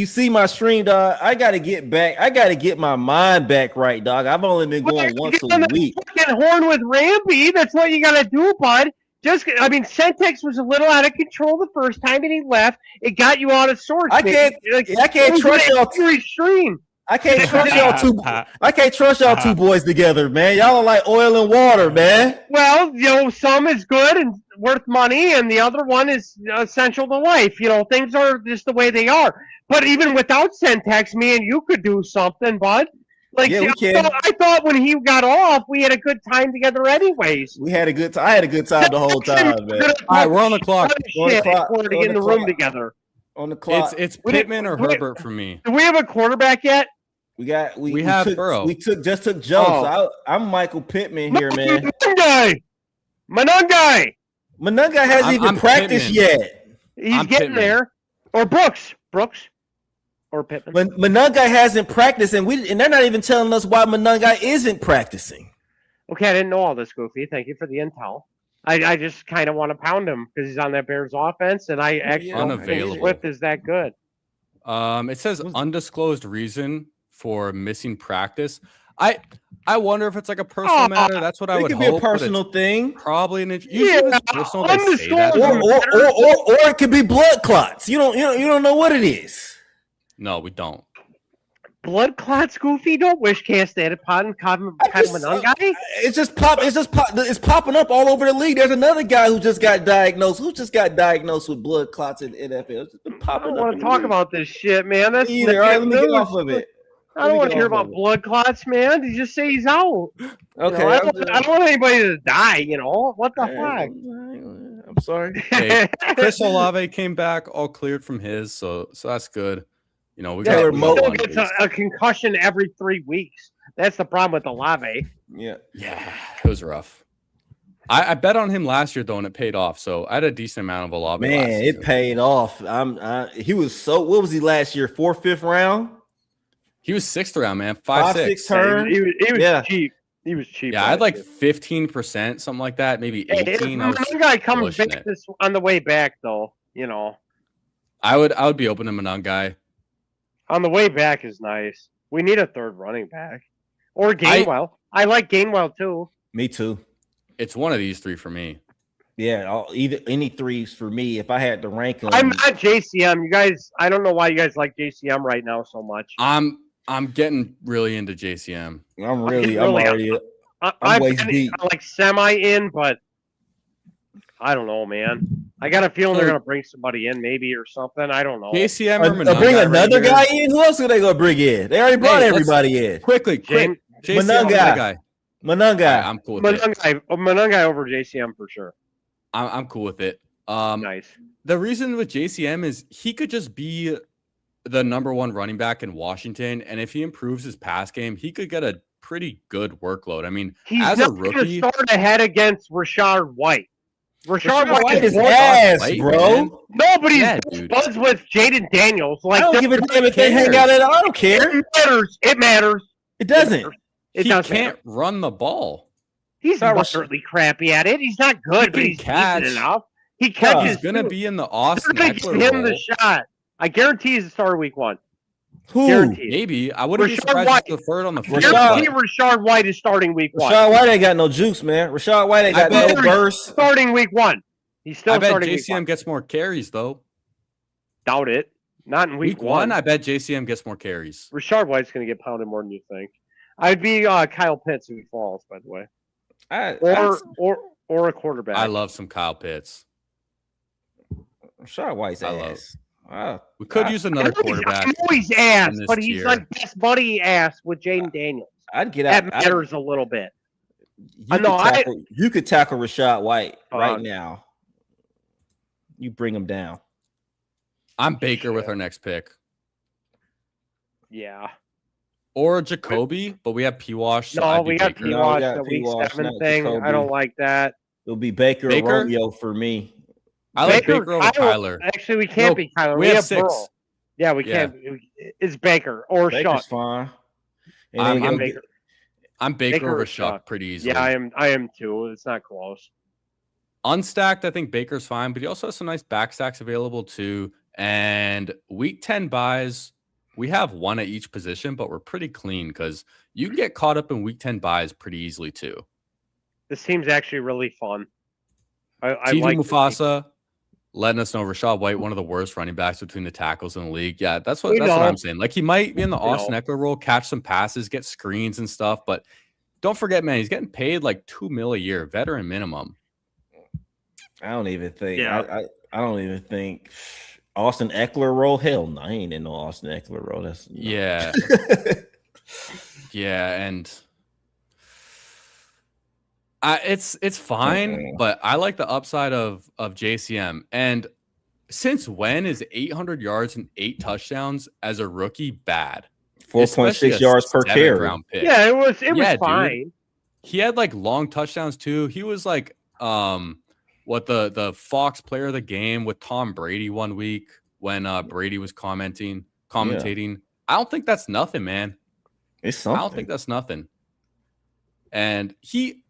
[SPEAKER 3] see my stream, dog. I gotta get back. I gotta get my mind back right, dog. I've only been
[SPEAKER 4] Well,
[SPEAKER 3] going
[SPEAKER 4] you
[SPEAKER 3] once
[SPEAKER 4] get on
[SPEAKER 3] a
[SPEAKER 4] the
[SPEAKER 3] week.
[SPEAKER 4] fucking horn with Ramby. That's what you got to do, bud. Centex was a little out of control the first time, and he left. It got you out of sorts.
[SPEAKER 3] I
[SPEAKER 4] man.
[SPEAKER 3] can't- I can't
[SPEAKER 4] it was
[SPEAKER 3] trust
[SPEAKER 4] an
[SPEAKER 3] y'all.
[SPEAKER 4] angry stream.
[SPEAKER 3] I can't trust y'all two. I can't trust y'all two boys together, man. Y'all are like oil and water, man.
[SPEAKER 4] Well, some is good and worth money, and the other one is essential to life. Things are just the way they are. But even without Centex, me and you could do something, bud. Like,
[SPEAKER 3] Yeah, we
[SPEAKER 4] I
[SPEAKER 3] can.
[SPEAKER 4] I thought when he got off, we had a good time together, anyways.
[SPEAKER 3] We had a good time. I had a good time the whole time, man.
[SPEAKER 1] All right, we're on the clock.
[SPEAKER 3] On the
[SPEAKER 4] Shit,
[SPEAKER 3] clock.
[SPEAKER 4] to get
[SPEAKER 3] On
[SPEAKER 4] in
[SPEAKER 3] the
[SPEAKER 4] the room
[SPEAKER 3] clock.
[SPEAKER 4] together.
[SPEAKER 3] On the clock,
[SPEAKER 1] It's
[SPEAKER 4] We-
[SPEAKER 1] Pittman or
[SPEAKER 4] we-
[SPEAKER 1] Herbert for me.
[SPEAKER 4] Do we have a quarterback yet?
[SPEAKER 3] we
[SPEAKER 1] have
[SPEAKER 3] took,
[SPEAKER 1] Burrow.
[SPEAKER 3] We just took Joe.
[SPEAKER 4] Oh.
[SPEAKER 3] So I'm Michael Pittman here, man.
[SPEAKER 4] Manungai.
[SPEAKER 3] Manunga hasn't even
[SPEAKER 1] I'm
[SPEAKER 3] practiced
[SPEAKER 1] Pittman.
[SPEAKER 3] yet.
[SPEAKER 4] He's
[SPEAKER 1] I'm
[SPEAKER 4] getting
[SPEAKER 1] Pittman.
[SPEAKER 4] there. Or Brooks. Or Pittman.
[SPEAKER 3] Manunga hasn't practiced, and they're not even telling us why Manunga isn't practicing.
[SPEAKER 4] Okay, I didn't know all this, Goofy. Thank you for the intel. I just kind of want to pound him because he's on that Bears offense, and I actually don't think
[SPEAKER 1] Unavailable.
[SPEAKER 4] Swift is that good.
[SPEAKER 1] It says undisclosed reason for missing practice. I wonder if it's like a personal matter. That's what I
[SPEAKER 3] It
[SPEAKER 1] would
[SPEAKER 3] could
[SPEAKER 1] hope.
[SPEAKER 3] be a
[SPEAKER 1] but it's
[SPEAKER 3] personal thing,
[SPEAKER 1] Probably an usually
[SPEAKER 4] Yeah,
[SPEAKER 1] when it's personal. They say that.
[SPEAKER 4] undisclosed.
[SPEAKER 3] or it could be blood clots. You don't know what it is.
[SPEAKER 1] No, we don't.
[SPEAKER 4] Blood clots, Goofy. Don't wish cast that upon Manungai.
[SPEAKER 3] It's popping up all over the league. There's another guy who just got diagnosed. With blood clots in the NFL. It's just been
[SPEAKER 4] I
[SPEAKER 3] popping
[SPEAKER 4] don't
[SPEAKER 3] up.
[SPEAKER 4] want to talk about this shit, man. That's
[SPEAKER 3] either. All right, let me get
[SPEAKER 4] news.
[SPEAKER 3] off of it.
[SPEAKER 4] I don't want to hear
[SPEAKER 3] off of
[SPEAKER 4] about
[SPEAKER 3] it.
[SPEAKER 4] blood clots, man. Did you just say he's out?
[SPEAKER 3] Okay,
[SPEAKER 4] I don't want anybody to die. What the fuck?
[SPEAKER 3] I'm sorry.
[SPEAKER 1] Hey, Chris Olave came back all cleared from his, so that's good. We
[SPEAKER 3] Taylor
[SPEAKER 1] got
[SPEAKER 3] Moe
[SPEAKER 4] Still
[SPEAKER 1] one
[SPEAKER 4] gets
[SPEAKER 1] case.
[SPEAKER 4] a concussion every 3 weeks. That's the problem with Olave.
[SPEAKER 3] Yeah.
[SPEAKER 1] Yeah, it was rough. I bet on him last year though, and it paid off. So I had a decent amount of Olave. last
[SPEAKER 3] Man, it
[SPEAKER 1] season.
[SPEAKER 3] paid off. He was so. What was he last year? 4th, 5th round.
[SPEAKER 1] He was 6th round, man.
[SPEAKER 3] 5,
[SPEAKER 1] 5'6".
[SPEAKER 3] 6 turn.
[SPEAKER 4] He was
[SPEAKER 3] Yeah.
[SPEAKER 4] cheap. He was cheap.
[SPEAKER 1] Yeah, I had like 15%, something like that, maybe 18. I was
[SPEAKER 4] One guy comes
[SPEAKER 1] pushing
[SPEAKER 4] back
[SPEAKER 1] it.
[SPEAKER 4] on the way back, though.
[SPEAKER 1] I would be open to Manungai.
[SPEAKER 4] On the way back is nice. We need a third running back. Or Gainwell. I like Gainwell, too.
[SPEAKER 3] Me too.
[SPEAKER 1] It's one of these three for me.
[SPEAKER 3] Yeah, either any threes for me. If I had to rank them,
[SPEAKER 4] I'm not JCM. You guys, I don't know why you guys like JCM right now so much.
[SPEAKER 1] I'm getting really into JCM.
[SPEAKER 3] I'm
[SPEAKER 4] really-
[SPEAKER 3] already. I'm waist deep.
[SPEAKER 4] I'm like semi in, but I don't know, man. I got a feeling they're
[SPEAKER 1] So-
[SPEAKER 4] going to bring somebody in, maybe, or something. I don't know.
[SPEAKER 1] JCM or
[SPEAKER 3] Bring
[SPEAKER 1] Manungai
[SPEAKER 3] another
[SPEAKER 1] right
[SPEAKER 3] guy
[SPEAKER 1] here?
[SPEAKER 3] in. Who else are they gonna bring in? They already brought
[SPEAKER 1] Hey, let's-
[SPEAKER 3] everybody in.
[SPEAKER 1] Quick.
[SPEAKER 4] James-
[SPEAKER 1] JCM
[SPEAKER 3] Manungai.
[SPEAKER 1] guy.
[SPEAKER 3] Manunga.
[SPEAKER 1] I'm cool with it.
[SPEAKER 4] Manungai over JCM for sure.
[SPEAKER 1] I'm cool with it.
[SPEAKER 4] Nice.
[SPEAKER 1] The reason with JCM is he could just be the number one running back in Washington, and if he improves his pass game, he could get a pretty good workload. I mean,
[SPEAKER 4] He's
[SPEAKER 1] as a
[SPEAKER 4] not going to
[SPEAKER 1] rookie,
[SPEAKER 4] start ahead against Rashard White. Rashard
[SPEAKER 3] White is
[SPEAKER 4] one-
[SPEAKER 3] ass,
[SPEAKER 1] White,
[SPEAKER 3] bro.
[SPEAKER 1] man.
[SPEAKER 4] Nobody's
[SPEAKER 1] Yeah, dude.
[SPEAKER 4] buds with Jaden Daniels.
[SPEAKER 3] I
[SPEAKER 4] Like,
[SPEAKER 3] don't give a damn if they hang out at all. I don't care.
[SPEAKER 4] It matters. It matters.
[SPEAKER 3] It doesn't.
[SPEAKER 4] It
[SPEAKER 1] he
[SPEAKER 4] does
[SPEAKER 1] can't
[SPEAKER 4] matter.
[SPEAKER 1] run the ball.
[SPEAKER 4] He's
[SPEAKER 3] Not
[SPEAKER 4] moderately crappy at it. He's not good, but
[SPEAKER 1] can
[SPEAKER 4] he's
[SPEAKER 1] catch.
[SPEAKER 4] decent enough. He catches.
[SPEAKER 1] He's gonna
[SPEAKER 4] too.
[SPEAKER 1] be in the
[SPEAKER 4] They're
[SPEAKER 1] Austin
[SPEAKER 4] gonna give
[SPEAKER 1] Eckler
[SPEAKER 4] him the
[SPEAKER 1] role.
[SPEAKER 4] shot. I guarantee he's the starter week 1.
[SPEAKER 3] Who?
[SPEAKER 4] Guaranteed.
[SPEAKER 1] Maybe. I wouldn't be
[SPEAKER 4] Rashard
[SPEAKER 1] surprised
[SPEAKER 4] White.
[SPEAKER 1] if the third on the
[SPEAKER 3] Rashad-
[SPEAKER 4] Guarantee Rashard White is starting week 1.
[SPEAKER 3] Rashad White ain't got no juice, man. Rashad White ain't
[SPEAKER 1] I
[SPEAKER 3] got
[SPEAKER 1] bet-
[SPEAKER 3] no burst.
[SPEAKER 4] Starting week 1. He's still
[SPEAKER 1] I bet
[SPEAKER 4] starting week
[SPEAKER 1] JCM
[SPEAKER 4] 1.
[SPEAKER 1] gets more carries though.
[SPEAKER 4] Doubt it. Not in week
[SPEAKER 1] 1, I bet JCM gets more carries.
[SPEAKER 4] Rashard White's going to get pounded more than you think. I'd be Kyle Pitts if he falls, by the way, or a quarterback.
[SPEAKER 1] I love some Kyle Pitts.
[SPEAKER 3] Rashad White's
[SPEAKER 1] I love-
[SPEAKER 3] ass. Wow.
[SPEAKER 1] We could use another
[SPEAKER 4] I
[SPEAKER 1] quarterback.
[SPEAKER 4] know he's ass,
[SPEAKER 1] in this
[SPEAKER 4] but he's
[SPEAKER 1] tier.
[SPEAKER 4] like best buddy ass with Jaden Daniels.
[SPEAKER 3] I'd get out.
[SPEAKER 4] That matters a little bit.
[SPEAKER 3] You could tackle Rashad White right
[SPEAKER 4] Uh,
[SPEAKER 3] now. You bring him down.
[SPEAKER 1] I'm Baker with our next pick.
[SPEAKER 4] Yeah.
[SPEAKER 1] Or Jacoby, but we have P-Wash. So
[SPEAKER 4] No,
[SPEAKER 1] I'd
[SPEAKER 4] we
[SPEAKER 1] do
[SPEAKER 4] got
[SPEAKER 1] Baker.
[SPEAKER 3] No,
[SPEAKER 4] P-Wash,
[SPEAKER 3] we got
[SPEAKER 4] the week
[SPEAKER 3] P-Wash,
[SPEAKER 4] 7
[SPEAKER 3] not
[SPEAKER 4] thing.
[SPEAKER 3] Jacoby.
[SPEAKER 4] I don't like that.
[SPEAKER 3] It'll be Baker,
[SPEAKER 1] Baker?
[SPEAKER 3] or Romeo for me.
[SPEAKER 1] I like Baker over Kyler.
[SPEAKER 4] Actually, we can't
[SPEAKER 1] No,
[SPEAKER 4] be Kyler.
[SPEAKER 1] we
[SPEAKER 4] We,
[SPEAKER 1] have
[SPEAKER 4] have Burrow.
[SPEAKER 1] 6.
[SPEAKER 4] Yeah, we
[SPEAKER 1] Yeah.
[SPEAKER 4] can't. It's Baker or
[SPEAKER 3] Baker's
[SPEAKER 4] Shuck.
[SPEAKER 3] fine. And
[SPEAKER 1] I'm
[SPEAKER 3] then
[SPEAKER 4] I'm
[SPEAKER 3] go
[SPEAKER 4] Baker.
[SPEAKER 1] I'm Baker,
[SPEAKER 4] Baker
[SPEAKER 1] over
[SPEAKER 4] or
[SPEAKER 1] Shuck
[SPEAKER 4] Shuck.
[SPEAKER 1] pretty easily.
[SPEAKER 4] Yeah, I am too. It's not close.
[SPEAKER 1] Unstacked, I think Baker's fine, but he also has some nice backstacks available too. And week 10 buys, we have one at each position, but we're pretty clean because you can get caught up in week 10 buys pretty easily too.
[SPEAKER 4] This team's actually really fun. I
[SPEAKER 1] TV
[SPEAKER 4] like this team.
[SPEAKER 1] Mufasa letting us know Rashad White, one of the worst running backs between the tackles in the league. Yeah, that's what
[SPEAKER 4] We know.
[SPEAKER 1] I'm saying. Like he might be in the
[SPEAKER 4] We know.
[SPEAKER 1] Austin Eckler role, catch some passes, get screens and stuff, but don't forget, man, he's getting paid like $2 million a year, veteran minimum.
[SPEAKER 3] I don't even think.
[SPEAKER 4] Yeah.
[SPEAKER 3] I don't even think Austin Eckler role. Hell no, I ain't in no Austin Eckler role. That's no.
[SPEAKER 1] Yeah. Yeah, and it's fine, but I like the upside of JCM. And since when is 800 yards and 8 touchdowns as a rookie bad?
[SPEAKER 3] 4.6 yards per carry.
[SPEAKER 1] Round pick.
[SPEAKER 4] Yeah, it was
[SPEAKER 1] Yeah, dude.
[SPEAKER 4] fine.
[SPEAKER 1] He had like long touchdowns too. He was like what the Fox player of the game with Tom Brady one week when Brady was commentating. I don't think that's nothing, man.
[SPEAKER 3] It's something.
[SPEAKER 1] I don't think that's nothing. And he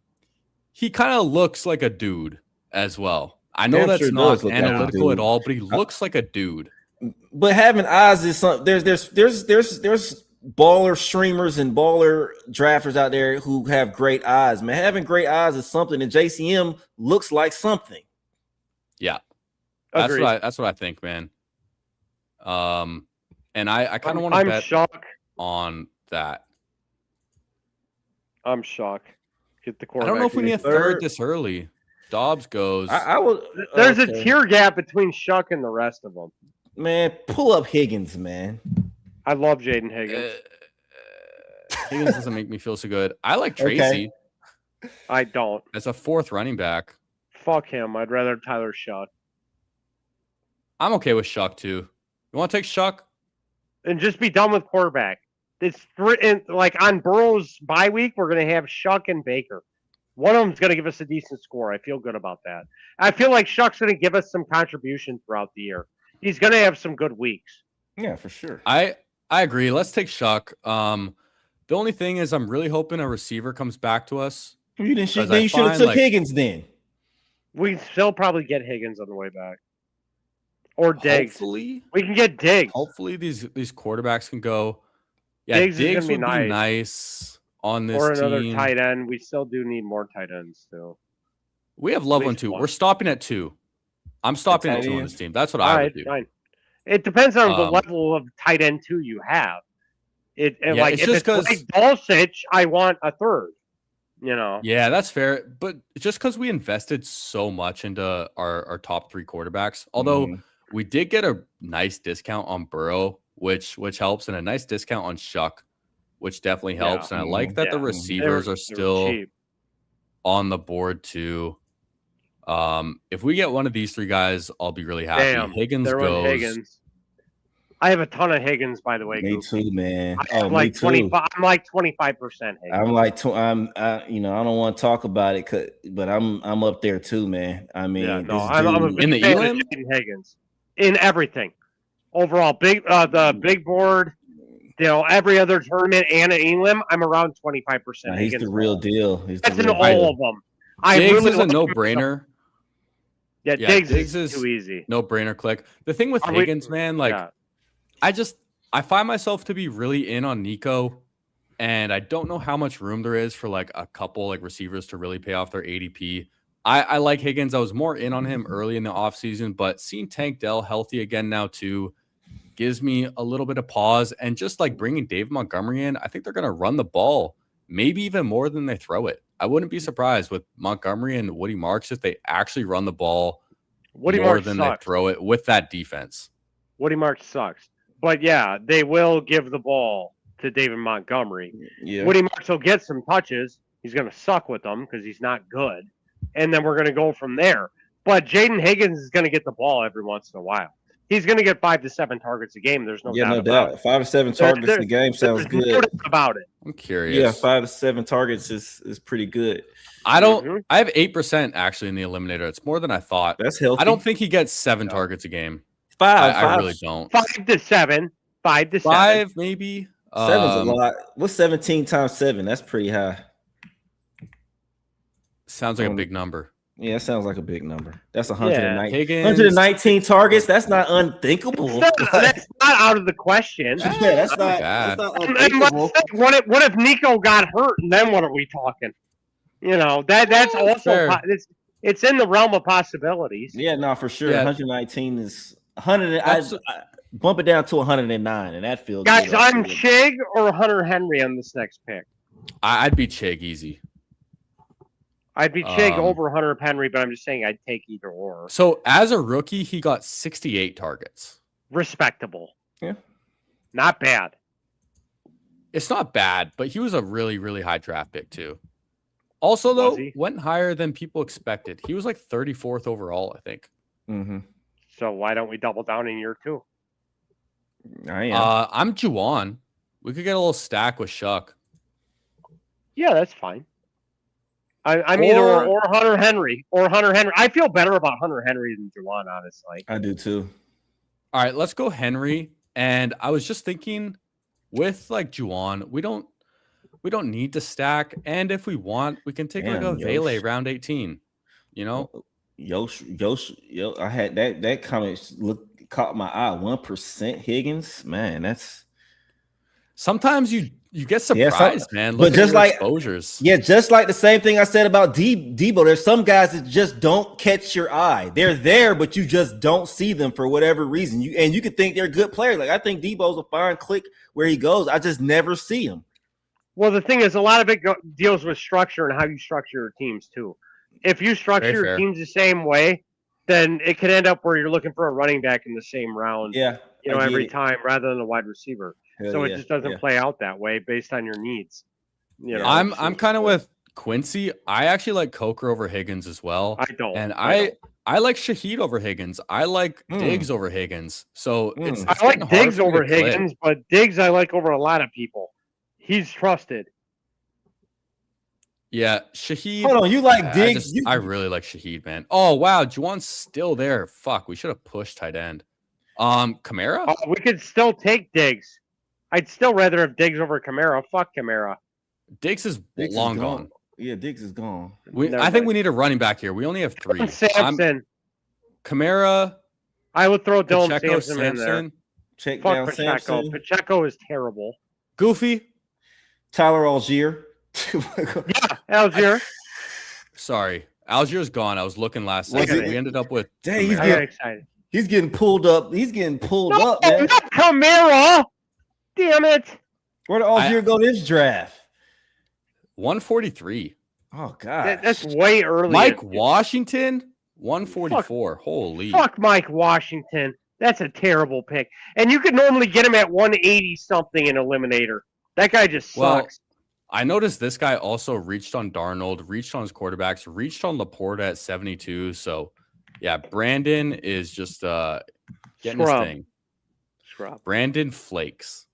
[SPEAKER 1] kind of looks like a dude as well. I know
[SPEAKER 3] Damn
[SPEAKER 1] that's
[SPEAKER 3] sure
[SPEAKER 1] not
[SPEAKER 3] does look like a
[SPEAKER 1] analytical at
[SPEAKER 3] dude.
[SPEAKER 1] all, but he looks like a dude.
[SPEAKER 3] But having eyes is something. There's baller streamers and baller drafters out there who have great eyes. Man, having great eyes is something, and JCM looks like something.
[SPEAKER 1] Yeah,
[SPEAKER 4] Agreed.
[SPEAKER 1] that's what I think, man. And I kind of want to
[SPEAKER 4] I'm
[SPEAKER 1] bet
[SPEAKER 4] shocked.
[SPEAKER 1] on that.
[SPEAKER 4] I'm shocked. Get the
[SPEAKER 1] I
[SPEAKER 4] quarterback.
[SPEAKER 1] don't know if we
[SPEAKER 4] in
[SPEAKER 1] need a
[SPEAKER 4] the
[SPEAKER 1] third this early. Dobbs goes.
[SPEAKER 3] I will.
[SPEAKER 4] There's
[SPEAKER 3] okay.
[SPEAKER 4] a tier gap between Shuck and the rest of them.
[SPEAKER 3] Man, pull up Higgins, man.
[SPEAKER 4] I love Jaden Higgins.
[SPEAKER 1] Higgins doesn't make me feel so good. I like
[SPEAKER 3] Okay.
[SPEAKER 1] Tracy
[SPEAKER 4] I don't.
[SPEAKER 1] as a 4th running back.
[SPEAKER 4] Fuck him. I'd rather Tyler Shuck.
[SPEAKER 1] I'm okay with Shuck too. You want to take Shuck?
[SPEAKER 4] And just be done with quarterback. Like on Burrow's bye week, we're going to have Shuck and Baker. One of them's going to give us a decent score. I feel good about that. I feel like Shuck's going to give us some contribution throughout the year. He's going to have some good weeks.
[SPEAKER 3] Yeah, for sure.
[SPEAKER 1] I agree. Let's take Shuck. The only thing is I'm really hoping a receiver comes back to us.
[SPEAKER 3] You didn't.
[SPEAKER 1] Because
[SPEAKER 3] Then
[SPEAKER 1] I
[SPEAKER 3] you should have
[SPEAKER 1] find,
[SPEAKER 3] took
[SPEAKER 1] like-
[SPEAKER 3] Higgins then.
[SPEAKER 4] We still probably get Higgins on the way back. Or Diggs.
[SPEAKER 1] Hopefully,
[SPEAKER 4] We can get Diggs.
[SPEAKER 1] these quarterbacks can go. Yeah,
[SPEAKER 4] Diggs
[SPEAKER 1] Diggs,
[SPEAKER 4] is gonna
[SPEAKER 1] would
[SPEAKER 4] be
[SPEAKER 1] be
[SPEAKER 4] nice.
[SPEAKER 1] nice on this
[SPEAKER 4] Or another
[SPEAKER 1] team.
[SPEAKER 4] tight end. We still do need more tight ends still.
[SPEAKER 1] We have Loveland
[SPEAKER 4] least
[SPEAKER 1] too.
[SPEAKER 4] one.
[SPEAKER 1] We're stopping at 2. I'm stopping at
[SPEAKER 3] tight
[SPEAKER 1] 2 on
[SPEAKER 3] end?
[SPEAKER 1] this team. That's what
[SPEAKER 4] All
[SPEAKER 1] I
[SPEAKER 4] right,
[SPEAKER 1] would do.
[SPEAKER 4] fine. It depends on the
[SPEAKER 1] Um,
[SPEAKER 4] level of tight end two you have.
[SPEAKER 1] Yeah,
[SPEAKER 4] Like
[SPEAKER 1] it's
[SPEAKER 4] if
[SPEAKER 1] just
[SPEAKER 4] it's
[SPEAKER 1] 'cause-
[SPEAKER 4] like Dulcich, I want a third. You know.
[SPEAKER 1] Yeah, that's fair. But just because we invested so much into our top 3 quarterbacks, although
[SPEAKER 3] Mhm.
[SPEAKER 1] we did get a nice discount on Burrow, which helps, and a nice discount on Shuck, which definitely
[SPEAKER 4] Yeah.
[SPEAKER 1] helps. And I like that the
[SPEAKER 4] Yeah.
[SPEAKER 1] receivers
[SPEAKER 4] They
[SPEAKER 1] are
[SPEAKER 4] were
[SPEAKER 1] still
[SPEAKER 4] cheap.
[SPEAKER 1] on the board too. If we get one of these 3 guys, I'll be really happy.
[SPEAKER 4] Damn,
[SPEAKER 1] Higgins
[SPEAKER 4] there went
[SPEAKER 1] goes.
[SPEAKER 4] Higgins. I have a ton of Higgins, by the way.
[SPEAKER 3] Me
[SPEAKER 4] Goofy.
[SPEAKER 3] too, man.
[SPEAKER 4] I'm
[SPEAKER 3] Oh, me
[SPEAKER 4] like
[SPEAKER 3] too.
[SPEAKER 4] 25. I'm like 25% Higgins.
[SPEAKER 3] I'm like, I don't want to talk about it, but I'm up there too, man. I mean,
[SPEAKER 4] yeah, no,
[SPEAKER 3] this
[SPEAKER 4] I'm a
[SPEAKER 3] dude-
[SPEAKER 4] big
[SPEAKER 1] In the
[SPEAKER 4] fan of
[SPEAKER 1] Elam?
[SPEAKER 4] Jaden Higgins in everything. Overall, the big board, every other tournament and at Elam, I'm around 25%.
[SPEAKER 3] he's the real deal. He's the
[SPEAKER 4] That's in
[SPEAKER 3] real
[SPEAKER 4] all
[SPEAKER 3] deal.
[SPEAKER 4] of them. I
[SPEAKER 1] Diggs
[SPEAKER 4] really
[SPEAKER 1] is a
[SPEAKER 4] like him.
[SPEAKER 1] no-brainer.
[SPEAKER 4] Yeah,
[SPEAKER 1] Yeah,
[SPEAKER 4] Diggs
[SPEAKER 1] Diggs
[SPEAKER 4] is
[SPEAKER 1] is-
[SPEAKER 4] too easy.
[SPEAKER 1] No-brainer click. The thing with
[SPEAKER 4] Are we-
[SPEAKER 1] Higgins, man, like
[SPEAKER 4] Yeah.
[SPEAKER 1] I find myself to be really in on Nico, and I don't know how much room there is for like a couple like receivers to really pay off their ADP. I like Higgins. I was more in on him early in the offseason, but seeing Tank Dell healthy again now too gives me a little bit of pause. And just like bringing Dave Montgomery in, I think they're going to run the ball maybe even more than they throw it. I wouldn't be surprised with Montgomery and Woody Marks if they actually run the ball more than they throw it with that defense.
[SPEAKER 4] Woody Marks sucks. But yeah, they will give the ball to David Montgomery.
[SPEAKER 3] Yeah.
[SPEAKER 4] Woody Marks will get some touches. He's going to suck with them because he's not good. And then we're going to go from there. But Jaden Higgins is going to get the ball every once in a while. He's going to get 5 to 7 targets a game. There's no doubt about it.
[SPEAKER 3] 5 to 7 targets a game sounds good.
[SPEAKER 4] No doubt about it.
[SPEAKER 1] I'm curious.
[SPEAKER 3] Yeah, 5 to 7 targets is pretty good.
[SPEAKER 1] I have 8% actually in the eliminator. It's more than I thought.
[SPEAKER 3] That's healthy.
[SPEAKER 1] I don't think he gets 7 targets a game.
[SPEAKER 3] Five.
[SPEAKER 1] I really don't.
[SPEAKER 4] 5 to 7. 5 to 7.
[SPEAKER 1] 5 maybe.
[SPEAKER 3] 7's a lot. What's 17 times 7? That's pretty high.
[SPEAKER 1] Sounds like a big number.
[SPEAKER 3] Yeah, that sounds like a big number. That's 119.
[SPEAKER 1] Yeah.
[SPEAKER 3] 119 targets. That's not unthinkable.
[SPEAKER 4] That's not out of the question.
[SPEAKER 3] Yeah, that's not unthinkable.
[SPEAKER 4] What if Nico got hurt, and then what are we talking? You know, that's also it's in the realm of possibilities.
[SPEAKER 3] Yeah, no, for sure.
[SPEAKER 1] Yeah.
[SPEAKER 3] 119 is 100. I bump it down to 109, and that feels
[SPEAKER 4] guys.
[SPEAKER 3] good.
[SPEAKER 4] I'm Chig or Hunter Henry on this next pick.
[SPEAKER 1] I'd be Chig easy.
[SPEAKER 4] I'd be Chig over Hunter Henry, but I'm just saying I'd take either or.
[SPEAKER 1] So as a rookie, he got 68 targets.
[SPEAKER 4] Respectable.
[SPEAKER 3] Yeah.
[SPEAKER 4] Not bad.
[SPEAKER 1] It's not bad, but he was a really, really high draft pick too. Also, though, went higher than people expected. He was like 34th overall, I think.
[SPEAKER 3] Mm-hmm.
[SPEAKER 4] So why don't we double down in year 2?
[SPEAKER 3] I am.
[SPEAKER 1] I'm Juwan. We could get a little stack with Shuck.
[SPEAKER 4] Yeah, that's fine. I'm either or Hunter Henry or Hunter Henry. I feel better about Hunter Henry than Juwan, honestly.
[SPEAKER 3] I do too.
[SPEAKER 1] All right, let's go Henry. And I was just thinking, with like Juwan, we don't need to stack. And if we want, we can take like a Vele round 18. You know,
[SPEAKER 3] Yo, I had that comment caught my eye. 1% Higgins, man. That's
[SPEAKER 1] sometimes you get surprised, man.
[SPEAKER 3] Look, but just like
[SPEAKER 1] exposures,
[SPEAKER 3] just like the same thing I said about Debo. There's some guys that just don't catch your eye. They're there, but you just don't see them for whatever reason. You could think they're good players. Like I think Debo's a fine click where he goes. I just never see him.
[SPEAKER 4] Well, the thing is, a lot of it deals with structure and how you structure your teams too. If you structure your teams the same way, then it could end up where you're looking for a running back in the same round.
[SPEAKER 3] Yeah,
[SPEAKER 4] every time rather than a wide receiver. So it just doesn't play out that way based on your needs. You know,
[SPEAKER 1] I'm kind of with Quincy. I actually like Coker over Higgins as well.
[SPEAKER 4] I don't.
[SPEAKER 1] And I like Shaheed over Higgins. I like Diggs over Higgins. So it's
[SPEAKER 4] I like Diggs over Higgins, but Diggs I like over a lot of people. He's trusted.
[SPEAKER 1] Yeah, Shaheed.
[SPEAKER 3] Hold on, you like Diggs?
[SPEAKER 1] I really like Shaheed, man. Oh wow, Juwan's still there. Fuck, we should have pushed tight end. Kamara?
[SPEAKER 4] We could still take Diggs. I'd still rather have Diggs over Kamara. Fuck Kamara.
[SPEAKER 1] Diggs is long gone.
[SPEAKER 3] Yeah, Diggs is gone.
[SPEAKER 1] I think we need a running back here. We only have 3.
[SPEAKER 4] Samson.
[SPEAKER 1] Kamara.
[SPEAKER 4] I would throw Dylan Sampson in there.
[SPEAKER 3] Check
[SPEAKER 4] Fuck
[SPEAKER 3] down
[SPEAKER 4] Pacheco.
[SPEAKER 3] Sampson.
[SPEAKER 4] Pacheco is terrible.
[SPEAKER 1] Goofy.
[SPEAKER 3] Tyler Algier.
[SPEAKER 4] Yeah, Algier.
[SPEAKER 1] Sorry. Algier's gone. I was looking last night. We ended up with
[SPEAKER 3] dang,
[SPEAKER 4] excited.
[SPEAKER 3] He's getting pulled up. He's getting pulled up, man.
[SPEAKER 4] Not Kamara. Damn it.
[SPEAKER 3] Where did Algier go this draft?
[SPEAKER 1] 143.
[SPEAKER 3] Oh, God.
[SPEAKER 4] That's way early.
[SPEAKER 1] Mike Washington, 144. Holy.
[SPEAKER 4] Fuck Mike Washington. That's a terrible pick. And you could normally get him at 180 something in Eliminator. That guy just sucks.
[SPEAKER 1] Well, I noticed this guy also reached on Darnold, reached on his quarterbacks, reached on Laporta at 72. So, yeah, Brandon is just getting his thing.
[SPEAKER 4] Scrub.
[SPEAKER 1] Brandon Flakes.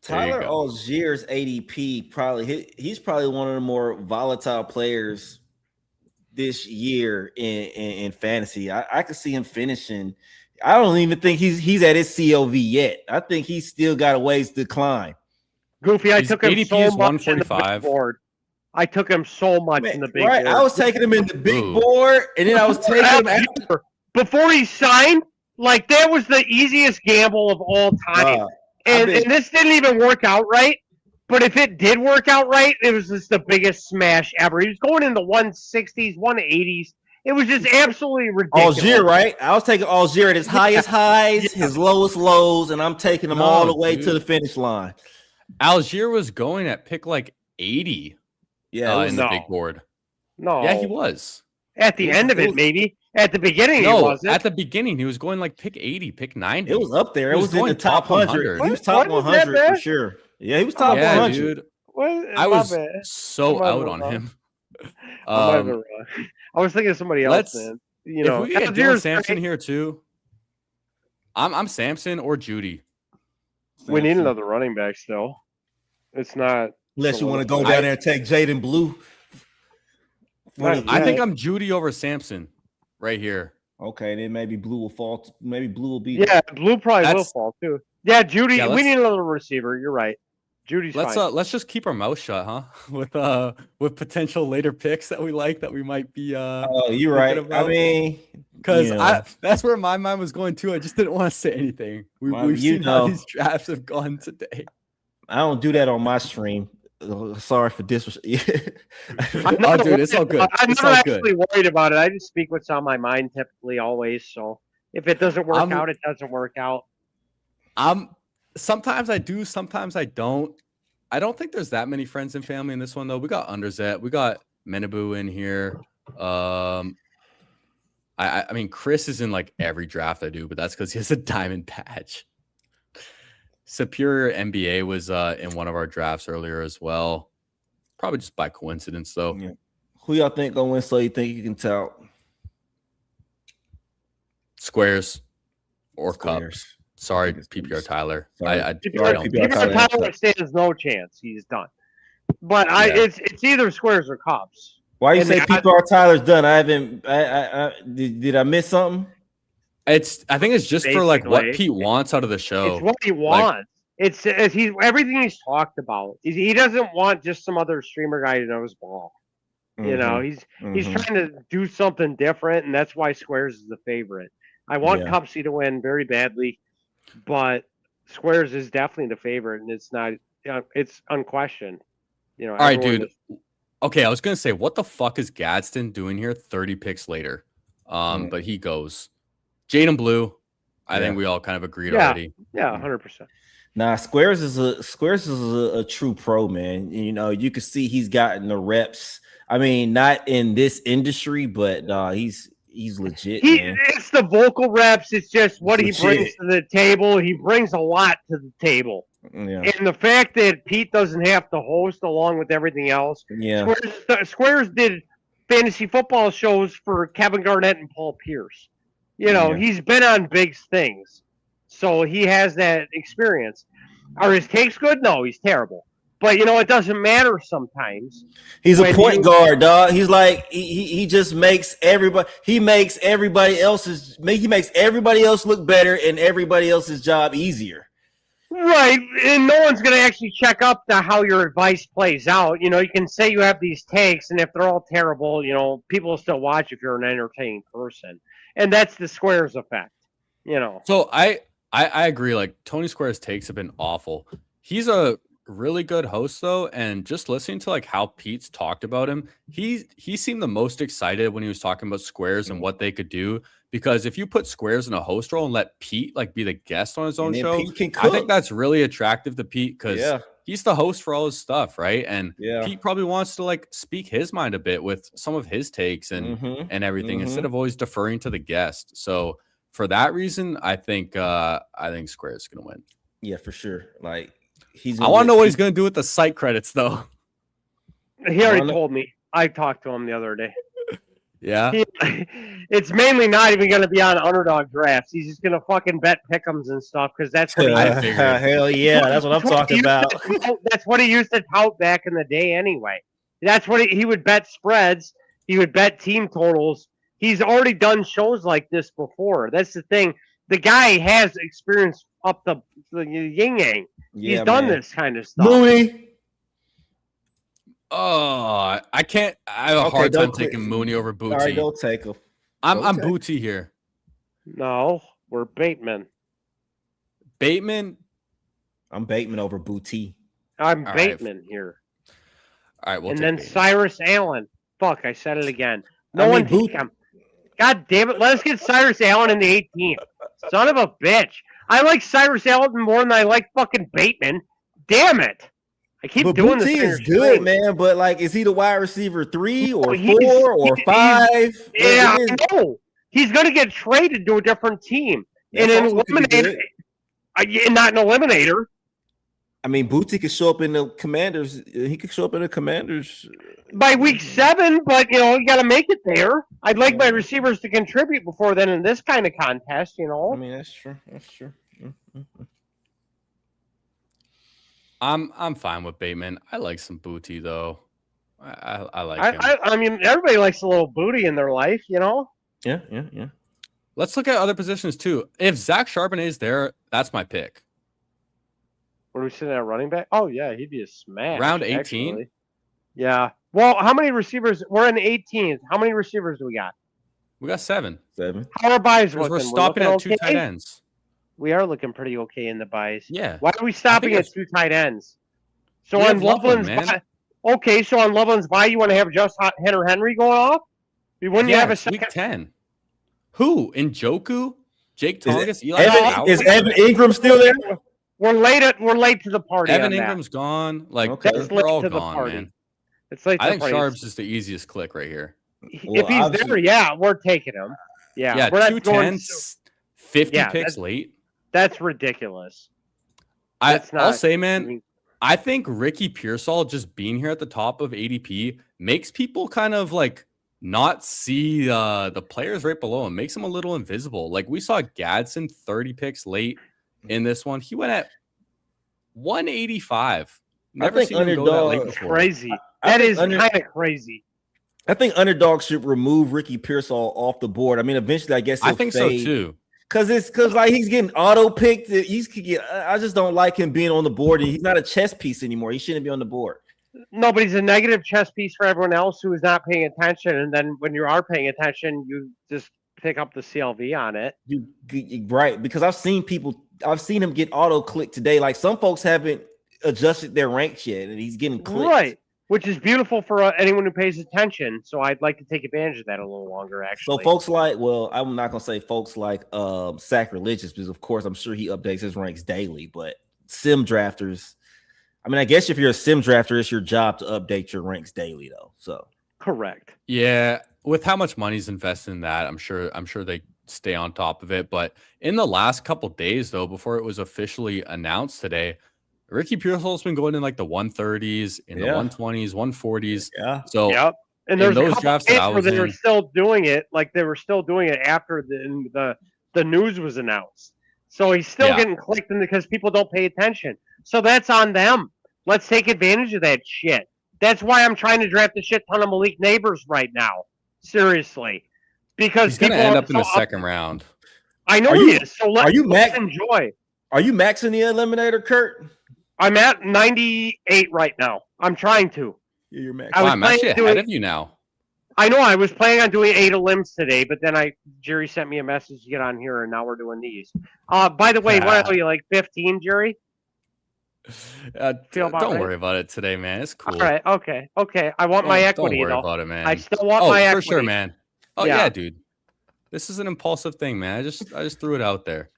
[SPEAKER 3] Tyler Algier's ADP he's probably one of the more volatile players this year in fantasy. I could see him finishing. I don't even think he's at his COV yet. I think he's still got a ways to climb.
[SPEAKER 4] Goofy, I took him
[SPEAKER 1] ADP
[SPEAKER 4] so
[SPEAKER 1] is
[SPEAKER 4] much in the
[SPEAKER 1] 145.
[SPEAKER 4] big board. I took him so much in the big board.
[SPEAKER 3] I was taking him in the big board, and then I was taking him after.
[SPEAKER 4] Before he signed, Like that was the easiest gamble of all time. And this didn't even work out right. But if it did work out right, it was just the biggest smash ever. He was going in the 160s, 180s. It was just absolutely ridiculous.
[SPEAKER 3] Algier, right? I was taking Algier at his highest highs, his lowest lows, and I'm taking them all the way to the finish line.
[SPEAKER 1] Algier was going at pick like 80 in the big board.
[SPEAKER 4] No.
[SPEAKER 1] Yeah, he was.
[SPEAKER 4] At the end of it, maybe. At the beginning, he wasn't.
[SPEAKER 1] At the beginning, he was going like pick 80, pick 90.
[SPEAKER 3] It was up there. It was in the top 100. He was top 100 for sure. Yeah, he was top 100.
[SPEAKER 1] Dude. I was so out on him.
[SPEAKER 4] I was thinking of somebody else, man. You know,
[SPEAKER 1] if we get Dylan Sampson here too, I'm Sampson or Judy.
[SPEAKER 4] We need another running back still. It's not
[SPEAKER 3] unless you want to go down there and take Jaden Blue.
[SPEAKER 1] I think I'm Judy over Sampson right here.
[SPEAKER 3] Okay, then maybe Blue will fall. Maybe Blue will be.
[SPEAKER 4] Yeah, Blue probably will fall too. Yeah, Judy. Yeah, we need another receiver. You're right. Judy's fine.
[SPEAKER 1] Let's just keep our mouth shut, huh? With potential later picks that we like that we might be.
[SPEAKER 3] Oh, you're right. About. I mean,
[SPEAKER 1] because that's where my mind was going too. I just didn't want to say anything. We've seen how these drafts have gone today.
[SPEAKER 3] I don't do that on my stream. Sorry for this.
[SPEAKER 1] Dude, it's all good.
[SPEAKER 4] I'm not actually worried about it. I just speak what's on my mind typically always. So if it doesn't work out, it doesn't work out.
[SPEAKER 1] Sometimes I do, sometimes I don't. I don't think there's that many friends and family in this one though. We got Underzet, we got Menabu in here. I mean, Chris is in like every draft I do, but that's because he has a diamond patch. Superior NBA was in one of our drafts earlier as well. Probably just by coincidence, though.
[SPEAKER 3] Yeah. Who y'all think gonna win? So you think you can tell?
[SPEAKER 1] Squares or Cups. Sorry, PPR Tyler.
[SPEAKER 4] PPR Tyler stands no chance. He's done. But it's either Squares or Cups.
[SPEAKER 3] Why you say PPR Tyler's done? I haven't. Did I miss something?
[SPEAKER 1] I think it's just for like what Pete wants out of the show.
[SPEAKER 4] It's what he wants. It's everything he's talked about. He doesn't want just some other streamer guy who knows ball. Mm-hmm. You know, he's trying to do something different, and that's why Squares is the favorite. I want Cupsy to win very badly, but Squares is definitely the favorite, and it's not. It's unquestioned. You know.
[SPEAKER 1] All right, dude. Okay, I was gonna say, what the fuck is Gadsden doing here? 30 picks later, but he goes. Jaden Blue, I think we all kind of agreed already.
[SPEAKER 4] Yeah, 100%.
[SPEAKER 3] Nah, Squares is a true pro, man. You know, you can see he's gotten the reps. I mean, not in this industry, but he's legit.
[SPEAKER 4] It's the vocal reps. It's just what he brings to the table. He brings a lot to the table. Yeah. And the fact that Pete doesn't have to host along with everything else.
[SPEAKER 3] Yeah.
[SPEAKER 4] Squares did fantasy football shows for Kevin Garnett and Paul Pierce. You know, he's been on big things. So he has that experience. Are his takes good? No, he's terrible. But, you know, it doesn't matter sometimes.
[SPEAKER 3] He's a point guard, dog. He's like, he just makes everybody, he makes everybody else look better and everybody else's job easier.
[SPEAKER 4] Right. And no one's going to actually check up to how your advice plays out. You know, you can say you have these takes, and if they're all terrible, you know, people will still watch if you're an entertaining person. And that's the Squares effect, you know.
[SPEAKER 1] So I agree. Like, Tony Squares' takes have been awful. He's a really good host, though, and just listening to like how Pete's talked about him, he seemed the most excited when he was talking about Squares and what they could do. Because if you put Squares in a host role and let Pete like be the guest on his own show, I think that's really attractive to Pete because he's the host for all his stuff, right? And Pete probably wants to like speak his mind a bit with some of his takes and everything instead of always deferring to the guest. So for that reason, I think Squares is gonna win.
[SPEAKER 3] Yeah, for sure. Like
[SPEAKER 1] I want to know what he's gonna do with the site credits though.
[SPEAKER 4] He already told me. I talked to him the other day.
[SPEAKER 1] Yeah.
[SPEAKER 4] It's mainly not even going to be on underdog drafts. He's just going to fucking bet pick'ems and stuff because that's what
[SPEAKER 3] hell yeah, that's what I'm talking about.
[SPEAKER 4] That's what he used to tout back in the day anyway. That's what he would bet spreads. He would bet team totals. He's already done shows like this before. That's the thing. The guy has experience up the yin yang. He's done this kind of stuff.
[SPEAKER 3] Mooney.
[SPEAKER 1] Oh, I can't. I have a hard time taking Mooney over Booty.
[SPEAKER 3] All right, don't take him.
[SPEAKER 1] I'm Booty here.
[SPEAKER 4] No. We're Bateman.
[SPEAKER 1] Bateman.
[SPEAKER 3] I'm Bateman over Booty.
[SPEAKER 4] I'm
[SPEAKER 1] All
[SPEAKER 4] Bateman here.
[SPEAKER 1] All right, we'll
[SPEAKER 4] and
[SPEAKER 1] take
[SPEAKER 4] then
[SPEAKER 1] Bateman.
[SPEAKER 4] Cyrus Allen. Fuck, I said it again. No
[SPEAKER 3] I mean,
[SPEAKER 4] one take him. God damn it. Let us get Cyrus Allen in the 18th. Son of a bitch. I like Cyrus Allen more than I like fucking Bateman. Damn it. I keep
[SPEAKER 3] But
[SPEAKER 4] doing
[SPEAKER 3] Booty
[SPEAKER 4] this.
[SPEAKER 3] is good, man. But like, is he the wide receiver 3 or
[SPEAKER 4] No,
[SPEAKER 3] 4 or 5?
[SPEAKER 4] Yeah, I know. He's going to get traded to a different team.
[SPEAKER 3] That's
[SPEAKER 4] And an
[SPEAKER 3] also could be
[SPEAKER 4] eliminator.
[SPEAKER 3] good.
[SPEAKER 4] Not an eliminator.
[SPEAKER 3] I mean, Booty could show up in the Commanders. He could show up in the Commanders
[SPEAKER 4] By week 7, but, you got to make it there. I'd like my receivers to contribute before then in this kind of contest,
[SPEAKER 3] I mean, that's true. That's true.
[SPEAKER 1] I'm fine with Bateman. I like some Booty though. I like him.
[SPEAKER 4] I mean, everybody likes a little booty in their life,
[SPEAKER 3] Yeah.
[SPEAKER 1] Let's look at other positions too. If Zach Charbonnet is there, that's my pick.
[SPEAKER 4] What are we sitting at running back? Oh, yeah, he'd be a smash.
[SPEAKER 1] Round 18?
[SPEAKER 4] Actually. Yeah. Well, how many receivers? We're in the 18th. How many receivers do we got?
[SPEAKER 1] We got 7.
[SPEAKER 3] 7.
[SPEAKER 4] How are buys
[SPEAKER 1] Because
[SPEAKER 4] looking?
[SPEAKER 1] we're stopping at 2
[SPEAKER 4] okay?
[SPEAKER 1] tight ends.
[SPEAKER 4] We are looking pretty okay in the buys.
[SPEAKER 1] Yeah.
[SPEAKER 4] Why are we stopping at
[SPEAKER 1] it's-
[SPEAKER 4] 2 tight ends? So
[SPEAKER 1] We
[SPEAKER 4] on
[SPEAKER 1] have Loveland,
[SPEAKER 4] Loveland's
[SPEAKER 1] man.
[SPEAKER 4] buy, okay, so on Loveland's buy, you want to have just Hunter Henry going off? Wouldn't you have a
[SPEAKER 1] it's week
[SPEAKER 4] second?
[SPEAKER 1] 10. Who? Njoku? Jake
[SPEAKER 3] Is
[SPEAKER 1] Tongas? Eli Apple?
[SPEAKER 3] Is Evan Ingram still there?
[SPEAKER 4] We're late to the party.
[SPEAKER 1] Evan
[SPEAKER 4] on that.
[SPEAKER 1] Ingram's gone. Like
[SPEAKER 3] Okay.
[SPEAKER 4] That's
[SPEAKER 1] they're
[SPEAKER 4] late
[SPEAKER 1] all
[SPEAKER 4] to the
[SPEAKER 1] gone,
[SPEAKER 4] party.
[SPEAKER 1] man.
[SPEAKER 4] It's late to
[SPEAKER 1] I
[SPEAKER 4] the
[SPEAKER 1] think
[SPEAKER 4] party.
[SPEAKER 1] Sharps is the easiest click right here.
[SPEAKER 3] Well,
[SPEAKER 4] If he's there,
[SPEAKER 3] obviously-
[SPEAKER 4] yeah, we're taking him. Yeah,
[SPEAKER 1] Yeah,
[SPEAKER 4] we're not
[SPEAKER 1] 210,
[SPEAKER 4] going.
[SPEAKER 1] 50
[SPEAKER 4] Yeah,
[SPEAKER 1] picks
[SPEAKER 4] that's-
[SPEAKER 1] late.
[SPEAKER 4] That's ridiculous.
[SPEAKER 1] I'll
[SPEAKER 4] not-
[SPEAKER 1] say,
[SPEAKER 4] I
[SPEAKER 1] man,
[SPEAKER 4] mean,
[SPEAKER 1] I think Ricky Pearsall just being here at the top of ADP makes people kind of like not see the players right below him, makes him a little invisible. Like we saw Gadsden 30 picks late in this one. He went at 185. Never
[SPEAKER 3] think
[SPEAKER 1] seen him go that late
[SPEAKER 3] underdog-
[SPEAKER 1] before.
[SPEAKER 4] crazy.
[SPEAKER 3] I
[SPEAKER 4] That
[SPEAKER 3] think
[SPEAKER 4] is
[SPEAKER 3] under-
[SPEAKER 4] kind of crazy.
[SPEAKER 3] I think underdog should remove Ricky Pearsall off the board. I mean, eventually, I guess
[SPEAKER 1] I
[SPEAKER 3] he'll
[SPEAKER 1] think so
[SPEAKER 3] fade.
[SPEAKER 1] too.
[SPEAKER 3] Cause like he's getting auto picked. I just don't like him being on the board. He's not a chess piece anymore. He shouldn't be on the board.
[SPEAKER 4] No, but he's a negative chess piece for everyone else who is not paying attention. And then when you are paying attention, you just pick up the CLV on it.
[SPEAKER 3] Right? Because I've seen him get auto clicked today. Like some folks haven't adjusted their ranks yet, and he's getting clicked.
[SPEAKER 4] Right. Which is beautiful for anyone who pays attention. So I'd like to take advantage of that a little longer,
[SPEAKER 3] So
[SPEAKER 4] actually.
[SPEAKER 3] folks like, well, I'm not gonna say folks like Sacrilegious, because of course I'm sure he updates his ranks daily, but sim drafters, I mean, I guess if you're a sim drafter, it's your job to update your ranks daily though. So
[SPEAKER 4] Correct.
[SPEAKER 1] Yeah, with how much money's invested in that, I'm sure they stay on top of it. But in the last couple days, though, before it was officially announced today, Ricky Pearsall's been going in like the 130s, in the 120s, 140s.
[SPEAKER 3] yeah.
[SPEAKER 1] So
[SPEAKER 4] Yep. And
[SPEAKER 1] in
[SPEAKER 4] there's
[SPEAKER 1] those
[SPEAKER 4] a couple
[SPEAKER 1] drafts that
[SPEAKER 4] days
[SPEAKER 1] I
[SPEAKER 4] where
[SPEAKER 1] was
[SPEAKER 4] they were
[SPEAKER 1] in-
[SPEAKER 4] still doing it, like they were still doing it after the news was announced. So he's still
[SPEAKER 1] Yeah.
[SPEAKER 4] getting clicked in because people don't pay attention. So that's on them. Let's take advantage of that shit. That's why I'm trying to draft a shit ton of Malik Neighbors right now. Seriously. Because
[SPEAKER 1] he's going to
[SPEAKER 4] people
[SPEAKER 1] end
[SPEAKER 4] are
[SPEAKER 1] up in the
[SPEAKER 4] so
[SPEAKER 1] second round.
[SPEAKER 4] I know
[SPEAKER 3] Are
[SPEAKER 4] he
[SPEAKER 3] you-
[SPEAKER 4] is. So
[SPEAKER 3] are you
[SPEAKER 4] let's
[SPEAKER 3] Mac-
[SPEAKER 4] enjoy.
[SPEAKER 3] Are you maxing the eliminator, Kurt?
[SPEAKER 4] I'm at 98 right now. I'm trying to.
[SPEAKER 3] Yeah, you're maxing.
[SPEAKER 4] I
[SPEAKER 1] Oh,
[SPEAKER 4] was
[SPEAKER 1] I'm actually
[SPEAKER 4] planning
[SPEAKER 1] ahead
[SPEAKER 4] doing-
[SPEAKER 1] of you now.
[SPEAKER 4] I know I was planning on doing 8 limbs today, but then Jerry sent me a message to get on here, and now we're doing these. By the way, what are you, like 15, Jerry? Feel about
[SPEAKER 1] Don't
[SPEAKER 4] right?
[SPEAKER 1] worry about it today, man. It's cool.
[SPEAKER 4] All right, okay. I want my equity,
[SPEAKER 1] Don't worry
[SPEAKER 4] though.
[SPEAKER 1] about it, man.
[SPEAKER 4] I still want
[SPEAKER 1] Oh,
[SPEAKER 4] my
[SPEAKER 1] for
[SPEAKER 4] equity.
[SPEAKER 1] sure, man. Oh
[SPEAKER 4] Yeah.
[SPEAKER 1] yeah, dude. This is an impulsive thing, man. I just threw it out there.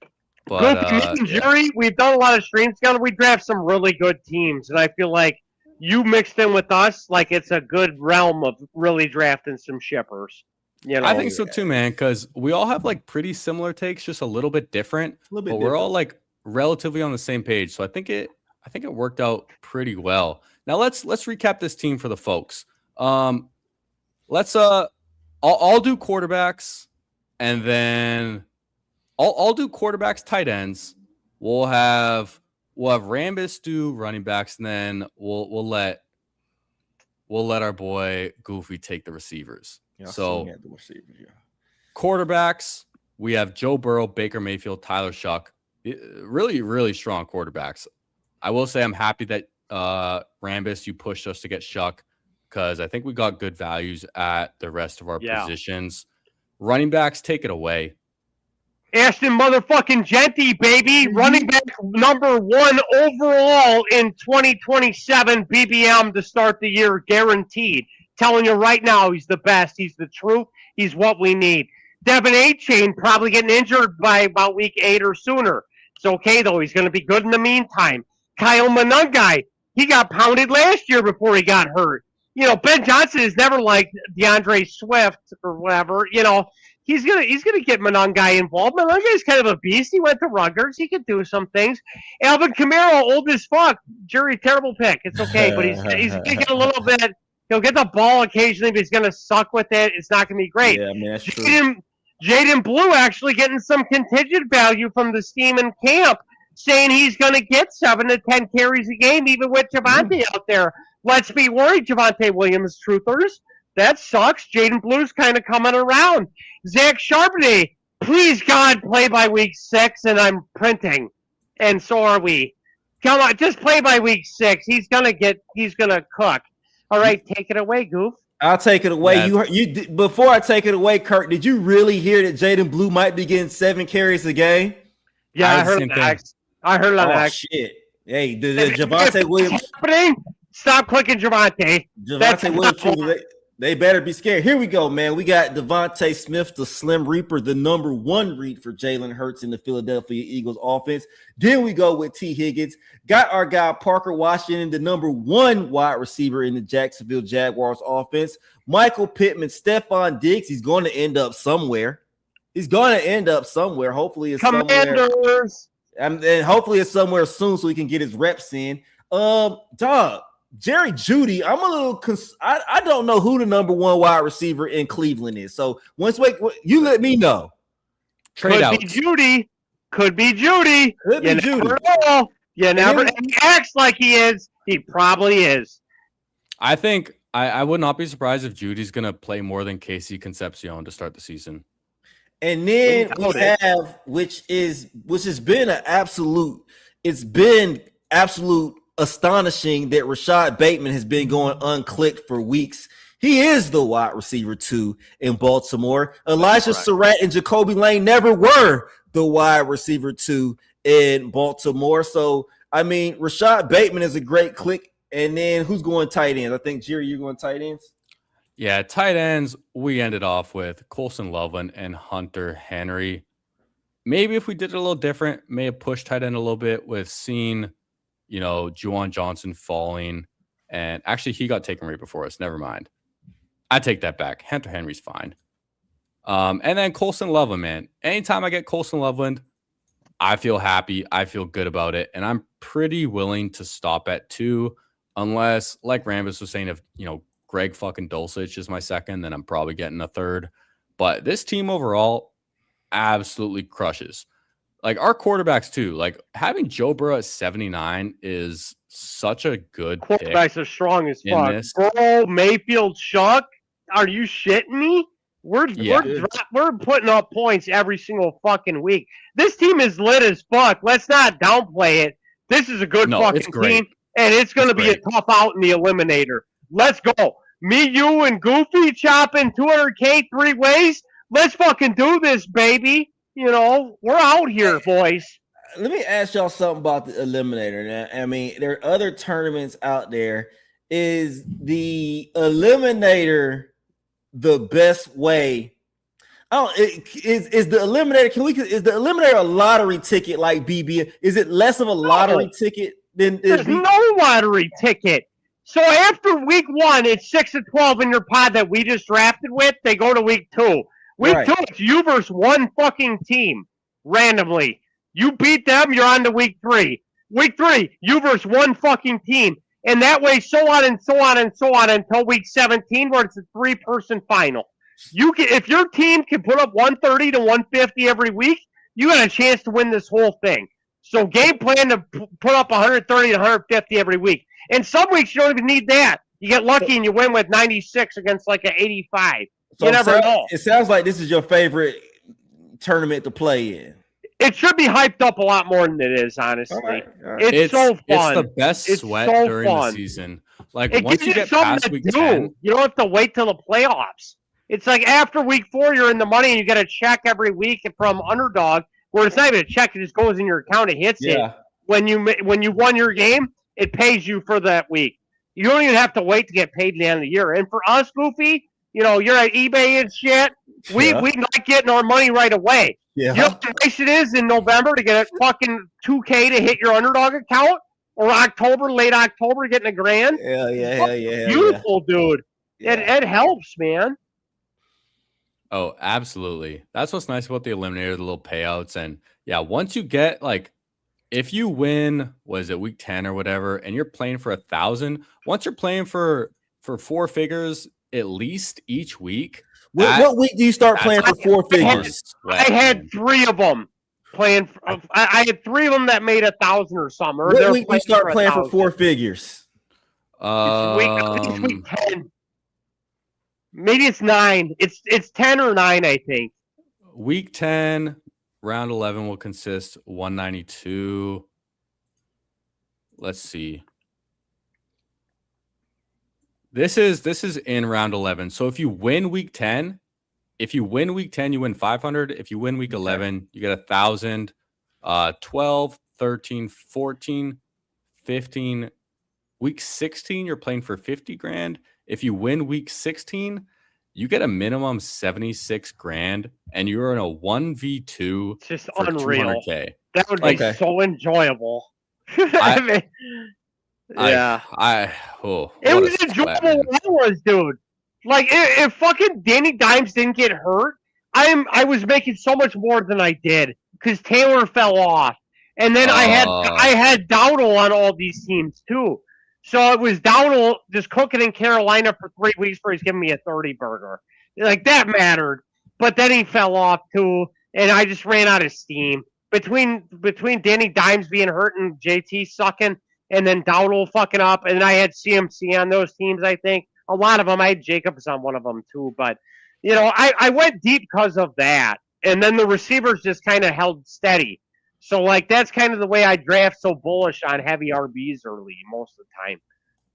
[SPEAKER 1] But
[SPEAKER 4] Good for me and Jerry. We've done a lot of streams together. We draft some really good teams, and I feel like you mixed in with us, like it's a good realm of really drafting some shippers. You know,
[SPEAKER 1] I think so too, man, because we all have like pretty similar takes, just a little bit different. But we're all like relatively on the same page. So I think it worked out pretty well. Now let's recap this team for the folks. Let's I'll do quarterbacks, and then I'll do quarterbacks, tight ends. We'll have Rambis do running backs, and then we'll let our boy Goofy take the receivers.
[SPEAKER 3] Yeah, I
[SPEAKER 1] So
[SPEAKER 3] seen that, the receivers, yeah.
[SPEAKER 1] quarterbacks, we have Joe Burrow, Baker Mayfield, Tyler Shuck. Really, really strong quarterbacks. I will say I'm happy that Rambis, you pushed us to get Shuck, because I think we got good values at the rest of our positions. Running backs, take it away.
[SPEAKER 4] Ashton motherfucking Genty, baby, running back number 1 overall in 2027 BBM to start the year, guaranteed. Telling you right now, he's the best. He's the truth. He's what we need. Devin A-Chain probably getting injured by about week 8 or sooner. It's okay, though. He's going to be good in the meantime. Kyle Monangai, he got pounded last year before he got hurt. You know, Ben Johnson is never like DeAndre Swift or whatever. You know, he's gonna get Monangai involved. Monangai's kind of a beast. He went to Rutgers. He could do some things. Alvin Kamara, old as fuck. Jury, terrible pick. It's okay, but he's gonna get a little bit. He'll get the ball occasionally, but he's gonna suck with it. It's not gonna be great.
[SPEAKER 3] Yeah, man, that's true.
[SPEAKER 4] Jaden Blue actually getting some contingent value from the steam in camp, saying he's gonna get 7 to 10 carries a game, even with Javonte out there. Let's be worried, Javonte Williams truthers. That sucks. Jaden Blue's kind of coming around. Zach Charbonnet, please God, play by week 6, and I'm printing. And so are we. Come on, just play by week 6. He's gonna cook. All right, take it away, Goof.
[SPEAKER 3] I'll take it away. You before I take it away, Kurt, did you really hear that Jaden Blue might be getting 7 carries a game?
[SPEAKER 4] Yeah, I heard that. I heard that.
[SPEAKER 3] Oh, shit. Hey, the Javonte Williams.
[SPEAKER 4] Stop clicking Javonte.
[SPEAKER 3] Javonte Williams, they better be scared. Here we go, man. We got Devontae Smith, the Slim Reaper, the number 1 read for Jalen Hurts in the Philadelphia Eagles offense. Then we go with T. Higgins. Got our guy Parker Washington, the number 1 wide receiver in the Jacksonville Jaguars offense. Michael Pittman, Stephon Diggs. He's going to end up somewhere. Hopefully it's
[SPEAKER 4] Commanders.
[SPEAKER 3] Somewhere. And hopefully it's somewhere soon so he can get his reps in. Dog. Jerry Jeudy, I'm a little I don't know who the number 1 wide receiver in Cleveland is. So you let me know.
[SPEAKER 4] Could be Jeudy. Could be Jeudy. You never know. He acts like he is. He probably is.
[SPEAKER 1] I think I would not be surprised if Judy's going to play more than Casey Concepcion to start the season.
[SPEAKER 3] And then we have, which has been absolute astonishing that Rashad Bateman has been going unclicked for weeks. He is the wide receiver 2 in Baltimore. Elijah Surratt and Jacoby Lane never were the wide receiver 2 in Baltimore. So, I mean, Rashad Bateman is a great click. And then who's going tight ends? I think, Jerry, you're going tight ends?
[SPEAKER 1] Yeah, tight ends, we ended off with Colson Loveland and Hunter Henry. Maybe if we did it a little different, may have pushed tight end a little bit with seeing Juwan Johnson falling, and actually he got taken right before us. Never mind. I take that back. Hunter Henry's fine. And then Colson Loveland, man. Anytime I get Colson Loveland, I feel happy. I feel good about it. And I'm pretty willing to stop at 2, unless, like Rambus was saying, if Greg fucking Dulcich is my second, then I'm probably getting a 3rd. But this team overall absolutely crushes. Like our quarterbacks too. Like having Joe Burrow at 79 is such a good
[SPEAKER 4] quarterbacks
[SPEAKER 1] pick
[SPEAKER 4] are strong as fuck. Bro, Mayfield, Chuck, are you shitting me? We're putting up points every single fucking week. This team is lit as fuck. Let's not downplay it. This is a good fucking team, and it's going to be a tough out in the eliminator. Let's go. Me, you, and Goofy chopping 200K 3 ways. Let's fucking do this, baby. We're out here, boys.
[SPEAKER 3] Let me ask y'all something about the eliminator. Now, I mean, there are other tournaments out there. Is the eliminator the best way? Is the eliminator? Is the eliminator a lottery ticket like BB? Is it less of a lottery ticket than?
[SPEAKER 4] There's no lottery ticket. So after week 1, it's 6-12 in your pod that we just drafted with. They go to week 2. Week 2, it's you versus 1 fucking team randomly. You beat them, you're on to week 3. Week 3, you versus 1 fucking team. And that way, so on and so on and so on until week 17, where it's a 3-person final. If your team can put up 130 to 150 every week, you got a chance to win this whole thing. So game plan to put up 130 to 150 every week. And some weeks you don't even need that. You get lucky and you win with 96 against like an 85.
[SPEAKER 3] So
[SPEAKER 4] you never know.
[SPEAKER 3] It sounds like this is your favorite tournament to play in.
[SPEAKER 4] It should be hyped up a lot more than it is, honestly. All right. It's so fun.
[SPEAKER 1] It's the best sweat during the season. Like once you get past week 10,
[SPEAKER 4] you don't have to wait till the playoffs. It's like after week 4, you're in the money and you get a check every week from Underdog, where it's not even a check; it just goes in your account, it hits it. When you won your game, it pays you for that week. You don't even have to wait to get paid at the end of the year. And for us, Goofy, you're at eBay and shit. We not getting our money right away.
[SPEAKER 3] Yeah.
[SPEAKER 4] You know how nice it is in November to get a fucking $2K to hit your Underdog account, or late October, getting $1,000.
[SPEAKER 3] Yeah.
[SPEAKER 4] Beautiful, dude. Yeah. It helps, man.
[SPEAKER 1] Oh, absolutely. That's what's nice about the Eliminator, the little payouts. And yeah, once you get if you win, week 10 or whatever, and you're playing for 1,000, once you're playing for 4 figures at least each week.
[SPEAKER 3] What week do you start playing for 4 figures?
[SPEAKER 4] I had 3 of them playing. I had 3 of them that made 1,000 or something.
[SPEAKER 3] What week do you start playing for 4 figures?
[SPEAKER 4] It's week 10. Maybe it's 9. It's 10 or 9, I think.
[SPEAKER 1] Week 10, round 11 will consist 192. Let's see. This is in round 11. So if you win week 10, you win 500. If you win week 11, you get 1,000. 12, 13, 14, 15. Week 16, you're playing for 50 grand. If you win week 16, you get a minimum 76 grand, and you're in a 1v2.
[SPEAKER 4] It's just unreal.
[SPEAKER 1] 200K.
[SPEAKER 4] That would be so enjoyable. Yeah. It was enjoyable when I was, dude. Like, if fucking Danny Dimes didn't get hurt, I was making so much more than I did because Taylor fell off, and then I had Dowdle on all these teams too. So it was Dowdle just cooking in Carolina for 3 weeks where he's giving me a 30 burger. Like, that mattered. But then he fell off too, and I just ran out of steam. Between Danny Dimes being hurt and JT sucking, and then Dowdle fucking up, and I had CMC on those teams, I think. A lot of them. I had Jacobs on one of them too. But, I went deep because of that. And then the receivers just kind of held steady. So, that's kind of the way I draft, so bullish on heavy RBs early most of the time.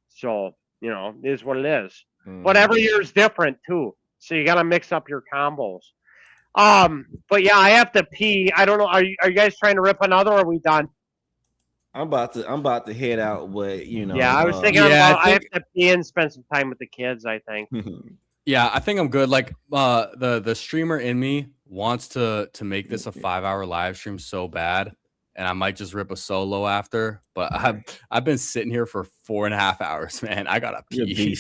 [SPEAKER 4] So, it is what it is. But every year is different, too. So you got to mix up your combos. But, yeah, I have to pee. I don't know. Are you guys trying to rip another, or are we done?
[SPEAKER 3] I'm about to head out, but,
[SPEAKER 4] Yeah, I was thinking I have to pee and spend some time with the kids, I think.
[SPEAKER 1] Yeah, I think I'm good. The streamer in me wants to make this a 5-hour live stream so bad, and I might just rip a solo after. But I've been sitting here for 4.5 hours, man. I gotta pee.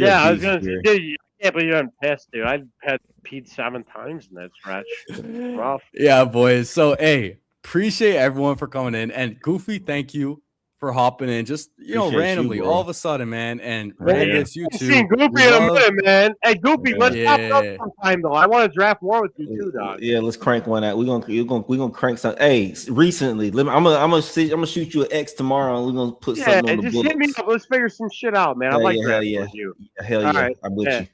[SPEAKER 4] I was gonna say, yeah, but you haven't pissed, dude. I had peed 7 times in that stretch. Rough.
[SPEAKER 1] Yeah, boys. So hey, appreciate everyone for coming in, and Goofy, thank you for hopping in, just randomly, all of a sudden, man. And Randis, you too.
[SPEAKER 4] Seen Goofy in a minute, man. Hey, Goofy, let's pop up sometime though. I want to draft more with you too, dog.
[SPEAKER 3] Yeah, let's crank one out. We're gonna crank some. Hey, recently, I'm gonna shoot you an X tomorrow, and we're gonna put something on the books.
[SPEAKER 4] Hit me up. Let's figure some shit out, man. I like drafting with you.
[SPEAKER 3] Hell yeah, right. I'm with you.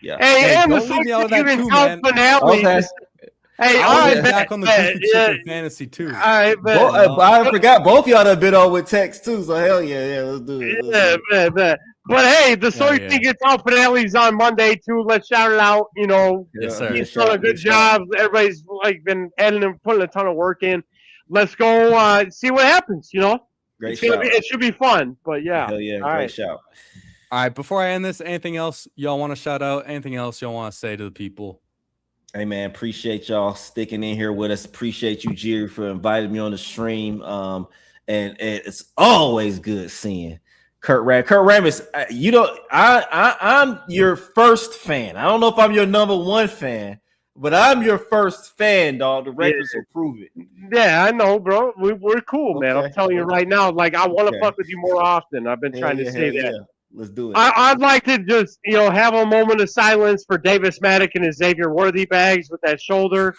[SPEAKER 3] Yeah.
[SPEAKER 4] Hey, and
[SPEAKER 1] don't leave me out of that too, man.
[SPEAKER 3] Okay.
[SPEAKER 4] Hey, all right,
[SPEAKER 1] back on the Goofy Chicken Fantasy too.
[SPEAKER 4] All right,
[SPEAKER 3] I forgot both y'all done been on with text too. So hell yeah, let's do it.
[SPEAKER 4] But hey, the Soy Thing Gets Out finale's on Monday too. Let's shout it out.
[SPEAKER 1] Yes, sir.
[SPEAKER 4] He's done a good job. Everybody's putting a ton of work in. Let's go see what happens. It should be fun. But yeah,
[SPEAKER 3] hell yeah,
[SPEAKER 4] all
[SPEAKER 3] great shout.
[SPEAKER 1] All right, before I end this, anything else y'all want to shout out? Anything else y'all want to say to the people?
[SPEAKER 3] Hey man, appreciate y'all sticking in here with us. Appreciate you, Jerry, for inviting me on the stream. And it's always good seeing Kurt Rambis. I'm your first fan. I don't know if I'm your number one fan, but I'm your first fan, dog. The records will prove it.
[SPEAKER 4] Yeah, I know, bro. We're cool, man. I'm telling you right now. I want to fuck with you more often. I've been trying to say that.
[SPEAKER 3] Yeah. Let's do it.
[SPEAKER 4] I'd like to just, have a moment of silence for Davis Maddock and his Xavier Worthy bags with that shoulder.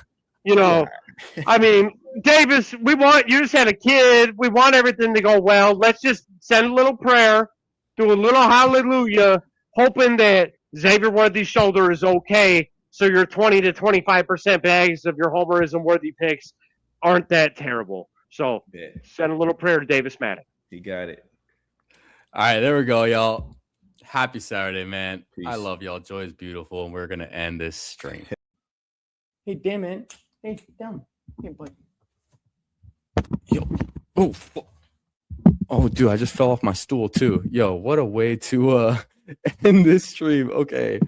[SPEAKER 4] I mean, Davis, you just had a kid. We want everything to go well. Let's just send a little prayer, do a little hallelujah, hoping that Xavier Worthy's shoulder is okay. So your 20 to 25% bags of your homerism worthy picks aren't that terrible. So send a little prayer to Davis Maddock.
[SPEAKER 3] You got it.
[SPEAKER 1] All right, there we go, y'all. Happy Saturday, man. I
[SPEAKER 3] Peace.
[SPEAKER 1] love y'all. Joy is beautiful, and we're gonna end this stream.
[SPEAKER 2] Hey, damn it. Hey, down. Hey, buddy.
[SPEAKER 1] Yo, oh, dude, I just fell off my stool too. Yo, what a way to end this stream. Okay.